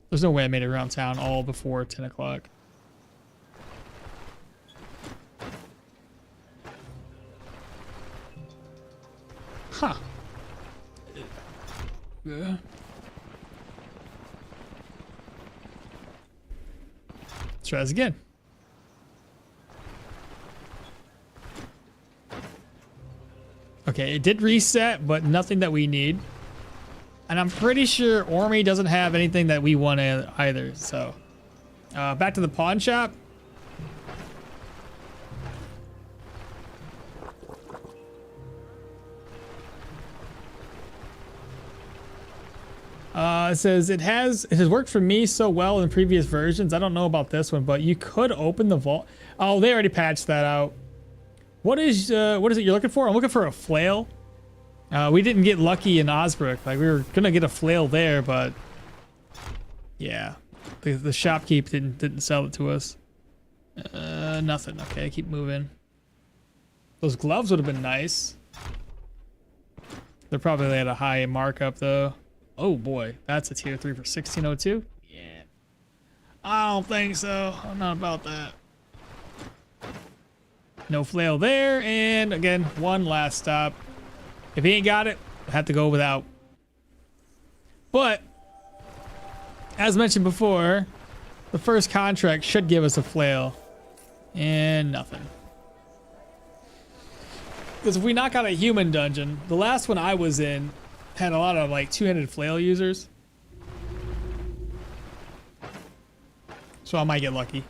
There's no way I made it around town all before 10 o'clock. Huh. Yeah. Let's try this again. Okay, it did reset, but nothing that we need. And I'm pretty sure Ormy doesn't have anything that we want either, so. Back to the pawn shop. It says it has worked for me so well in previous versions. I don't know about this one, but you could open the vault. Oh, they already patched that out. What is it you're looking for? I'm looking for a flail. We didn't get lucky in Osbrook. Like, we were gonna get a flail there, but yeah, the shopkeep didn't sell it to us. Nothing. Okay, keep moving. Those gloves would have been nice. They're probably at a high markup though. Oh boy, that's a tier 3 for 1602. Yeah, I don't think so. I'm not about that. No flail there, and again, one last stop. If he ain't got it, I have to go without. But, as mentioned before, the first contract should give us a flail. And nothing. Because if we knock out a human dungeon, the last one I was in had a lot of like two-handed flail users. So I might get lucky.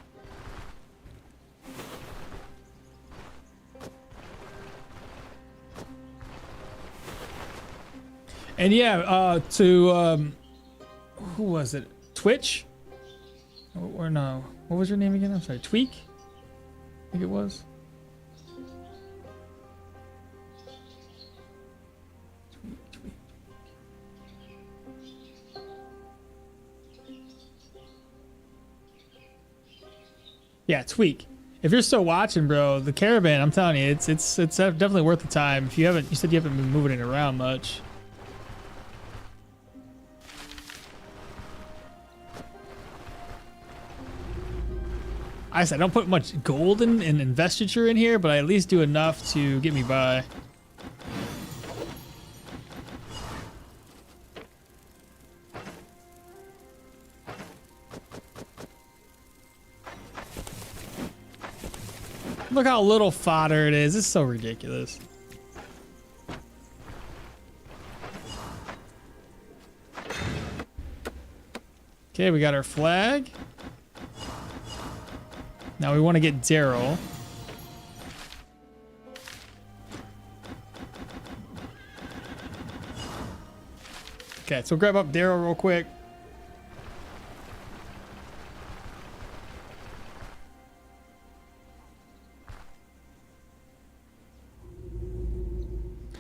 And yeah, who was it? Twitch? Or no, what was your name again? I'm sorry, Tweak? I think it was. Tweak. Yeah, Tweak. If you're still watching, bro, the caravan, I'm telling you, it's definitely worth the time. If you said you haven't been moving it around much. I said I don't put much gold and investiture in here, but I at least do enough to get me by. Look how little fodder it is. It's so ridiculous. Okay, we got our flag. Now we want to get Daryl. Okay, so grab up Daryl real quick.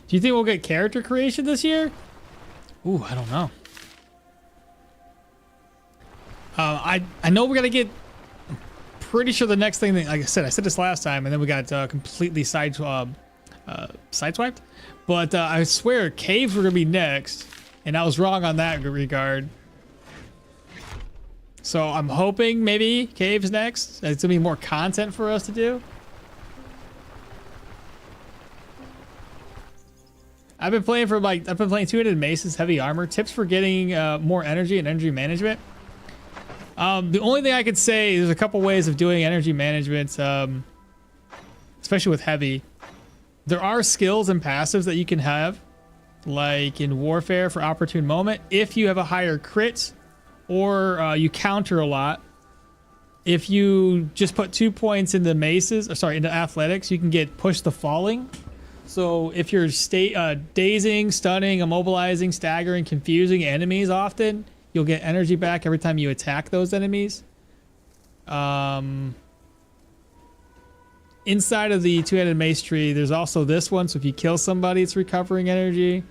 Do you think we'll get character creation this year? Ooh, I don't know. I know we're gonna get. Pretty sure the next thing that, like I said this last time, and then we got completely sideswiped. But I swear caves were gonna be next, and I was wrong on that regard. So I'm hoping maybe caves next. It's gonna be more content for us to do. I've been playing 200 maces, heavy armor, tips for getting more energy and energy management. The only thing I could say is there's a couple ways of doing energy management, especially with heavy. There are skills and passives that you can have, like in warfare for opportune moment. If you have a higher crit or you counter a lot, if you just put 2 points into maces, into athletics, you can get push the falling. So if you're dazing, stunning, immobilizing, staggering, confusing enemies often, you'll get energy back every time you attack those enemies. Inside of the two-handed mace tree, there's also this one. So if you kill somebody, it's recovering energy.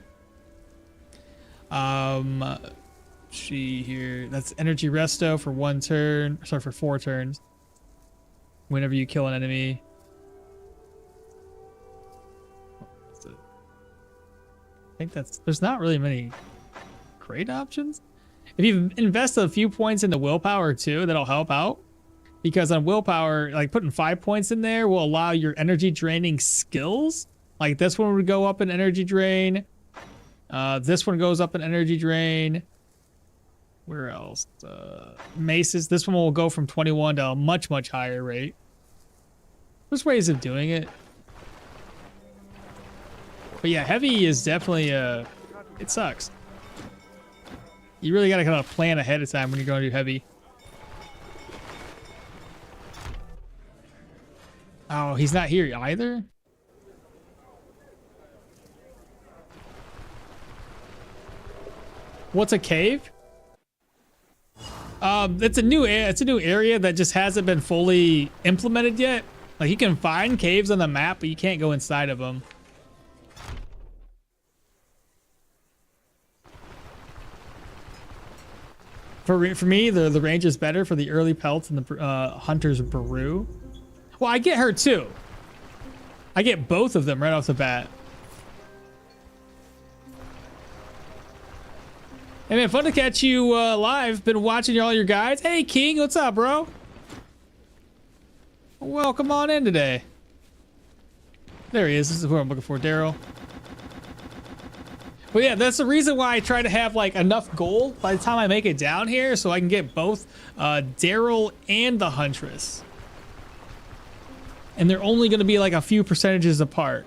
See here, that's energy resto for 1 turn. Sorry, for 4 turns. Whenever you kill an enemy. think there's not really many great options. If you invest a few points into willpower too, that'll help out. Because on willpower, like putting 5 points in there will allow your energy draining skills. Like this one would go up in energy drain. This one goes up in energy drain. Where else? Maces. This one will go from 21 to a much, much higher rate. There's ways of doing it. But yeah, heavy is definitely, it sucks. You really gotta kind of plan ahead of time when you're going to do heavy. Oh, he's not here either? What's a cave? It's a new area that just hasn't been fully implemented yet. Like you can find caves on the map, but you can't go inside of them. For me, the range is better for the early pelts and the hunter's brew. Well, I get her too. I get both of them right off the bat. Hey man, fun to catch you live. Been watching all your guides. Hey King, what's up, bro? Welcome on in today. There he is. This is who I'm looking for, Daryl. But yeah, that's the reason why I try to have like enough gold by the time I make it down here, so I can get both Daryl and the Huntress. And they're only going to be like a few percentages apart.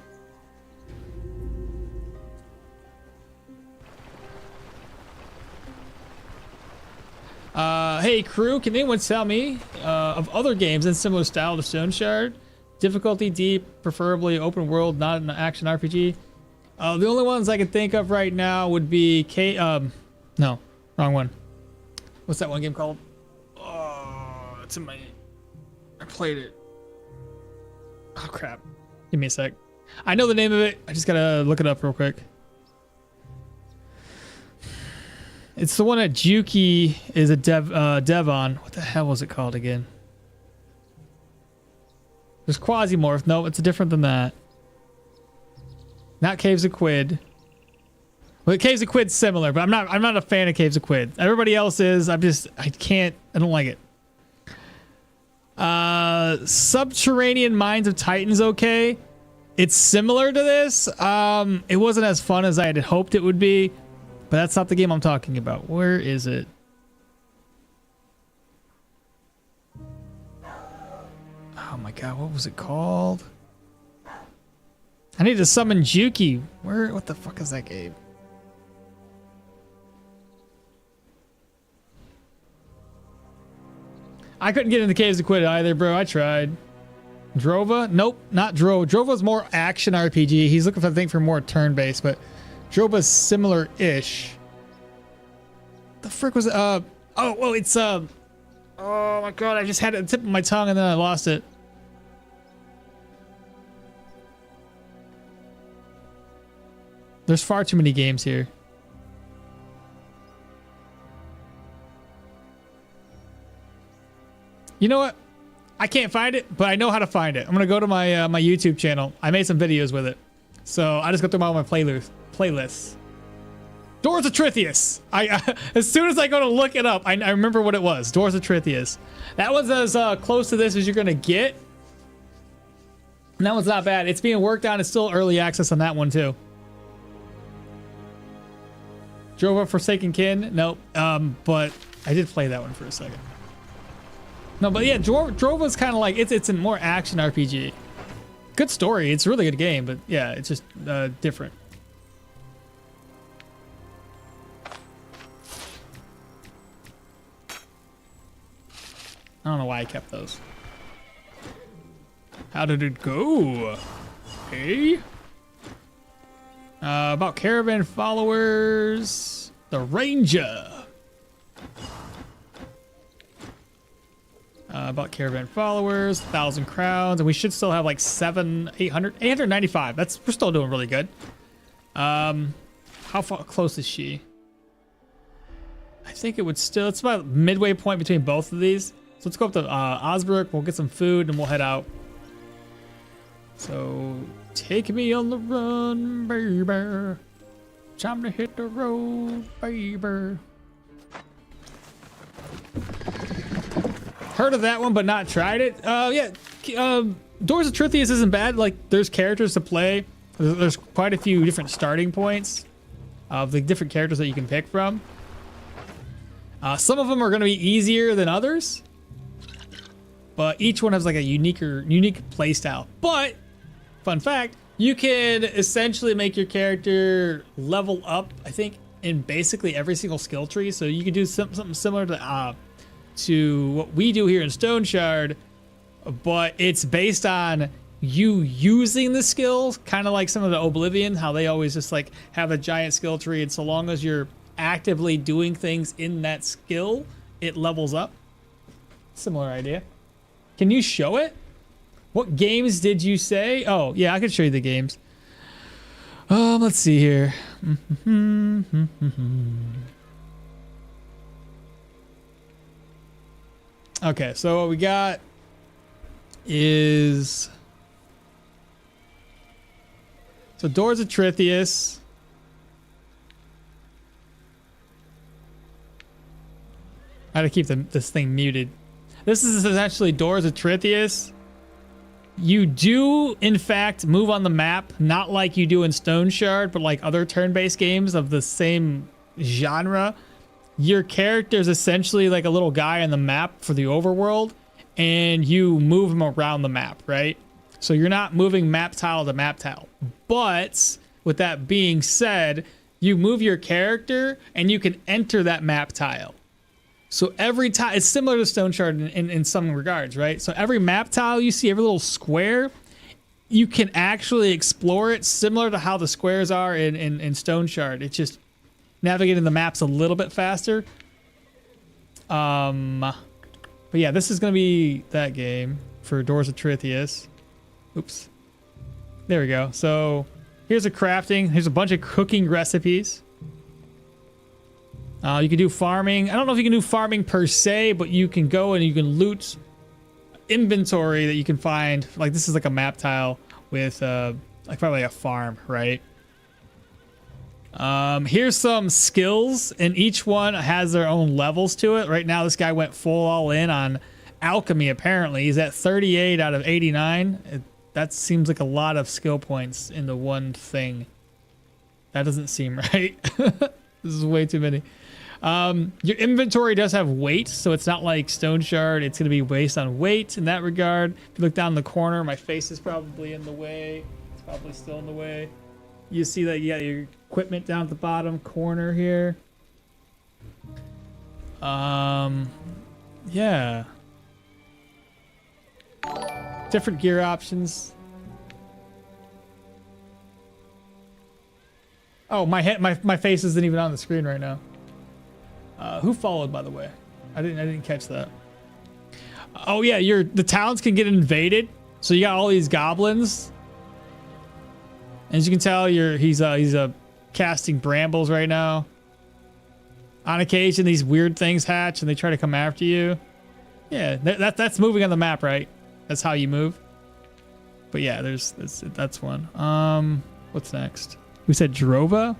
Hey crew, can anyone tell me of other games in similar style to Stoneshard? Difficulty deep, preferably open world, not an action RPG. The only ones I can think of right now would be no, wrong one. What's that one game called? Oh, it's in my, I played it. Oh crap. Give me a sec. I know the name of it. I just gotta look it up real quick. It's the one that Juki is a dev on. What the hell was it called again? There's Quasimorph. No, it's different than that. Not Caves of Quid. Well, Caves of Quid's similar, but I'm not a fan of Caves of Quid. Everybody else is. I don't like it. Subterranean Mines of Titans, okay. It's similar to this. It wasn't as fun as I had hoped it would be, but that's not the game I'm talking about. Where is it? Oh my god, what was it called? I need to summon Juki. What the fuck is that game? I couldn't get into Caves of Quid either, bro. I tried. Drova? Nope, not Drova. Drova's more action RPG. He's looking for, I think, for more turn-based, but Drova's similar-ish. The frick was it's oh my god, I just had it at the tip of my tongue and then I lost it. There's far too many games here. You know what? I can't find it, but I know how to find it. I'm gonna go to my my YouTube channel. I made some videos with it, so I just go through all my playlists. Doors of Trithius. As soon as I go to look it up, I remember what it was. Doors of Trithius. That was as close to this as you're gonna get. And that one's not bad. It's being worked on. It's still early access on that one too. Drova Forsaken Kin. Nope. But I did play that one for a second. No, but yeah, Drova's kind of like it's a more action RPG. Good story. It's a really good game, but yeah, it's just different. I don't know why I kept those. How did it go? Hey. About caravan followers. The Ranger. About caravan followers, 1,000 crowns, and we should still have like 895. We're still doing really good. How far close is she? I think it's about midway point between both of these. So let's go up to Osbrook. We'll get some food and we'll head out. So take me on the run, baby. Time to hit the road, baby. Heard of that one, but not tried it. Yeah, Doors of Trithius isn't bad. Like, there's characters to play. There's quite a few different starting points of the different characters that you can pick from. Some of them are going to be easier than others, but each one has like a unique play style. But fun fact, you can essentially make your character level up, I think, in basically every single skill tree. So you can do something similar to what we do here in Stoneshard, but it's based on you using the skills, kind of like some of the Oblivion, how they always just like have a giant skill tree, and so long as you're actively doing things in that skill, it levels up. Similar idea. Can you show it? What games did you say? Oh, yeah, I can show you the games. Let's see here. Okay, so what we got is... So Doors of Trithius. I had to keep this thing muted. This is essentially Doors of Trithius. You do, in fact, move on the map, not like you do in Stoneshard, but like other turn-based games of the same genre. Your character is essentially like a little guy on the map for the overworld, and you move him around the map, right? So you're not moving map tile to map tile. But with that being said, you move your character and you can enter that map tile. So every tile, it's similar to Stoneshard in some regards, right? So every map tile you see, every little square, you can actually explore it similar to how the squares are in Stoneshard. It's just navigating the maps a little bit faster. But yeah, this is going to be that game for Doors of Trithius. Oops. There we go. So here's a crafting. Here's a bunch of cooking recipes. You can do farming. I don't know if you can do farming per se, but you can go and you can loot inventory that you can find. Like this is like a map tile with like probably a farm, right? Here's some skills, and each one has their own levels to it. Right now, this guy went full all in on alchemy. Apparently, he's at 38 out of 89. That seems like a lot of skill points into one thing. That doesn't seem right. This is way too many. Your inventory does have weight, so it's not like Stoneshard. It's going to be based on weight in that regard. If you look down in the corner, my face is probably in the way. It's probably still in the way. You see that you got your equipment down at the bottom corner here. Yeah. Different gear options. Oh, my face isn't even on the screen right now. Who followed, by the way? I didn't catch that. Oh yeah, the towns can get invaded. So you got all these goblins. As you can tell, he's casting brambles right now. On occasion, these weird things hatch and they try to come after you. Yeah, that's moving on the map, right? That's how you move. But yeah, that's one. What's next? We said Drova.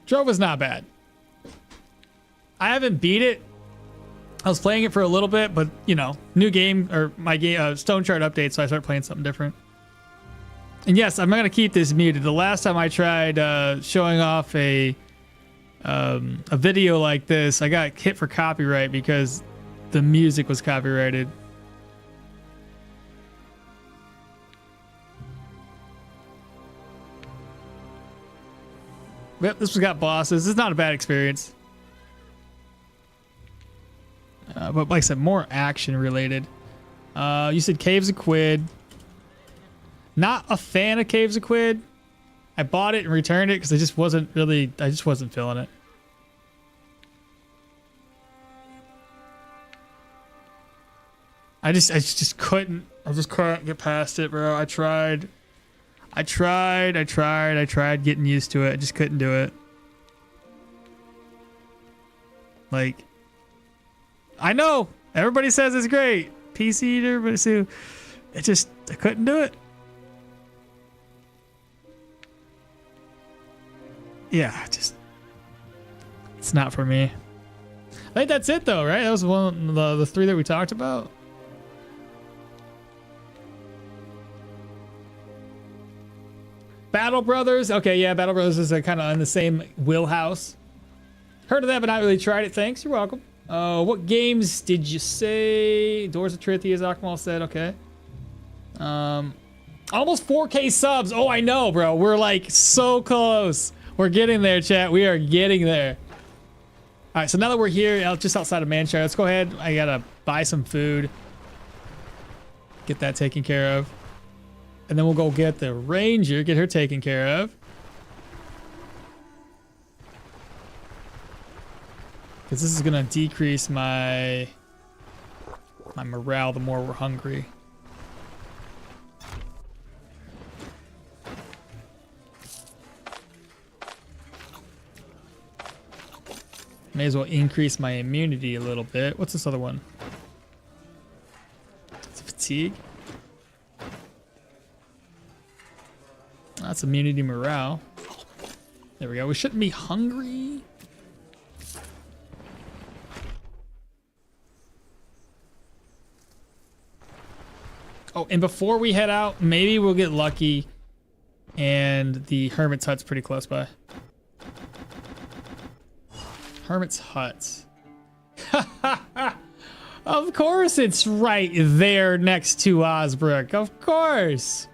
Drova's not bad. I haven't beat it. I was playing it for a little bit, but you know, new game or my game Stoneshard update, so I started playing something different. And yes, I'm gonna keep this muted. The last time I tried showing off a video like this, I got hit for copyright because the music was copyrighted. Yep, this one's got bosses. It's not a bad experience. But like I said, more action related. You said Caves of Quid. Not a fan of Caves of Quid. I bought it and returned it because I just wasn't feeling it. I just couldn't get past it, bro. I tried getting used to it. I just couldn't do it. Like, I know everybody says it's great, PC Eater, but I couldn't do it. Yeah, it's not for me. I think that's it though, right? That was one of the three that we talked about. Battle Brothers. Okay, yeah, Battle Brothers is kind of in the same wheelhouse. Heard of that, but not really tried it. Thanks, you're welcome. What games did you say? Doors of Trithia, Akmal said. Okay. Almost 4K subs. Oh, I know, bro. We're like so close. We're getting there, chat. We are getting there. All right, so now that we're here, just outside of Manshire, let's go ahead. I gotta buy some food. Get that taken care of. And then we'll go get the ranger, get her taken care of. Because this is gonna decrease my morale the more we're hungry. May as well increase my immunity a little bit. What's this other one? It's fatigue. That's immunity morale. There we go. We shouldn't be hungry. Oh, and before we head out, maybe we'll get lucky and the Hermit's Hut's pretty close by. Hermit's Hut. Of course it's right there next to Osbrook. Of course.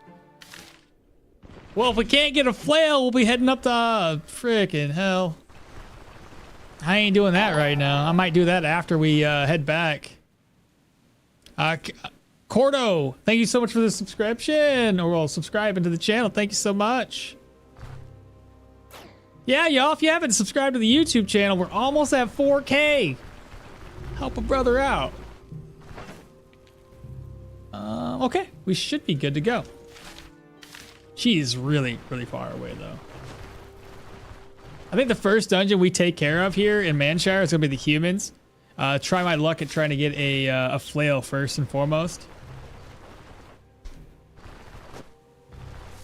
Well, if we can't get a flail, we'll be heading up to frickin' hell. I ain't doing that right now. I might do that after we head back. Cordo, thank you so much for the subscription, or well, subscribing to the channel. Thank you so much. Yeah, y'all, if you haven't subscribed to the YouTube channel, we're almost at 4K. Help a brother out. Okay, we should be good to go. She's really, really far away, though. I think the first dungeon we take care of here in Manshire is going to be the humans. Try my luck at trying to get a flail first and foremost.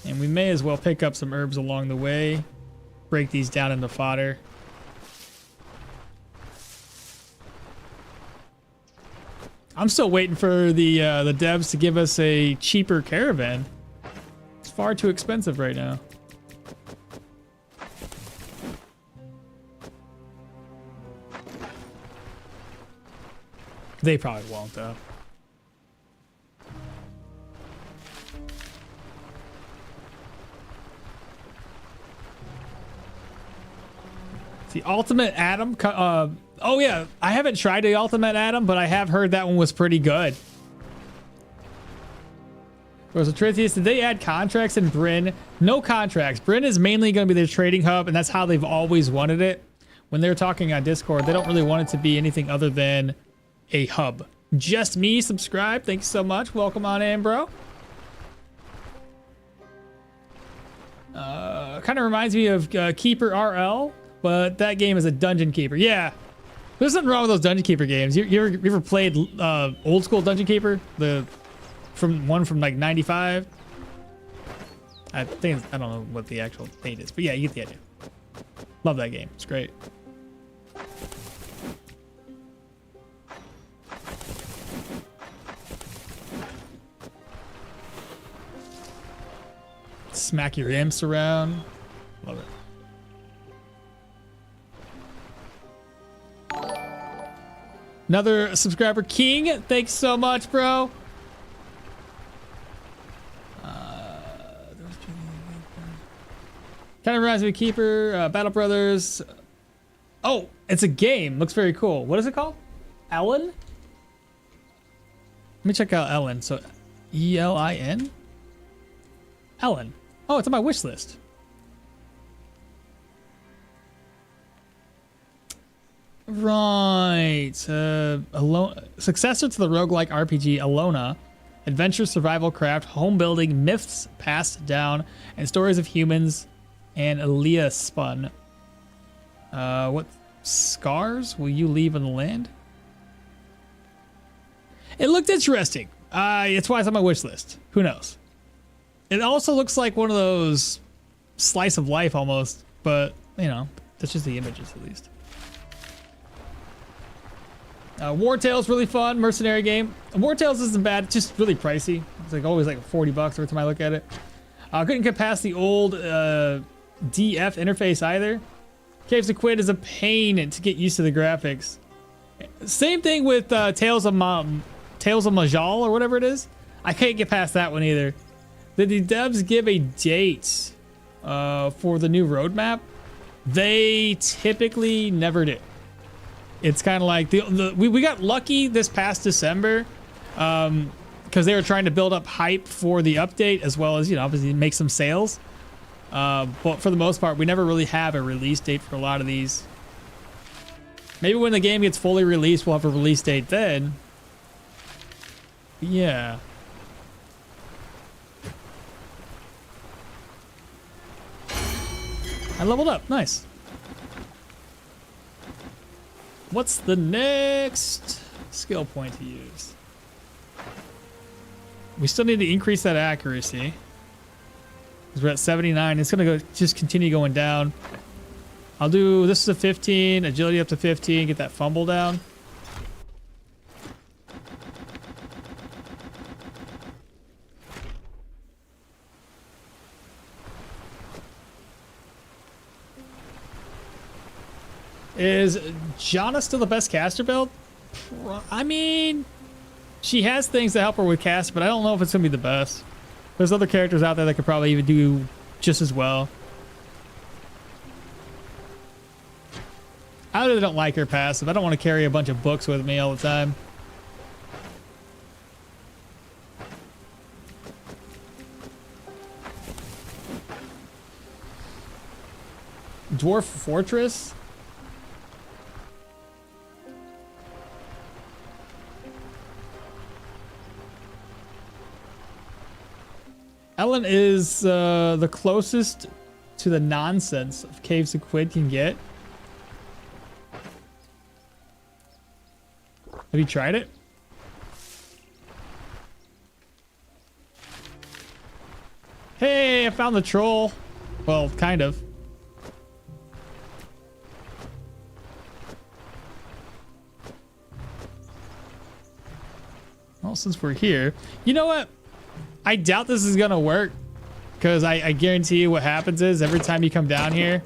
And we may as well pick up some herbs along the way. Break these down into fodder. I'm still waiting for the devs to give us a cheaper caravan. It's far too expensive right now. They probably won't, though. The Ultimate Atom. Oh yeah, I haven't tried the Ultimate Atom, but I have heard that one was pretty good. Was a Trithius, did they add contracts in Bryn? No contracts. Bryn is mainly going to be their trading hub, and that's how they've always wanted it. When they're talking on Discord, they don't really want it to be anything other than a hub. Just me, subscribe. Thank you so much. Welcome on in, bro. Kind of reminds me of Keeper RL, but that game is a dungeon keeper. Yeah, there's nothing wrong with those dungeon keeper games. You ever played old school dungeon keeper? The from like 95. I think I don't know what the actual date is, but yeah, you get the idea. Love that game. It's great. Smack your imps around. Love it. Another subscriber, King. Thanks so much, bro. Kind of reminds me of Keeper, Battle Brothers. Oh, it's a game. Looks very cool. What is it called? Ellen? Let me check out Ellen. So, E-L-I-N? Ellen. Oh, it's on my wish list. Right. Successor to the roguelike RPG Alona. Adventure, survival, craft, home building, myths passed down, and stories of humans and Aaliyah spun. What scars will you leave on the land? It looked interesting. It's why it's on my wish list. Who knows? It also looks like one of those slice of life almost, but you know, that's just the images at least. War Tales really fun mercenary game. War Tales isn't bad, it's just really pricey. It's like always like $40 every time I look at it. I couldn't get past the old DF interface either. Caves of Quid is a pain to get used to the graphics. Same thing with Tales of Majal or whatever it is. I can't get past that one either. Did the devs give a date for the new roadmap? They typically never do. It's kind of like we got lucky this past December because they were trying to build up hype for the update as well as, you know, obviously make some sales. But for the most part, we never really have a release date for a lot of these. Maybe when the game gets fully released, we'll have a release date then. But yeah. I leveled up. Nice. What's the next skill point to use? We still need to increase that accuracy. Because we're at 79. It's going to go just continue going down. I'll do, this is a 15, agility up to 15, get that fumble down. Is Janna still the best caster build? I mean, she has things to help her with cast, but I don't know if it's going to be the best. There's other characters out there that could probably even do just as well. I really don't like her passive. I don't want to carry a bunch of books with me all the time. Dwarf Fortress? Ellen is the closest to the nonsense of Caves of Quid can get. Have you tried it? Hey, I found the troll. Well, kind of. Well, since we're here, you know what? I doubt this is gonna work because I guarantee you what happens is every time you come down here,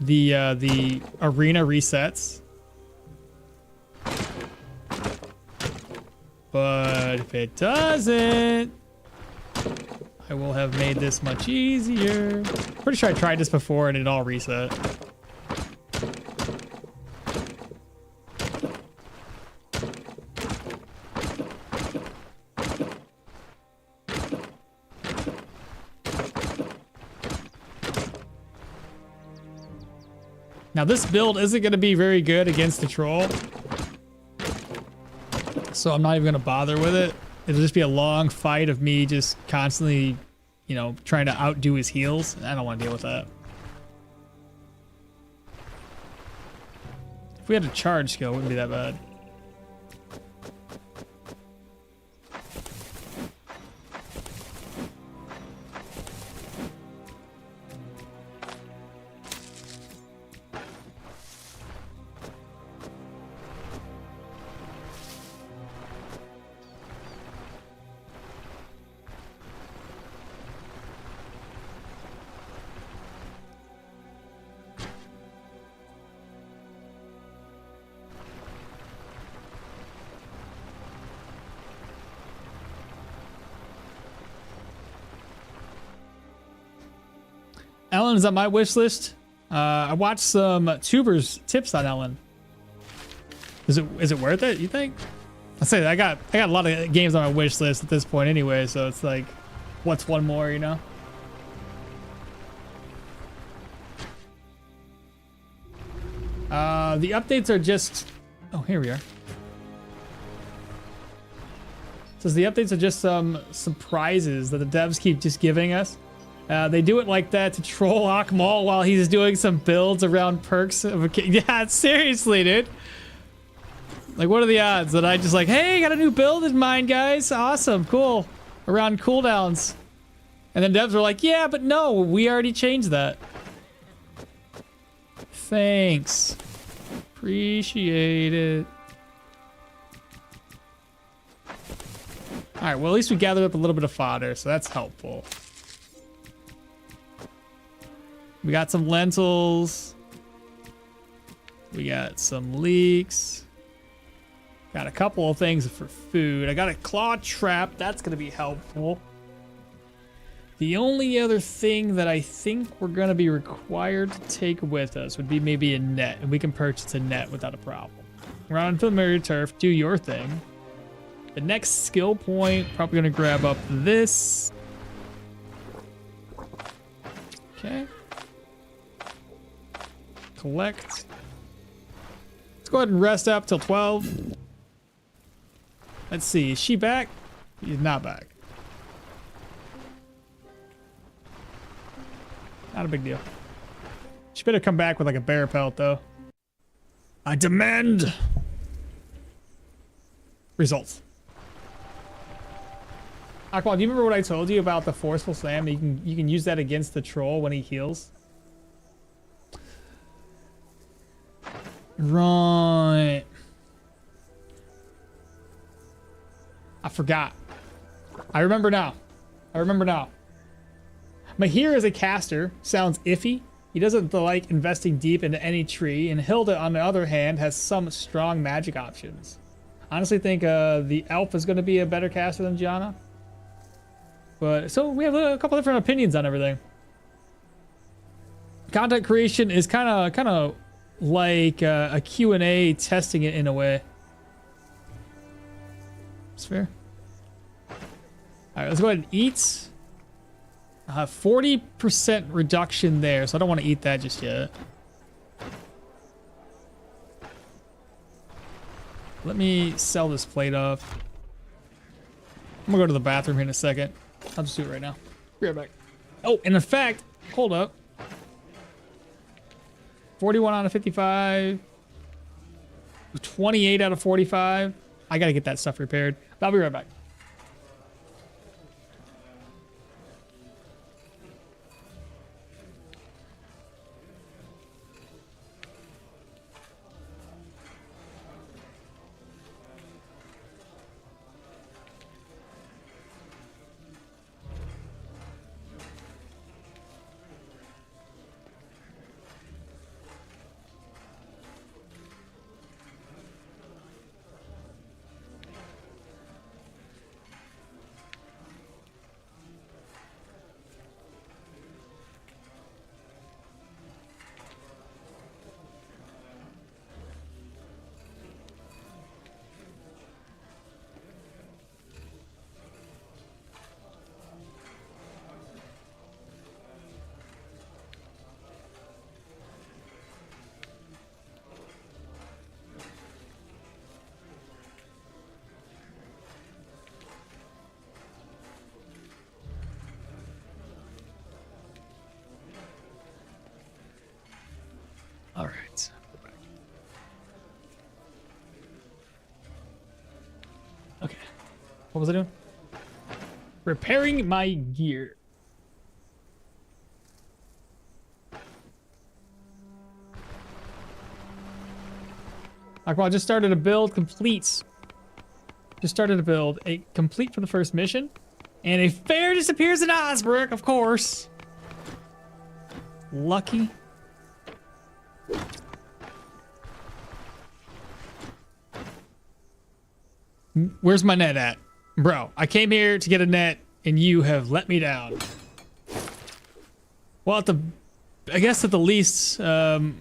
the arena resets. But if it doesn't, I will have made this much easier. Pretty sure I tried this before and it all reset. Now this build isn't going to be very good against the troll. So I'm not even going to bother with it. It'll just be a long fight of me just constantly, you know, trying to outdo his heals. I don't want to deal with that. If we had a charge skill, it wouldn't be that bad. Ellen is on my wish list. I watched some tubers tips on Ellen. Is it worth it, you think? I say I got a lot of games on my wish list at this point anyway, so it's like, what's one more, you know? The updates are just, oh, here we are. It says the updates are just some surprises that the devs keep just giving us. They do it like that to troll Akmal while he's doing some builds around perks of a yeah, seriously, dude. Like, what are the odds that I just like, hey, got a new build in mind, guys. Awesome, cool. Around cooldowns. And then devs are like, yeah, but no, we already changed that. Thanks. Appreciate it. All right, well, at least we gathered up a little bit of fodder, so that's helpful. We got some lentils. We got some leeks. Got a couple of things for food. I got a claw trap. That's going to be helpful. The only other thing that I think we're going to be required to take with us would be maybe a net. And we can purchase a net without a problem. Run on familiar turf. Do your thing. The next skill point, probably going to grab up this. Okay. Collect. Let's go ahead and rest up till 12. Let's see, is she back? She's not back. Not a big deal. She better come back with like a bear pelt though. I demand results. Aqua, do you remember what I told you about the forceful slam? You can use that against the troll when he heals. Right. I forgot. I remember now. I remember now. Mahir as a caster sounds iffy. He doesn't like investing deep into any tree, and Hilda, on the other hand, has some strong magic options. Honestly think the elf is going to be a better caster than Gianna. But so we have a couple different opinions on everything. Content creation is kind of like a Q&A testing it in a way. It's fair. All right, let's go ahead and eat. 40% reduction there, so I don't want to eat that just yet. Let me sell this plate off. I'm gonna go to the bathroom here in a second. I'll just do it right now. Be right back. Oh, and in fact, hold up. 41 out of 55. 28 out of 45. I gotta get that stuff repaired. I'll be right back. All right. Okay. What was I doing? Repairing my gear. I just started a build complete. Just started a build. A complete for the first mission. And a fair disappears in Osbrook, of course. Lucky. Where's my net at? Bro, I came here to get a net and you have let me down. Well, I guess at the least, when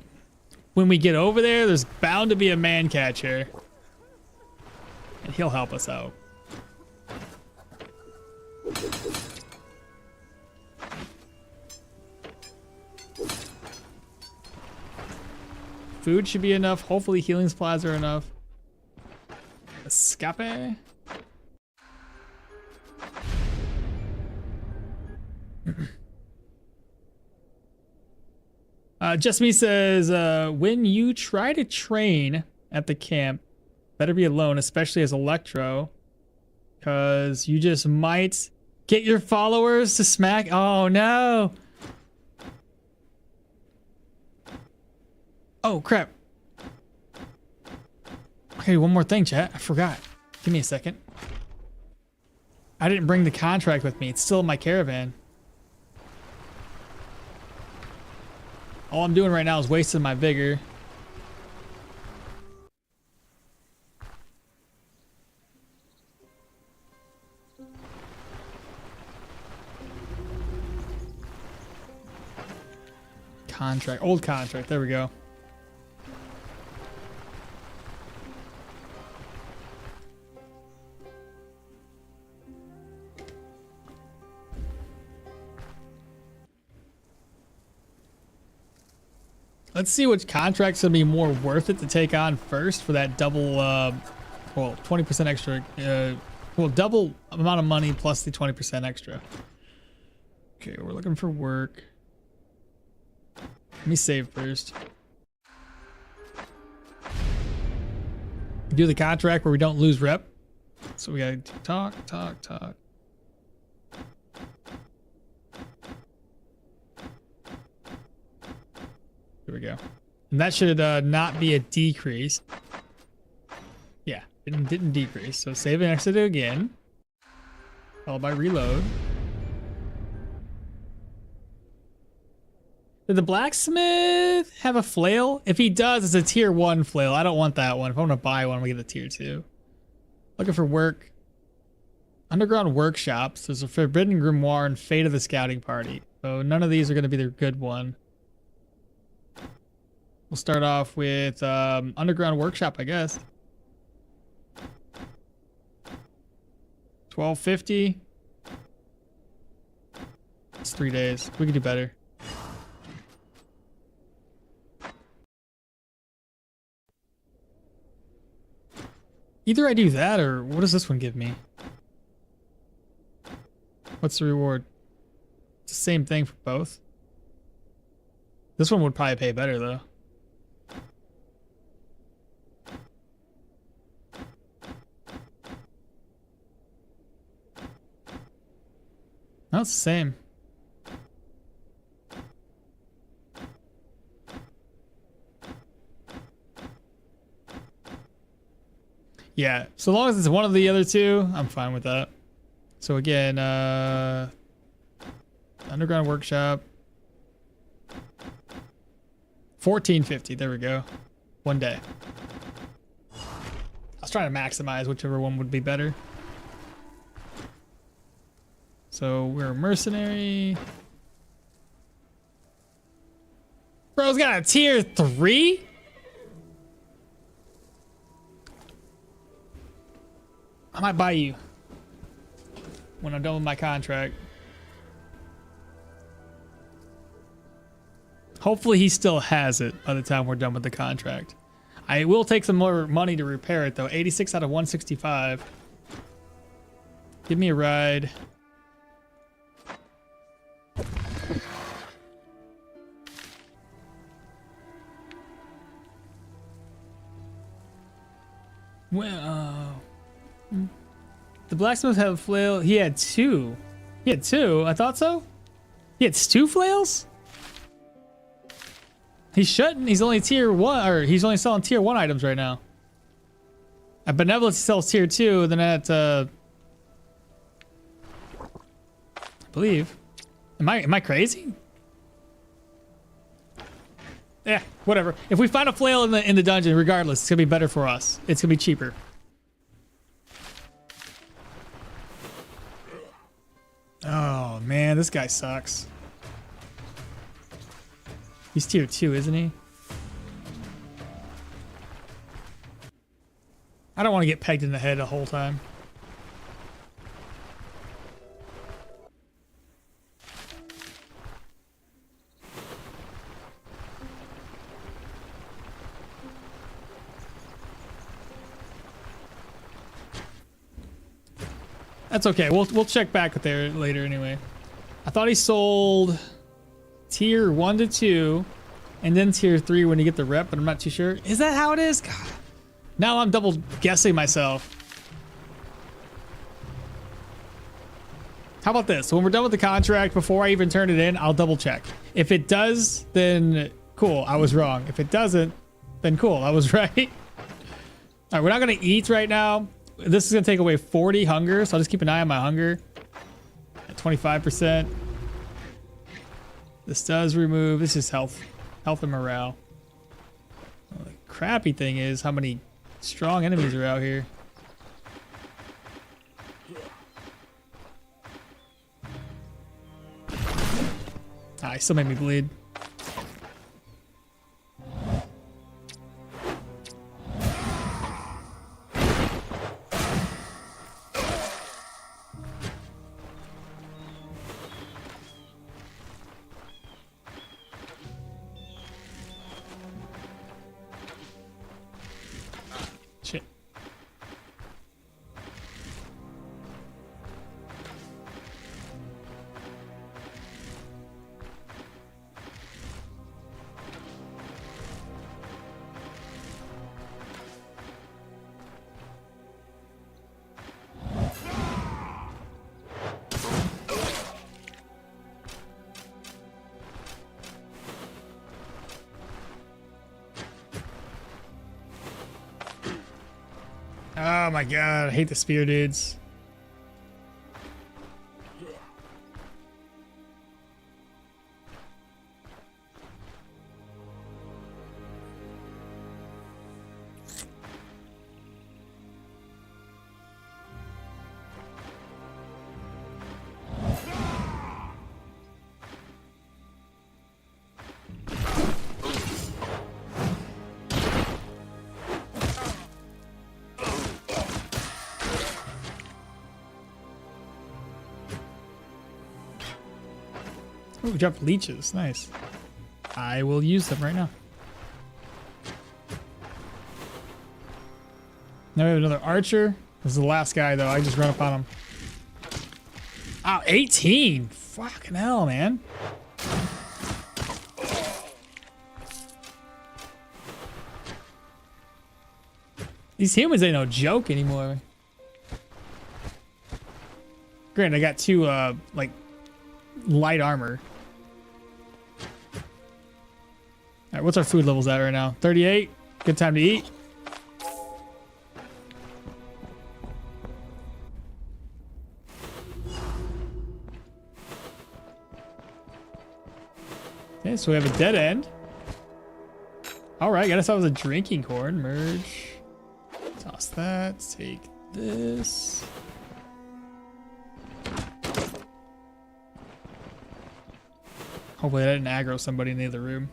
we get over there, there's bound to be a man catcher. And he'll help us out. Food should be enough. Hopefully healing supplies are enough. Escape. Just me says, when you try to train at the camp, Better be alone, especially as Electro, because you just might get your followers to smack. Oh no. Oh crap. Okay, one more thing, chat. I forgot. Give me a second. I didn't bring the contract with me. It's still in my caravan. All I'm doing right now is wasting my vigor. Contract, old contract. There we go. Let's see which contract's gonna be more worth it to take on first for that double, well, 20% extra, well, double amount of money plus the 20% extra. Okay, we're looking for work. Let me save first. Do the contract where we don't lose rep. So we gotta talk. Here we go. And that should not be a decrease. Yeah, it didn't decrease. So save and exit it again. Followed by reload. Did the blacksmith have a flail? If he does, it's a tier 1 flail. I don't want that one. If I want to buy one, I'm gonna get a tier 2. Looking for work. Underground workshops. There's a forbidden grimoire and fate of the scouting party. So none of these are gonna be the good one. We'll start off with underground workshop, I guess. 1250. It's 3 days. We could do better. Either I do that or what does this one give me? What's the reward? It's the same thing for both. This one would probably pay better though. No, it's the same. Yeah, so long as it's one of the other two, I'm fine with that. So again, underground workshop. 1450, there we go. 1 day. I was trying to maximize whichever one would be better. So we're a mercenary. Bro's got a tier 3? I might buy you when I'm done with my contract. Hopefully he still has it by the time we're done with the contract. I will take some more money to repair it though. 86 out of 165. Give me a ride. Well, the blacksmith had a flail. He had 2. He had 2. I thought so. He had 2 flails. He shouldn't. He's only tier 1, or he's only selling tier 1 items right now. At Benevolence he sells tier 2. Then at I believe. Am I crazy? Yeah, whatever. If we find a flail in the dungeon, regardless, it's gonna be better for us. It's gonna be cheaper. Oh man, this guy sucks. He's tier 2, isn't he? I don't want to get pegged in the head the whole time. That's okay. We'll check back with there later anyway. I thought he sold tier 1 to 2 and then tier 3 when you get the rep, but I'm not too sure. Is that how it is? God. Now I'm double guessing myself. How about this? When we're done with the contract, before I even turn it in, I'll double check. If it does, then cool, I was wrong. If it doesn't, then cool, I was right. All right, we're not gonna eat right now. This is gonna take away 40 hunger, so I'll just keep an eye on my hunger. At 25%. This does remove, this is health and morale. Well, the crappy thing is how many strong enemies are out here. Ah, he still made me bleed. Shit. Oh my god, I hate the spear dudes. Oh, we dropped leeches. Nice. I will use them right now. Now we have another archer. This is the last guy, though. I just run up on him. Oh, 18. Fucking hell, man. These humans ain't no joke anymore. Granted, I got two, like, light armor. All right, what's our food levels at right now? 38. Good time to eat. Okay, so we have a dead end. All right, guess that was a drinking horn. Merge. Toss that. Take this. Hopefully I didn't aggro somebody in the other room.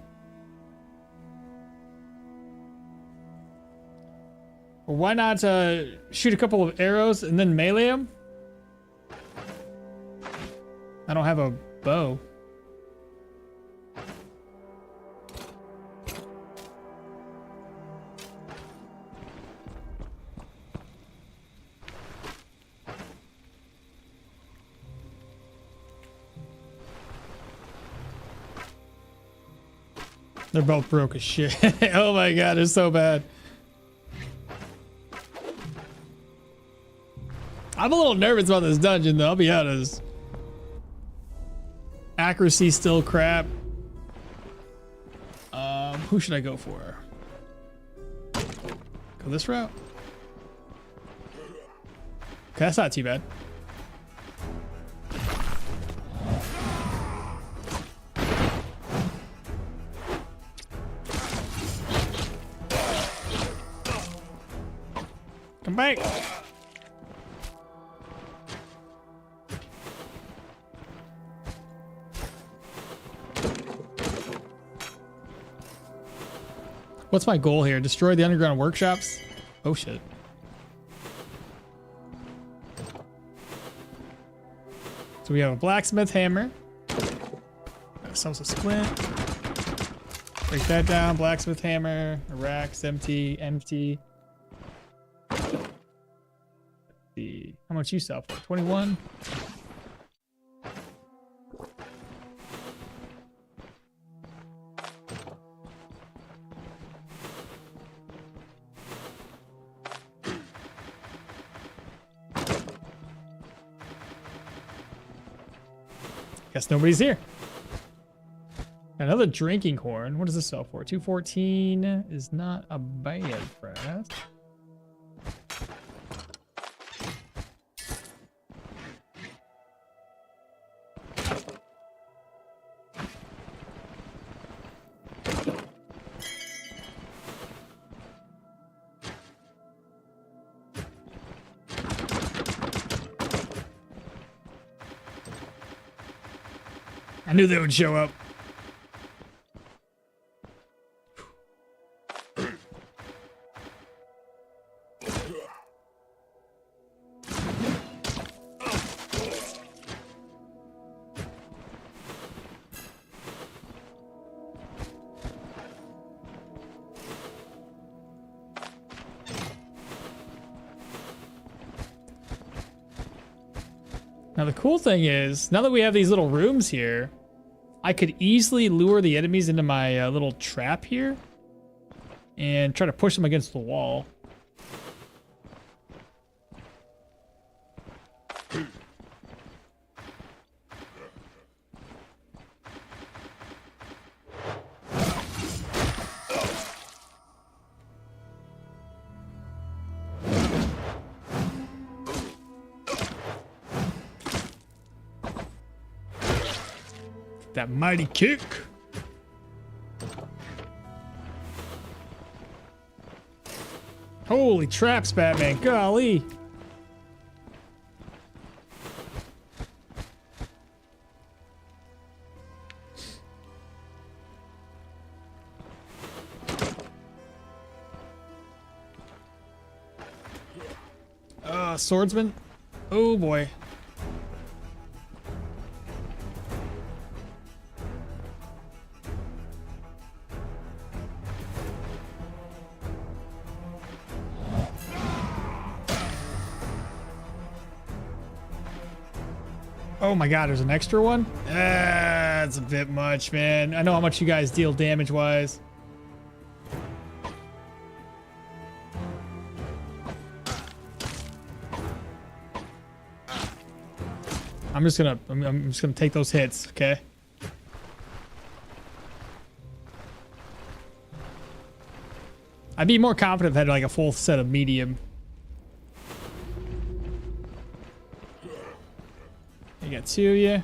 Well, why not shoot a couple of arrows and then melee them? I don't have a bow. They're both broke as shit. Oh my god, they're so bad. I'm a little nervous about this dungeon, though. I'll be honest. Accuracy still crap. Who should I go for? Go this route? Okay, that's not too bad. Come back. What's my goal here? Destroy the underground workshops? Oh shit. So we have a blacksmith hammer. Ourselves a splint. Break that down. Blacksmith hammer. A rack's empty. Empty. Let's see. How much you sell for? 21? Guess nobody's here. Another drinking horn. What does this sell for? 214 is not a bad price. I knew they would show up. Now the cool thing is, now that we have these little rooms here, I could easily lure the enemies into my little trap here and try to push them against the wall. That mighty kick. Holy traps, Batman. Golly. Swordsman. Oh boy. Oh my god, there's an extra one? That's a bit much, man. I know how much you guys deal damage-wise. I'm just gonna take those hits, okay? I'd be more confident if I had like a full set of medium. I got two of you.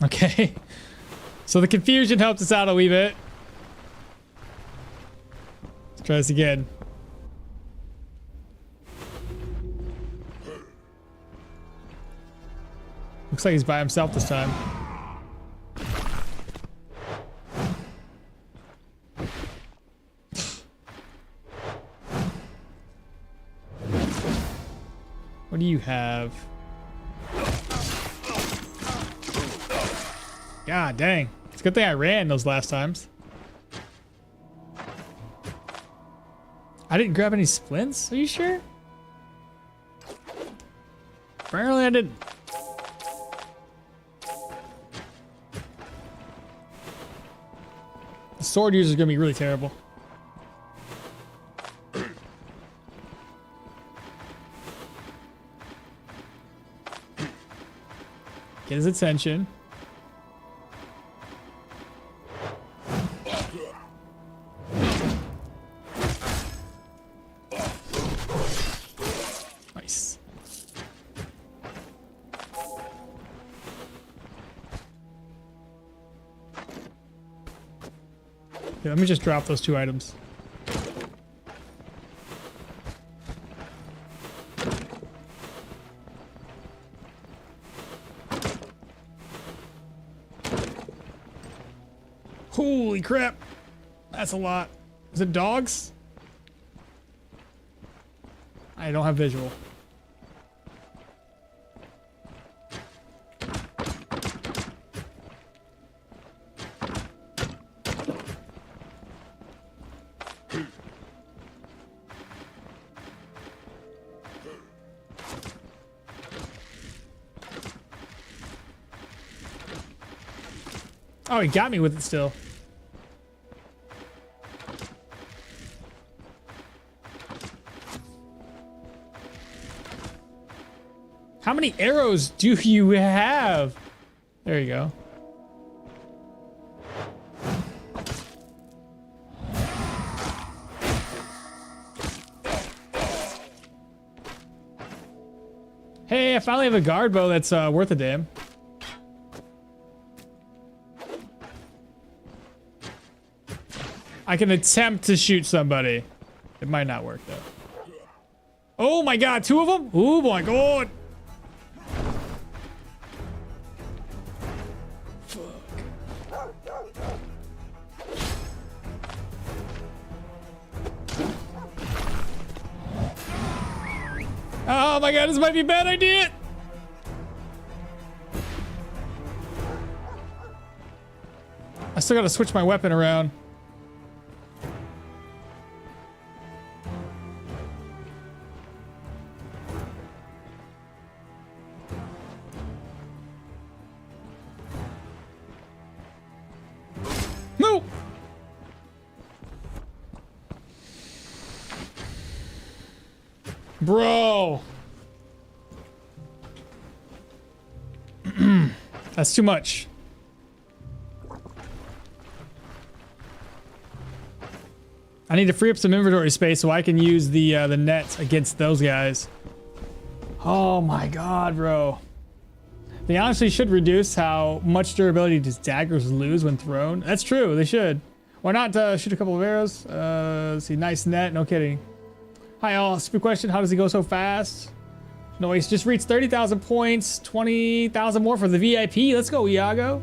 Okay. So the confusion helped us out a wee bit. Let's try this again. Looks like he's by himself this time. What do you have? God dang. It's a good thing I ran those last times. I didn't grab any splints? Are you sure? Apparently I didn't. The sword user is going to be really terrible. Get his attention. Nice. Okay, let me just drop those two items. Holy crap. That's a lot. Is it dogs? I don't have visual. Oh, he got me with it still. How many arrows do you have? There you go. Hey, I finally have a guard bow that's worth a damn. I can attempt to shoot somebody. It might not work though. Oh my god, 2 of them? Oh my god. Oh my god, this might be a bad idea. I still gotta switch my weapon around. No! Bro! That's too much. I need to free up some inventory space so I can use the nets against those guys. Oh my god, bro. They honestly should reduce how much durability does daggers lose when thrown. That's true, they should. Why not shoot a couple of arrows? Let's see, nice net, no kidding. Hi all, stupid question, how does he go so fast? No, he's just reached 30,000 points, 20,000 more for the VIP. Let's go, Iago.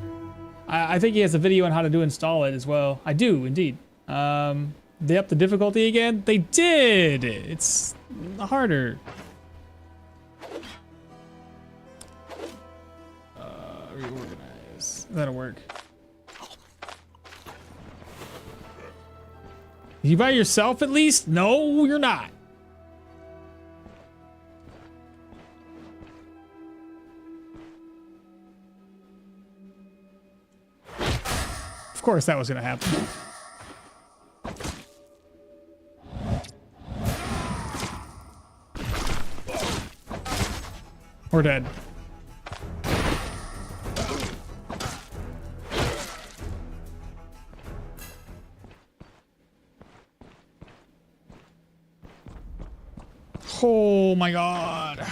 I think he has a video on how to install it as well. I do, indeed. They upped the difficulty again? They did! It's harder. Reorganize. That'll work. You by yourself at least? No, you're not. Of course that was gonna happen. We're dead. Oh my god.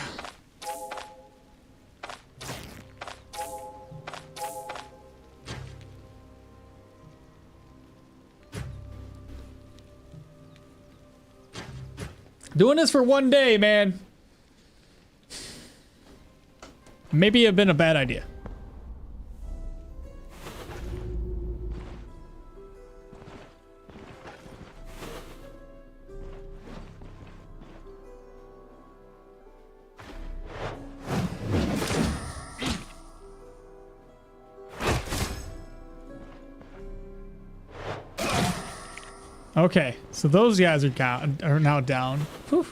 Doing this for one day, man. Maybe it'd been a bad idea. Okay, so those guys are now down. Whew.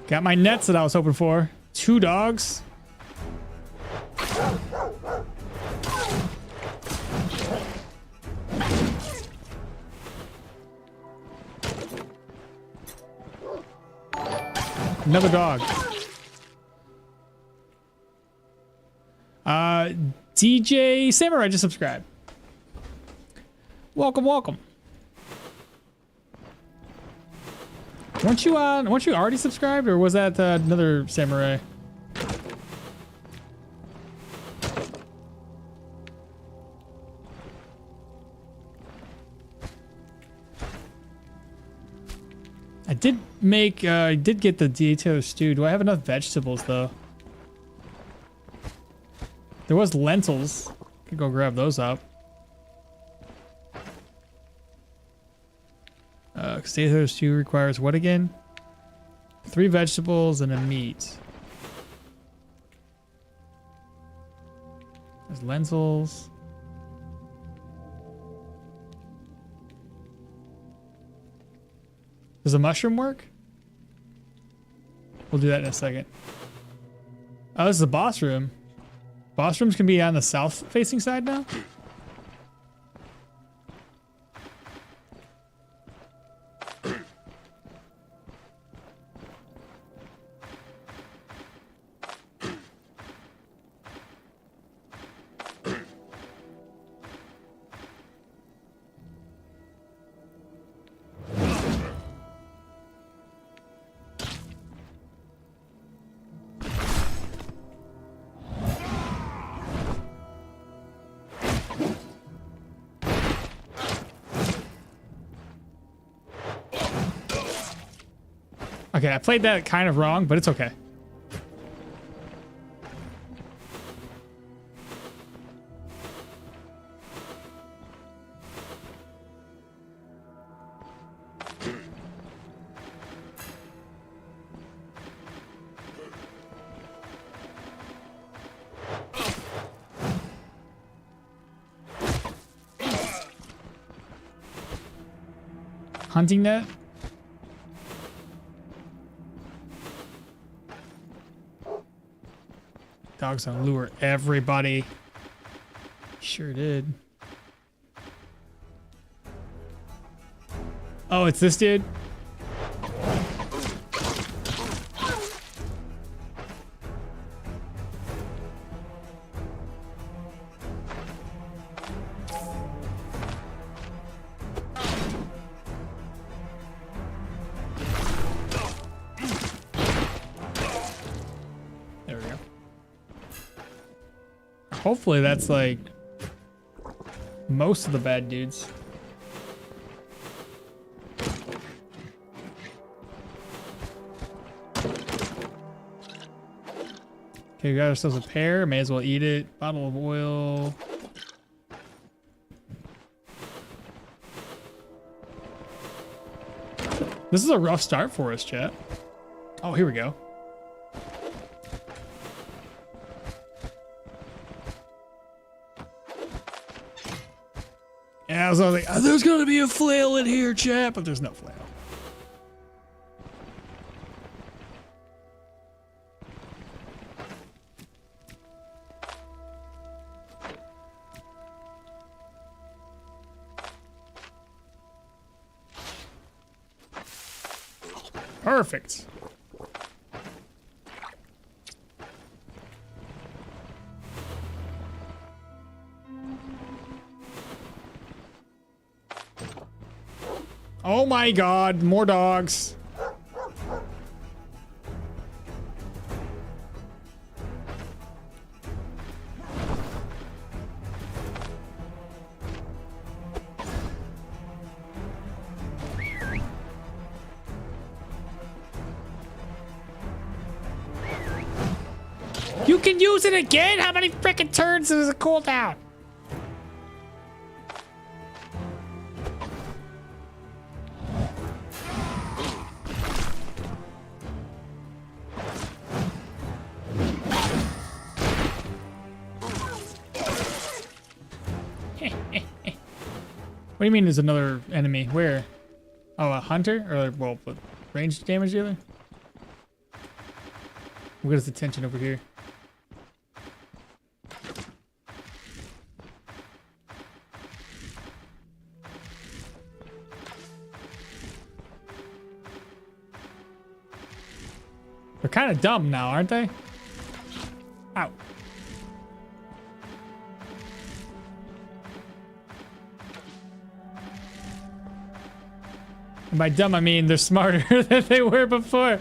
Got my nets that I was hoping for. 2 dogs. Another dog. DJ Samurai just subscribed. Welcome, welcome. Weren't you already subscribed, or was that another Samurai? I did get the Dito stew. Do I have enough vegetables though? There was lentils. Could go grab those up. Potato stew requires what again? 3 vegetables and a meat. There's lentils. Does a mushroom work? We'll do that in a second. Oh, this is the boss room. Boss rooms can be on the south-facing side now? Okay, I played that kind of wrong, but it's okay. Hunting net? Dogs gonna lure everybody. Sure did. Oh, it's this dude? There we go. Hopefully that's like most of the bad dudes. Okay, we got ourselves a pear. May as well eat it. Bottle of oil. This is a rough start for us, chat. Oh, here we go. Yeah, so I was like, oh, there's gonna be a flail in here, chat, but there's no flail. Perfect. Oh my god, more dogs. You can use it again? How many freaking turns does it cool down? What do you mean there's another enemy? Where? Oh, a hunter? Or, well, ranged damage dealer? We'll get his attention over here. They're kind of dumb now, aren't they? Ow. And by dumb, I mean they're smarter than they were before.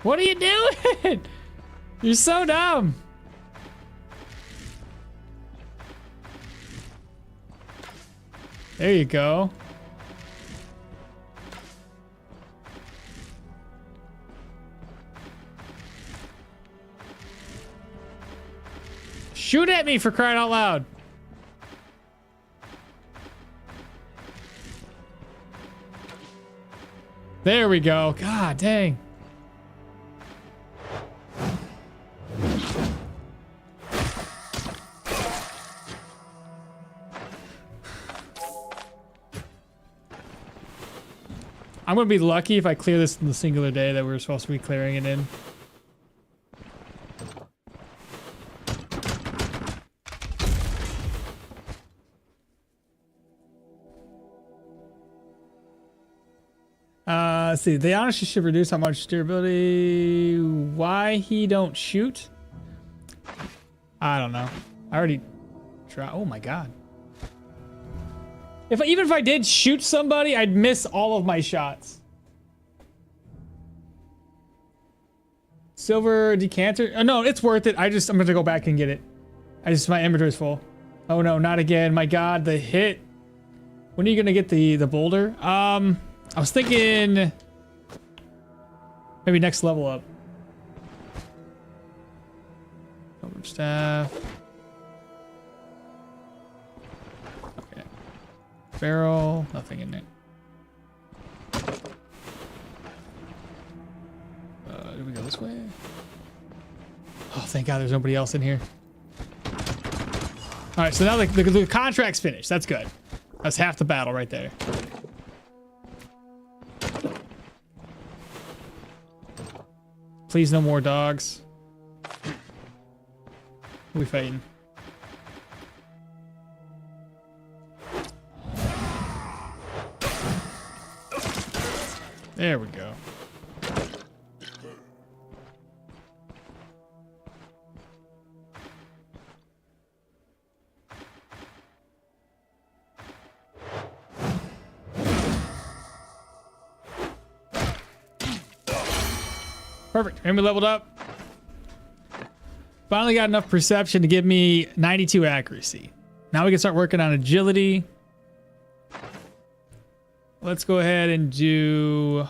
What are you doing? You're so dumb. There you go. Shoot at me, for crying out loud. There we go. God dang. I'm gonna be lucky if I clear this in the singular day that we're supposed to be clearing it in. Let's see. They honestly should reduce how much durability. Why he don't shoot? I don't know. I already tried. Oh my god. Even if I did shoot somebody, I'd miss all of my shots. Silver decanter. Oh, no, it's worth it. I'm gonna go back and get it. My inventory's full. Oh no, not again. My god, the hit. When are you gonna get the boulder? I was thinking maybe next level up. Over staff. Okay. Barrel, nothing in it. Do we go this way? Oh, thank God there's nobody else in here. All right, so now the contract's finished. That's good. That's half the battle right there. Please, no more dogs. Who we fighting? There we go. Perfect. And we leveled up. Finally got enough perception to give me 92 accuracy. Now we can start working on agility. Let's go ahead and do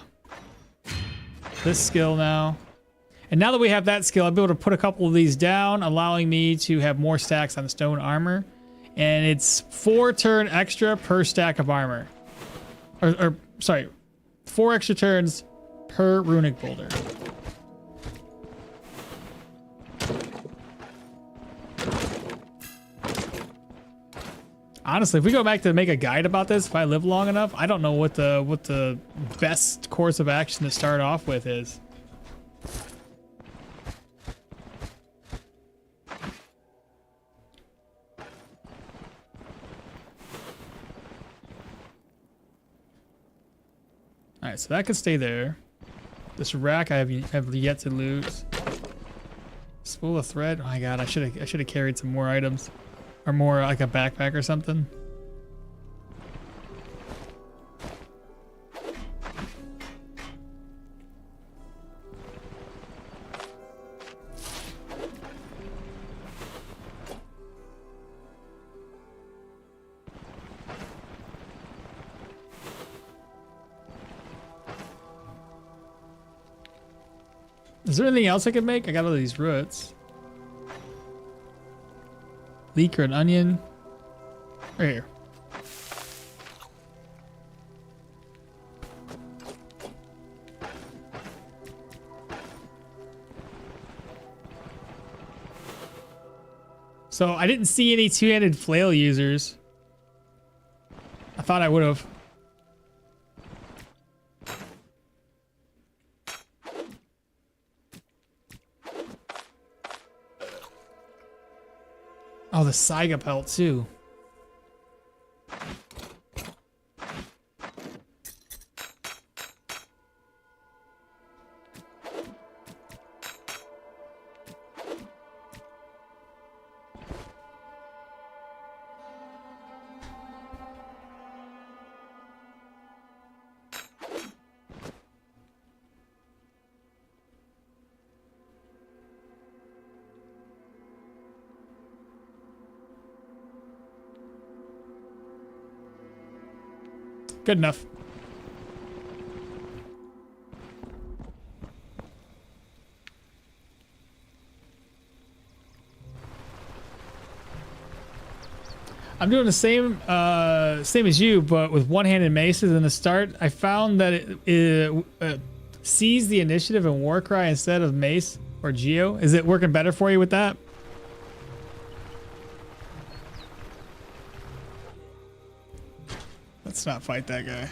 this skill now. And now that we have that skill, I'll be able to put a couple of these down, allowing me to have more stacks on stone armor. And it's 4 turn extra per stack of armor. Or sorry, 4 extra turns per runic boulder. Honestly, if we go back to make a guide about this, if I live long enough, I don't know what the best course of action to start off with is. All right, so that could stay there. This rack I have yet to lose. Spool of thread. Oh my god, I should have carried some more items. Or more like a backpack or something. Is there anything else I can make? I got all these roots. Leek or an onion. Right here. So I didn't see any two-handed flail users. I thought I would have. Oh, the Saiga pelt too. Good enough. I'm doing the same as you, but with one-handed maces in the start. I found that it sees the initiative in Warcry instead of mace or geo. Is it working better for you with that? Let's not fight that guy.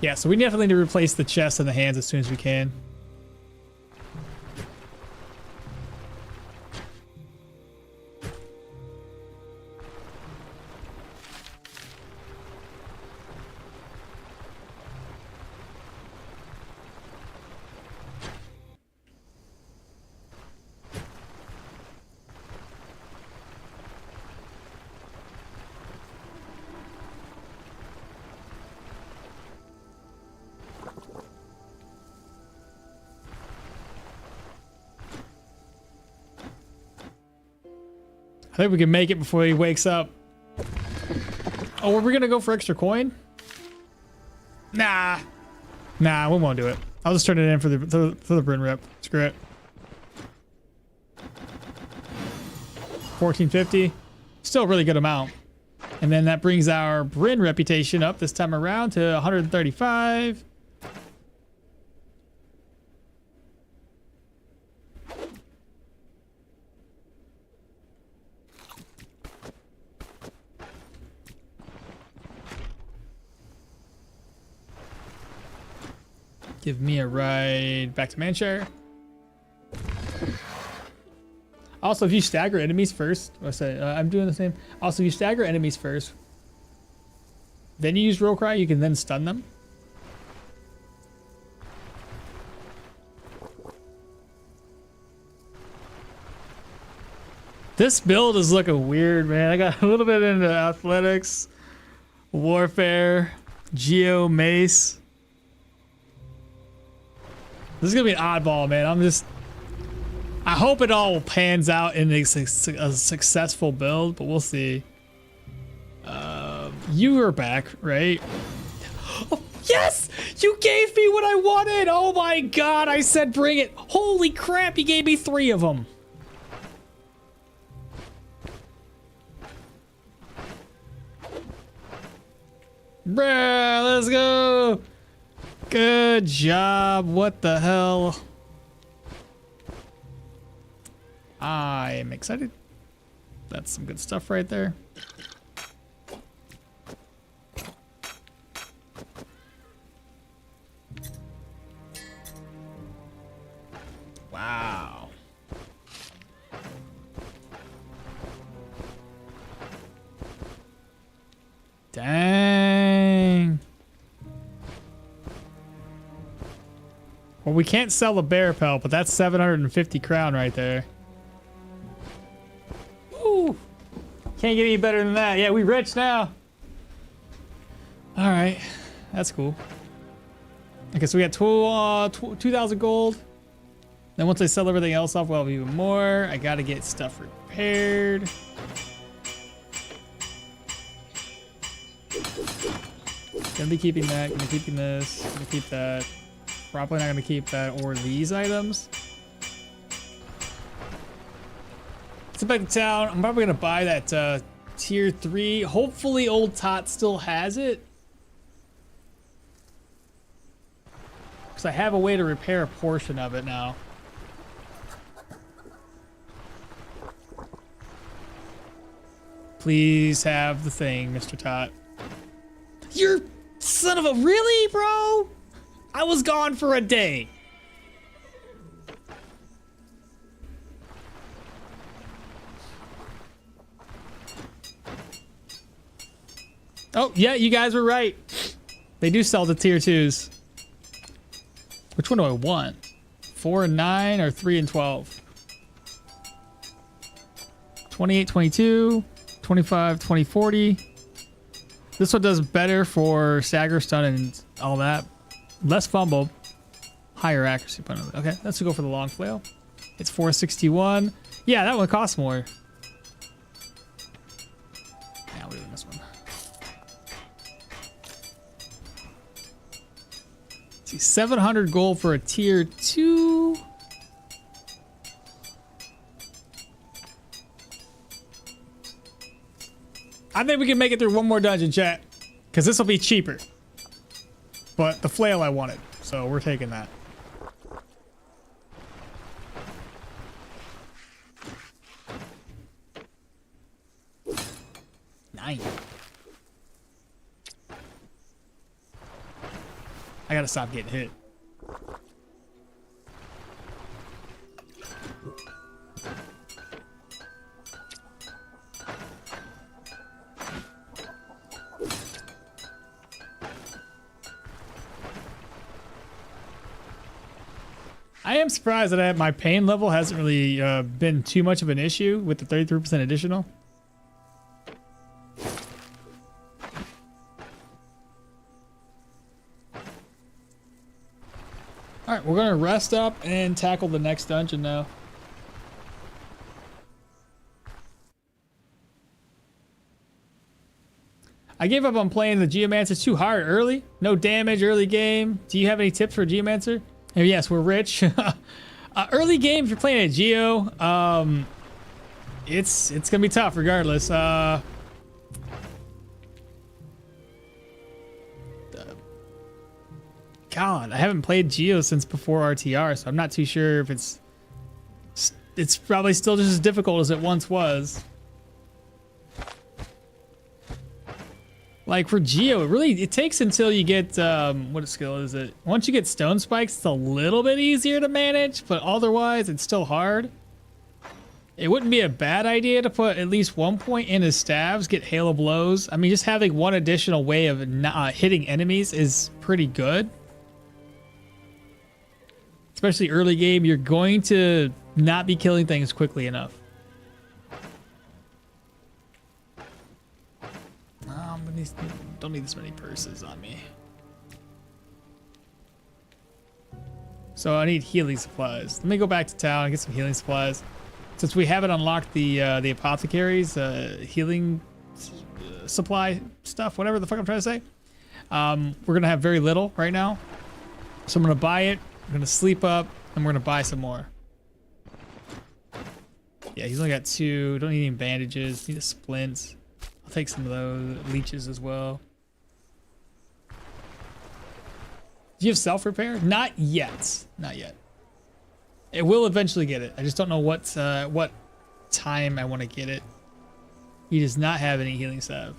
Yeah, so we definitely need to replace the chest and the hands as soon as we can. I think we can make it before he wakes up. Oh, are we gonna go for extra coin? Nah, we won't do it. I'll just turn it in for the Bryn rep. Screw it. 1450, still a really good amount. And then that brings our Bryn reputation up this time around to 135. Give me a ride back to Manshire. Also, if you stagger enemies first, I'm doing the same. Also, if you stagger enemies first, then you use Roll Cry, you can then stun them. This build is looking weird, man. I got a little bit into athletics, warfare, geo, mace. This is gonna be an oddball, man. I hope it all pans out in a successful build, but we'll see. You are back, right? Oh, yes! You gave me what I wanted! Oh my god, I said bring it. Holy crap, you gave me 3 of them. Bruh, let's go! Good job. What the hell? I am excited. That's some good stuff right there. Wow. Dang. Well, we can't sell the bear pelt, but that's 750 crown right there. Woo! Can't get any better than that. Yeah, we rich now. All right, that's cool. Okay, so we got 2,000 gold. Then once I sell everything else off, we'll have even more. I gotta get stuff repaired. Gonna be keeping that. Gonna be keeping this. Gonna keep that. Probably not gonna keep that or these items. Let's back to town. I'm probably gonna buy that tier 3. Hopefully old Tot still has it. Because I have a way to repair a portion of it now. Please have the thing, Mr. Tot. You're son of a really, bro? I was gone for a day. Oh, yeah, you guys were right. They do sell the tier 2s. Which one do I want? 4 and 9 or 3 and 12? 28, 22, 25, 20, 40. This one does better for stagger, stun, and all that. Less fumble, higher accuracy. Okay, let's go for the long flail. It's 461. Yeah, that one costs more. Yeah, we're doing this one. Let's see, 700 gold for a tier 2. I think we can make it through one more dungeon, chat, because this will be cheaper. But the flail I wanted, so we're taking that. Nice. I gotta stop getting hit. I am surprised that my pain level hasn't really been too much of an issue with the 33% additional. All right, we're gonna rest up and tackle the next dungeon now. I gave up on playing the Geomancer too hard early. No damage early game. Do you have any tips for Geomancer? And yes, we're rich. Early game, if you're playing a Geo, it's gonna be tough regardless. God, I haven't played Geo since before RTR, so I'm not too sure if it's probably still just as difficult as it once was. Like for Geo, it takes until you get, what skill is it? Once you get stone spikes, it's a little bit easier to manage, but otherwise it's still hard. It wouldn't be a bad idea to put at least 1 point in his staves, get Hail of Blows. I mean, just having one additional way of not hitting enemies is pretty good. Especially early game, you're going to not be killing things quickly enough. Don't need this many purses on me. So I need healing supplies. Let me go back to town and get some healing supplies. Since we haven't unlocked the apothecaries, healing supply stuff, whatever the fuck I'm trying to say. We're gonna have very little right now. So I'm gonna buy it, I'm gonna sleep up, and we're gonna buy some more. Yeah, he's only got 2, don't need any bandages, need a splint. I'll take some of those leeches as well. Do you have self-repair? Not yet. Not yet. It will eventually get it. I just don't know what time I want to get it. He does not have any healing salve.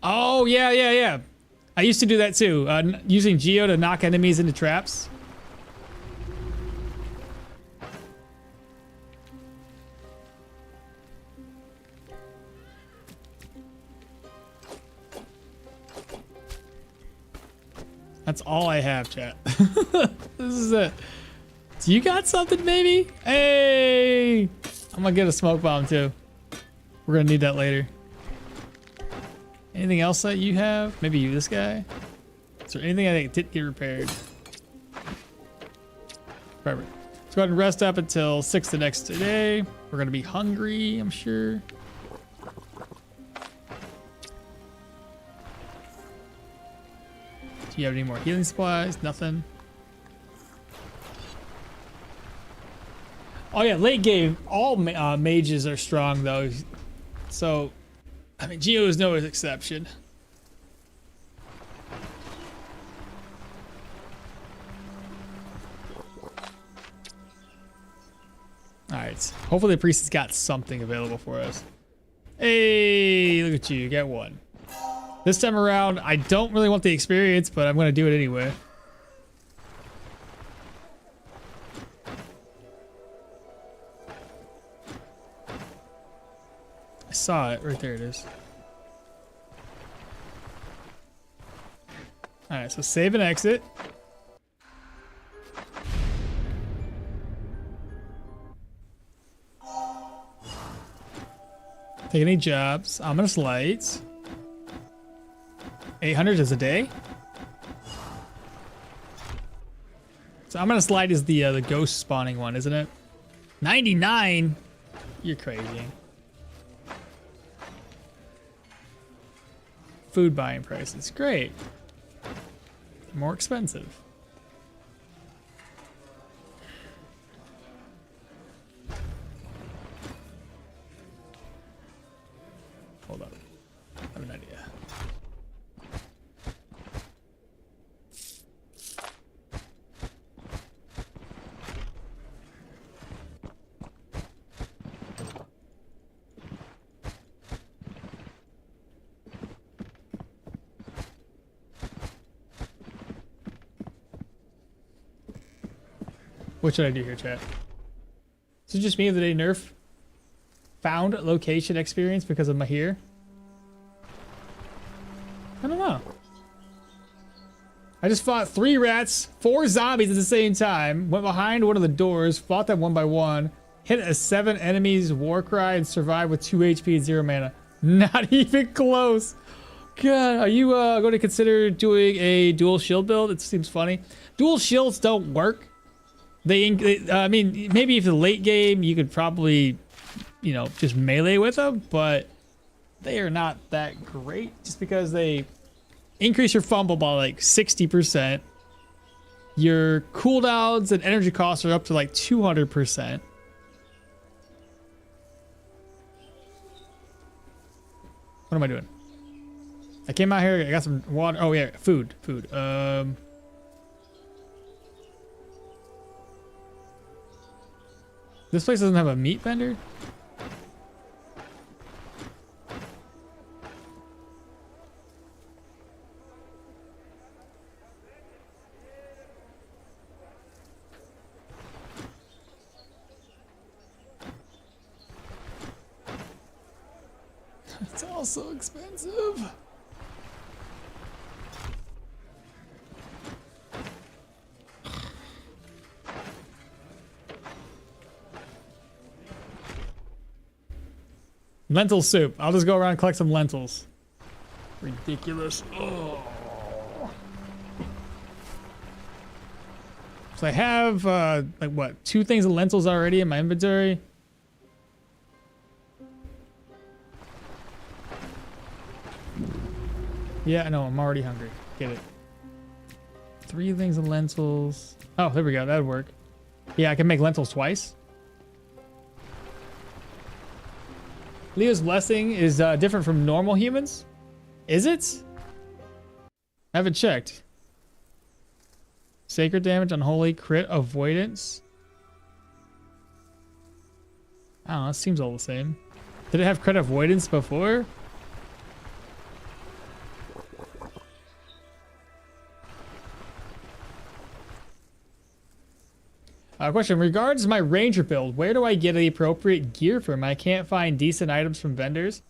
Oh, yeah. I used to do that too. Using Geo to knock enemies into traps. That's all I have, chat. This is it. Do you got something, baby? Hey! I'm gonna get a smoke bomb too. We're gonna need that later. Anything else that you have? Maybe you, this guy? Is there anything I think did get repaired? Perfect. Let's go ahead and rest up until 6 the next day. We're gonna be hungry, I'm sure. Do you have any more healing supplies? Nothing. Oh yeah, late game, all mages are strong though. So, I mean, Geo is no exception. Alright, hopefully the priest has got something available for us. Hey, look at you, got one. This time around, I don't really want the experience, but I'm gonna do it anyway. I saw it, right there it is. Alright, so save and exit. Take any jobs. Ominous lights. 800 is a day. So Ominous Light is the ghost spawning one, isn't it? 99? You're crazy. Food buying prices, great. More expensive. Hold up, I have an idea. What should I do here, chat? Is it just me that they nerf found location experience because of Mahir? I don't know. I just fought 3 rats, 4 zombies at the same time, went behind one of the doors, fought them one by one, hit a 7 enemies war cry, and survived with 2 HP and 0 mana. Not even close. God, are you going to consider doing a dual shield build? It seems funny. Dual shields don't work. I mean, maybe if the late game, you could probably, you know, just melee with them, but they are not that great just because they increase your fumble by like 60%. Your cooldowns and energy costs are up to like 200%. What am I doing? I came out here, I got some water. Oh yeah, food. This place doesn't have a meat vendor? It's all so expensive. Lentil soup. I'll just go around and collect some lentils. Ridiculous. Oh. So I have, like what, 2 things of lentils already in my inventory. Yeah, I know, I'm already hungry. Get it. 3 things of lentils. Oh, there we go, that'd work. Yeah, I can make lentils twice. Leo's blessing is different from normal humans. Is it? I haven't checked. Sacred damage, unholy, crit, avoidance. I don't know, it seems all the same. Did it have crit avoidance before? Question, regards my ranger build, where do I get the appropriate gear from? I can't find decent items from vendors.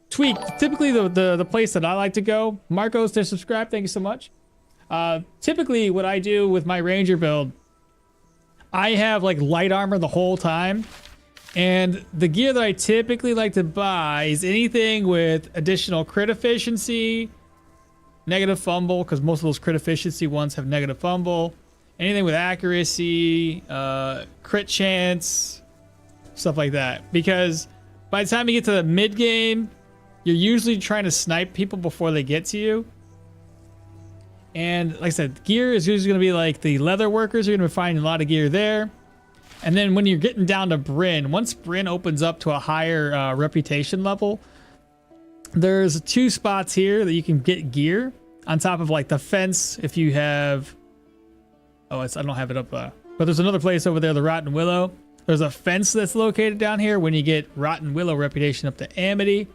Tweak, typically the place that I like to go. Marcos to subscribe, thank you so much. Typically what I do with my ranger build, I have like light armor the whole time. And the gear that I typically like to buy is anything with additional crit efficiency, negative fumble, because most of those crit efficiency ones have negative fumble. Anything with accuracy, crit chance, stuff like that. Because by the time you get to the mid game, you're usually trying to snipe people before they get to you. And like I said, gear is usually going to be like the leather workers. You're going to be finding a lot of gear there. And then when you're getting down to Bryn, once Bryn opens up to a higher reputation level, there's 2 spots here that you can get gear on top of like the fence if you have... Oh, I don't have it up, but there's another place over there, the Rotten Willow. There's a fence that's located down here when you get Rotten Willow reputation up to Amity.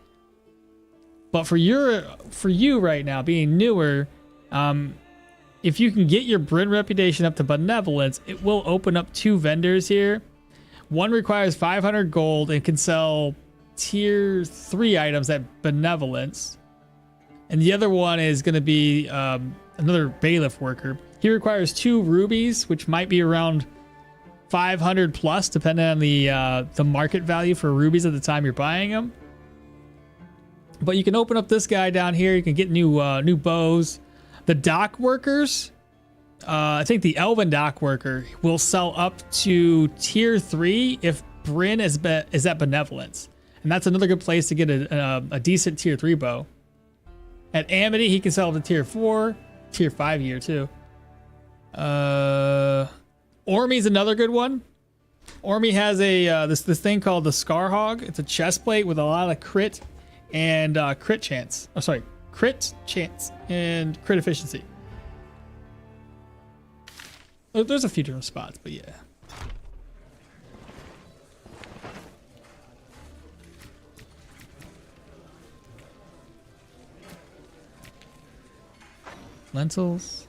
But for you right now, being newer, if you can get your Bryn reputation up to Benevolence, it will open up 2 vendors here. One requires 500 gold and can sell tier 3 items at Benevolence. And the other one is going to be another bailiff worker. He requires 2 rubies, which might be around 500 plus, depending on the market value for rubies at the time you're buying them. But you can open up this guy down here. You can get new bows. The dock workers, I think the Elven dock worker will sell up to tier 3 if Bryn is at Benevolence, and that's another good place to get a decent tier 3 bow. At Amity, he can sell to tier 4, tier 5 here too. Ormy's another good one. Ormy has a this thing called the Scar Hog. It's a chest plate with a lot of crit and crit chance. Oh, sorry, crit chance and crit efficiency. There's a few different spots, but yeah. Lentils.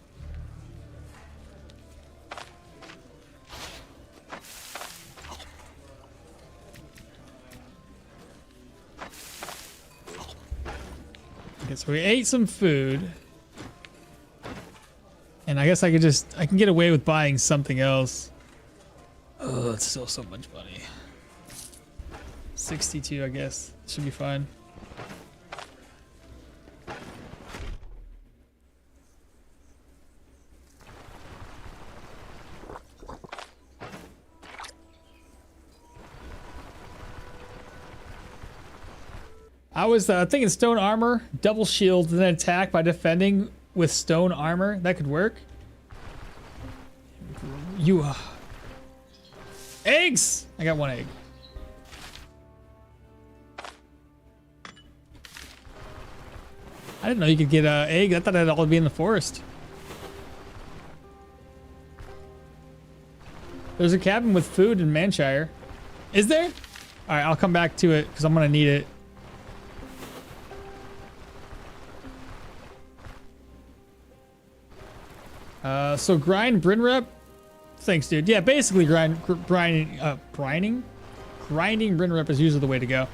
Okay, so we ate some food. And I guess I can get away with buying something else. Oh, it's still so much money. 62, I guess. Should be fine. I was thinking stone armor, double shield, and then attack by defending with stone armor. That could work. You eggs! I got one egg. I didn't know you could get an egg. I thought that'd all be in the forest. There's a cabin with food in Manshire. Is there? All right, I'll come back to it because I'm gonna need it. So grind Bryn rep. Thanks, dude. Yeah, basically grinding Bryn rep is usually the way to go.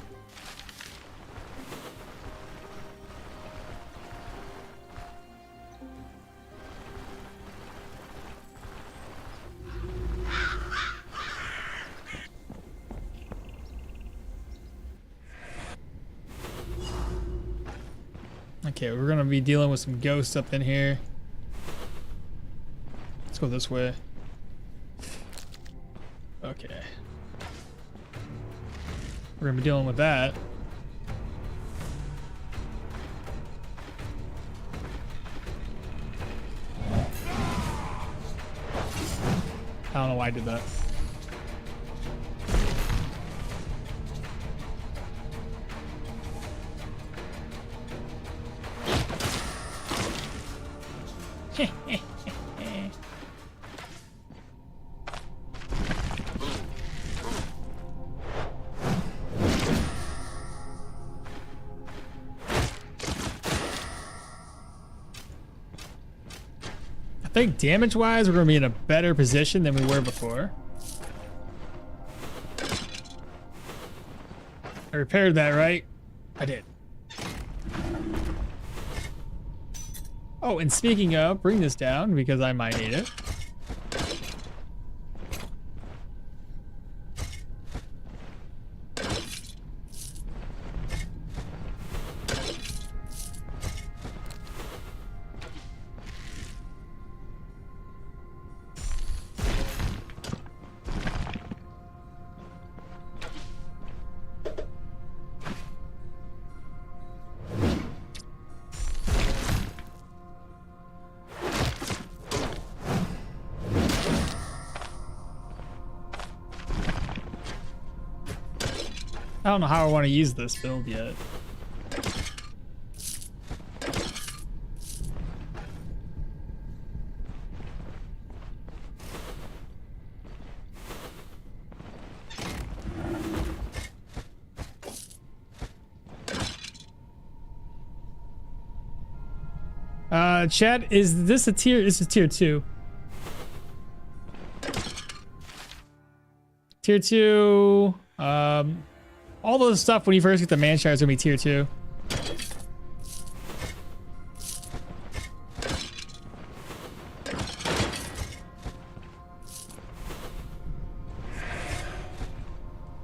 Okay, we're gonna be dealing with some ghosts up in here. Let's go this way. Okay. We're gonna be dealing with that. I don't know why I did that. I think damage-wise, we're going to be in a better position than we were before. I repaired that, right? I did. Oh, and speaking of, bring this down because I might need it. I don't know how I want to use this build yet. Chat, is this a tier? This is tier 2. Tier 2, all those stuff when you first get the Manshire is gonna be tier 2.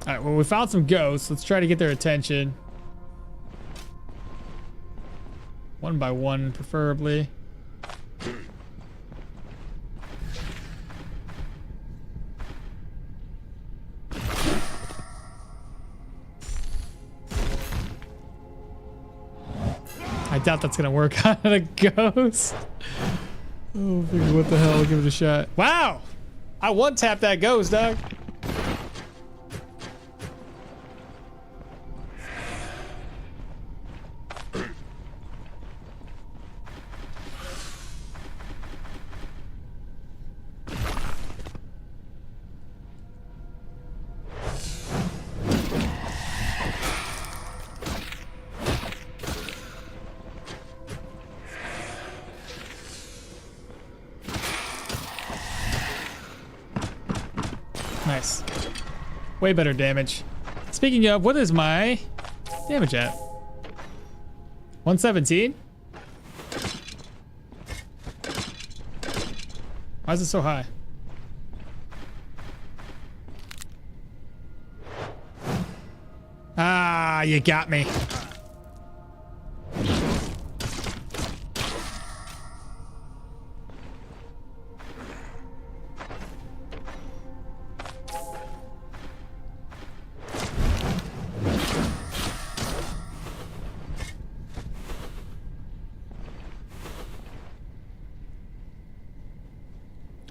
Alright, well, we found some ghosts. Let's try to get their attention. One by one, preferably. I doubt that's gonna work on a ghost. Oh, figure what the hell? I'll give it a shot. Wow! I one-tapped that ghost, dog. Nice. Way better damage. Speaking of, what is my damage at? 117? Why is it so high? Ah, you got me.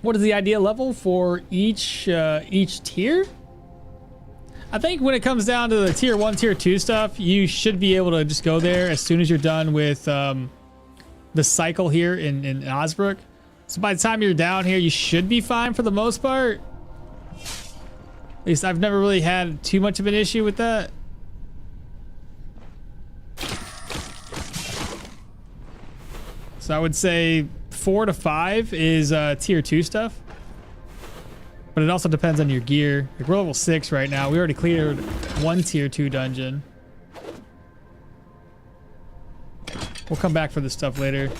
What is the ideal level for each tier? I think when it comes down to the tier 1, tier 2 stuff, you should be able to just go there as soon as you're done with the cycle here in Osbrook. So by the time you're down here, you should be fine for the most part. At least I've never really had too much of an issue with that. So I would say 4 to 5 is tier 2 stuff. But it also depends on your gear. Like we're level 6 right now. We already cleared one tier 2 dungeon. We'll come back for this stuff later.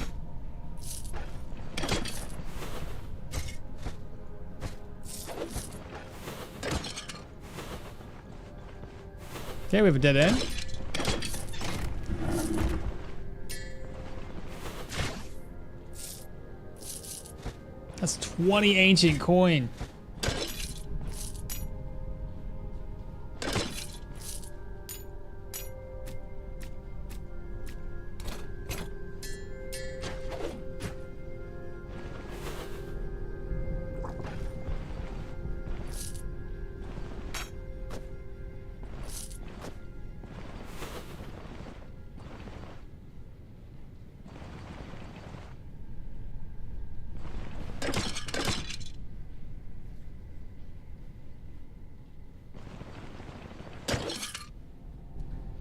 Okay, we have a dead end. That's 20 ancient coin.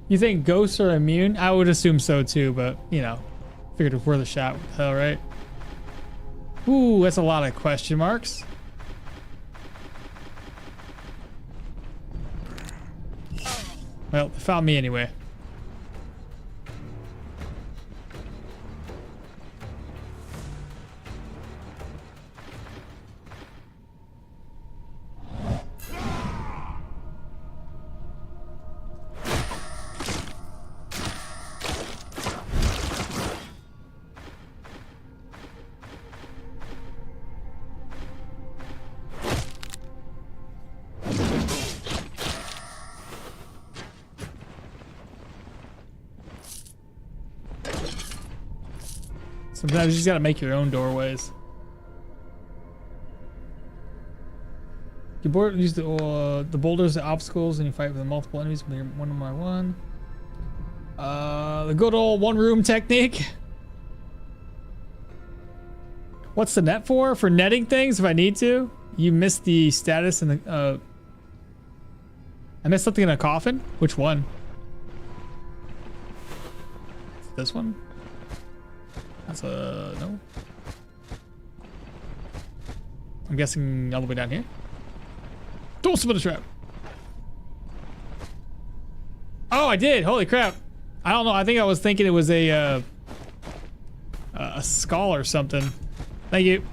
You think ghosts are immune? I would assume so too, but you know, figured it's worth a shot. What the hell, right? Ooh, that's a lot of question marks. Well, they found me anyway. Sometimes you just gotta make your own doorways. You use the boulders as obstacles and you fight with multiple enemies one by one. The good old one room technique. What's the net for? For netting things if I need to. You missed the status in the I missed something in a coffin? Which one? This one? That's a no. I'm guessing all the way down here. Don't submit a trap. Oh, I did. Holy crap. I don't know. I think I was thinking it was a skull or something. Thank you.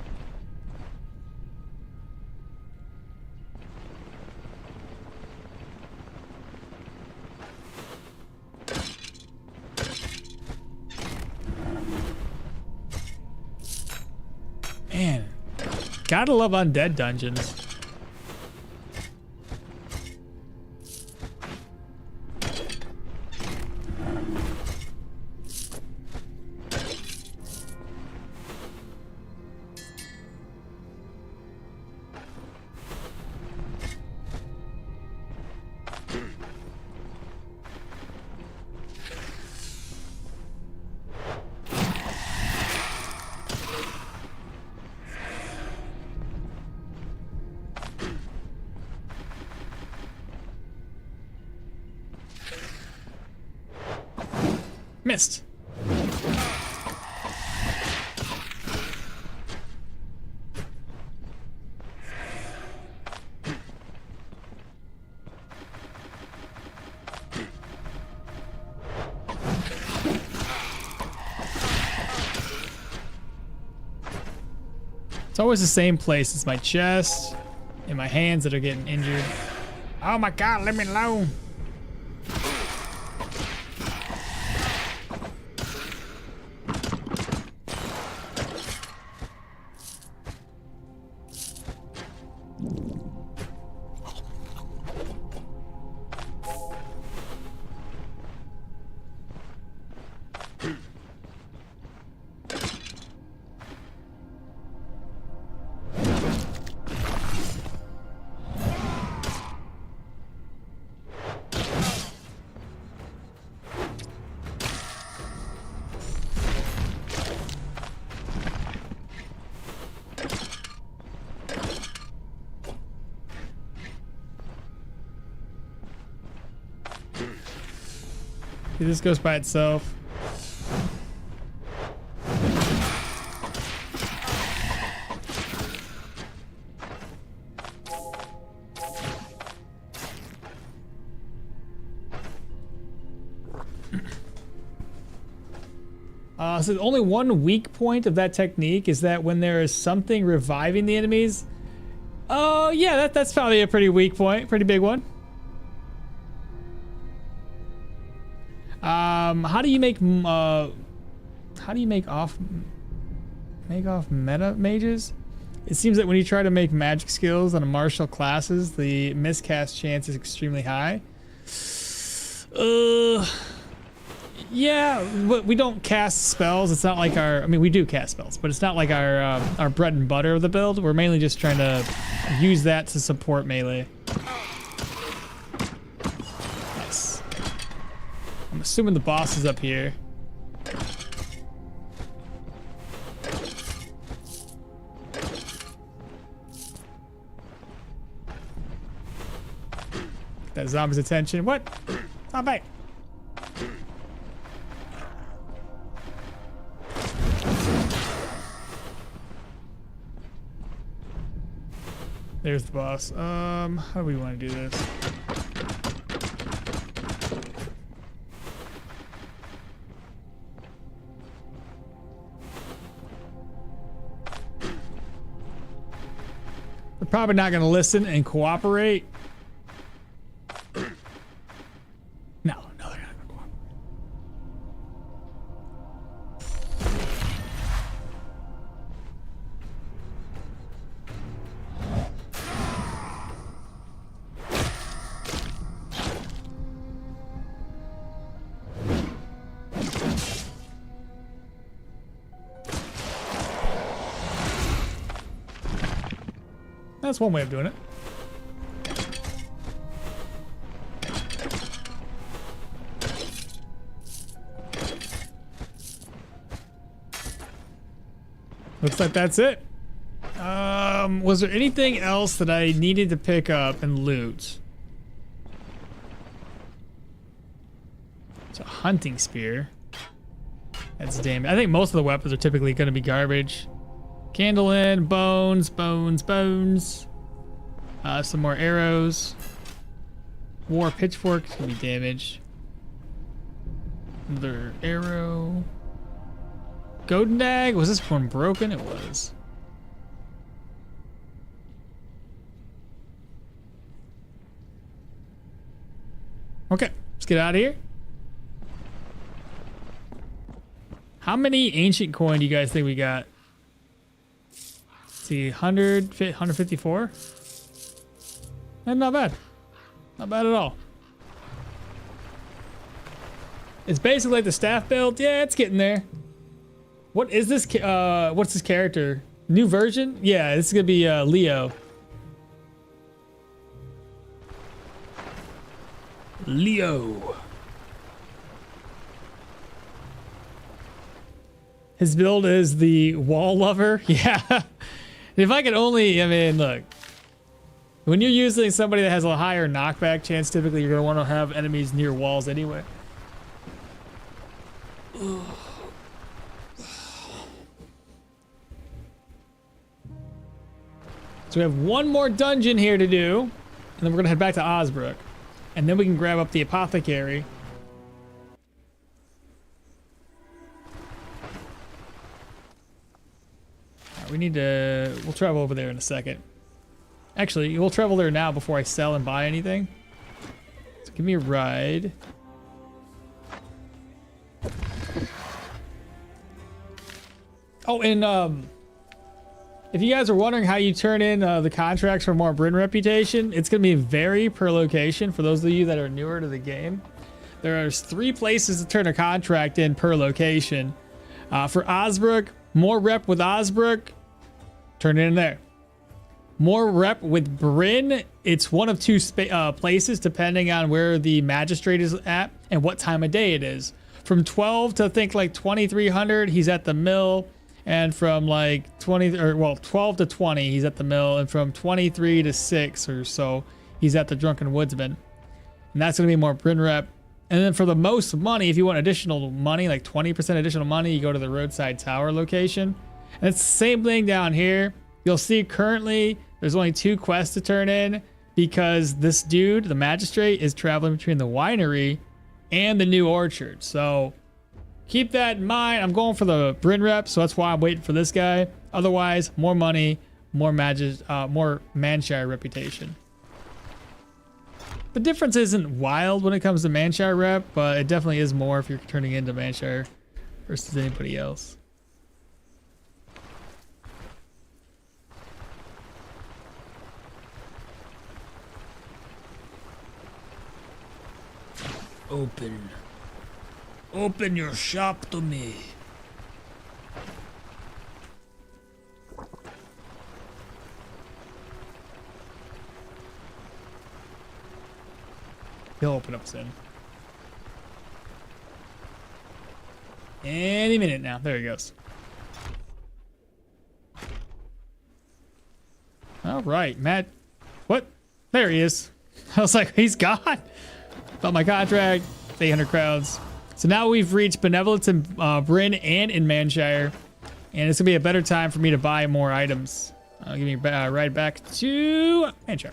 Man, gotta love undead dungeons. Missed. It's always the same place. It's my chest and my hands that are getting injured. Oh my god, leave me alone. This goes by itself. So the only one weak point of that technique is that when there is something reviving the enemies. Oh yeah, that's probably a pretty weak point, pretty big one. How do you make off meta mages? It seems that when you try to make magic skills on a martial classes, the miscast chance is extremely high. Yeah, but we don't cast spells. It's not like our, I mean, we do cast spells, but it's not like our bread and butter of the build. We're mainly just trying to use that to support melee. Nice. I'm assuming the boss is up here. Get that zombie's attention. What? Not back. There's the boss. How do we want to do this? They're probably not going to listen and cooperate. No, they're not going to cooperate. That's one way of doing it. Looks like that's it. Was there anything else that I needed to pick up and loot? It's a hunting spear. That's damage. I think most of the weapons are typically going to be garbage. Candle in, bones. Some more arrows. War pitchfork can be damaged. Another arrow. Golden dag. Was this one broken? It was. Okay, let's get out of here. How many ancient coin do you guys think we got? See, 154? And not bad. Not bad at all. It's basically like the staff build. Yeah, it's getting there. What is this? What's this character? New version? Yeah, this is gonna be Leo. Leo. His build is the wall lover. Yeah. If I could only, I mean, look. When you're using somebody that has a higher knockback chance, typically you're going to want to have enemies near walls anyway. So we have one more dungeon here to do, and then we're going to head back to Osbrook. And then we can grab up the apothecary. We need to... We'll travel over there in a second. Actually, we'll travel there now before I sell and buy anything. So give me a ride. Oh, and if you guys are wondering how you turn in the contracts for more Bryn reputation, it's going to be vary per location. For those of you that are newer to the game, there's 3 places to turn a contract in per location. For Osbrook, more rep with Osbrook, turn it in there. More rep with Bryn, it's one of 2 places depending on where the magistrate is at and what time of day it is. From 12 to think like 2300, he's at the mill. And from like 12 to 20, he's at the mill. And from 23 to 6 or so, he's at the Drunken Woodsman. And that's going to be more Bryn rep. And then for the most money, if you want additional money, like 20% additional money, you go to the Roadside Tower location. And it's the same thing down here. You'll see currently there's only 2 quests to turn in because this dude, the magistrate, is traveling between the winery and the new orchard. So keep that in mind. I'm going for the Bryn rep, so that's why I'm waiting for this guy. Otherwise, more money, more Manshire reputation. The difference isn't wild when it comes to Manshire rep, but it definitely is more if you're turning into Manshire versus anybody else. Open your shop to me. He'll open up soon. Any minute now. There he goes. All right, Matt. What? There he is. I was like, he's gone. Got my contract. 800 crowns. So now we've reached Benevolence in Bryn and in Manshire. And it's going to be a better time for me to buy more items. Give me a ride back to Manshire.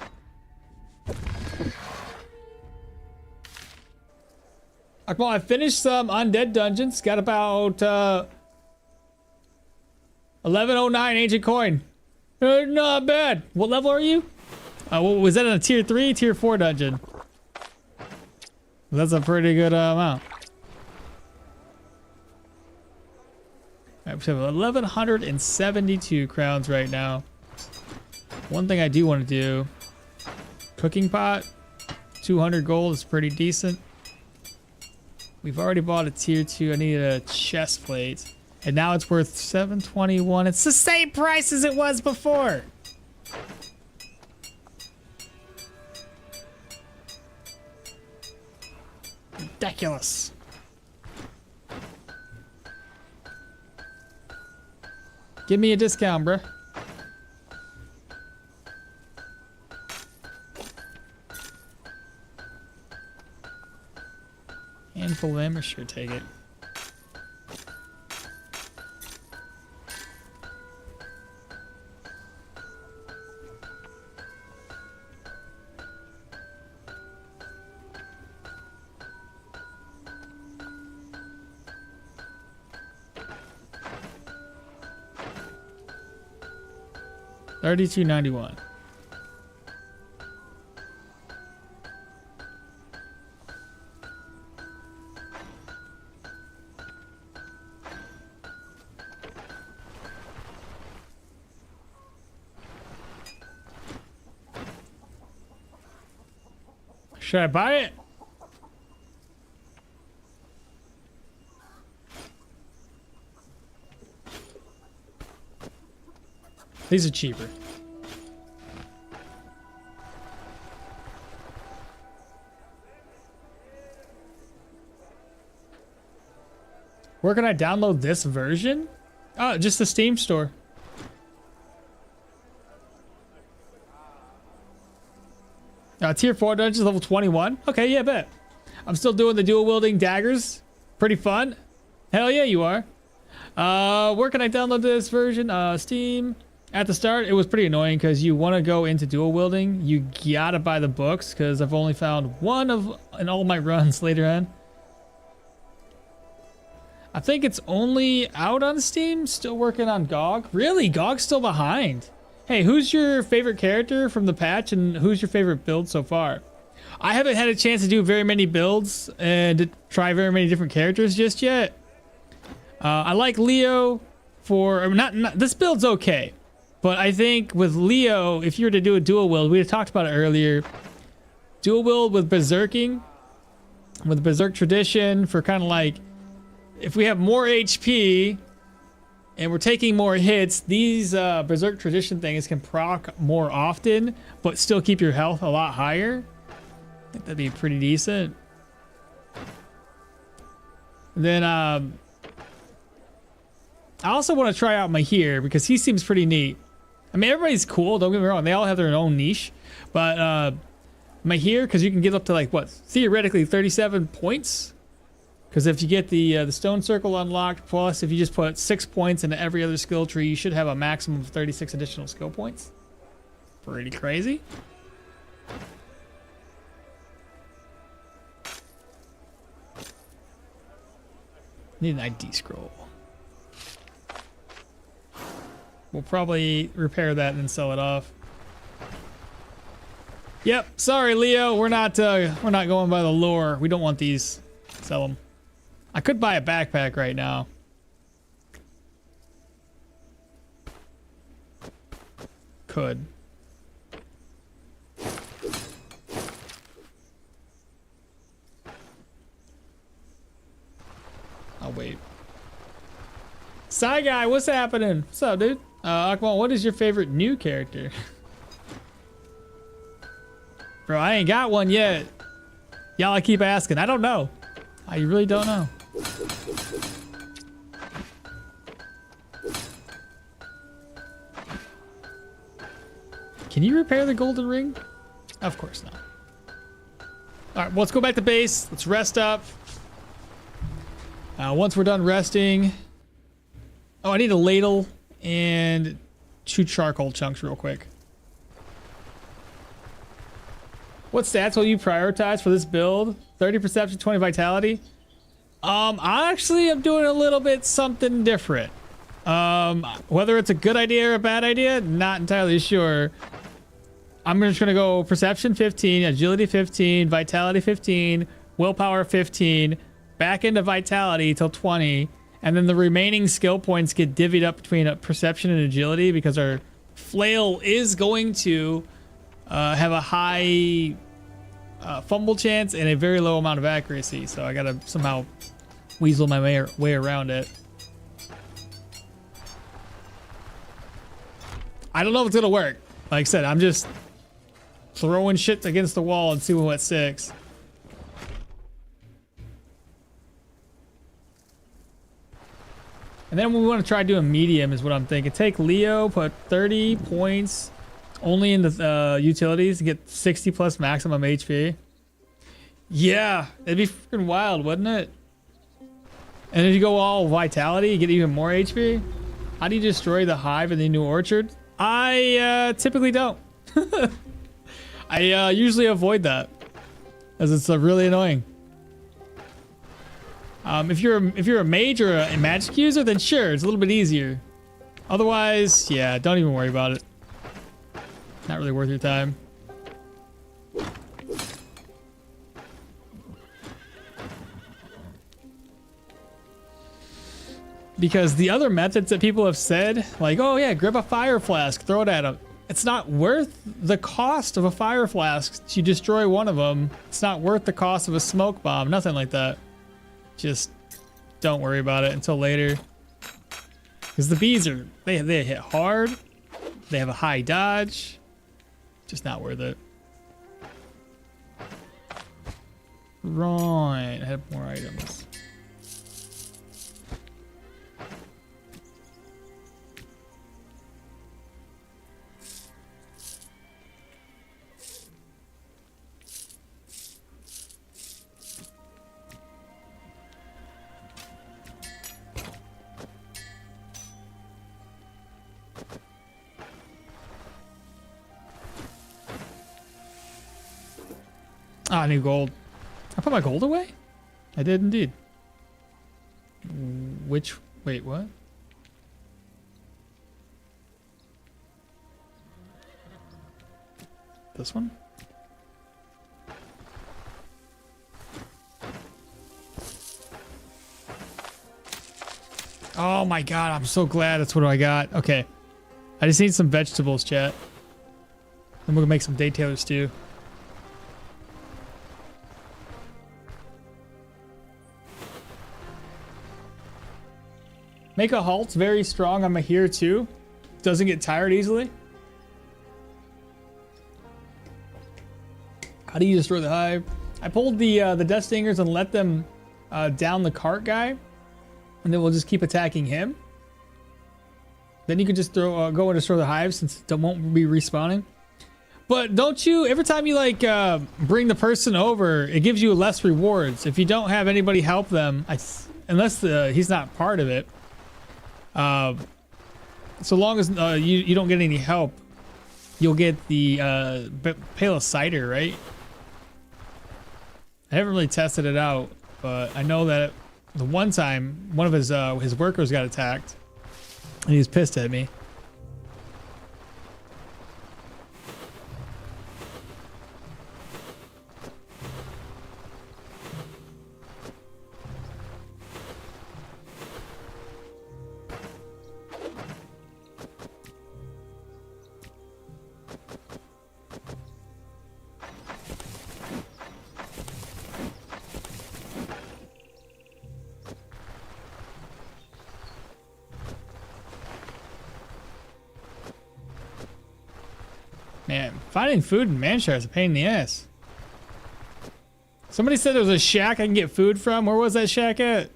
Well, I finished some undead dungeons. Got about 1109 ancient coin. Not bad. What level are you? Was that in a tier 3, tier 4 dungeon? That's a pretty good amount. All right, we have 1172 crowns right now. One thing I do want to do, cooking pot, 200 gold is pretty decent. We've already bought a tier 2. I need a chest plate. And now it's worth 721. It's the same price as it was before. Ridiculous. Give me a discount, bruh. Handful of them, sure, take it. $32.91. Should I buy it? These are cheaper. Where can I download this version? Oh, just the Steam store. Tier 4 dungeons, level 21. Okay, yeah, bet. I'm still doing the dual wielding daggers. Pretty fun. Hell yeah, you are. Where can I download this version? Steam. At the start, it was pretty annoying because you want to go into dual wielding. You gotta buy the books because I've only found one in all my runs later on. I think it's only out on Steam. Still working on GOG. Really? GOG's still behind. Hey, who's your favorite character from the patch and who's your favorite build so far? I haven't had a chance to do very many builds and to try very many different characters just yet. I like Leo for, not this build's okay. But I think with Leo, if you were to do a dual wield, we had talked about it earlier. Dual wield with Berserking, with Berserk Tradition for kind of like, if we have more HP and we're taking more hits, these Berserk Tradition things can proc more often, but still keep your health a lot higher. I think that'd be pretty decent. And then I also want to try out Mahir because he seems pretty neat. I mean, everybody's cool, don't get me wrong. They all have their own niche. But Mahir, because you can get up to like, what, theoretically 37 points? Because if you get the stone circle unlocked, plus if you just put 6 points into every other skill tree, you should have a maximum of 36 additional skill points. Pretty crazy. Need an ID scroll. We'll probably repair that and then sell it off. Yep, sorry Leo, we're not going by the lore. We don't want these. Sell them. I could buy a backpack right now. Could. I'll wait. Psy guy, what's happening? What's up, dude? Akmal, what is your favorite new character? Bro, I ain't got one yet. Y'all, I keep asking. I don't know. I really don't know. Can you repair the golden ring? Of course not. All right, well, let's go back to base. Let's rest up. Once we're done resting... Oh, I need a ladle and 2 charcoal chunks real quick. What stats will you prioritize for this build? 30 perception, 20 vitality? I actually am doing a little bit something different. Whether it's a good idea or a bad idea, not entirely sure. I'm just gonna go perception 15, agility 15, vitality 15, willpower 15, back into vitality till 20, and then the remaining skill points get divvied up between perception and agility because our flail is going to have a high fumble chance and a very low amount of accuracy. So I gotta somehow weasel my way around it. I don't know if it's gonna work. Like I said, I'm just throwing shit against the wall and seeing what sticks. And then we want to try doing medium is what I'm thinking. Take Leo, put 30 points only in the utilities to get 60 plus maximum HP. Yeah, it'd be freaking wild, wouldn't it? And if you go all vitality, you get even more HP. How do you destroy the hive in the new orchard? I typically don't. I usually avoid that as it's really annoying. If you're a mage or a magic user, then sure, it's a little bit easier. Otherwise, yeah, don't even worry about it. Not really worth your time. Because the other methods that people have said, like, oh yeah, grab a fire flask, throw it at them. It's not worth the cost of a fire flask to destroy one of them. It's not worth the cost of a smoke bomb, nothing like that. Just don't worry about it until later. Because the bees are, they hit hard. They have a high dodge. Just not worth it. Right, I have more items. Ah, new gold. I put my gold away? I did indeed. Which, wait, what? This one? Oh my god, I'm so glad that's what I got. Okay. I just need some vegetables, chat. And we're gonna make some day tailor stew. Make a halt very strong. I'm a here too. Doesn't get tired easily. How do you destroy the hive? I pulled the Death Stingers and let them down the cart guy, and then we'll just keep attacking him. Then you can just throw go and destroy the hive since it won't be respawning. But don't you, every time you like bring the person over, it gives you less rewards. If you don't have anybody help them, unless he's not part of it. So long as you don't get any help, you'll get the pail of cider, right? I haven't really tested it out, but I know that the one time one of his workers got attacked, and he was pissed at me. Man, finding food in Manshire is a pain in the ass. Somebody said there was a shack I can get food from. Where was that shack at?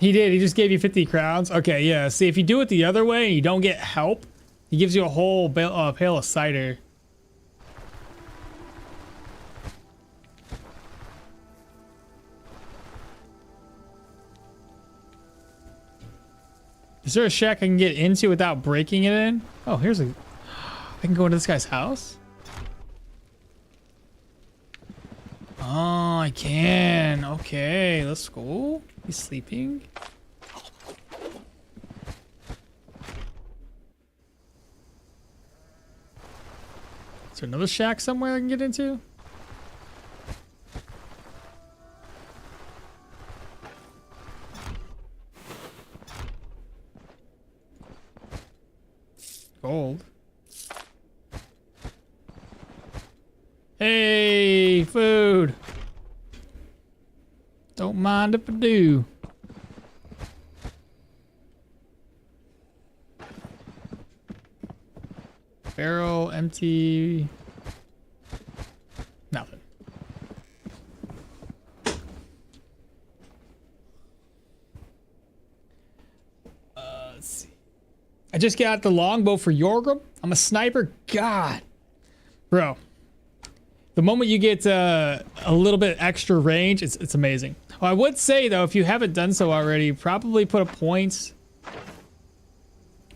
He did. He just gave you 50 crowns. Okay, yeah. See, if you do it the other way and you don't get help, he gives you a whole pail of cider. Is there a shack I can get into without breaking it in? Oh, here's a... I can go into this guy's house? Oh, I can. Okay, let's go. He's sleeping. Is there another shack somewhere I can get into? Gold. Hey, food. Don't mind if I do. Barrel empty. Nothing. Let's see. I just got the longbow for Yorgrim. I'm a sniper. God. Bro. The moment you get a little bit extra range, it's amazing. Well, I would say, though, if you haven't done so already, probably put a point...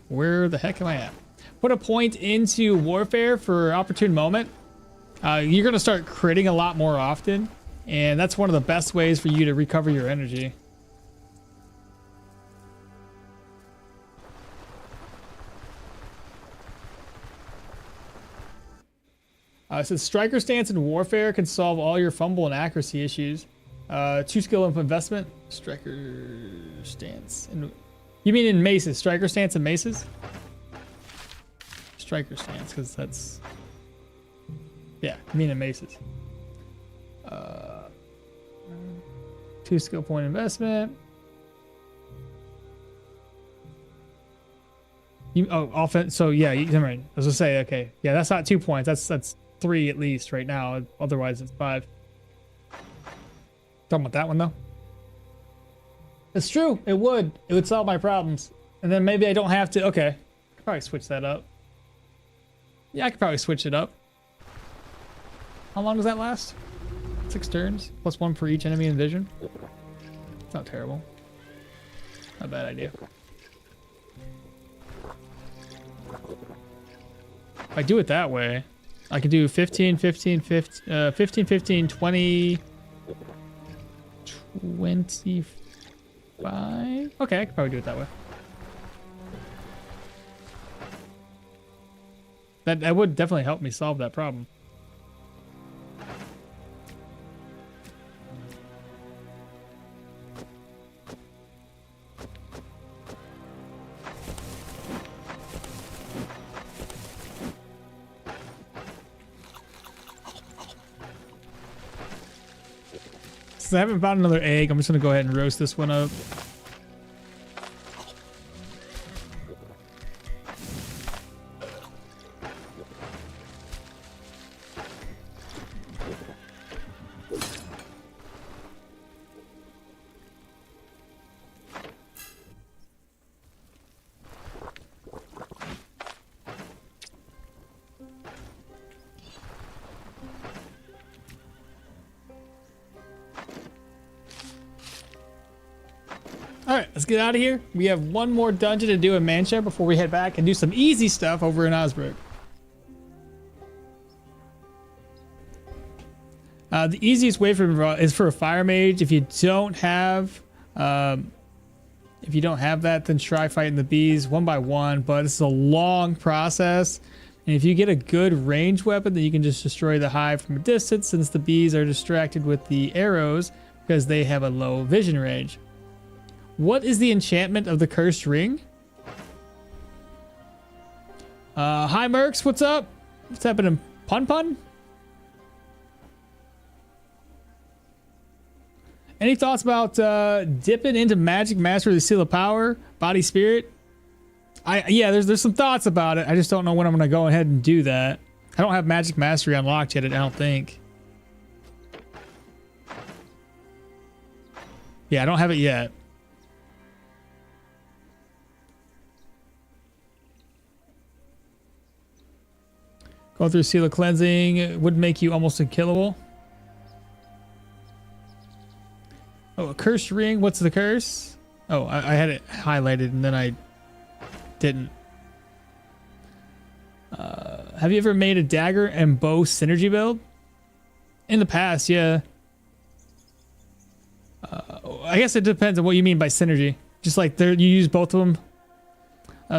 Where the heck am I at? Put a point into Warfare for Opportune Moment. You're going to start critting a lot more often. And that's one of the best ways for you to recover your energy. It says Striker Stance in Warfare can solve all your fumble and accuracy issues. 2 skill investment. Striker Stance. You mean in maces? Striker Stance and maces? Striker Stance, because that's... Yeah, I mean in maces. 2 skill point investment. Offense. So yeah, you're right. I was gonna say, okay, yeah, that's not 2 points. That's 3 at least right now. Otherwise, it's 5. Talking about that one though. It's true. It would solve my problems, and then maybe I don't have to. Okay, I could probably switch that up. Yeah, I could probably switch it up. How long does that last? 6 turns, plus 1 for each enemy in vision. It's not terrible. Not a bad idea. I do it that way, I could do 15, 15, 15, 15, 15, 20, 25. Okay, I could probably do it that way. That would definitely help me solve that problem. Since I haven't found another egg, I'm just gonna go ahead and roast this one up. Alright, let's get out of here. We have one more dungeon to do in Mancha before we head back and do some easy stuff over in Osbrook. The easiest way is for a fire mage. If you don't have that, then try fighting the bees one by one, but it's a long process. And if you get a good range weapon, then you can just destroy the hive from a distance, since the bees are distracted with the arrows because they have a low vision range. What is the enchantment of the cursed ring? Hi Mercs, what's up? What's happening? Pun? Any thoughts about dipping into Magic Mastery, the Seal of Power, Body Spirit? Yeah, there's some thoughts about it. I just don't know when I'm gonna go ahead and do that. I don't have Magic Mastery unlocked yet, I don't think. Yeah, I don't have it yet. Going through Seal of Cleansing would make you almost unkillable. Oh, a cursed ring. What's the curse? Oh, I had it highlighted and then I didn't. Have you ever made a dagger and bow synergy build? In the past, yeah. I guess it depends on what you mean by synergy. Just like you use both of them.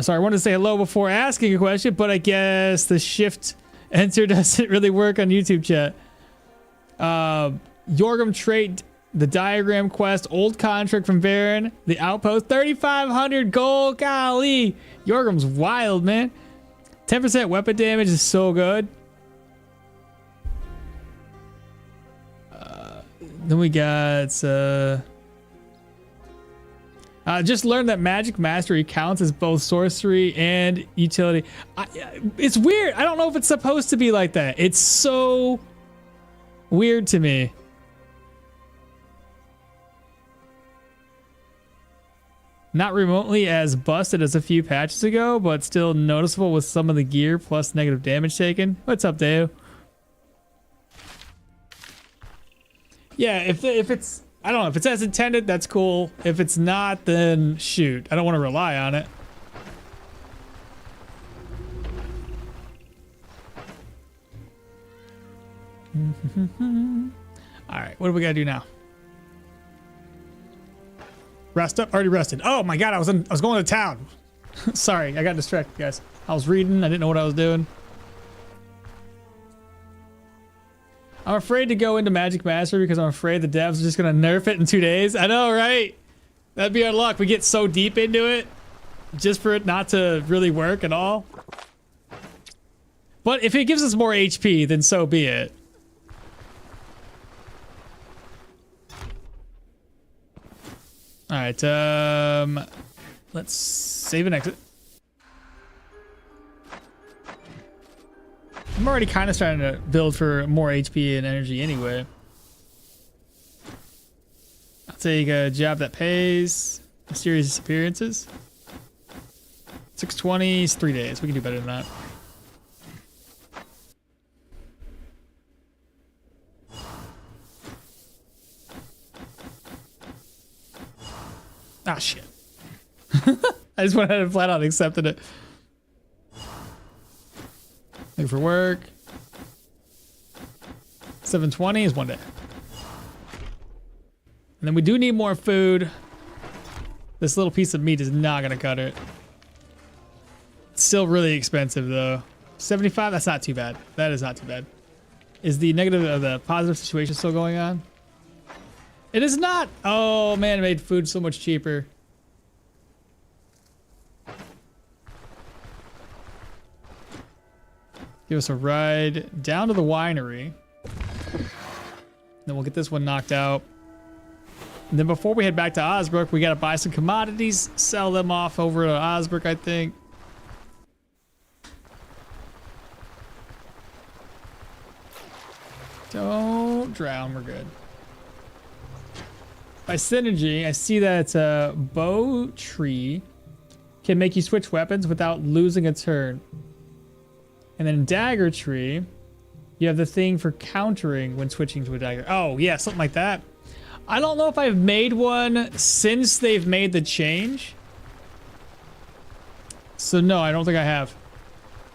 Sorry, I wanted to say hello before asking a question, but I guess the shift enter doesn't really work on YouTube chat. Yorgum trait, the diagram quest, old contract from Varen, the outpost, 3,500 gold. Golly, Yorgum's wild, man. 10% weapon damage is so good. Then we got just learned that Magic Mastery counts as both sorcery and utility. It's weird. I don't know if it's supposed to be like that. It's so weird to me. Not remotely as busted as a few patches ago, but still noticeable with some of the gear plus negative damage taken. What's up, Dave? Yeah, if it's, I don't know, if it's as intended, that's cool. If it's not, then shoot. I don't want to rely on it. All right, what do we gotta do now? Rest up? Already rested. Oh my god, I was going to town. Sorry, I got distracted, guys. I was reading, I didn't know what I was doing. I'm afraid to go into Magic Mastery because I'm afraid the devs are just gonna nerf it in 2 days. I know, right? That'd be our luck. We get so deep into it just for it not to really work at all. But if it gives us more HP, then so be it. All right, let's save and exit. I'm already kind of starting to build for more HP and energy anyway. I'll take a job that pays. Mysterious disappearances. 620 is 3 days. We can do better than that. Ah, shit. I just went ahead and flat out accepted it. Looking for work. 720 is 1 day. And then we do need more food. This little piece of meat is not going to cut it. It's still really expensive though. 75, that's not too bad. That is not too bad. Is the negative or the positive situation still going on? It is not. Oh man, it made food so much cheaper. Give us a ride down to the winery. Then we'll get this one knocked out. And then before we head back to Osbrook, we got to buy some commodities, sell them off over to Osbrook, I think. Don't drown, we're good. By synergy, I see that bow tree can make you switch weapons without losing a turn. And then dagger tree, you have the thing for countering when switching to a dagger. Oh yeah, something like that. I don't know if I've made one since they've made the change. So no, I don't think I have.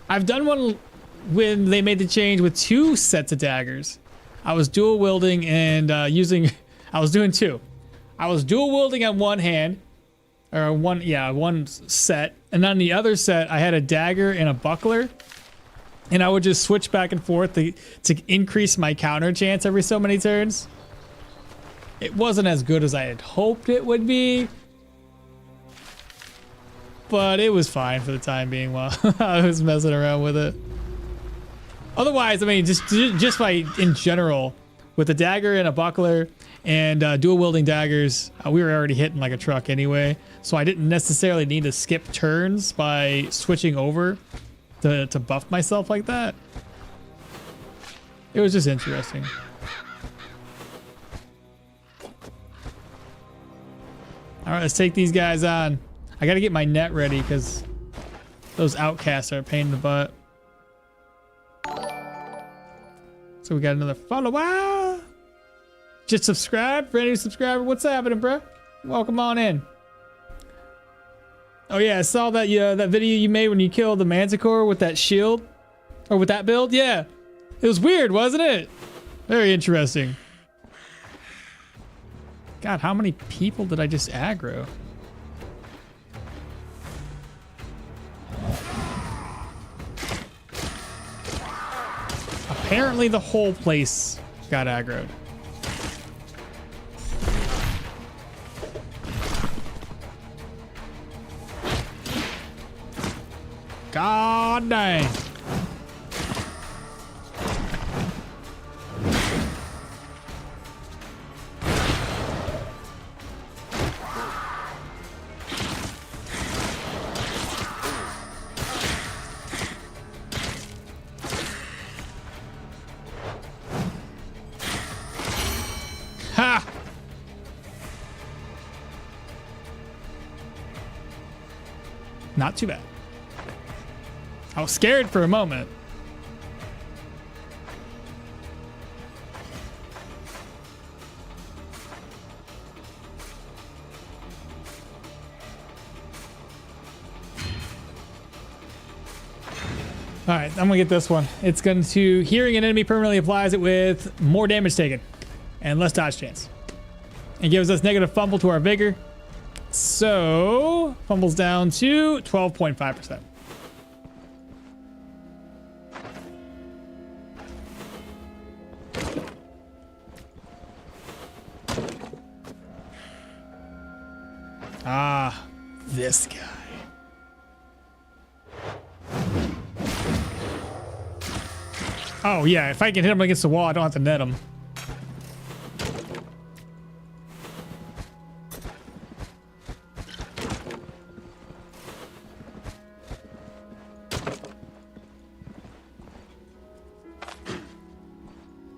I've done one when they made the change with 2 sets of daggers. I was dual wielding and I was doing 2. I was dual wielding on one hand, or one set. And on the other set, I had a dagger and a buckler. And I would just switch back and forth to increase my counter chance every so many turns. It wasn't as good as I had hoped it would be, but it was fine for the time being while I was messing around with it. Otherwise, I mean, just by in general, with a dagger and a buckler and dual wielding daggers, we were already hitting like a truck anyway. So I didn't necessarily need to skip turns by switching over to buff myself like that. It was just interesting. All right, let's take these guys on. I got to get my net ready because those outcasts are a pain in the butt. So we got another follower. Just subscribe for any subscriber. What's happening, bro? Welcome on in. Oh yeah, I saw that that video you made when you killed the Manticore with that shield, or with that build. Yeah, it was weird, wasn't it? Very interesting. God, how many people did I just aggro? Apparently the whole place got aggroed. God dang. Ha! Not too bad. I was scared for a moment. All right, I'm gonna get this one. It's going to, hearing an enemy permanently applies it with more damage taken and less dodge chance. It gives us negative fumble to our vigor. So, fumble's down to 12.5%. Ah, this guy. Oh yeah, if I can hit him against the wall, I don't have to net him.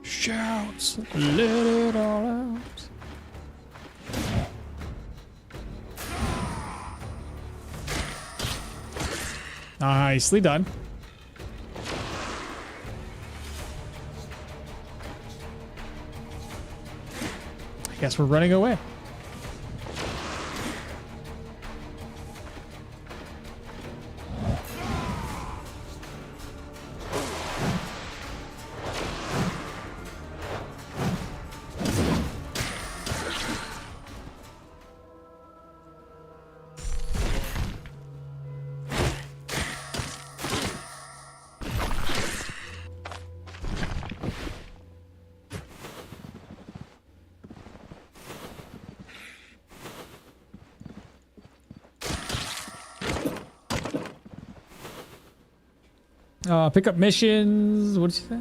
Shouts, let it all out. Nicely done. I guess we're running away. Pick up missions. What did you say?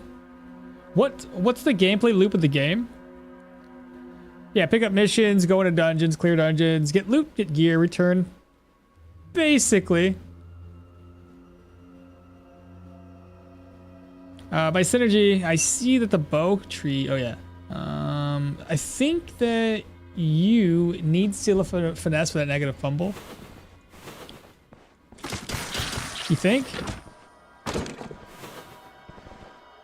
What's the gameplay loop of the game? Yeah, pick up missions, go into dungeons, clear dungeons, get loot, get gear, return. Basically. By synergy, I see that the bow tree. Oh yeah. I think that you need Seal Finesse for that negative fumble. You think?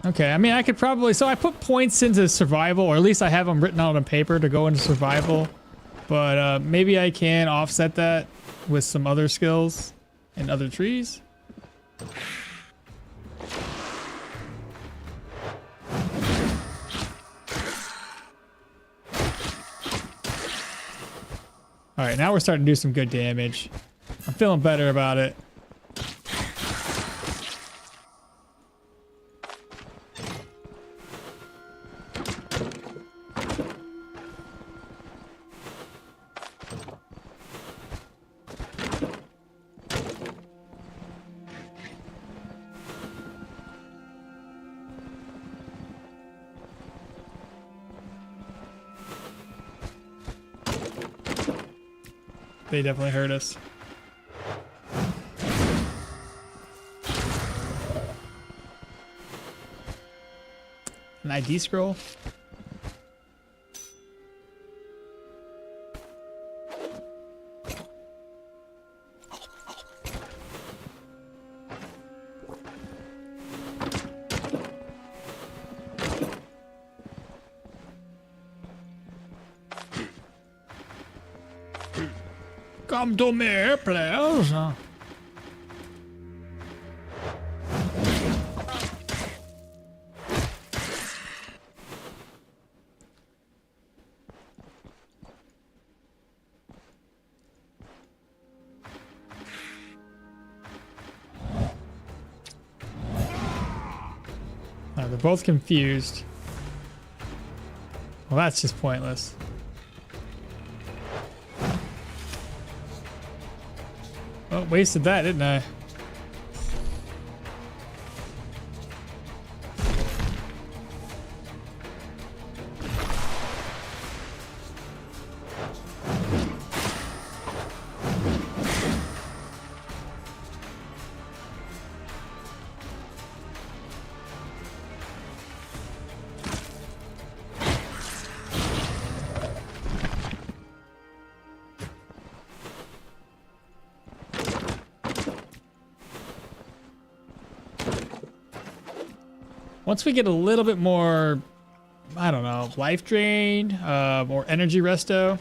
Okay, I mean, I could probably... So I put points into survival, or at least I have them written out on paper to go into survival. But maybe I can offset that with some other skills and other trees. Alright, now we're starting to do some good damage. I'm feeling better about it. They definitely hurt us. An ID scroll? Come to me, players. They're both confused. Well, that's just pointless. Oh, wasted that, didn't I? Once we get a little bit more, I don't know, life drain, more energy resto,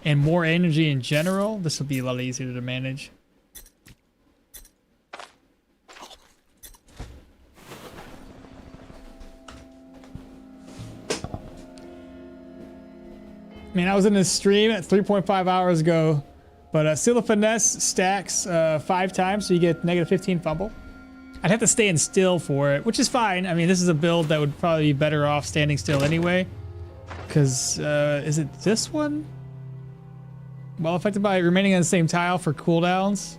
and more energy in general, this will be a lot easier to manage. I mean, I was in this stream at 3.5 hours ago, but Seal of Finesse stacks 5 times, so you get negative 15 fumble. I'd have to stand still for it, which is fine. I mean, this is a build that would probably be better off standing still anyway. Because, is it this one? Well, affected by remaining on the same tile for cooldowns.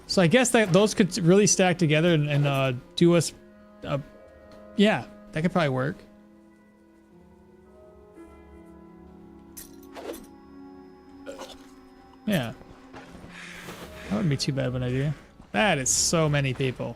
So I guess that those could really stack together and do us... yeah, that could probably work. Yeah. That wouldn't be too bad of an idea. That is so many people.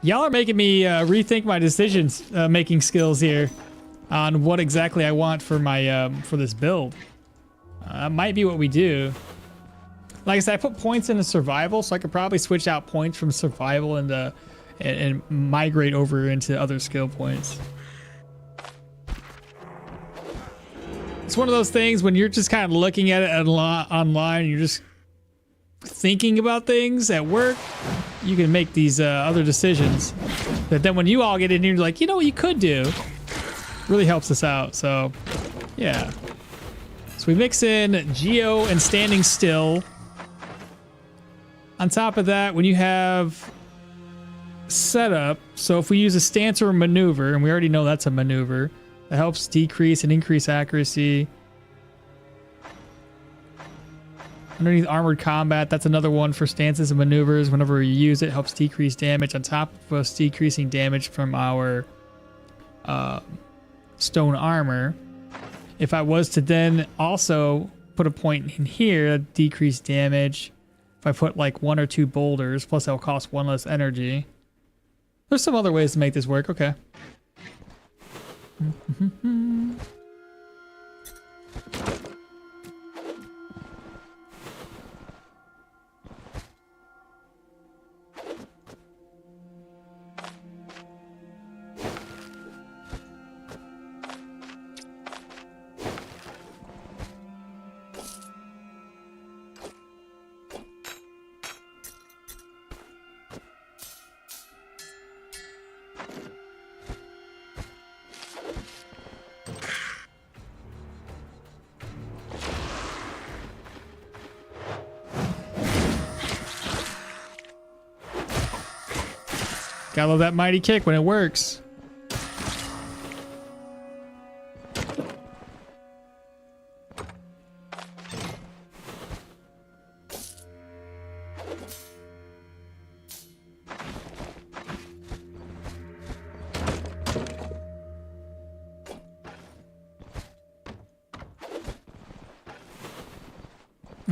Y'all are making me rethink my decisions making skills here on what exactly I want for my for this build. That might be what we do. Like I said, I put points into survival, so I could probably switch out points from survival and migrate over into other skill points. It's one of those things when you're just kind of looking at it online, you're just thinking about things at work, you can make these other decisions. But then when you all get in here, you're like, you know what you could do? Really helps us out, so yeah. So we mix in Geo and Standing Still. On top of that, when you have setup. So if we use a stance or a maneuver, and we already know that's a maneuver, that helps decrease and increase accuracy. Underneath armored combat, that's another one for stances and maneuvers. Whenever you use it, helps decrease damage on top of us decreasing damage from our stone armor. If I was to then also put a point in here, decrease damage. If I put like 1 or 2 boulders, plus that will cost 1 less energy. There's some other ways to make this work. Okay. Gotta love that mighty kick when it works.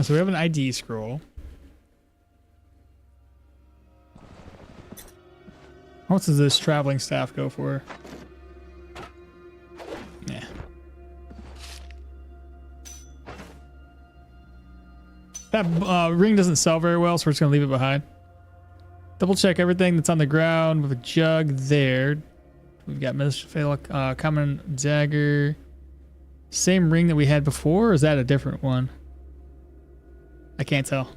So we have an ID scroll. How much does this traveling staff go for? Yeah. That ring doesn't sell very well, so we're just gonna leave it behind. Double check everything that's on the ground with a jug there. We've got Flail, common dagger. Same ring that we had before, or is that a different one? I can't tell.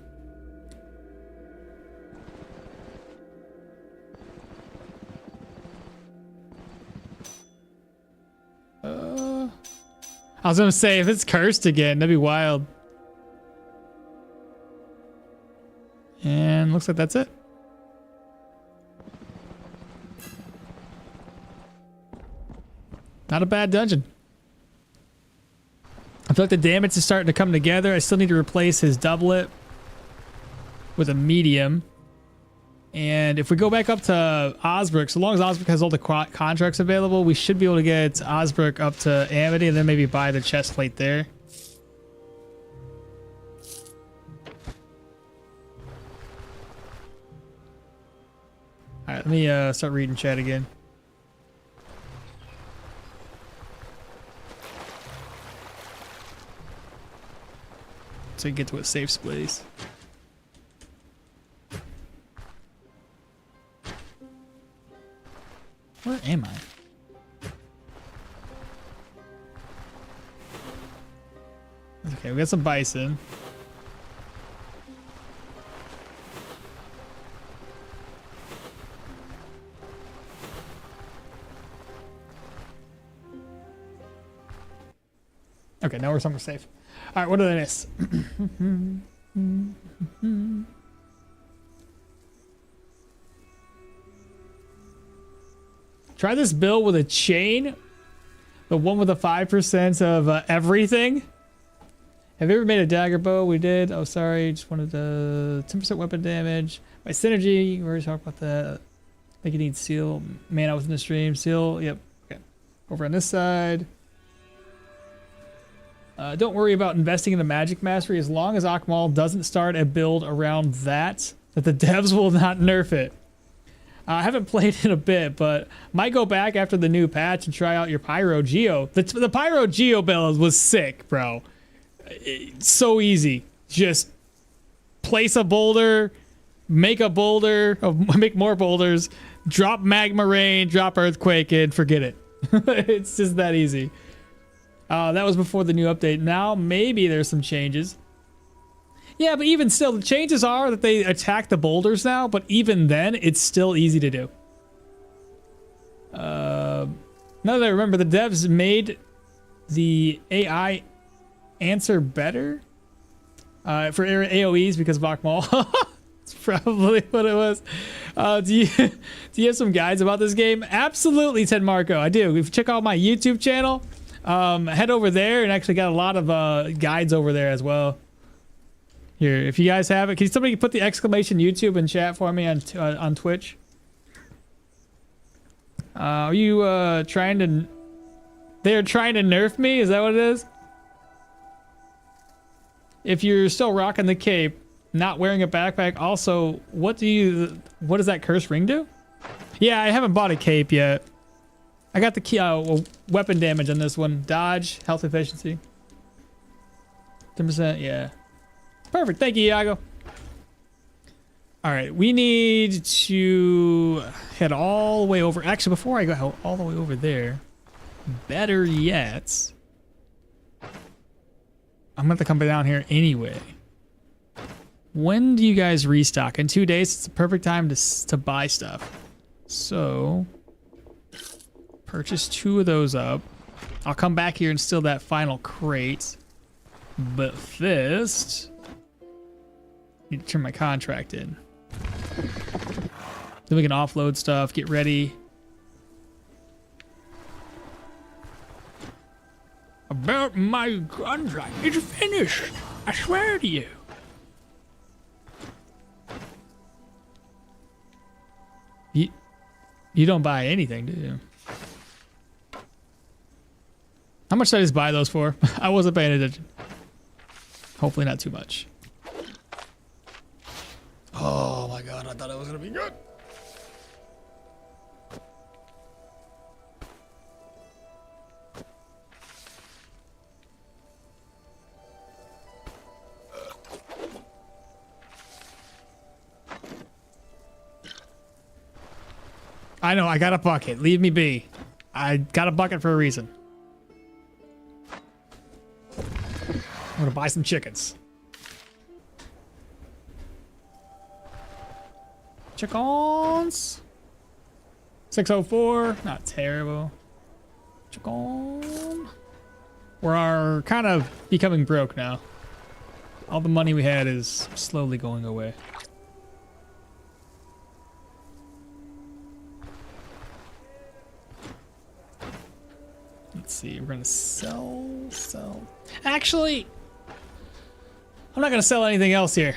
I was gonna say, if it's cursed again, that'd be wild. And looks like that's it. Not a bad dungeon. I feel like the damage is starting to come together. I still need to replace his doublet with a medium. And if we go back up to Osbrook, so long as Osbrook has all the contracts available, we should be able to get Osbrook up to Amity and then maybe buy the chest plate there. All right, let me start reading chat again. So you get to a safe place. Where am I? Okay, we got some bison. Okay, now we're somewhere safe. All right, what did I miss? Try this build with a chain. The one with the 5% of everything. Have you ever made a dagger bow? We did. Oh, sorry. Just wanted the 10% weapon damage. By synergy, we already talked about that. I think you need seal. Man, I was in the stream. Seal. Yep. Okay. Over on this side. Don't worry about investing in the magic mastery as long as Akmal doesn't start a build around that the devs will not nerf it. I haven't played in a bit, but might go back after the new patch and try out your Pyro Geo. The Pyro Geo build was sick, bro. It's so easy. Just place a boulder, make a boulder, make more boulders, drop magma rain, drop earthquake, and forget it. It's just that easy. That was before the new update. Now maybe there's some changes. Yeah, but even still, the changes are that they attack the boulders now, but even then, it's still easy to do. Now that I remember, the devs made the AI answer better for AoEs because of Akmal. It's probably what it was. Do you have some guides about this game? Absolutely, Ted Marco. I do. If you check out my YouTube channel, head over there and actually got a lot of guides over there as well. Here, if you guys have it, can somebody put the exclamation YouTube in chat for me on Twitch? Are you trying to? They're trying to nerf me. Is that what it is? If you're still rocking the cape, not wearing a backpack. Also, what does that cursed ring do? Yeah, I haven't bought a cape yet. I got the key, weapon damage on this one. Dodge, health efficiency. 10%, yeah. Perfect, thank you, Iago. All right, we need to head all the way over. Actually, before I go all the way over there, better yet, I'm going to come down here anyway. When do you guys restock? In 2 days, it's the perfect time to buy stuff. So, purchase 2 of those up. I'll come back here and steal that final crate. But first, need to turn my contract in. Then we can offload stuff, get ready. About my contract, it's finished. I swear to you. You don't buy anything, do you? How much did I just buy those for? I wasn't paying attention. Hopefully not too much. Oh my god, I thought it was gonna be good. I know, I got a bucket. Leave me be. I got a bucket for a reason. I'm gonna buy some chickens. Chickens. 604. Not terrible. Chicken. We're kind of becoming broke now. All the money we had is slowly going away. Let's see, we're gonna sell. Actually, I'm not gonna sell anything else here.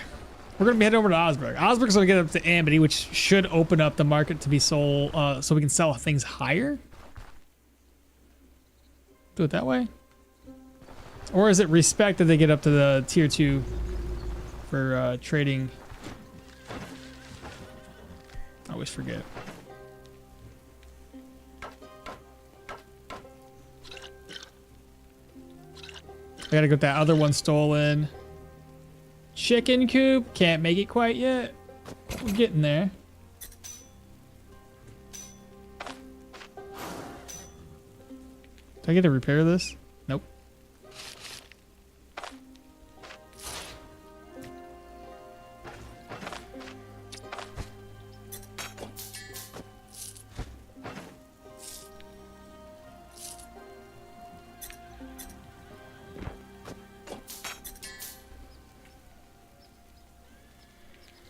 We're gonna be heading over to Osberg. Osberg's gonna get up to Amity, which should open up the market to be sold, so we can sell things higher. Do it that way? Or is it respect that they get up to the tier 2 for trading? I always forget. I gotta get that other one stolen. Chicken coop. Can't make it quite yet. We're getting there. Do I get to repair this? Nope.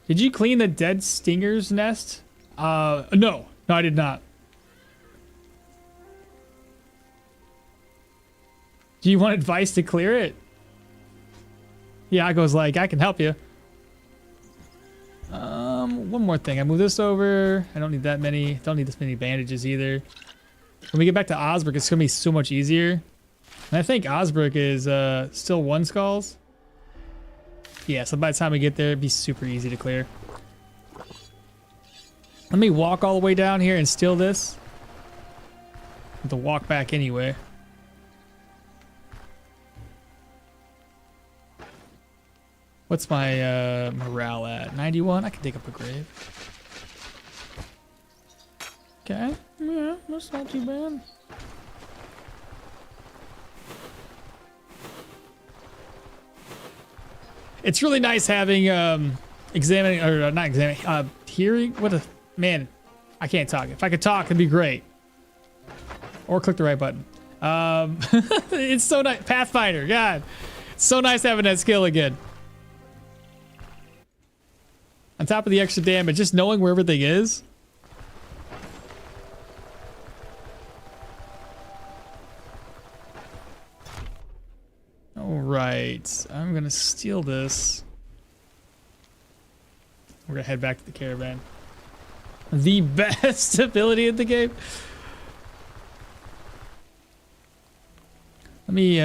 Did you clean the dead stinger's nest? No, I did not. Do you want advice to clear it? Iago's like, I can help you. One more thing. I move this over. I don't need that many. Don't need this many bandages either. When we get back to Osberg, it's gonna be so much easier. And I think Osberg is still 1 skulls. Yeah, so by the time we get there, it'd be super easy to clear. Let me walk all the way down here and steal this. I have to walk back anyway. What's my morale at? 91? I can dig up a grave. Okay. Yeah, that's not too bad. It's really nice having examining, or not examining, hearing. What a man, I can't talk. If I could talk, it'd be great. Or click the right button. It's so nice. Pathfinder, God, it's so nice having that skill again. On top of the extra damage, just knowing where everything is. All right, I'm gonna steal this. We're gonna head back to the caravan. The best ability in the game. Let me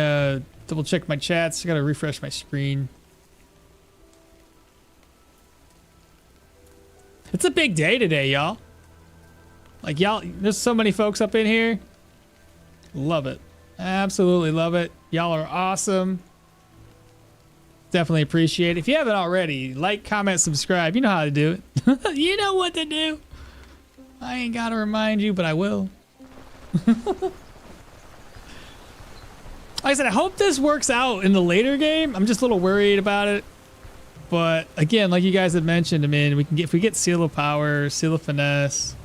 double check my chats. I gotta refresh my screen. It's a big day today, y'all. Like, y'all, there's so many folks up in here. Love it. Absolutely love it. Y'all are awesome. Definitely appreciate it. If you haven't already, like, comment, subscribe. You know how to do it. You know what to do. I ain't gotta remind you, but I will. Like I said, I hope this works out in the later game. I'm just a little worried about it. But again, like you guys had mentioned, I mean, we can get, if we get Seal of Power, Seal of Finesse,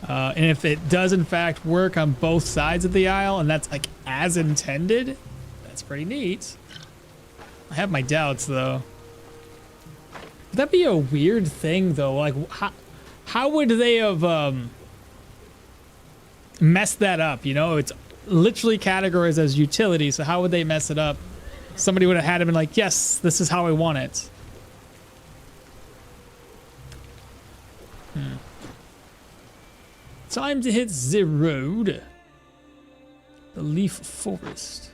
and if it does in fact work on both sides of the aisle, and that's like as intended, that's pretty neat. I have my doubts though. Would that be a weird thing though? Like, how would they have messed that up? You know, it's literally categorized as utility, so how would they mess it up? Somebody would have had him and like, yes, this is how I want it. Time to hit the road. The leaf forest.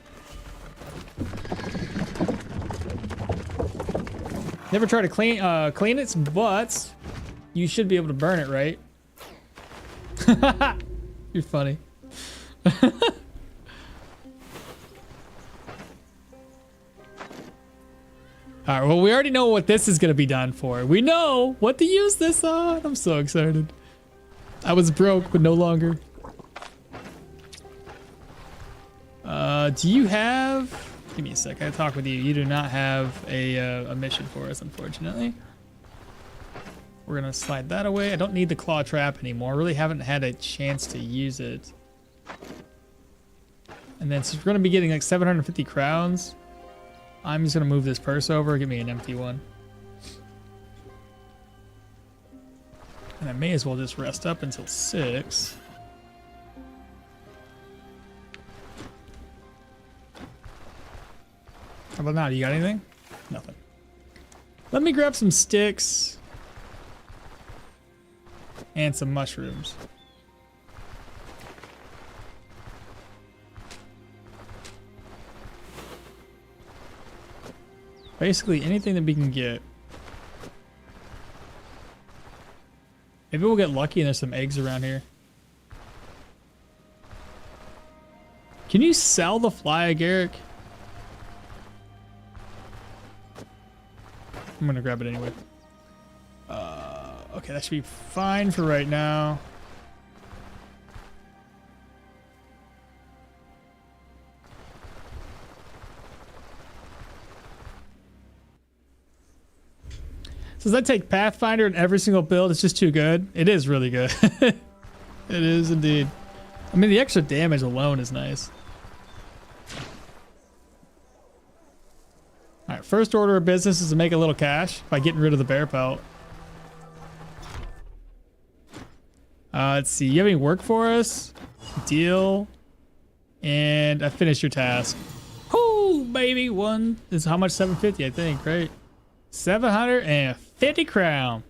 Never try to clean it, but you should be able to burn it, right? You're funny. All right, well, we already know what this is going to be done for. We know what to use this on. I'm so excited. I was broke, but no longer. Do you have... Give me a sec. I gotta talk with you. You do not have a mission for us, unfortunately. We're going to slide that away. I don't need the claw trap anymore. I really haven't had a chance to use it. And then, so we're going to be getting like 750 crowns. I'm just going to move this purse over. Give me an empty one. And I may as well just rest up until 6. How about now? Do you got anything? Nothing. Let me grab some sticks. And some mushrooms. Basically anything that we can get. Maybe we'll get lucky and there's some eggs around here. Can you sell the fly, Garrick? I'm gonna grab it anyway. Okay, that should be fine for right now. So does that take Pathfinder in every single build? It's just too good. It is really good. It is indeed. I mean, the extra damage alone is nice. All right, first order of business is to make a little cash by getting rid of the bear pelt. Let's see. You have any work for us? Deal. And I finished your task. Oh, baby, one. This is how much? 750, I think, right? 750 crown.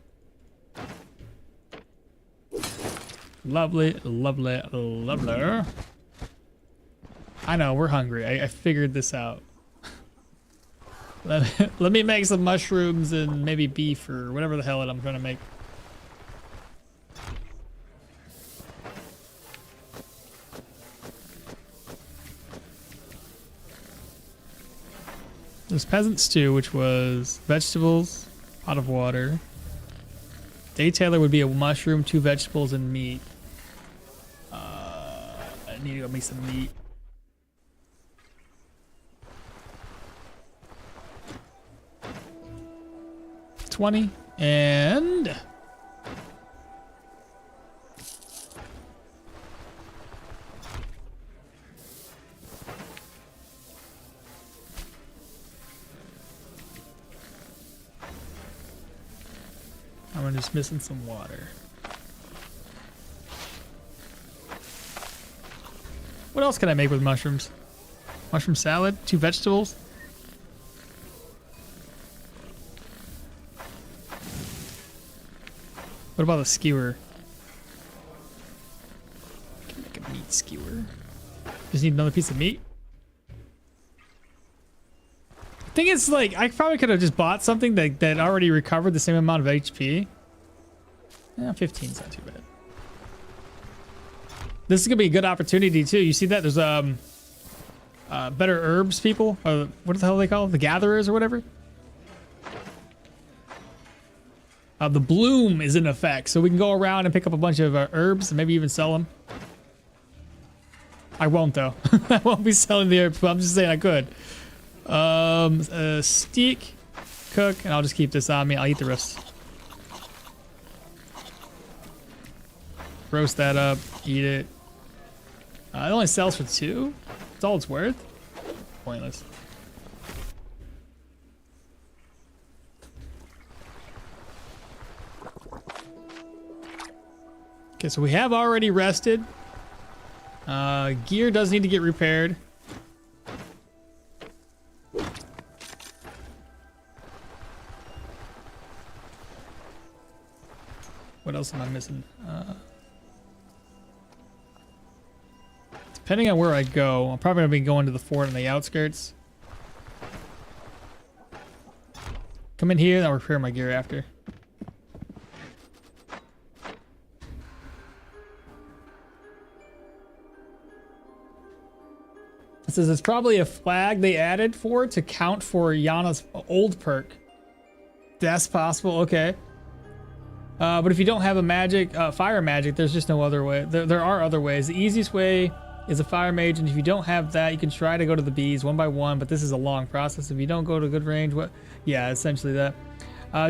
Lovely, lovely, lovely. I know, we're hungry. I figured this out. Let me make some mushrooms and maybe beef or whatever the hell I'm trying to make. There's peasant stew, which was vegetables, pot of water. Day tailor would be a mushroom, 2 vegetables, and meat. I need to go make some meat. $20 and just missing some water. What else can I make with mushrooms? Mushroom salad? 2 vegetables? What about a skewer? I can make a meat skewer. Just need another piece of meat? I think it's like, I probably could have just bought something that already recovered the same amount of HP. Yeah, 15's not too bad. This is gonna be a good opportunity too. You see that? There's better herbs people. What the hell are they called? The gatherers or whatever? The bloom is in effect, so we can go around and pick up a bunch of herbs and maybe even sell them. I won't though. I won't be selling the herbs, but I'm just saying I could. Steak, cook, and I'll just keep this on me. I'll eat the rest. Roast that up, eat it. It only sells for 2. That's all it's worth. Pointless. Okay, so we have already rested. Gear does need to get repaired. What else am I missing? Depending on where I go, I'm probably gonna be going to the fort on the outskirts. Come in here, and I'll repair my gear after. It says it's probably a flag they added for to count for Yana's old perk. That's possible, okay. But if you don't have a magic, fire magic, there's just no other way. There are other ways. The easiest way is a fire mage, and if you don't have that, you can try to go to the bees one by one, but this is a long process. If you don't go to good range, what? Yeah, essentially that.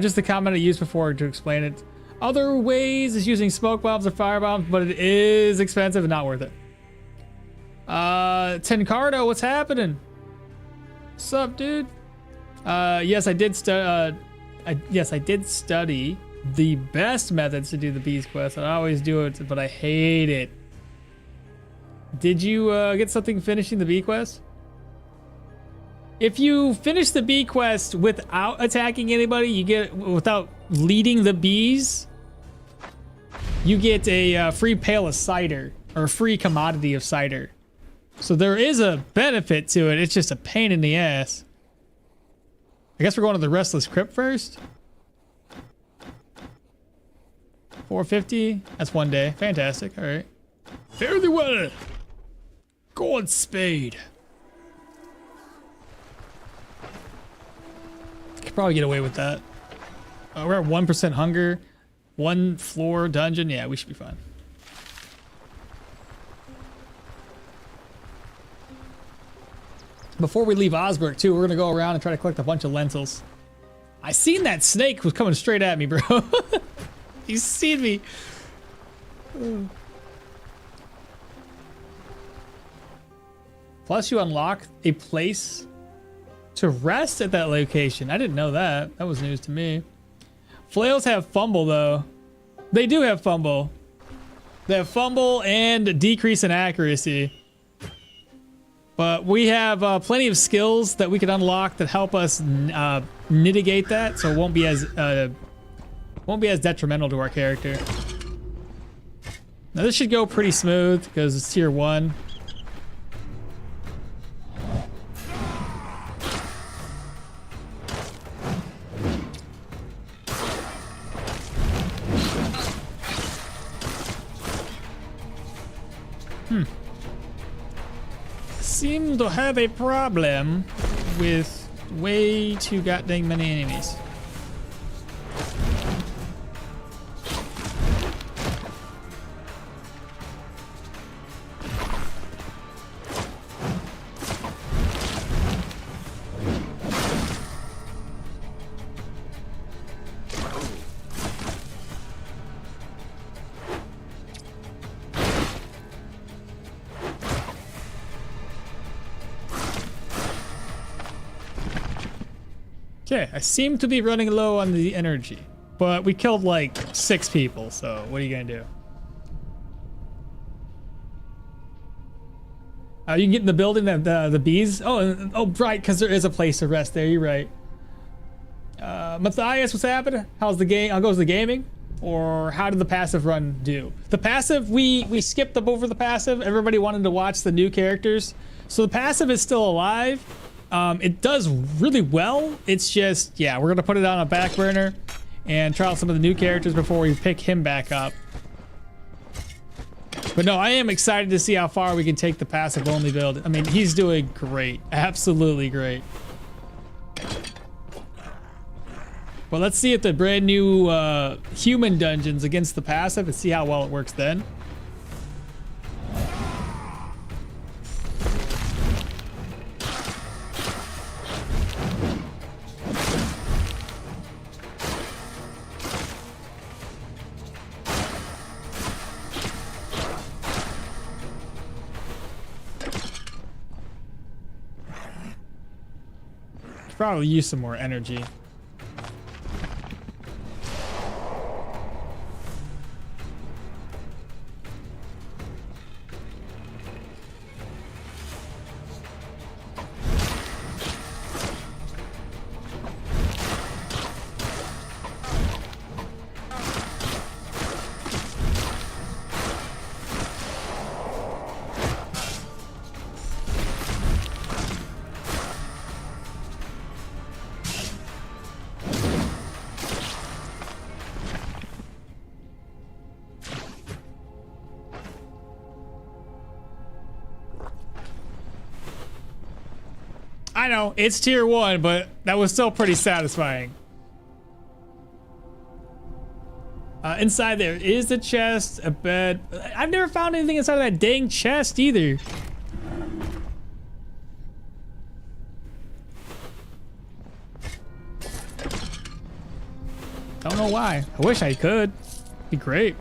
Just the comment I used before to explain it. Other ways is using smoke bombs or fire bombs, but it is expensive and not worth it. Tencardo, what's happening? What's up, dude? Yes, I did study the best methods to do the bees quest. I always do it, but I hate it. Did you get something finishing the bee quest? If you finish the bee quest without attacking anybody, you get, without leading the bees, you get a free pail of cider, or a free commodity of cider. So there is a benefit to it. It's just a pain in the ass. I guess we're going to the Restless Crypt first. 450. That's 1 day. Fantastic. All right. Fairly well. Godspeed. Could probably get away with that. We're at 1% hunger. 1 floor dungeon. Yeah, we should be fine. Before we leave Osberg, too, we're going to go around and try to collect a bunch of lentils. I seen that snake was coming straight at me, bro. He's seen me. Plus, you unlock a place to rest at that location. I didn't know that. That was news to me. Flails have fumble, though. They do have fumble. They have fumble and decrease in accuracy. But we have plenty of skills that we can unlock that help us mitigate that, so it won't be as detrimental to our character. Now this should go pretty smooth because it's tier 1. Seem to have a problem with way too goddamn many enemies. Okay, I seem to be running low on the energy. but we killed like 6 people. So what are you gonna do? You can get in the building that the bees. Oh, right, because there is a place to rest there. You're right. Matthias, what's happening? How's the game? How goes the gaming? Or how did the passive run do? The passive, we skipped up over the passive. Everybody wanted to watch the new characters, so the passive is still alive. It does really well. It's just, yeah, we're gonna put it on a back burner and try out some of the new characters before we pick him back up. But no, I am excited to see how far we can take the passive only build. I mean, he's doing great. Absolutely great. Well, let's see if the brand new human dungeons against the passive and see how well it works then. Probably use some more energy. I know, it's tier 1, but that was still pretty satisfying. Inside there is a chest, a bed. I've never found anything inside of that dang chest either. Don't know why. I wish I could. Be great.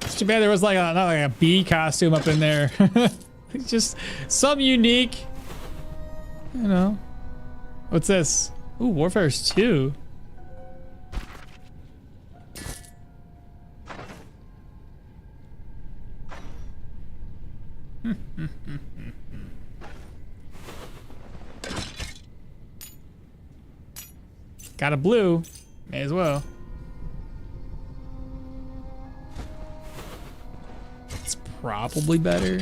It's too bad there was like not like a bee costume up in there. It's just some unique, you know. What's this? Ooh, Warfare's 2. Got a blue. May as well. It's probably better.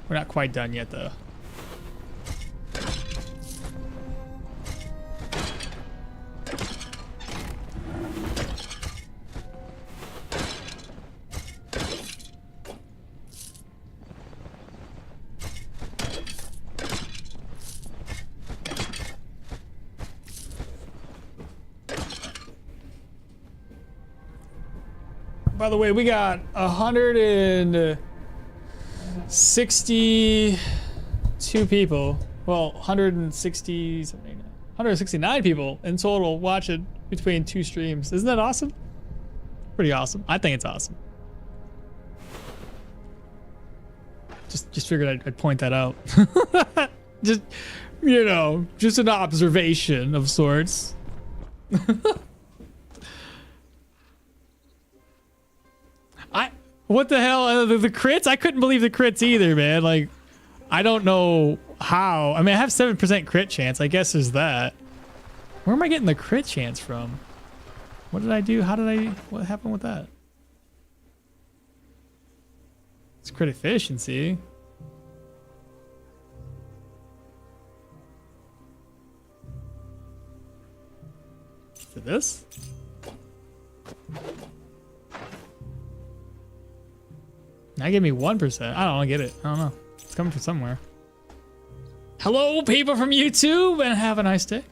We're not quite done yet, though. By the way, we got 162 people. Well, 169 people in total watching between 2 streams. Isn't that awesome? Pretty awesome. I think it's awesome. Just figured I'd point that out. Just, you know, just an observation of sorts. What the hell? The crits? I couldn't believe the crits either, man. Like, I don't know how. I mean, I have 7% crit chance. I guess there's that. Where am I getting the crit chance from? What did I do? What happened with that? It's crit efficiency. Is it this? Now give me 1%. I don't get it. I don't know. It's coming from somewhere. Hello, people from YouTube, and have a nice day.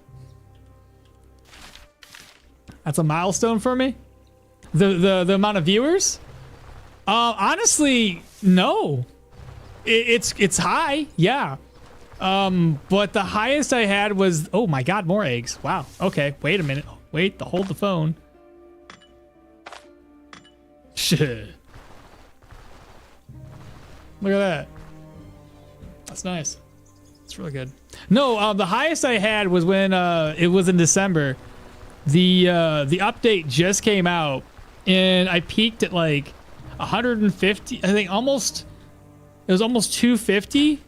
That's a milestone for me. The amount of viewers. Honestly, no. It's high, yeah. But the highest I had was, oh my God, more eggs. Wow. Okay, wait a minute. Wait, hold the phone. Shit. Look at that. That's nice. It's really good. No, the highest I had was when it was in December. The update just came out, and I peaked at like 150. I think almost. It was almost 250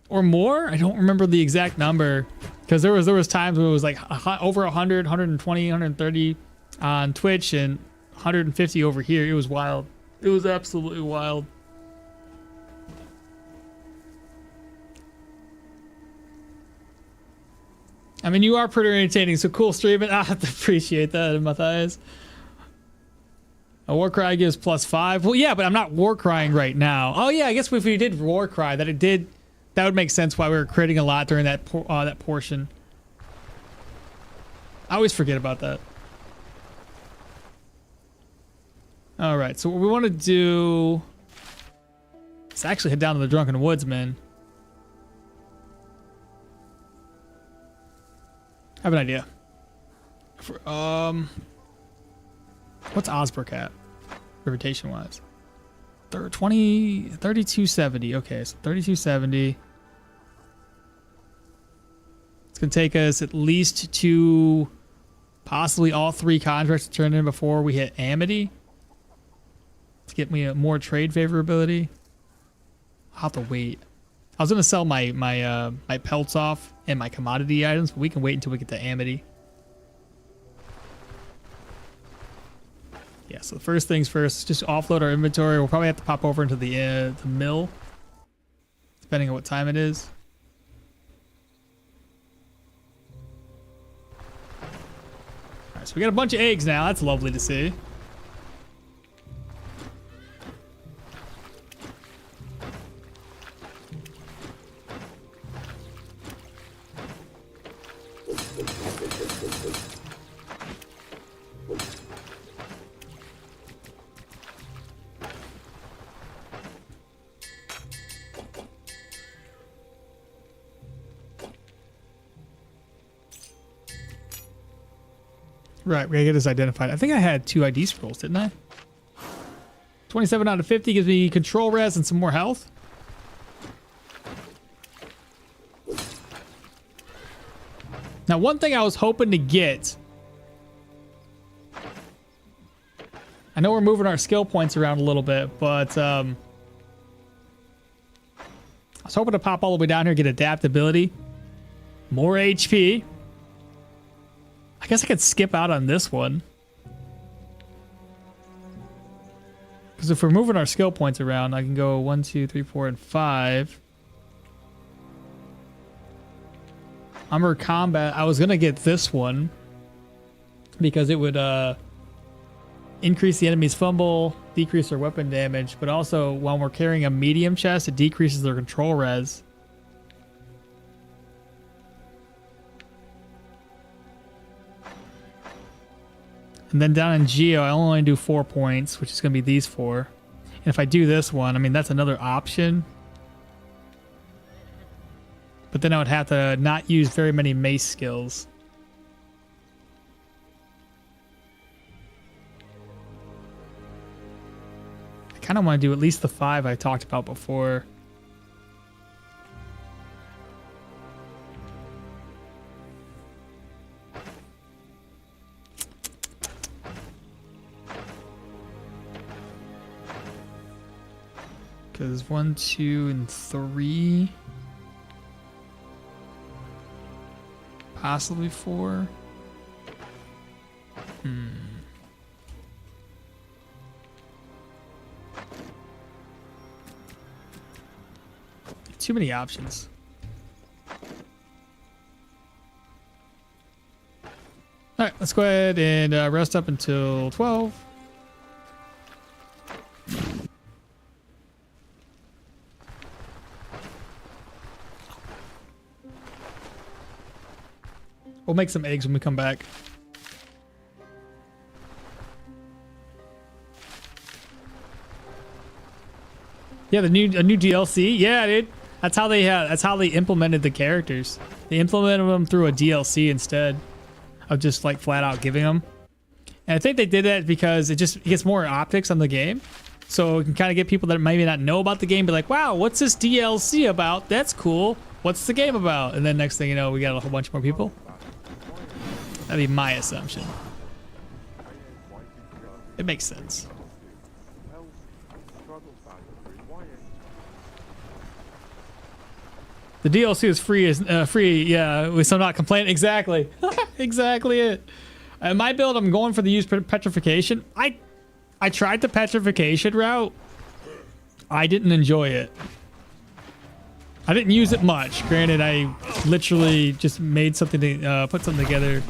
or more. I don't remember the exact number because there was times when it was like over 100, 120, 130 on Twitch and 150 over here. It was wild. It was absolutely wild. I mean, you are pretty entertaining, so cool streaming. I have to appreciate that, Matthias. A war cry gives +5. Well, yeah, but I'm not war crying right now. Oh yeah, I guess if we did war cry, that would make sense why we were critting a lot during that portion. I always forget about that. All right, so what we want to do is actually head down to the Drunken Woodsman. I have an idea. What's Osbrook at? Reputation wise. 3270. Okay, so 3270. It's gonna take us at least to possibly all 3 contracts to turn in before we hit Amity. To get me more trade favorability. I'll have to wait. I was gonna sell my pelts off and my commodity items, but we can wait until we get to Amity. Yeah, so first things first, just offload our inventory. We'll probably have to pop over into the mill, depending on what time it is. All right, so we got a bunch of eggs now. That's lovely to see. Right, we gotta get this identified. I think I had 2 ID scrolls, didn't I? 27 out of 50 gives me control res and some more health. Now, one thing I was hoping to get... I know we're moving our skill points around a little bit, but I was hoping to pop all the way down here, get adaptability, more HP. I guess I could skip out on this one. Because if we're moving our skill points around, I can go 1, 2, 3, 4, and 5. Armor combat, I was going to get this one. Because it would increase the enemy's fumble, decrease their weapon damage. But also, while we're carrying a medium chest, it decreases their control res. And then down in Geo, I only do 4 points, which is going to be these 4. And if I do this one, I mean, that's another option. But then I would have to not use very many mace skills. I kind of want to do at least the 5 I talked about before. Because 1, 2, and 3. Possibly 4. Too many options. Alright, let's go ahead and rest up until 12. We'll make some eggs when we come back. Yeah, a new DLC. Yeah, dude. That's how they implemented the characters. They implemented them through a DLC instead of just like flat out giving them. And I think they did that because it gets more optics on the game. So it can kind of get people that maybe not know about the game be like, wow, what's this DLC about? That's cool. what's the game about? And then next thing you know, we got a whole bunch more people. That'd be my assumption. It makes sense. The DLC is free, yeah, so I'm not complaining. Exactly. Exactly it. My build, I'm going for the use petrification. I tried the petrification route. I didn't enjoy it. I didn't use it much. Granted, I literally just made something to put something together.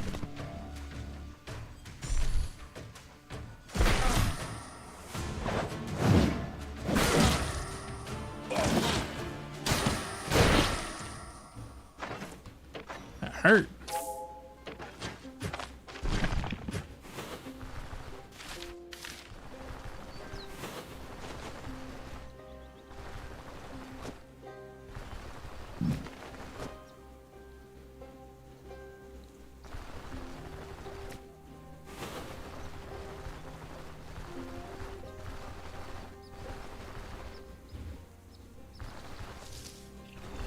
That hurt.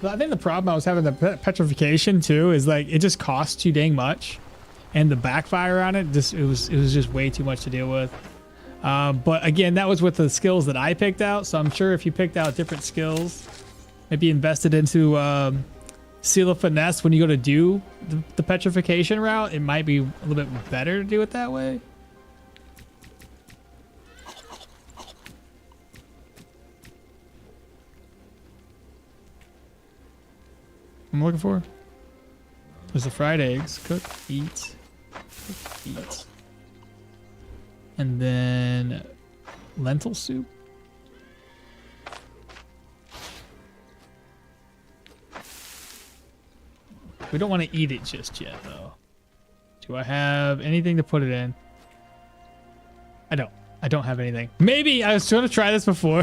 I think the problem I was having the petrification too is like it just costs too dang much, and the backfire on it it was just way too much to deal with. But again, that was with the skills that I picked out. So I'm sure if you picked out different skills, maybe invested into Seal of Finesse when you go to do the petrification route, it might be a little bit better to do it that way. I'm looking for. There's the fried eggs. Cook, eat, and then lentil soup. We don't want to eat it just yet, though. Do I have anything to put it in? I don't. I don't have anything. Maybe I was trying to try this before.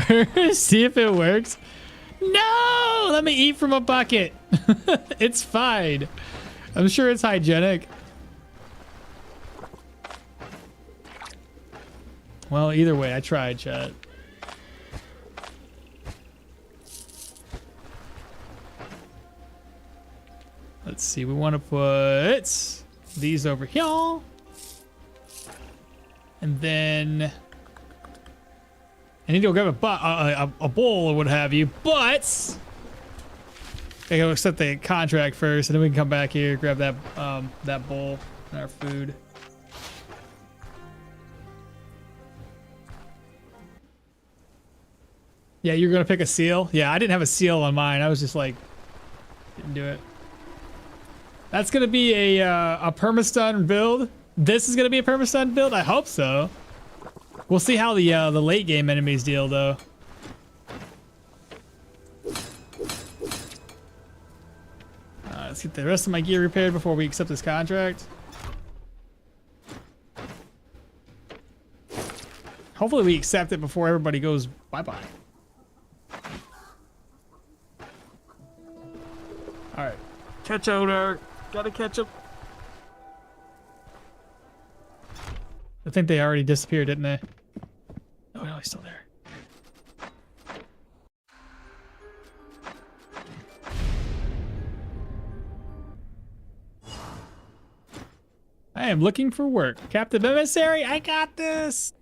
See if it works. No! Let me eat from a bucket. It's fine. I'm sure it's hygienic. Well, either way, I tried, chat. Let's see. We want to put these over here. And then I need to go grab a bowl or what have you, but I gotta accept the contract first, and then we can come back here, grab that that bowl and our food. Yeah, you're gonna pick a seal? Yeah, I didn't have a seal on mine. I was just like, didn't do it. That's gonna be a permastun build. This is gonna be a permastun build. I hope so. We'll see how the late game enemies deal, though. Let's get the rest of my gear repaired before we accept this contract. Hopefully we accept it before everybody goes bye-bye. All right, catch owner. Gotta catch up. I think they already disappeared, didn't they? Oh no, he's still there. I am looking for work. Captain Emissary, I got this.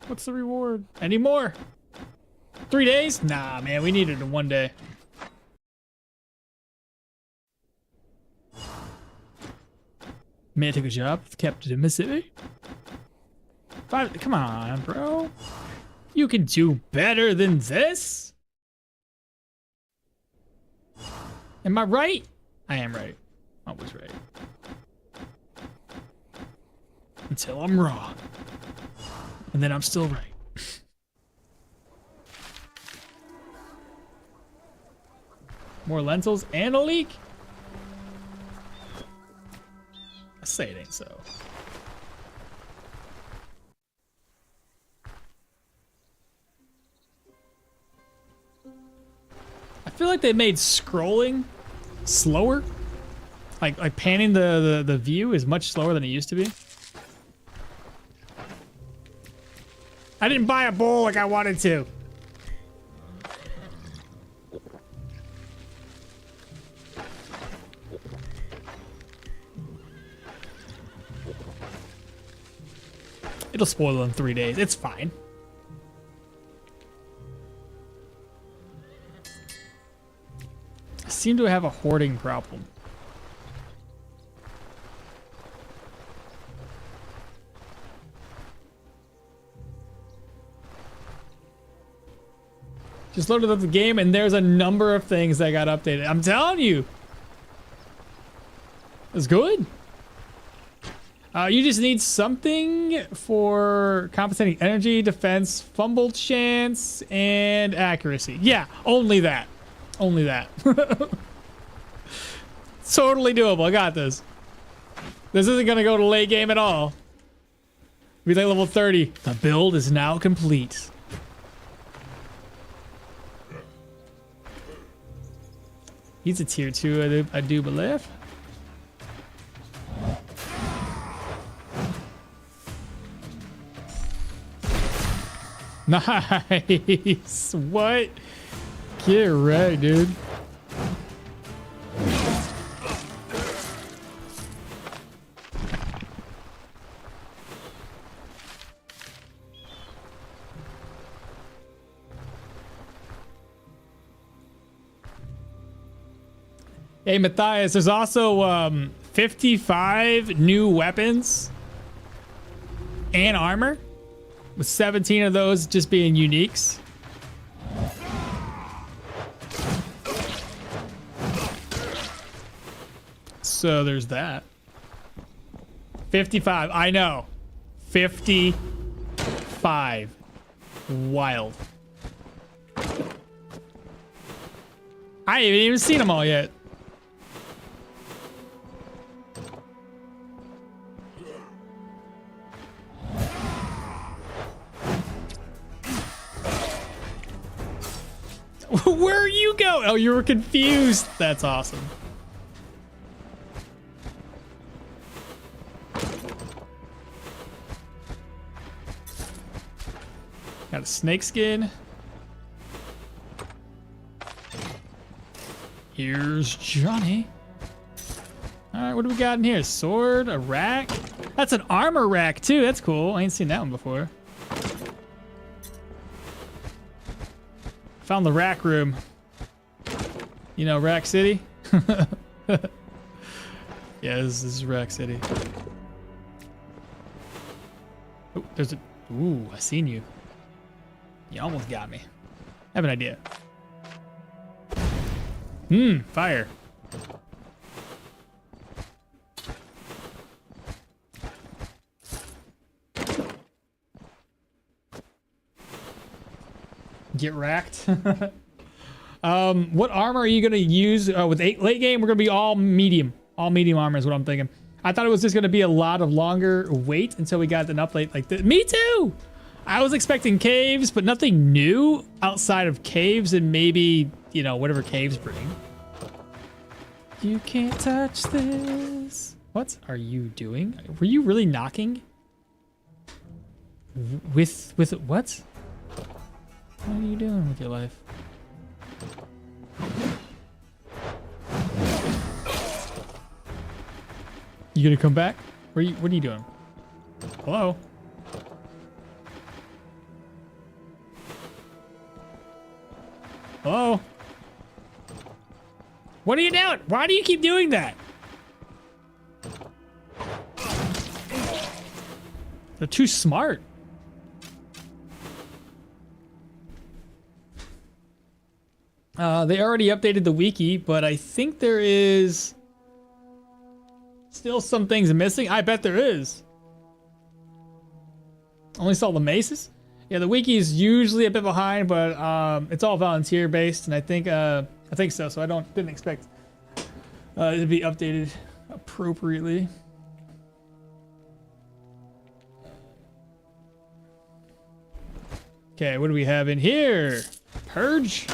What's the reward? Any more? 3 days? Nah, man, we need it in 1 day. May I take a job with Captain Emissary? Come on, bro. You can do better than this. Am I right? I am right. Always right. Until I'm wrong. And then I'm still right. More lentils and a leek? I say it ain't so. I feel like they made scrolling slower. Like panning the view is much slower than it used to be. I didn't buy a bowl like I wanted to. It'll spoil in 3 days. It's fine. I seem to have a hoarding problem. Just loaded up the game and there's a number of things that got updated. I'm telling you. It's good. You just need something for compensating energy, defense, fumble chance, and accuracy. Yeah, only that. Only that. Totally doable. I got this. This isn't going to go to late game at all. Be like level 30. The build is now complete. He's a tier 2, I do believe. Nice. What? Get right, dude. Hey, Matthias, there's also 55 new weapons and armor, with 17 of those just being uniques. So there's that. 55, I know. 55. Wild. I haven't even seen them all yet. Where are you going? Oh, you were confused. That's awesome. Got a snake skin. Here's Johnny. All right, what do we got in here? Sword, a rack. That's an armor rack too. That's cool. I ain't seen that one before. Found the rack room. You know, Rack City? Yeah, this is Rack City. Oh, there's a... Ooh, I seen you. You almost got me. I have an idea. Fire. Get racked. What armor are you gonna use with late game? We're gonna be all medium armor is what I'm thinking. I thought it was just gonna be a lot of longer wait until we got an update like this. Me too. I was expecting caves, but nothing new outside of caves and maybe, you know, whatever caves bring. You can't touch this. What are you doing? Were you really knocking? With what? What are you doing with your life? You gonna come back? What are you doing? Hello? Hello? What are you doing? Why do you keep doing that? They're too smart. They already updated the wiki, but I think there is still some things missing. I bet there is. Only saw the maces. Yeah, the wiki is usually a bit behind, but it's all volunteer based, and I think so. So I didn't expect it to be updated appropriately. Okay, what do we have in here? Purge.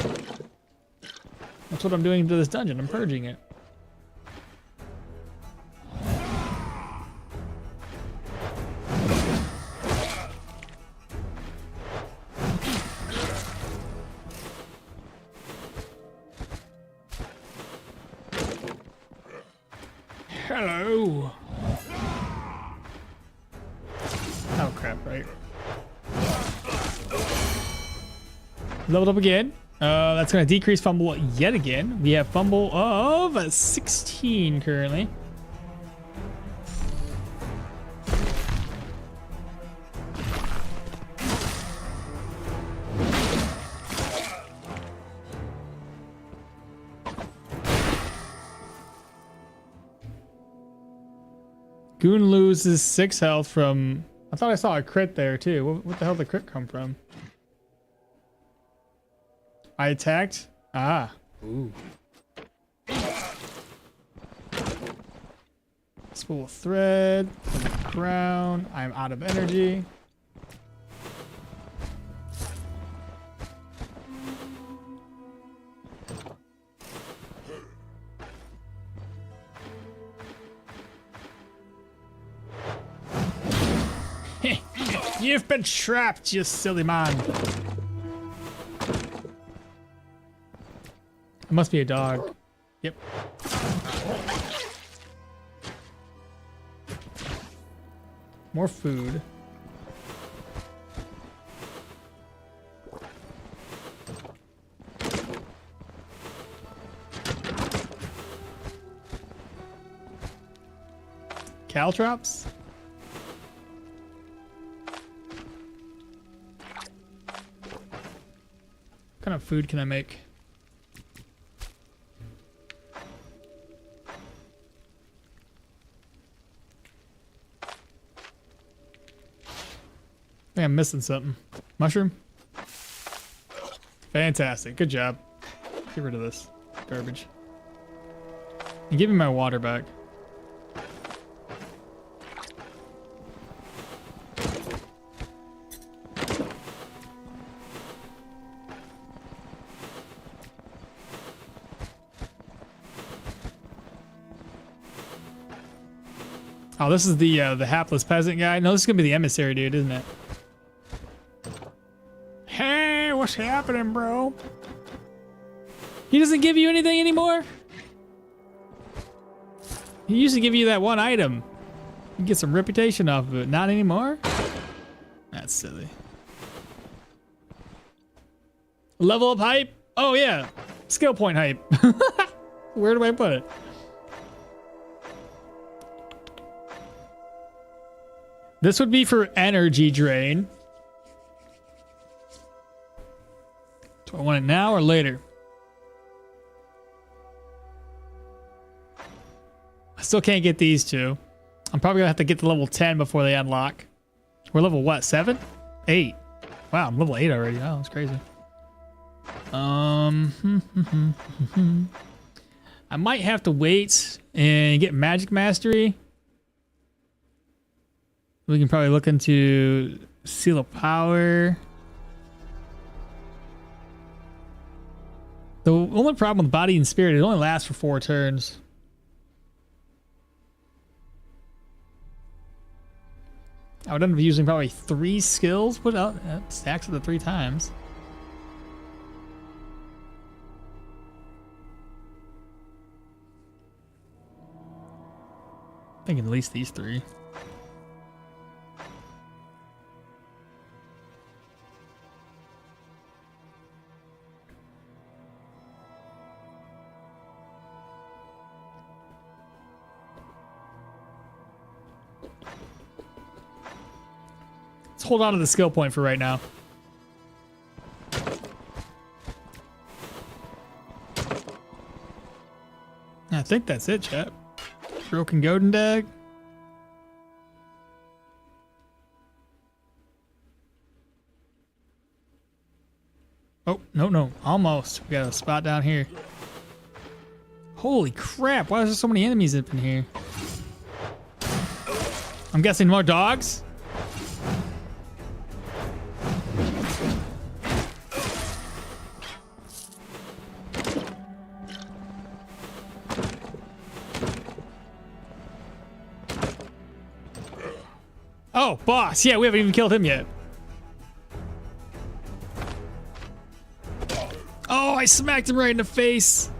That's what I'm doing to this dungeon. I'm purging it. Hello. Oh crap. crap, right? Leveled up again. That's going to decrease fumble yet again. We have fumble of 16 currently. Goon loses 6 health from... I thought I saw a crit there too. What the hell did the crit come from? I attacked? Ah. Ooh. Spool of thread from the ground. I'm out of energy. You've been trapped, you silly man. It must be a dog. Yep. More food. Caltrops? What kind of food can I make? I think I'm missing something. Mushroom? Fantastic. Good job. Get rid of this garbage. And give me my water back. Oh, this is the hapless peasant guy. No, this is gonna be the emissary dude, isn't it? Hey, what's happening, bro? He doesn't give you anything anymore? He used to give you that one item. You get some reputation off of it. Not anymore? That's silly. Level up hype? Oh yeah. Skill point hype. Where do I put it? This would be for energy drain. Do I want it now or later? I still can't get these two. I'm probably gonna have to get to level 10 before they unlock. We're level what? 7? 8. Wow, I'm level 8 already. Oh, that's crazy. I might have to wait and get magic mastery. We can probably look into Seal of Power. The only problem with Body and Spirit, it only lasts for 4 turns. I would end up using probably 3 skills. Put out stacks of the 3 times. I think at least these 3. Let's hold on to the skill point for right now. I think that's it, chat. Broken Golden Dag. Oh, no. Almost. We got a spot down here. Holy crap. Why is there so many enemies up in here? I'm guessing more dogs? Oh, boss. Yeah, we haven't even killed him yet. Oh, I smacked him right in the face.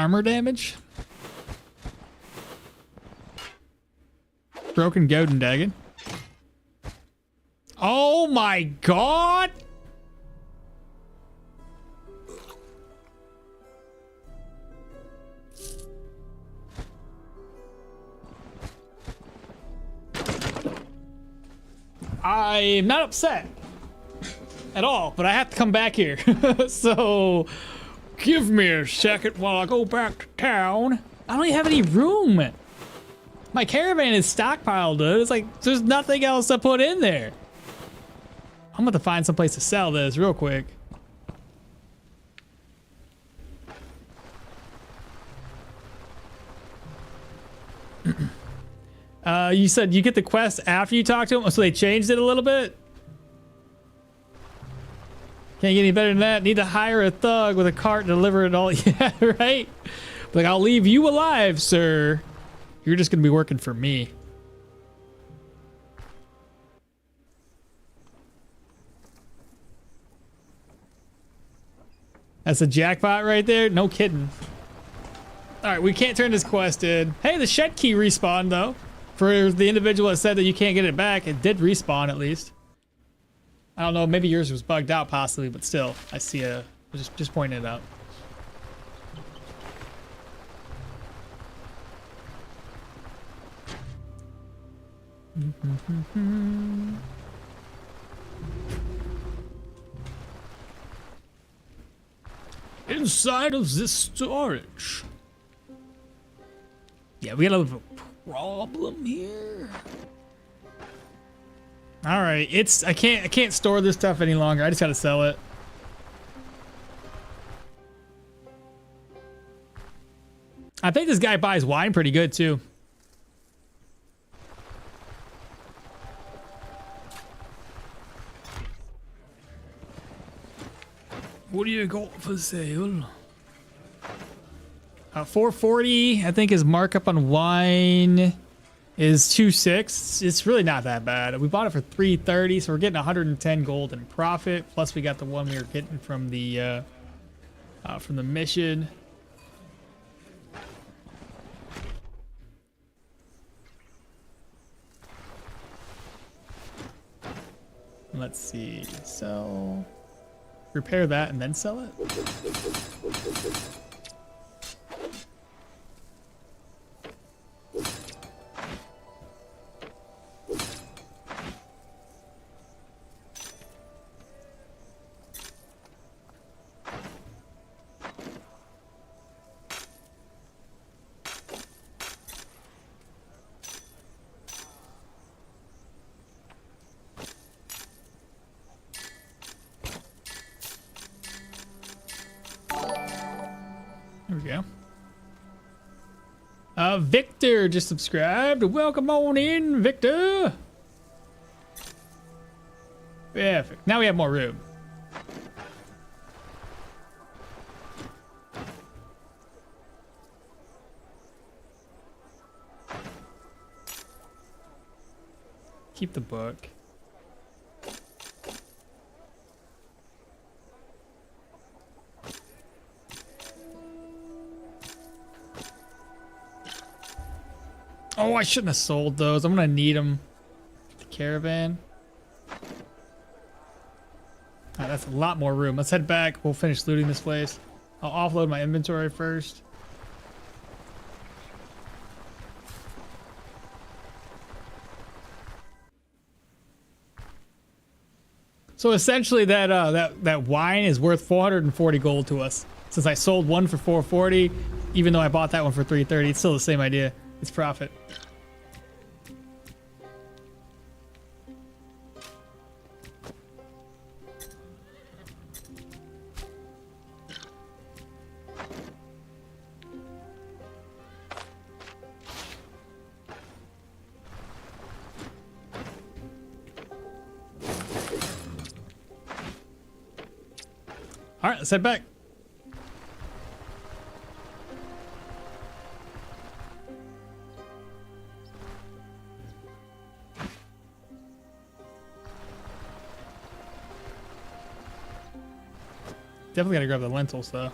armor damage. Broken Golden Dagger. Oh my god! I'm not upset at all, but I have to come back here. So give me a second while I go back to town. I don't even have any room. My caravan is stockpiled, dude. It's like there's nothing else to put in there. I'm gonna find some place to sell this real quick. You said you get the quest after you talk to them, so they changed it a little bit? Can't get any better than that. Need to hire a thug with a cart and deliver it all. Yeah, right? Like, I'll leave you alive, sir. You're just gonna be working for me. That's a jackpot right there? No kidding. Alright, we can't turn this quest in. Hey, the shed key respawned, though. For the individual that said that you can't get it back, it did respawn at least. I don't know, maybe yours was bugged out possibly, but still, I see a... Just pointing it out. Inside of this storage. Yeah, we got a little problem here. All right, I can't store this stuff any longer. I just gotta sell it. I think this guy buys wine pretty good too. What do you got for sale? 440, I think his markup on wine is 2.6. It's really not that bad. We bought it for 330, so we're getting 110 gold in profit. Plus, we got the one we were getting from the mission. Let's see. Sell. Repair that and then sell it. There we go. Victor just subscribed. Welcome on in, Victor. Perfect. Now we have more room. Keep the book. Oh, I shouldn't have sold those. I'm gonna need them. The caravan. Alright, that's a lot more room. Let's head back. We'll finish looting this place. I'll offload my inventory first. So essentially, that wine is worth 440 gold to us. Since I sold one for 440, even though I bought that one for 330, it's still the same idea. It's profit. All right, let's head back. Definitely gotta grab the lentils though.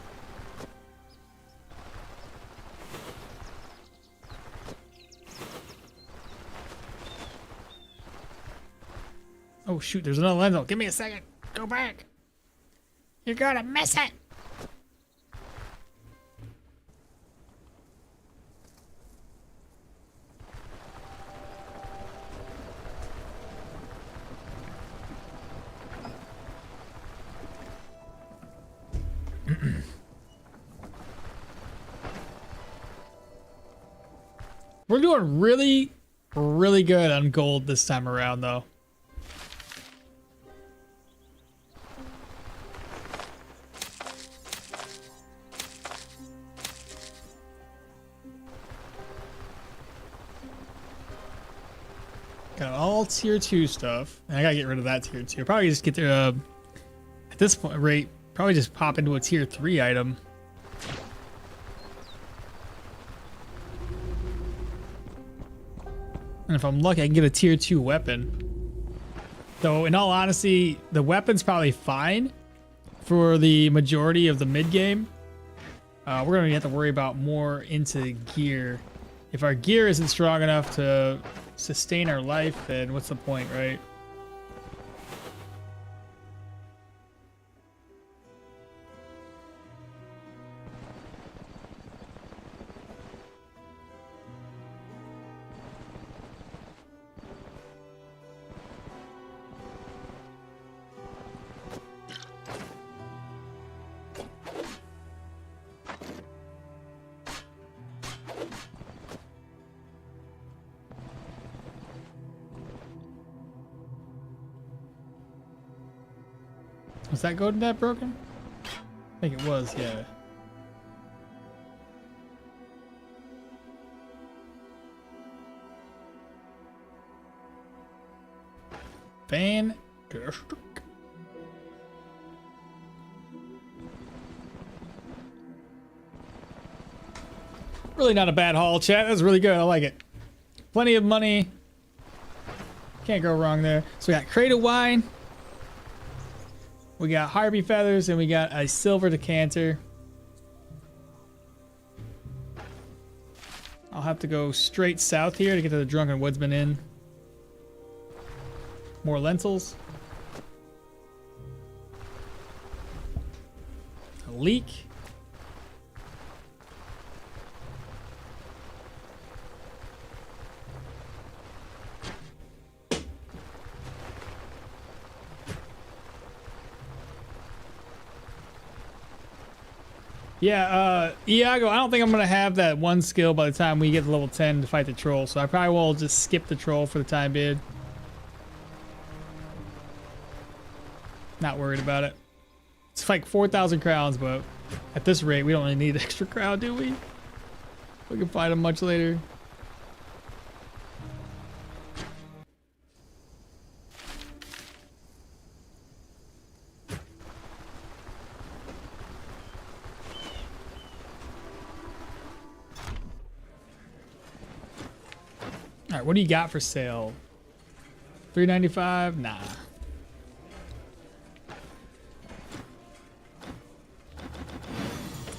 shoot, there's another lentil. Give me a second. Go back. You're gonna miss it. We're doing really, really good on gold this time around, though. Got all tier 2 stuff. And I gotta get rid of that tier 2. Probably just get there, at this point rate, probably just pop into a tier 3 item. And if I'm lucky, I can get a tier 2 weapon. Though, in all honesty, the weapon's probably fine for the majority of the mid-game. We're going to have to worry about more into gear. If our gear isn't strong enough to sustain our life, then what's the point, right? Was that golden that broken? I think it was, yeah. Fantastic. Really not a bad haul, chat. That's really good. I like it. Plenty of money. Can't go wrong there. So we got crate of wine. We got harpy feathers, and we got a silver decanter. I'll have to go straight south here to get to the Drunken Woodsman Inn. More lentils. A leek. Yeah, Iago, I don't think I'm going to have that one skill by the time we get to level 10 to fight the troll, so I probably will just skip the troll for the time being. Not worried about it. It's like 4,000 crowns, but at this rate, we don't really need extra crown, do we? We can fight them much later. All right, what do you got for sale? $3.95? Nah.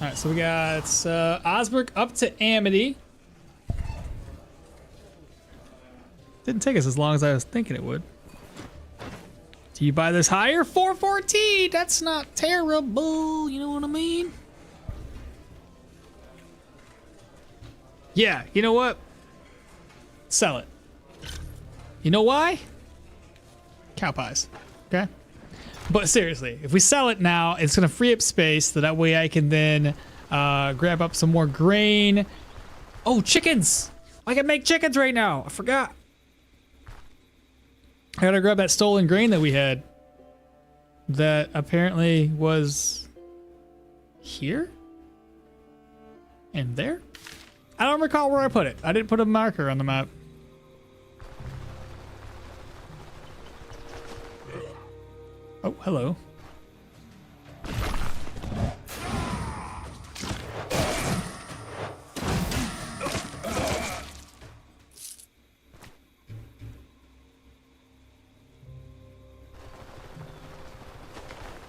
All right, so we got Osberg up to Amity. Didn't take us as long as I was thinking it would. Do you buy this higher? 414. That's not terrible. You know what I mean? Yeah. You know what? Sell it. You know why? Cow pies. Okay. But seriously, if we sell it now, it's gonna free up space, so that way I can then grab up some more grain. Oh, chickens! I can make chickens right now. I forgot. I gotta grab that stolen grain that we had. That apparently was here and there. I don't recall where I put it. I didn't put a marker on the map. Oh, hello.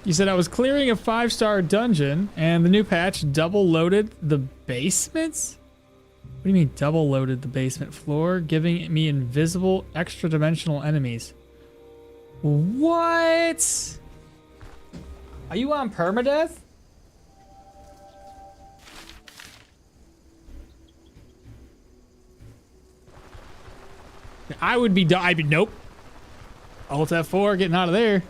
You said I was clearing a 5-star dungeon and the new patch double loaded the basements? What do you mean double loaded the basement floor, giving me invisible extra dimensional enemies? What? Are you on permadeath? I would be. I'd be. Nope. Alt F4, getting out of there.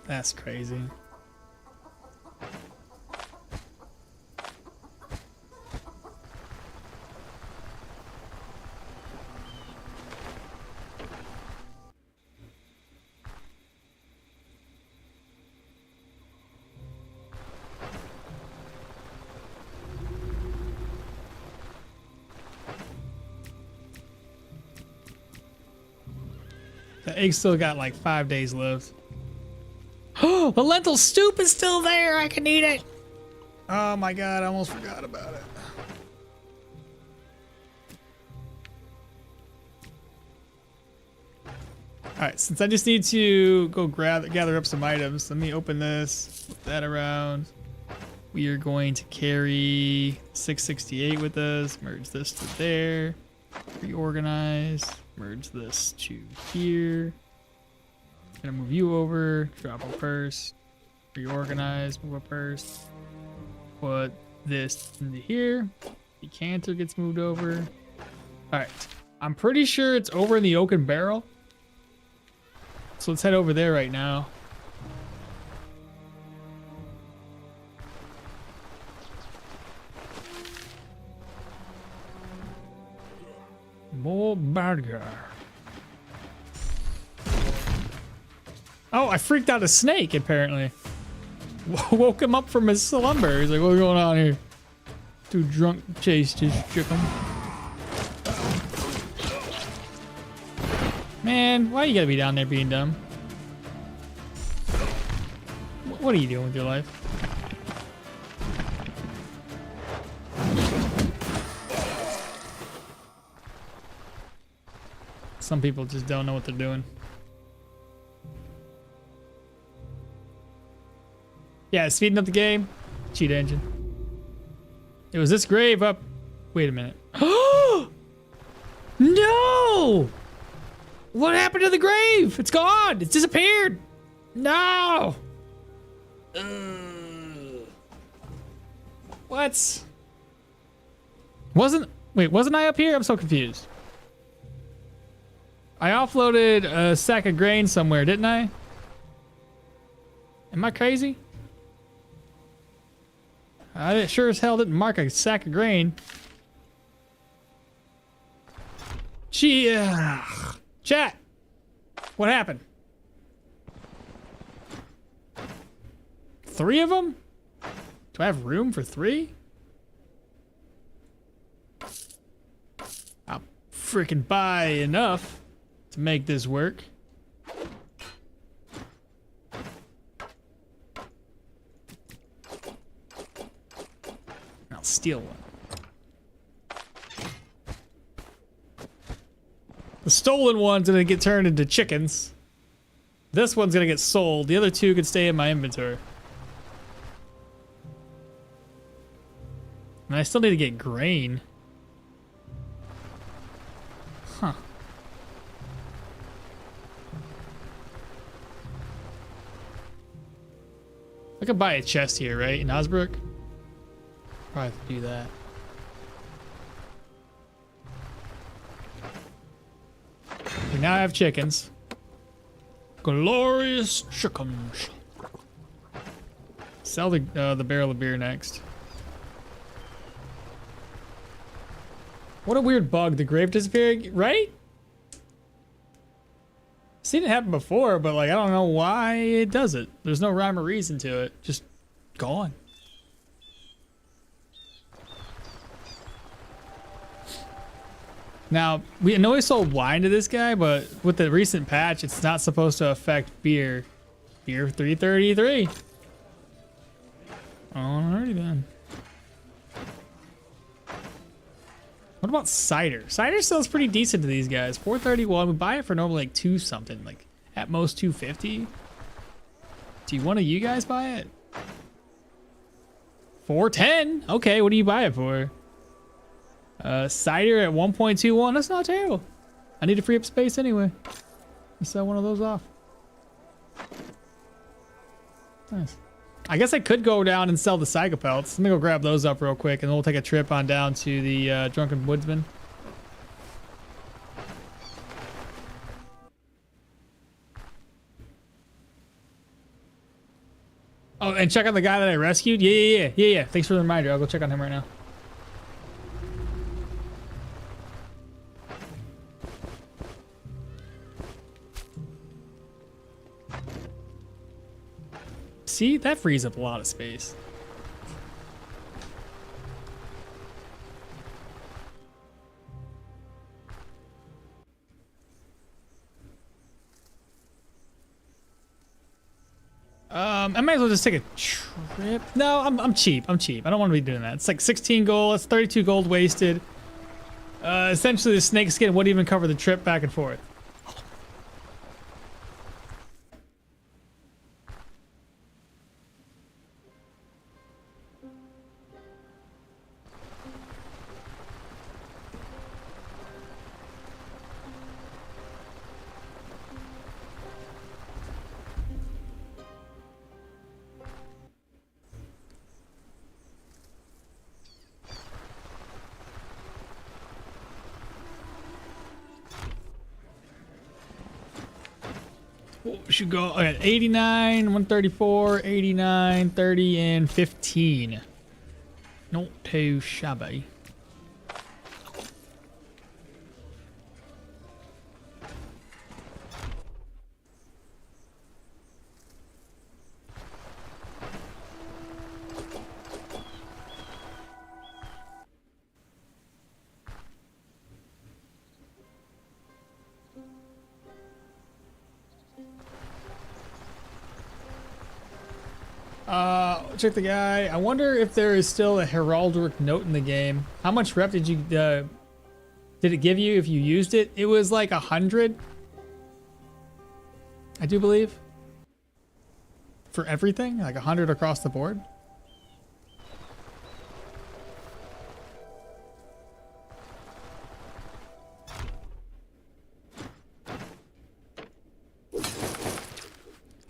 That's crazy. The egg still got like 5 days left. Oh, the lentil soup is still there. I can eat it. Oh my god, I almost forgot about it. All right, since I just need to go gather up some items, let me open this, flip that around. We are going to carry 668 with us, merge this to there, reorganize, merge this to here. Gonna move you over, drop a purse, reorganize, move a purse, put this into here. Decanter gets moved over. All right, I'm pretty sure it's over in the oaken barrel. So let's head over there right now. More burger. Oh, I freaked out a snake, apparently. Woke him up from his slumber. He's like, what's going on here? Too drunk to chase this chicken. Man, why you gotta be down there being dumb? What are you doing with your life? Some people just don't know what they're doing. Yeah, speeding up the game. Cheat engine. It was this grave up. Wait a minute. No! What happened to the grave? It's gone. It's disappeared. No. What? Wasn't I up here? I'm so confused. I offloaded a sack of grain somewhere, didn't I? Am I crazy? I sure as hell didn't mark a sack of grain. Gee, chat. What happened? 3 of them? Do I have room for 3? I'll freaking buy enough to make this work. I'll steal one. The stolen one's gonna get turned into chickens. This one's gonna get sold. The other 2 can stay in my inventory. And I still need to get grain. Huh. I could buy a chest here, right? In Osbrook? Probably have to do that. We now have chickens. Glorious chickens. Sell the barrel of beer next. What a weird bug, the grave disappearing, right? Seen it happen before, but like I don't know why it does it. There's no rhyme or reason to it. Just gone. Now, we know we sold wine to this guy, but with the recent patch, it's not supposed to affect beer. Beer 333. Alrighty then. What about cider? Cider sells pretty decent to these guys. 431. We buy it for normally like 2 something, like at most 250. Do you one of you guys buy it? 410. Okay, what do you buy it for? Cider at 1.21. That's not terrible. I need to free up space anyway. Let's sell one of those off. Nice. I guess I could go down and sell the psychopelts. Let me go grab those up real quick, and then we'll take a trip on down to the Drunken Woodsman. Oh, and check out the guy that I rescued. Yeah. Thanks for the reminder. I'll go check on him right now. See, that frees up a lot of space. I might as well just take a trip. No, I'm cheap. I don't want to be doing that. It's like 16 gold. It's 32 gold wasted. Essentially, the snake skin wouldn't even cover the trip back and forth. We should go at 89, 134, 89, 30, and 15. Not too shabby. Check the guy. I wonder if there is still a heraldic note in the game. How much rep did you did it give you if you used it? It was like 100, I do believe, for everything, like 100 across the board.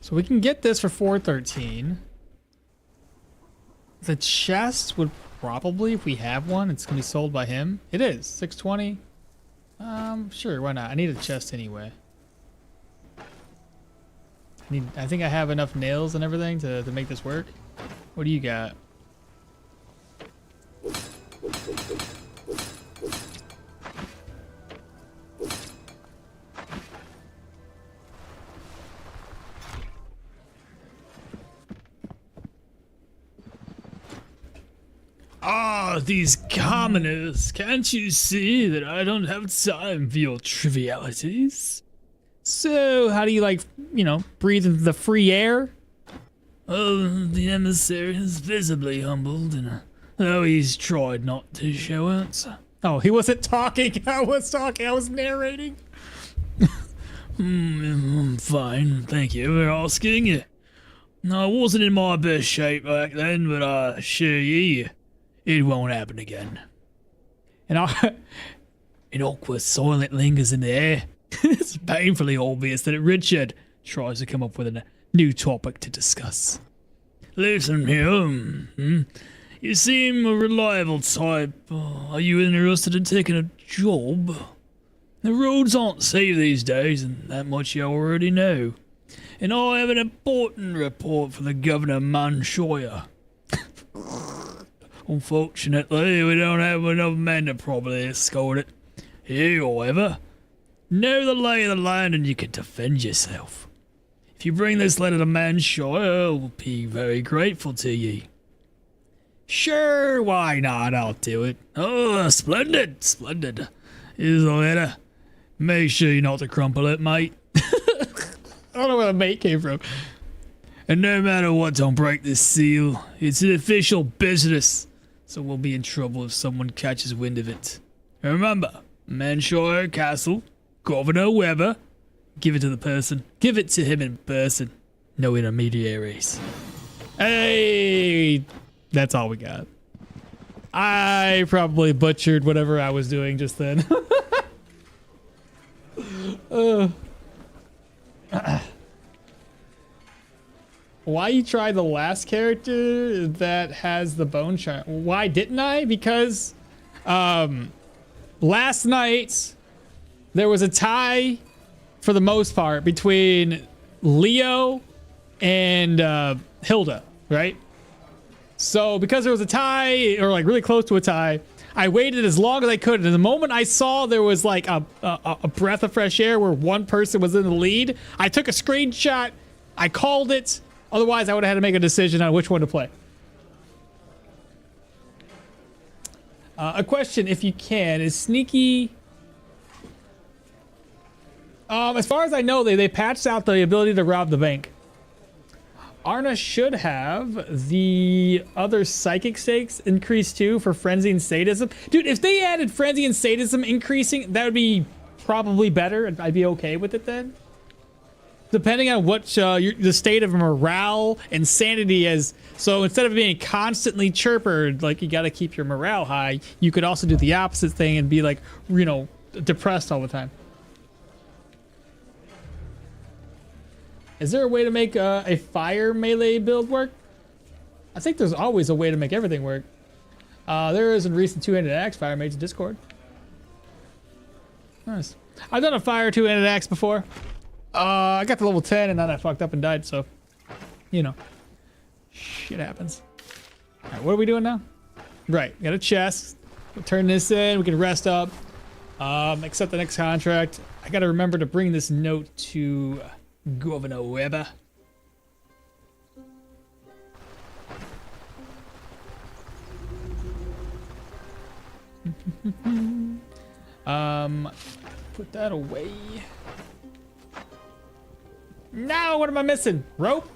So we can get this for 413. The chest would probably, if we have one, it's gonna be sold by him. It is 620. Sure, why not? I need a chest anyway. I think I have enough nails and everything to make this work. What do you got? Ah, these commoners, can't you see that I don't have time for your trivialities? So, how do you like, breathe into the free air? Oh, the emissary is visibly humbled, and though he's tried not to show it. Oh, he wasn't talking, I was talking, I was narrating. I'm fine, thank you for asking. I wasn't in my best shape back then, but I assure you, it won't happen again. An awkward silence lingers in the air. It's painfully obvious that Richard tries to come up with a new topic to discuss. Listen here, you seem a reliable type. Are you interested in taking a job? The roads aren't safe these days, and that much you already know. And I have an important report for the Governor Manshire. Unfortunately, we don't have enough men to properly escort it. You, however, know the lay of the land and you can defend yourself. If you bring this letter to Manshire, I'll be very grateful to you. Sure, why not? I'll do it. Oh, splendid, splendid. Here's the letter. Make sure not to crumple it, mate. I don't know where the mate came from. And no matter what, don't break this seal. It's an official business. So we'll be in trouble if someone catches wind of it. Remember, Manshire Castle, Governor Weber, give it to the person. Give it to him in person. No intermediaries. Hey! That's all we got. I probably butchered whatever I was doing just then. Why you try the last character that has the bone charm? Why didn't I? Because last night there was a tie for the most part between Leo and Hilda, right? So because there was a tie, or like really close to a tie, I waited as long as I could. And the moment I saw there was like a breath of fresh air where one person was in the lead, I took a screenshot, I called it. Otherwise, I would have had to make a decision on which one to play. A question, if you can, is Sneaky... as far as I know, they patched out the ability to rob the bank. Arna should have the other psychic stakes increased too for frenzy and sadism. Dude, if they added frenzy and sadism increasing, that would be probably better. I'd be okay with it then. Depending on what the state of morale and sanity is. So instead of being constantly chirpered, like you got to keep your morale high, you could also do the opposite thing and be like, you know, depressed all the time. Is there a way to make a fire melee build work? I think there's always a way to make everything work. There is a recent two-handed axe fire mage in Discord. Nice. I've done a fire two-handed axe before. I got to level 10 and then I fucked up and died, so, you know, shit happens. All right, what are we doing now? Right, got a chest. We'll turn this in, we can rest up, accept the next contract. I gotta remember to bring this note to Governor Weber. Put that away. Now, what am I missing? Rope?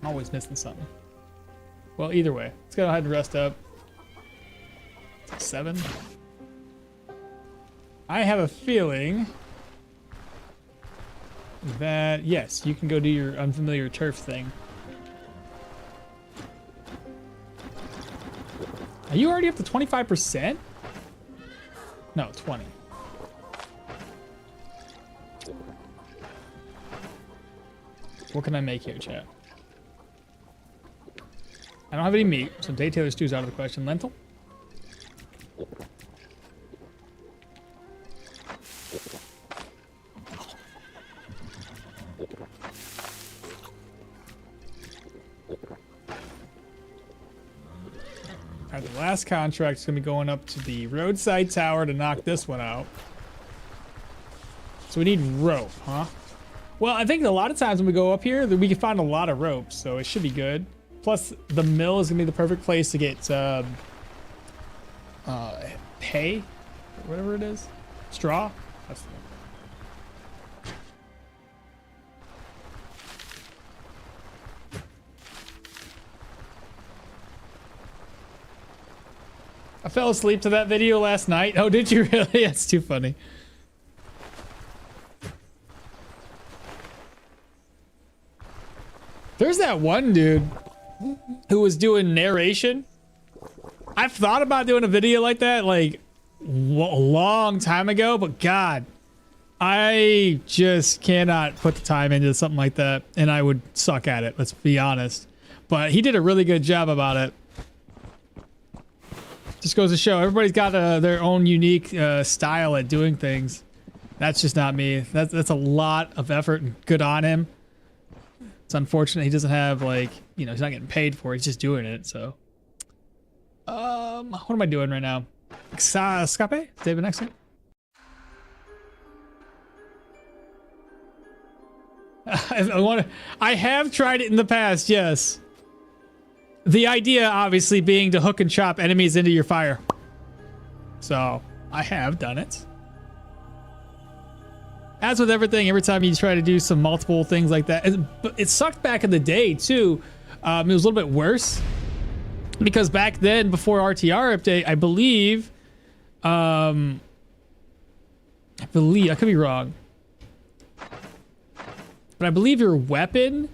I'm always missing something. Well, either way, let's go ahead and rest up. 7. I have a feeling that, yes, you can go do your unfamiliar turf thing. Are you already up to 25%? No, 20. What can I make here, chat? I don't have any meat, so day tailor stew is out of the question. Lentil? Alright, the last contract is going to be going up to the roadside tower to knock this one out. So we need rope, huh? Well, I think a lot of times when we go up here, we can find a lot of rope, so it should be good. Plus, the mill is gonna be the perfect place to get hay, or whatever it is, straw. That's the one. I fell asleep to that video last night. Oh, did you really? That's too funny. There's that one dude who was doing narration. I've thought about doing a video like that like a long time ago, but God, I just cannot put the time into something like that, and I would suck at it, let's be honest. But he did a really good job about it. Just goes to show everybody's got their own unique style at doing things. That's just not me. That's a lot of effort, and good on him. It's unfortunate he doesn't have, like, you know, he's not getting paid for it. He's just doing it, so. What am I doing right now? Escape? David next one? I have tried it in the past, yes. The idea, obviously, being to hook and chop enemies into your fire. So, I have done it. As with everything, every time you try to do some multiple things like that, but it sucked back in the day too. It was a little bit worse because back then, before RTR update, I believe I could be wrong, but I believe your weapon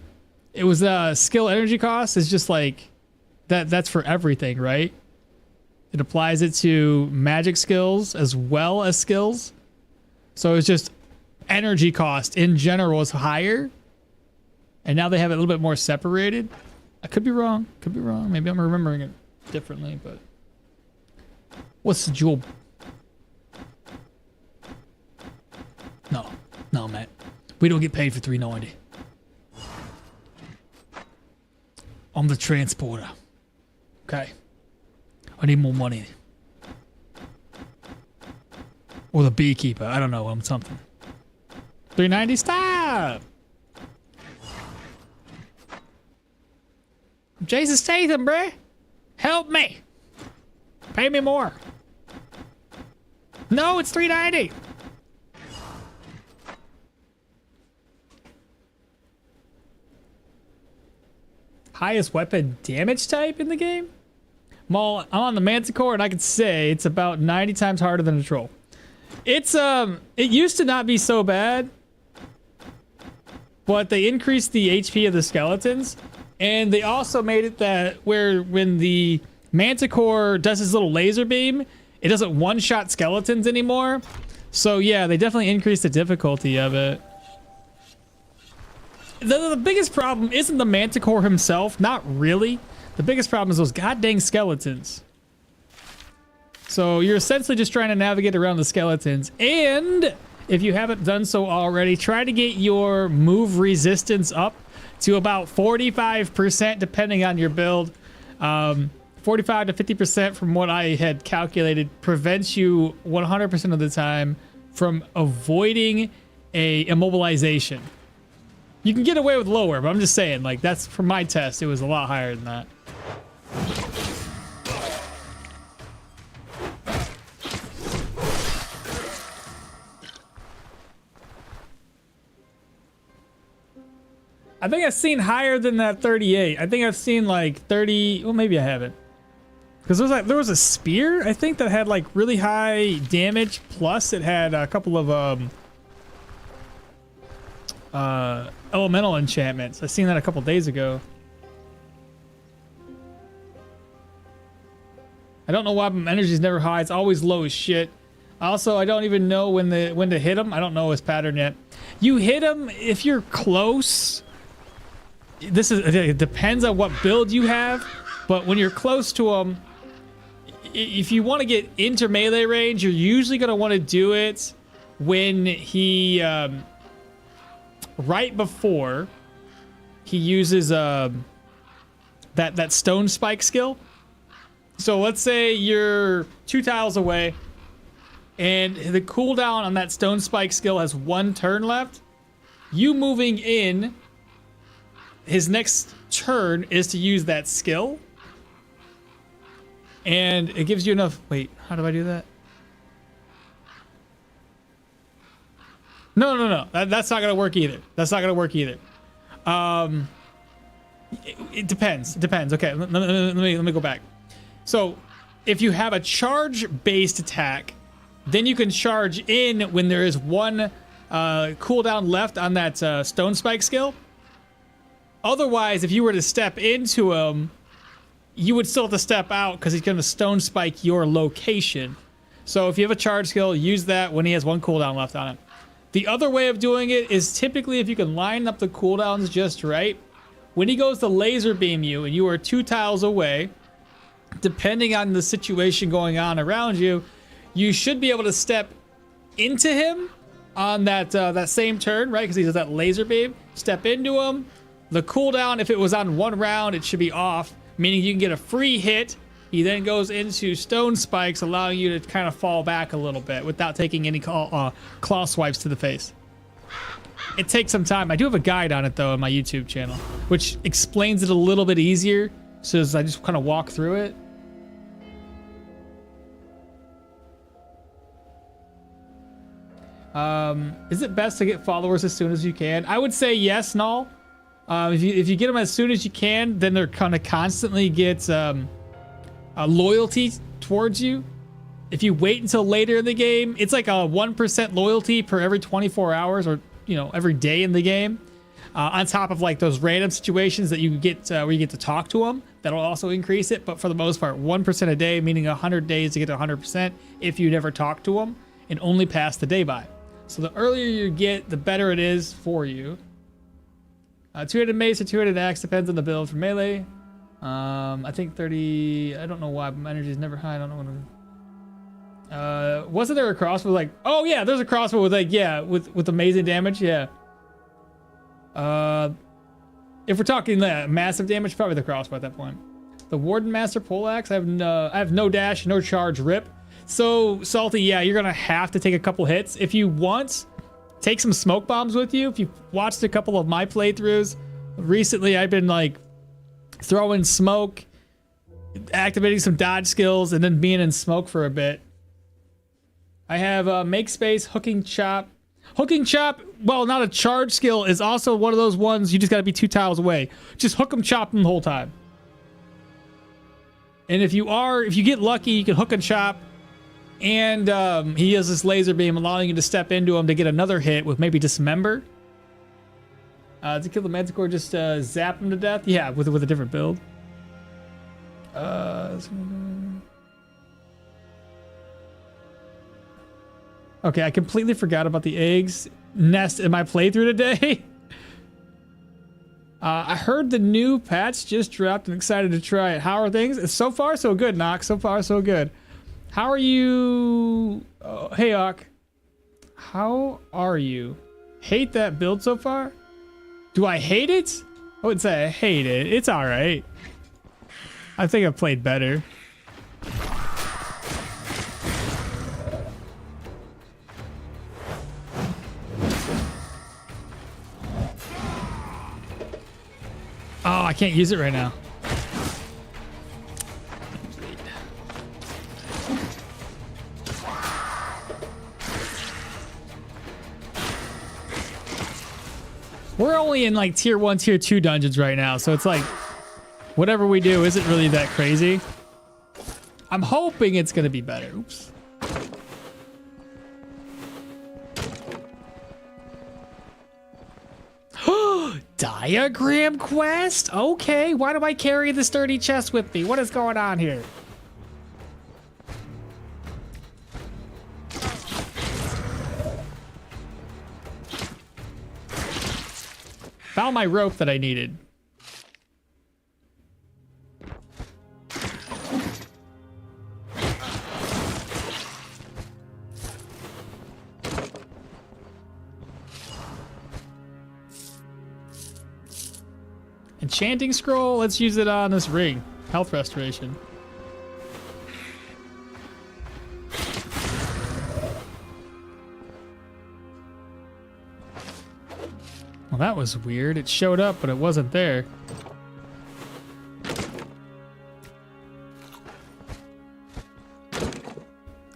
it was skill energy cost is just like that's for everything, right? It applies it to magic skills as well as skills. So it's just energy cost in general is higher. And now they have it a little bit more separated. I could be wrong. Could be wrong. Maybe I'm remembering it differently, but what's the jewel? No, Matt. We don't get paid for 390. I'm the transporter. Okay. I need more money. Or the beekeeper. I don't know. I'm something. 390. Stop. Jason Statham, bruh. Help me. Pay me more. No, it's 390. Highest weapon damage type in the game? Well, I'm on the Manticore and I can say it's about 90 times harder than a troll. It's it used to not be so bad, but they increased the HP of the skeletons, and they also made it that where when the Manticore does his little laser beam, it doesn't one-shot skeletons anymore. So yeah, they definitely increased the difficulty of it. The biggest problem isn't the Manticore himself, not really. The biggest problem is those goddamn skeletons. So you're essentially just trying to navigate around the skeletons. And if you haven't done so already, try to get your move resistance up to about 45%, depending on your build. 45 to 50% from what I had calculated prevents you 100% of the time from avoiding a immobilization. You can get away with lower, but I'm just saying, like, that's from my test, it was a lot higher than that. I think I've seen higher than that 38. I think I've seen like 30. Well, maybe I haven't. Because there was a spear, I think, that had like really high damage. Plus, it had a couple of elemental enchantments. I seen that a couple days ago. I don't know why my energy's never high. It's always low as shit. Also, I don't even know when to hit him. I don't know his pattern yet. You hit him if you're close. It depends on what build you have, but when you're close to him, if you want to get into melee range, you're usually going to want to do it when he right before he uses that stone spike skill. So let's say you're 2 tiles away and the cooldown on that stone spike skill has 1 turn left. You moving in, his next turn is to use that skill. And it gives you enough. Wait, how do I do that? No. That's not going to work either. That's not going to work either. It depends. It depends. Okay, let me go back. So if you have a charge-based attack, then you can charge in when there is 1 cooldown left on that stone spike skill. Otherwise, if you were to step into him, you would still have to step out because he's going to stone spike your location. So if you have a charge skill, use that when he has 1 cooldown left on it. The other way of doing it is typically if you can line up the cooldowns just right. When he goes to laser beam you and you are 2 tiles away, depending on the situation going on around you, you should be able to step into him on that same turn, right? Because he does that laser beam. Step into him. The cooldown, if it was on 1 round, it should be off, meaning you can get a free hit. He then goes into stone spikes, allowing you to kind of fall back a little bit without taking any claw swipes to the face. It takes some time. I do have a guide on it, though, on my YouTube channel, which explains it a little bit easier, so as I just kind of walk through it. Is it best to get followers as soon as you can? I would say yes, Null. If you get them as soon as you can, then they're kind of constantly get a loyalty towards you. If you wait until later in the game, it's like a 1% loyalty per every 24 hours or, you know, every day in the game. on top of like those random situations that you get where you get to talk to them. That'll also increase it, but for the most part, 1% a day, meaning 100 days to get to 100% if you never talk to them and only pass the day by. So the earlier you get, the better it is for you. 200 mace or 200 axe depends on the build for melee. I think 30. I don't know why my energy is never high. I don't know what. Wasn't there a crossbow like? Oh yeah, there's a crossbow with like with amazing damage. Yeah. If we're talking massive damage, probably the crossbow at that point. The Warden Master Poleaxe, I have no dash, no charge, rip. So Salty, yeah, you're gonna have to take a couple hits. If you want, take some smoke bombs with you. If you've watched a couple of my playthroughs, recently I've been like throwing smoke, activating some dodge skills, and then being in smoke for a bit. I have make space, hooking chop. Hooking chop, well, not a charge skill, is also one of those ones you just gotta be 2 tiles away. Just hook them, chop them the whole time. And if you get lucky, you can hook and chop. And he has this laser beam allowing you to step into him to get another hit with maybe dismember. To kill the Manticore, just zap him to death. Yeah, with a different build. Okay, I completely forgot about the eggs nest in my playthrough today. I heard the new patch just dropped and excited to try it. How are things? So far, so good, Nox. So far, so good. How are you? Oh, hey, Ock. How are you? Hate that build so far? Do I hate it? I wouldn't say I hate it. It's all right. I think I've played better. Oh, I can't use it right now. We're only in like tier 1, tier 2 dungeons right now, so it's like whatever we do isn't really that crazy. I'm hoping it's gonna be better. Oops. Diagram quest? Okay, why do I carry the sturdy chest with me? What is going on here? Found my rope that I needed. Enchanting scroll, let's use it on this ring. Health restoration. Well, that was weird. It showed up, but it wasn't there.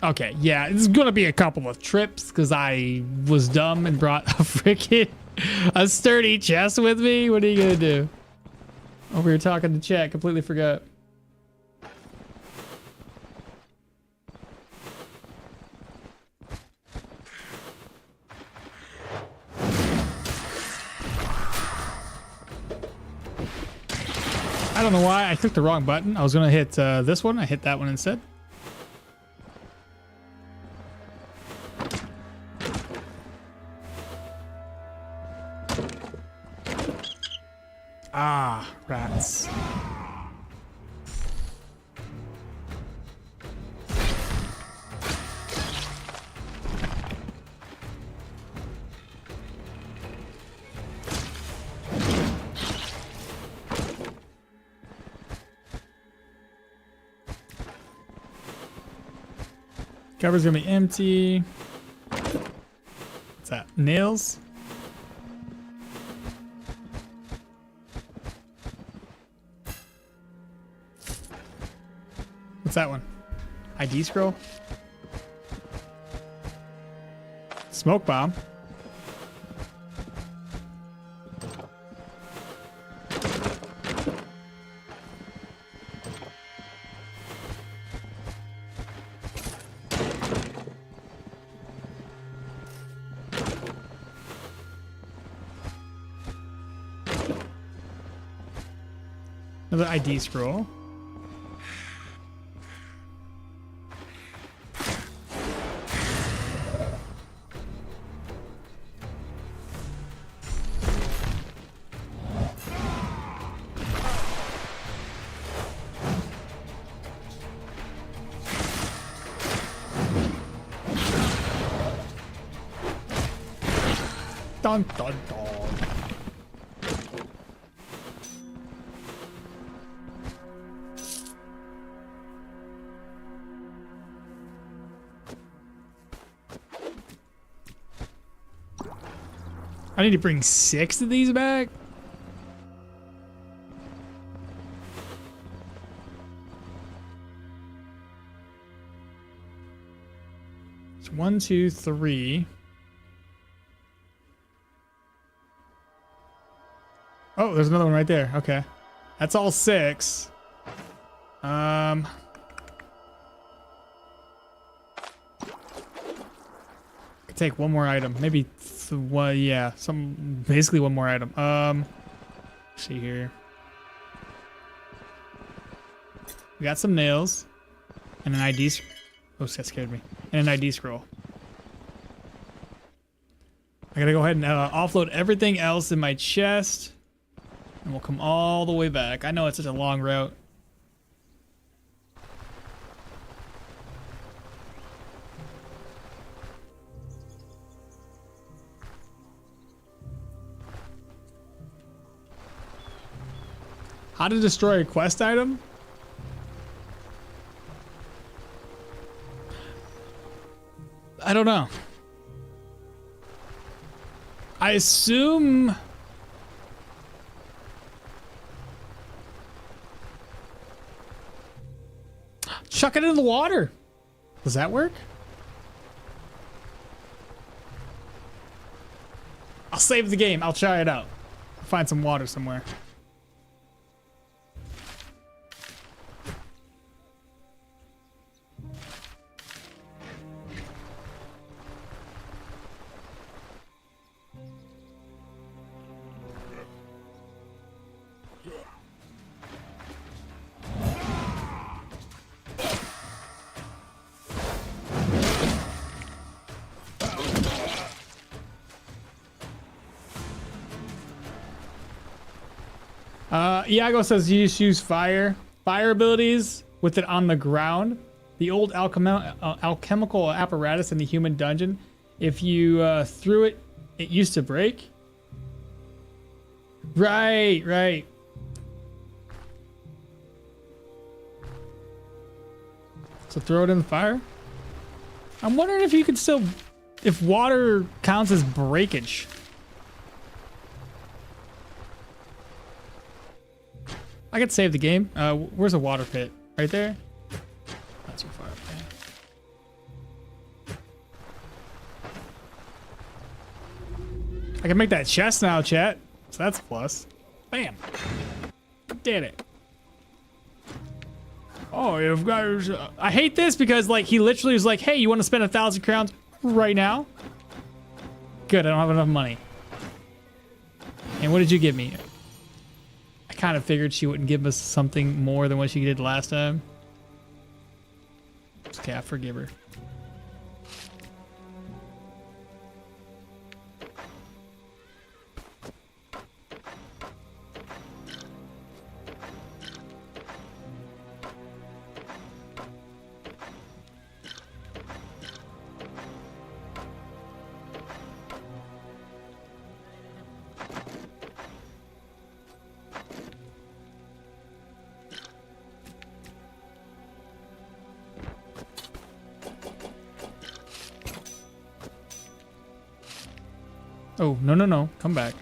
Okay, yeah, it's gonna be a couple of trips because I was dumb and brought a freaking sturdy chest with me. What are you gonna do? Over here talking to chat, completely forgot. I don't know why I clicked the wrong button. I was gonna hit this one. I hit that one instead. Ah, rats. Cover's gonna be empty. What's that? Nails? What's that one? ID scroll? Smoke bomb. Another ID scroll. Dun dun dun. I need to bring 6 of these back. It's 1, 2, 3. Oh, there's another one right there. Okay. That's all 6. Could take one more item. Maybe yeah, basically one more item. Let's see here. We got some nails and an ID. Oh, that scared me. And an ID scroll. I gotta go ahead and offload everything else in my chest. And we'll come all the way back. I know it's such a long route. How to destroy a quest item? I don't know. I assume... Chuck it in the water. Does that work? I'll save the game. I'll try it out. I'll find some water somewhere. Iago says you just use fire abilities with it on the ground. The old alchemical apparatus in the human dungeon. If you threw it, it used to break. Right. So throw it in the fire. I'm wondering if you could still, if water counts as breakage. I could save the game. Where's a water pit? Right there? Not too far. Okay. I can make that chest now, chat. So that's a plus. Bam. Did it. Oh, you've got... I hate this because, like, he literally was like, hey, you want to spend 1,000 crowns right now? Good, I don't have enough money. And what did you give me? I kind of figured she wouldn't give us something more than what she did last time. It's okay, I forgive her. Oh, no. Come back.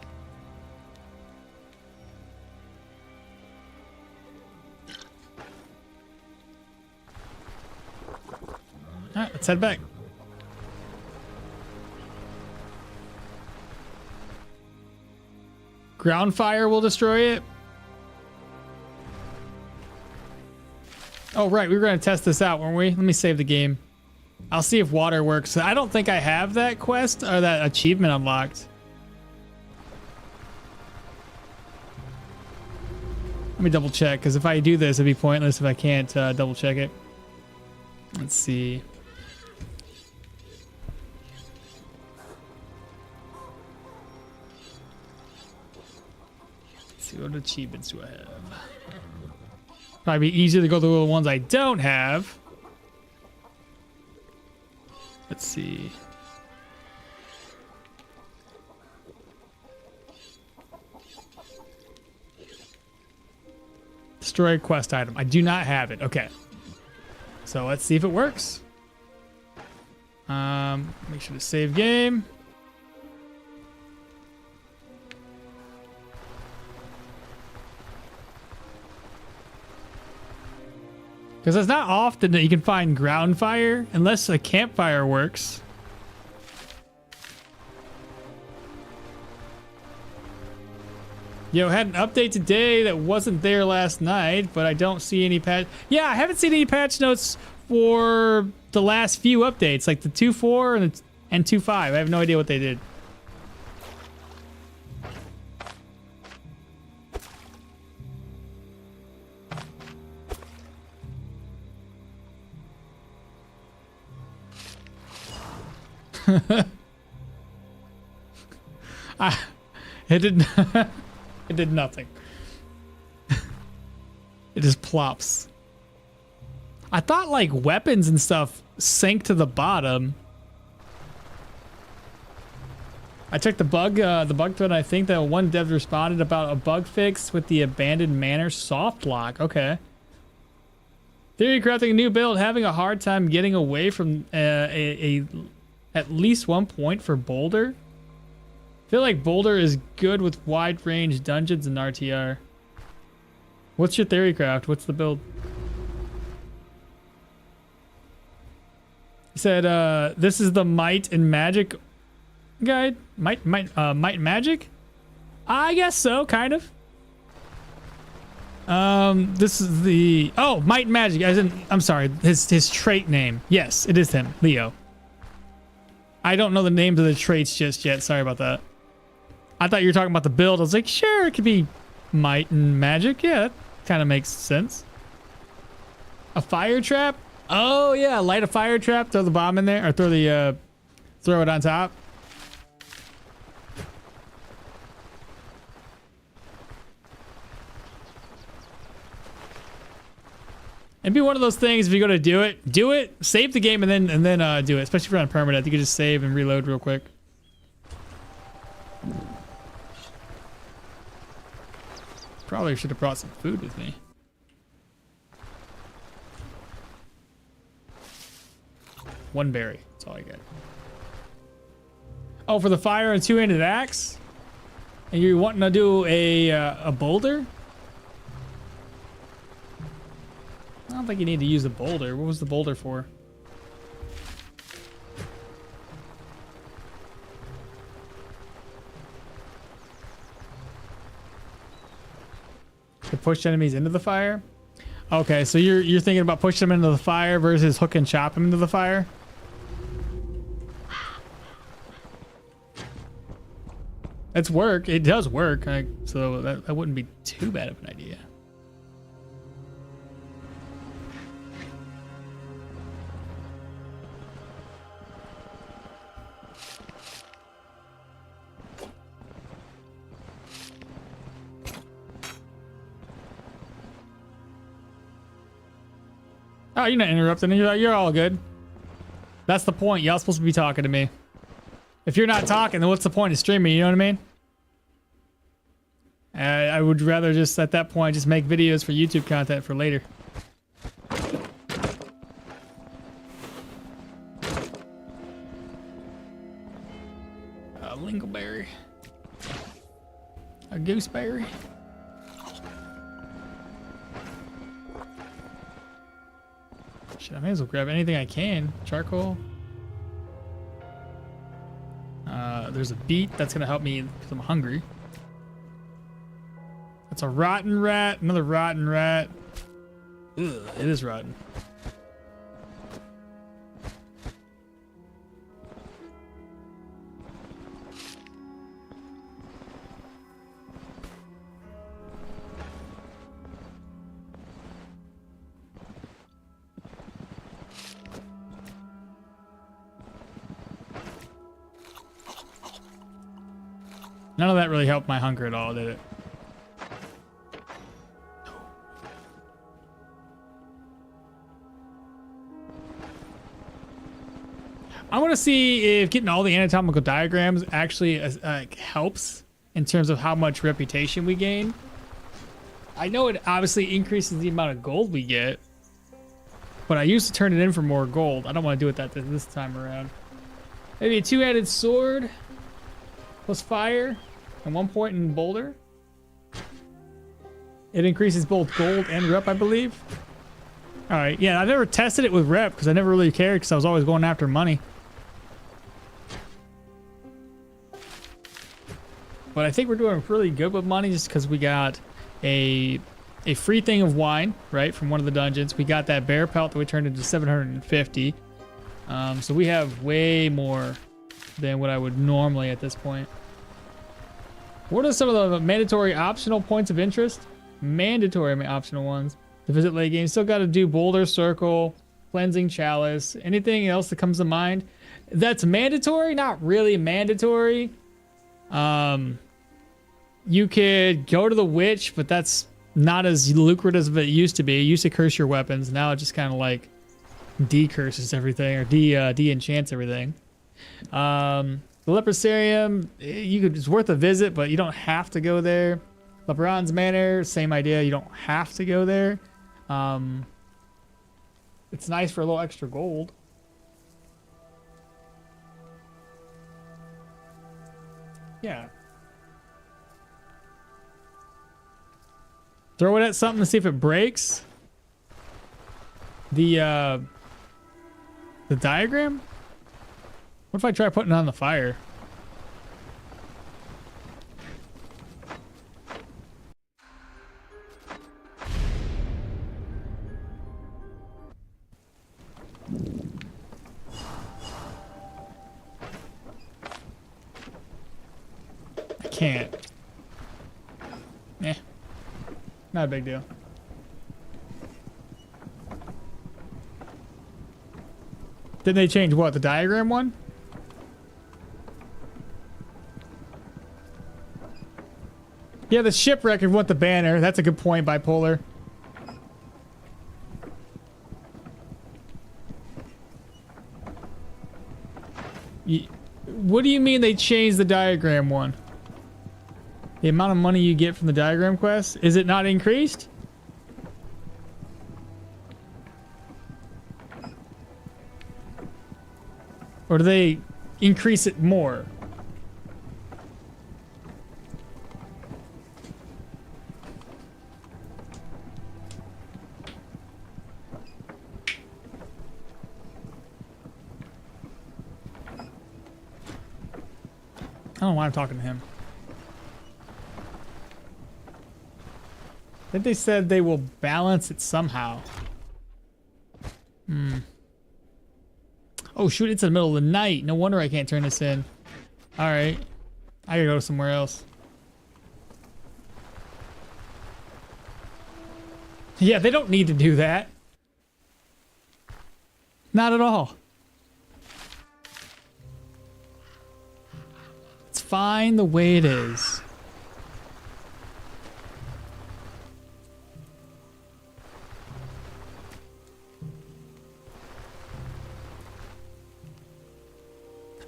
Alright, let's head back. Ground fire will destroy it. Oh, right. We were going to test this out, weren't we? Let me save the game. I'll see if water works. I don't think I have that quest or that achievement unlocked. me double check, because if I do this, it'd be pointless if I can't double check it. Let's see. Let's see, what achievements do I have? Probably be easier to go through the ones I don't have. Let's see. Destroy a quest item. I do not have it. Okay. So let's see if it works. Make sure to save game. Because it's not often that you can find ground fire unless a campfire works. Yo, had an update today that wasn't there last night, but I don't see any patch. Yeah, I haven't seen any patch notes for the last few updates, like the 2.4 and 2.5. I have no idea what they did. It did it did nothing. It just plops. I thought like weapons and stuff sank to the bottom. I checked the bug thread. I think that one dev responded about a bug fix with the abandoned manor soft lock. Okay. Theory crafting a new build, having a hard time getting away from at least 1 point for Boulder. I feel like Boulder is good with wide range dungeons and RTR. What's your theory craft? What's the build? He said, this is the might and magic guide. Might and magic? I guess so, kind of. This is the might and magic. As in, I'm sorry, his trait name. Yes, it is him, Leo. I don't know the names of the traits just yet. Sorry about that. I thought you were talking about the build. I was like, sure, it could be might and magic. Yeah, that kind of makes sense. A fire trap? Oh yeah, light a fire trap, throw the bomb in there, or throw it on top. It'd be one of those things. If you're gonna do it, save the game and then do it. Especially if you're on permadeath, you can just save and reload real quick. Probably should have brought some food with me. One berry. That's all I get. Oh, for the fire and two-handed axe? And you're wanting to do a boulder? I don't think you need to use the boulder. What was the boulder for? To push enemies into the fire? Okay, so you're thinking about pushing them into the fire versus hook and chop them into the fire? It's work. It does work. So that wouldn't be too bad of an idea. Oh, you're not interrupting. You're all good. That's the point. Y'all supposed to be talking to me. If you're not talking, then what's the point of streaming? You know what I mean? I would rather just, at that point, just make videos for YouTube content for later. A lingleberry. A gooseberry. Shit, I may as well grab anything I can. Charcoal. There's a beet. That's going to help me because I'm hungry. That's a rotten rat. Another rotten rat. Ugh, it is rotten. None of that really helped my hunger at all, did it? I want to see if getting all the anatomical diagrams actually helps in terms of how much reputation we gain. I know it obviously increases the amount of gold we get, but I used to turn it in for more gold. I don't want to do it this time around. Maybe a two-handed sword plus fire and 1 point in boulder. It increases both gold and rep, I believe. All right, yeah, I never tested it with rep because I never really cared because I was always going after money. But I think we're doing really good with money just because we got a free thing of wine, right, from one of the dungeons. We got that bear pelt that we turned into 750. So we have way more than what I would normally at this point. What are some of the mandatory optional points of interest? Mandatory optional ones. To visit late game, still got to do Boulder Circle, Cleansing Chalice, anything else that comes to mind. That's mandatory, not really mandatory. You could go to the witch, but that's not as lucrative as it used to be. It used to curse your weapons. Now it just kind of like decurses everything or de-enchants everything. The Leprosarium, it's worth a visit, but you don't have to go there. LeBron's Manor, same idea. You don't have to go there. It's nice for a little extra gold. Yeah. Throw it at something to see if it breaks. The diagram? What if I try putting it on the fire? I can't. Eh. Not a big deal. Didn't they change what? The diagram one? Yeah, the shipwreck and what the banner. That's a good point, Bipolar. What do you mean they changed the diagram one? The amount of money you get from the diagram quest? Is it not increased? Or do they increase it more? I don't know why I'm talking to him. I think they said they will balance it somehow. Oh shoot, it's in the middle of the night. No wonder I can't turn this in. Alright. I gotta go somewhere else. Yeah, they don't need to do that. Not at all. It's fine the way it is.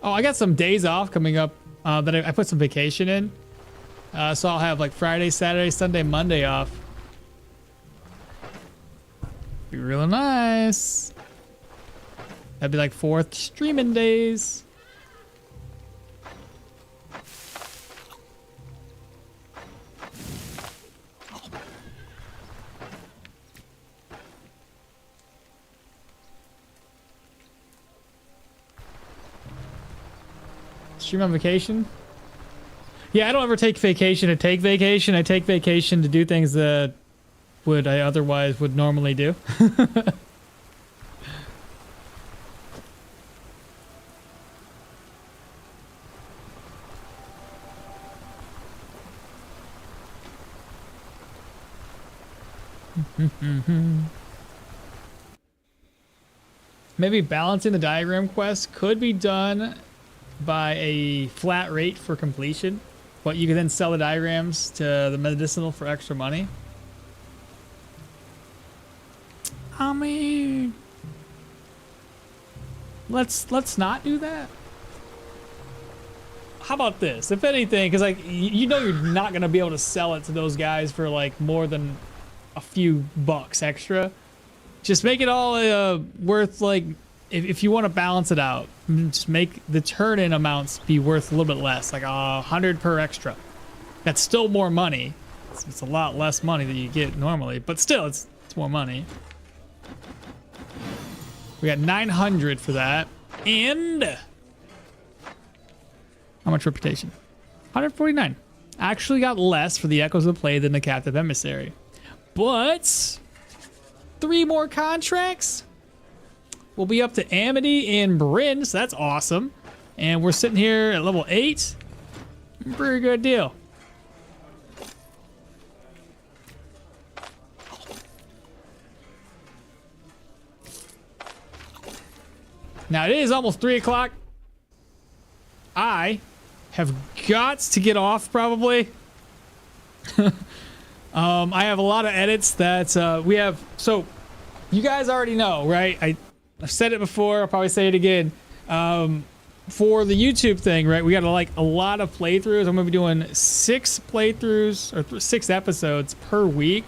Oh, I got some days off coming up that I put some vacation in. So I'll have like Friday, Saturday, Sunday, Monday off. Be really nice. That'd be like 4 streaming days. Stream on vacation? Yeah, I don't ever take vacation to take vacation. I take vacation to do things that I otherwise would normally do. Maybe balancing the diagram quest could be done by a flat rate for completion. but you can then sell the diagrams to the medicinal for extra money. I mean, let's not do that. How about this? If anything, because like you know you're not gonna be able to sell it to those guys for like more than a few bucks extra. Just make it all worth like if you want to balance it out, just make the turn-in amounts be worth a little bit less, like 100 per extra. That's still more money. It's a lot less money than you get normally, but still it's more money. We got 900 for that, and how much reputation? 149. Actually got less for the Echoes of Play than the Captive Emissary, but 3 more contracts. We'll be up to Amity and Bryn, so that's awesome. And we're sitting here at level 8. Pretty good deal. Now it is almost 3 o'clock. I have got to get off probably. I have a lot of edits that we have. So you guys already know, right? I've said it before. I'll probably say it again. For the YouTube thing, right? We got like a lot of playthroughs. I'm gonna be doing 6 playthroughs or 6 episodes per week.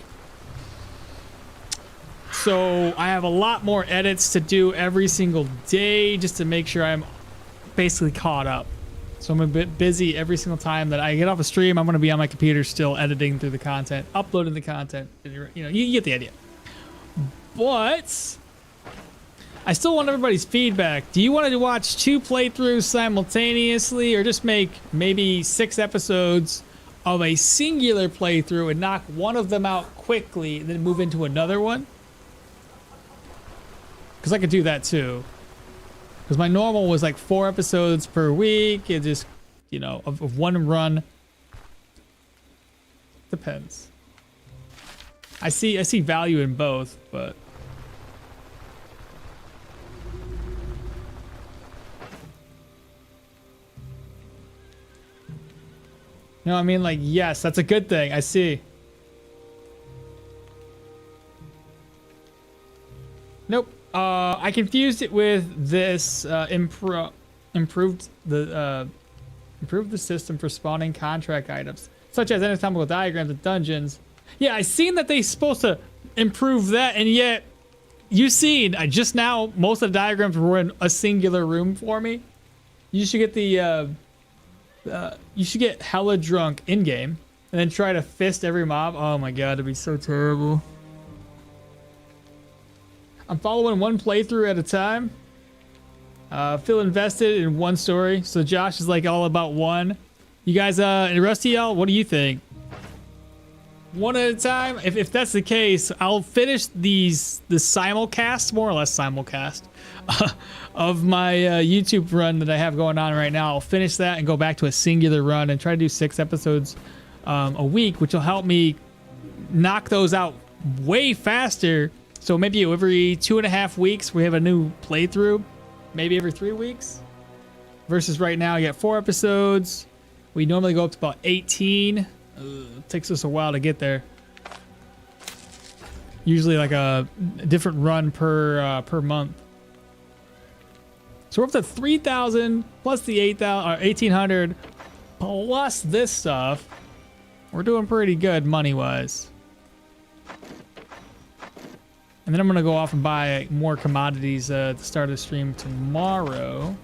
So I have a lot more edits to do every single day just to make sure I'm basically caught up. So I'm a bit busy every single time that I get off a stream. I'm gonna be on my computer still editing through the content, uploading the content. You know, you get the idea. But I still want everybody's feedback. Do you want to watch 2 playthroughs simultaneously, or just make maybe 6 episodes of a singular playthrough and knock one of them out quickly and then move into another one? Because I could do that too. Because my normal was like 4 episodes per week. It just, you know, of one run. Depends. I see value in both, but no, I mean, like, yes, that's a good thing. I see. Nope. I confused it with this improved the system for spawning contract items, such as anatomical diagrams and dungeons. Yeah, I seen that they supposed to improve that, and yet you seen I just now most of the diagrams were in a singular room for me. You should get the you should get hella drunk in game and then try to fist every mob. Oh my god, it'd be so terrible. I'm following one playthrough at a time. Feel invested in one story. So Josh is like all about one. You guys, and Rusty, y'all, what do you think? One at a time? If that's the case, I'll finish the simulcast, more or less simulcast, of my YouTube run that I have going on right now. I'll finish that and go back to a singular run and try to do 6 episodes a week, which will help me knock those out way faster. So maybe every 2.5 weeks we have a new playthrough. Maybe every 3 weeks. Versus right now, you got 4 episodes. We normally go up to about 18. It takes us a while to get there. Usually like a different run per month. So we're up to 3,000 plus the 8,000 or 1,800 plus this stuff. We're doing pretty good money-wise. And then I'm gonna go off and buy more commodities at the start of the stream tomorrow.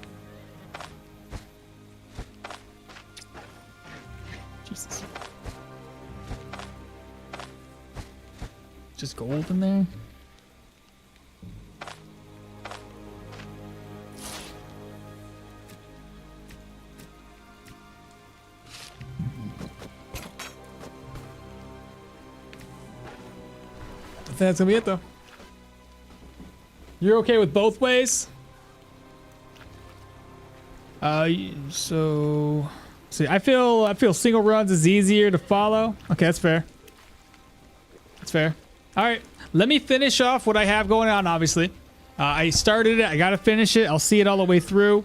Jesus. Just gold in there? I think that's gonna be it though. You're okay with both ways? So see, I feel single runs is easier to follow. Okay, that's fair. That's fair. All right, let me finish off what I have going on. Obviously, I started it. I gotta finish it. I'll see it all the way through.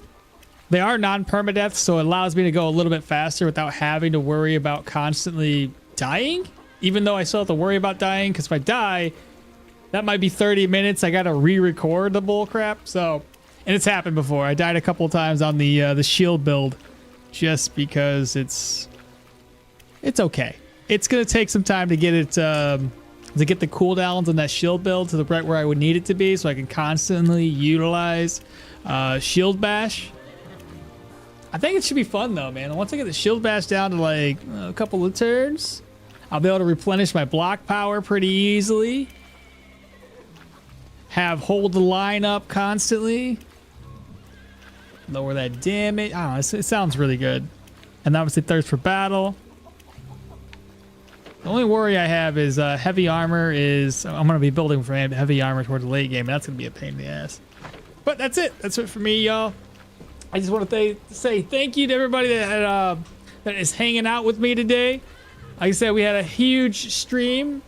They are non-permadeath, so it allows me to go a little bit faster without having to worry about constantly dying. Even though I still have to worry about dying, because if I die, that might be 30 minutes. I got to re-record the bull crap. So, and it's happened before. I died a couple of times on the shield build, just because it's okay. It's gonna take some time to get it to get the cooldowns on that shield build to the right where I would need it to be, so I can constantly utilize shield bash. I think it should be fun though, man. Once I get the shield bash down to like a couple of turns, I'll be able to replenish my block power pretty easily. Have hold the line up constantly. Lower that damage. I don't know. It sounds really good. And obviously thirst for battle. The only worry I have is heavy armor is... I'm going to be building for heavy armor towards the late game. And that's going to be a pain in the ass. But that's it. That's it for me, y'all. I just want to say thank you to everybody that is hanging out with me today. Like I said, we had a huge stream.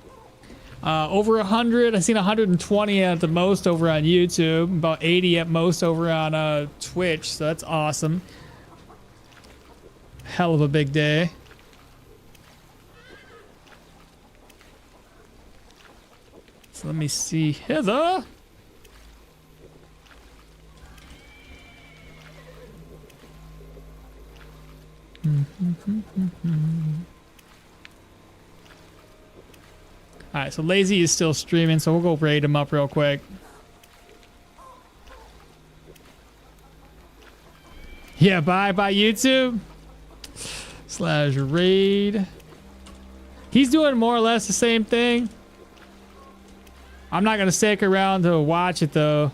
Over 100. I've seen 120 at the most over on YouTube. About 80 at most over on Twitch. So that's awesome. Hell of a big day. So let me see. Heather. All right, so Lazy is still streaming, so we'll go raid him up real quick. Yeah, bye YouTube. /raid. He's doing more or less the same thing. I'm not gonna stick around to watch it though.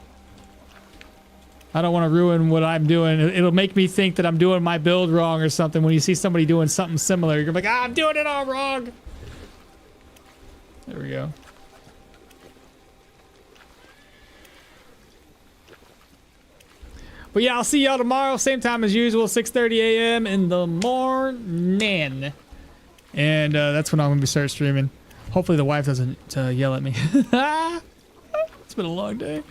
I don't want to ruin what I'm doing. It'll make me think that I'm doing my build wrong or something. When you see somebody doing something similar, you're like, I'm doing it all wrong. There we go. But yeah, I'll see y'all tomorrow, same time as usual, 6:30 a.m. in the morning. And that's when I'm going to start streaming. Hopefully the wife doesn't yell at me. It's been a long day.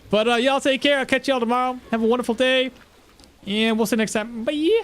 But y'all take care. I'll catch y'all tomorrow. Have a wonderful day. And we'll see you next time. Bye.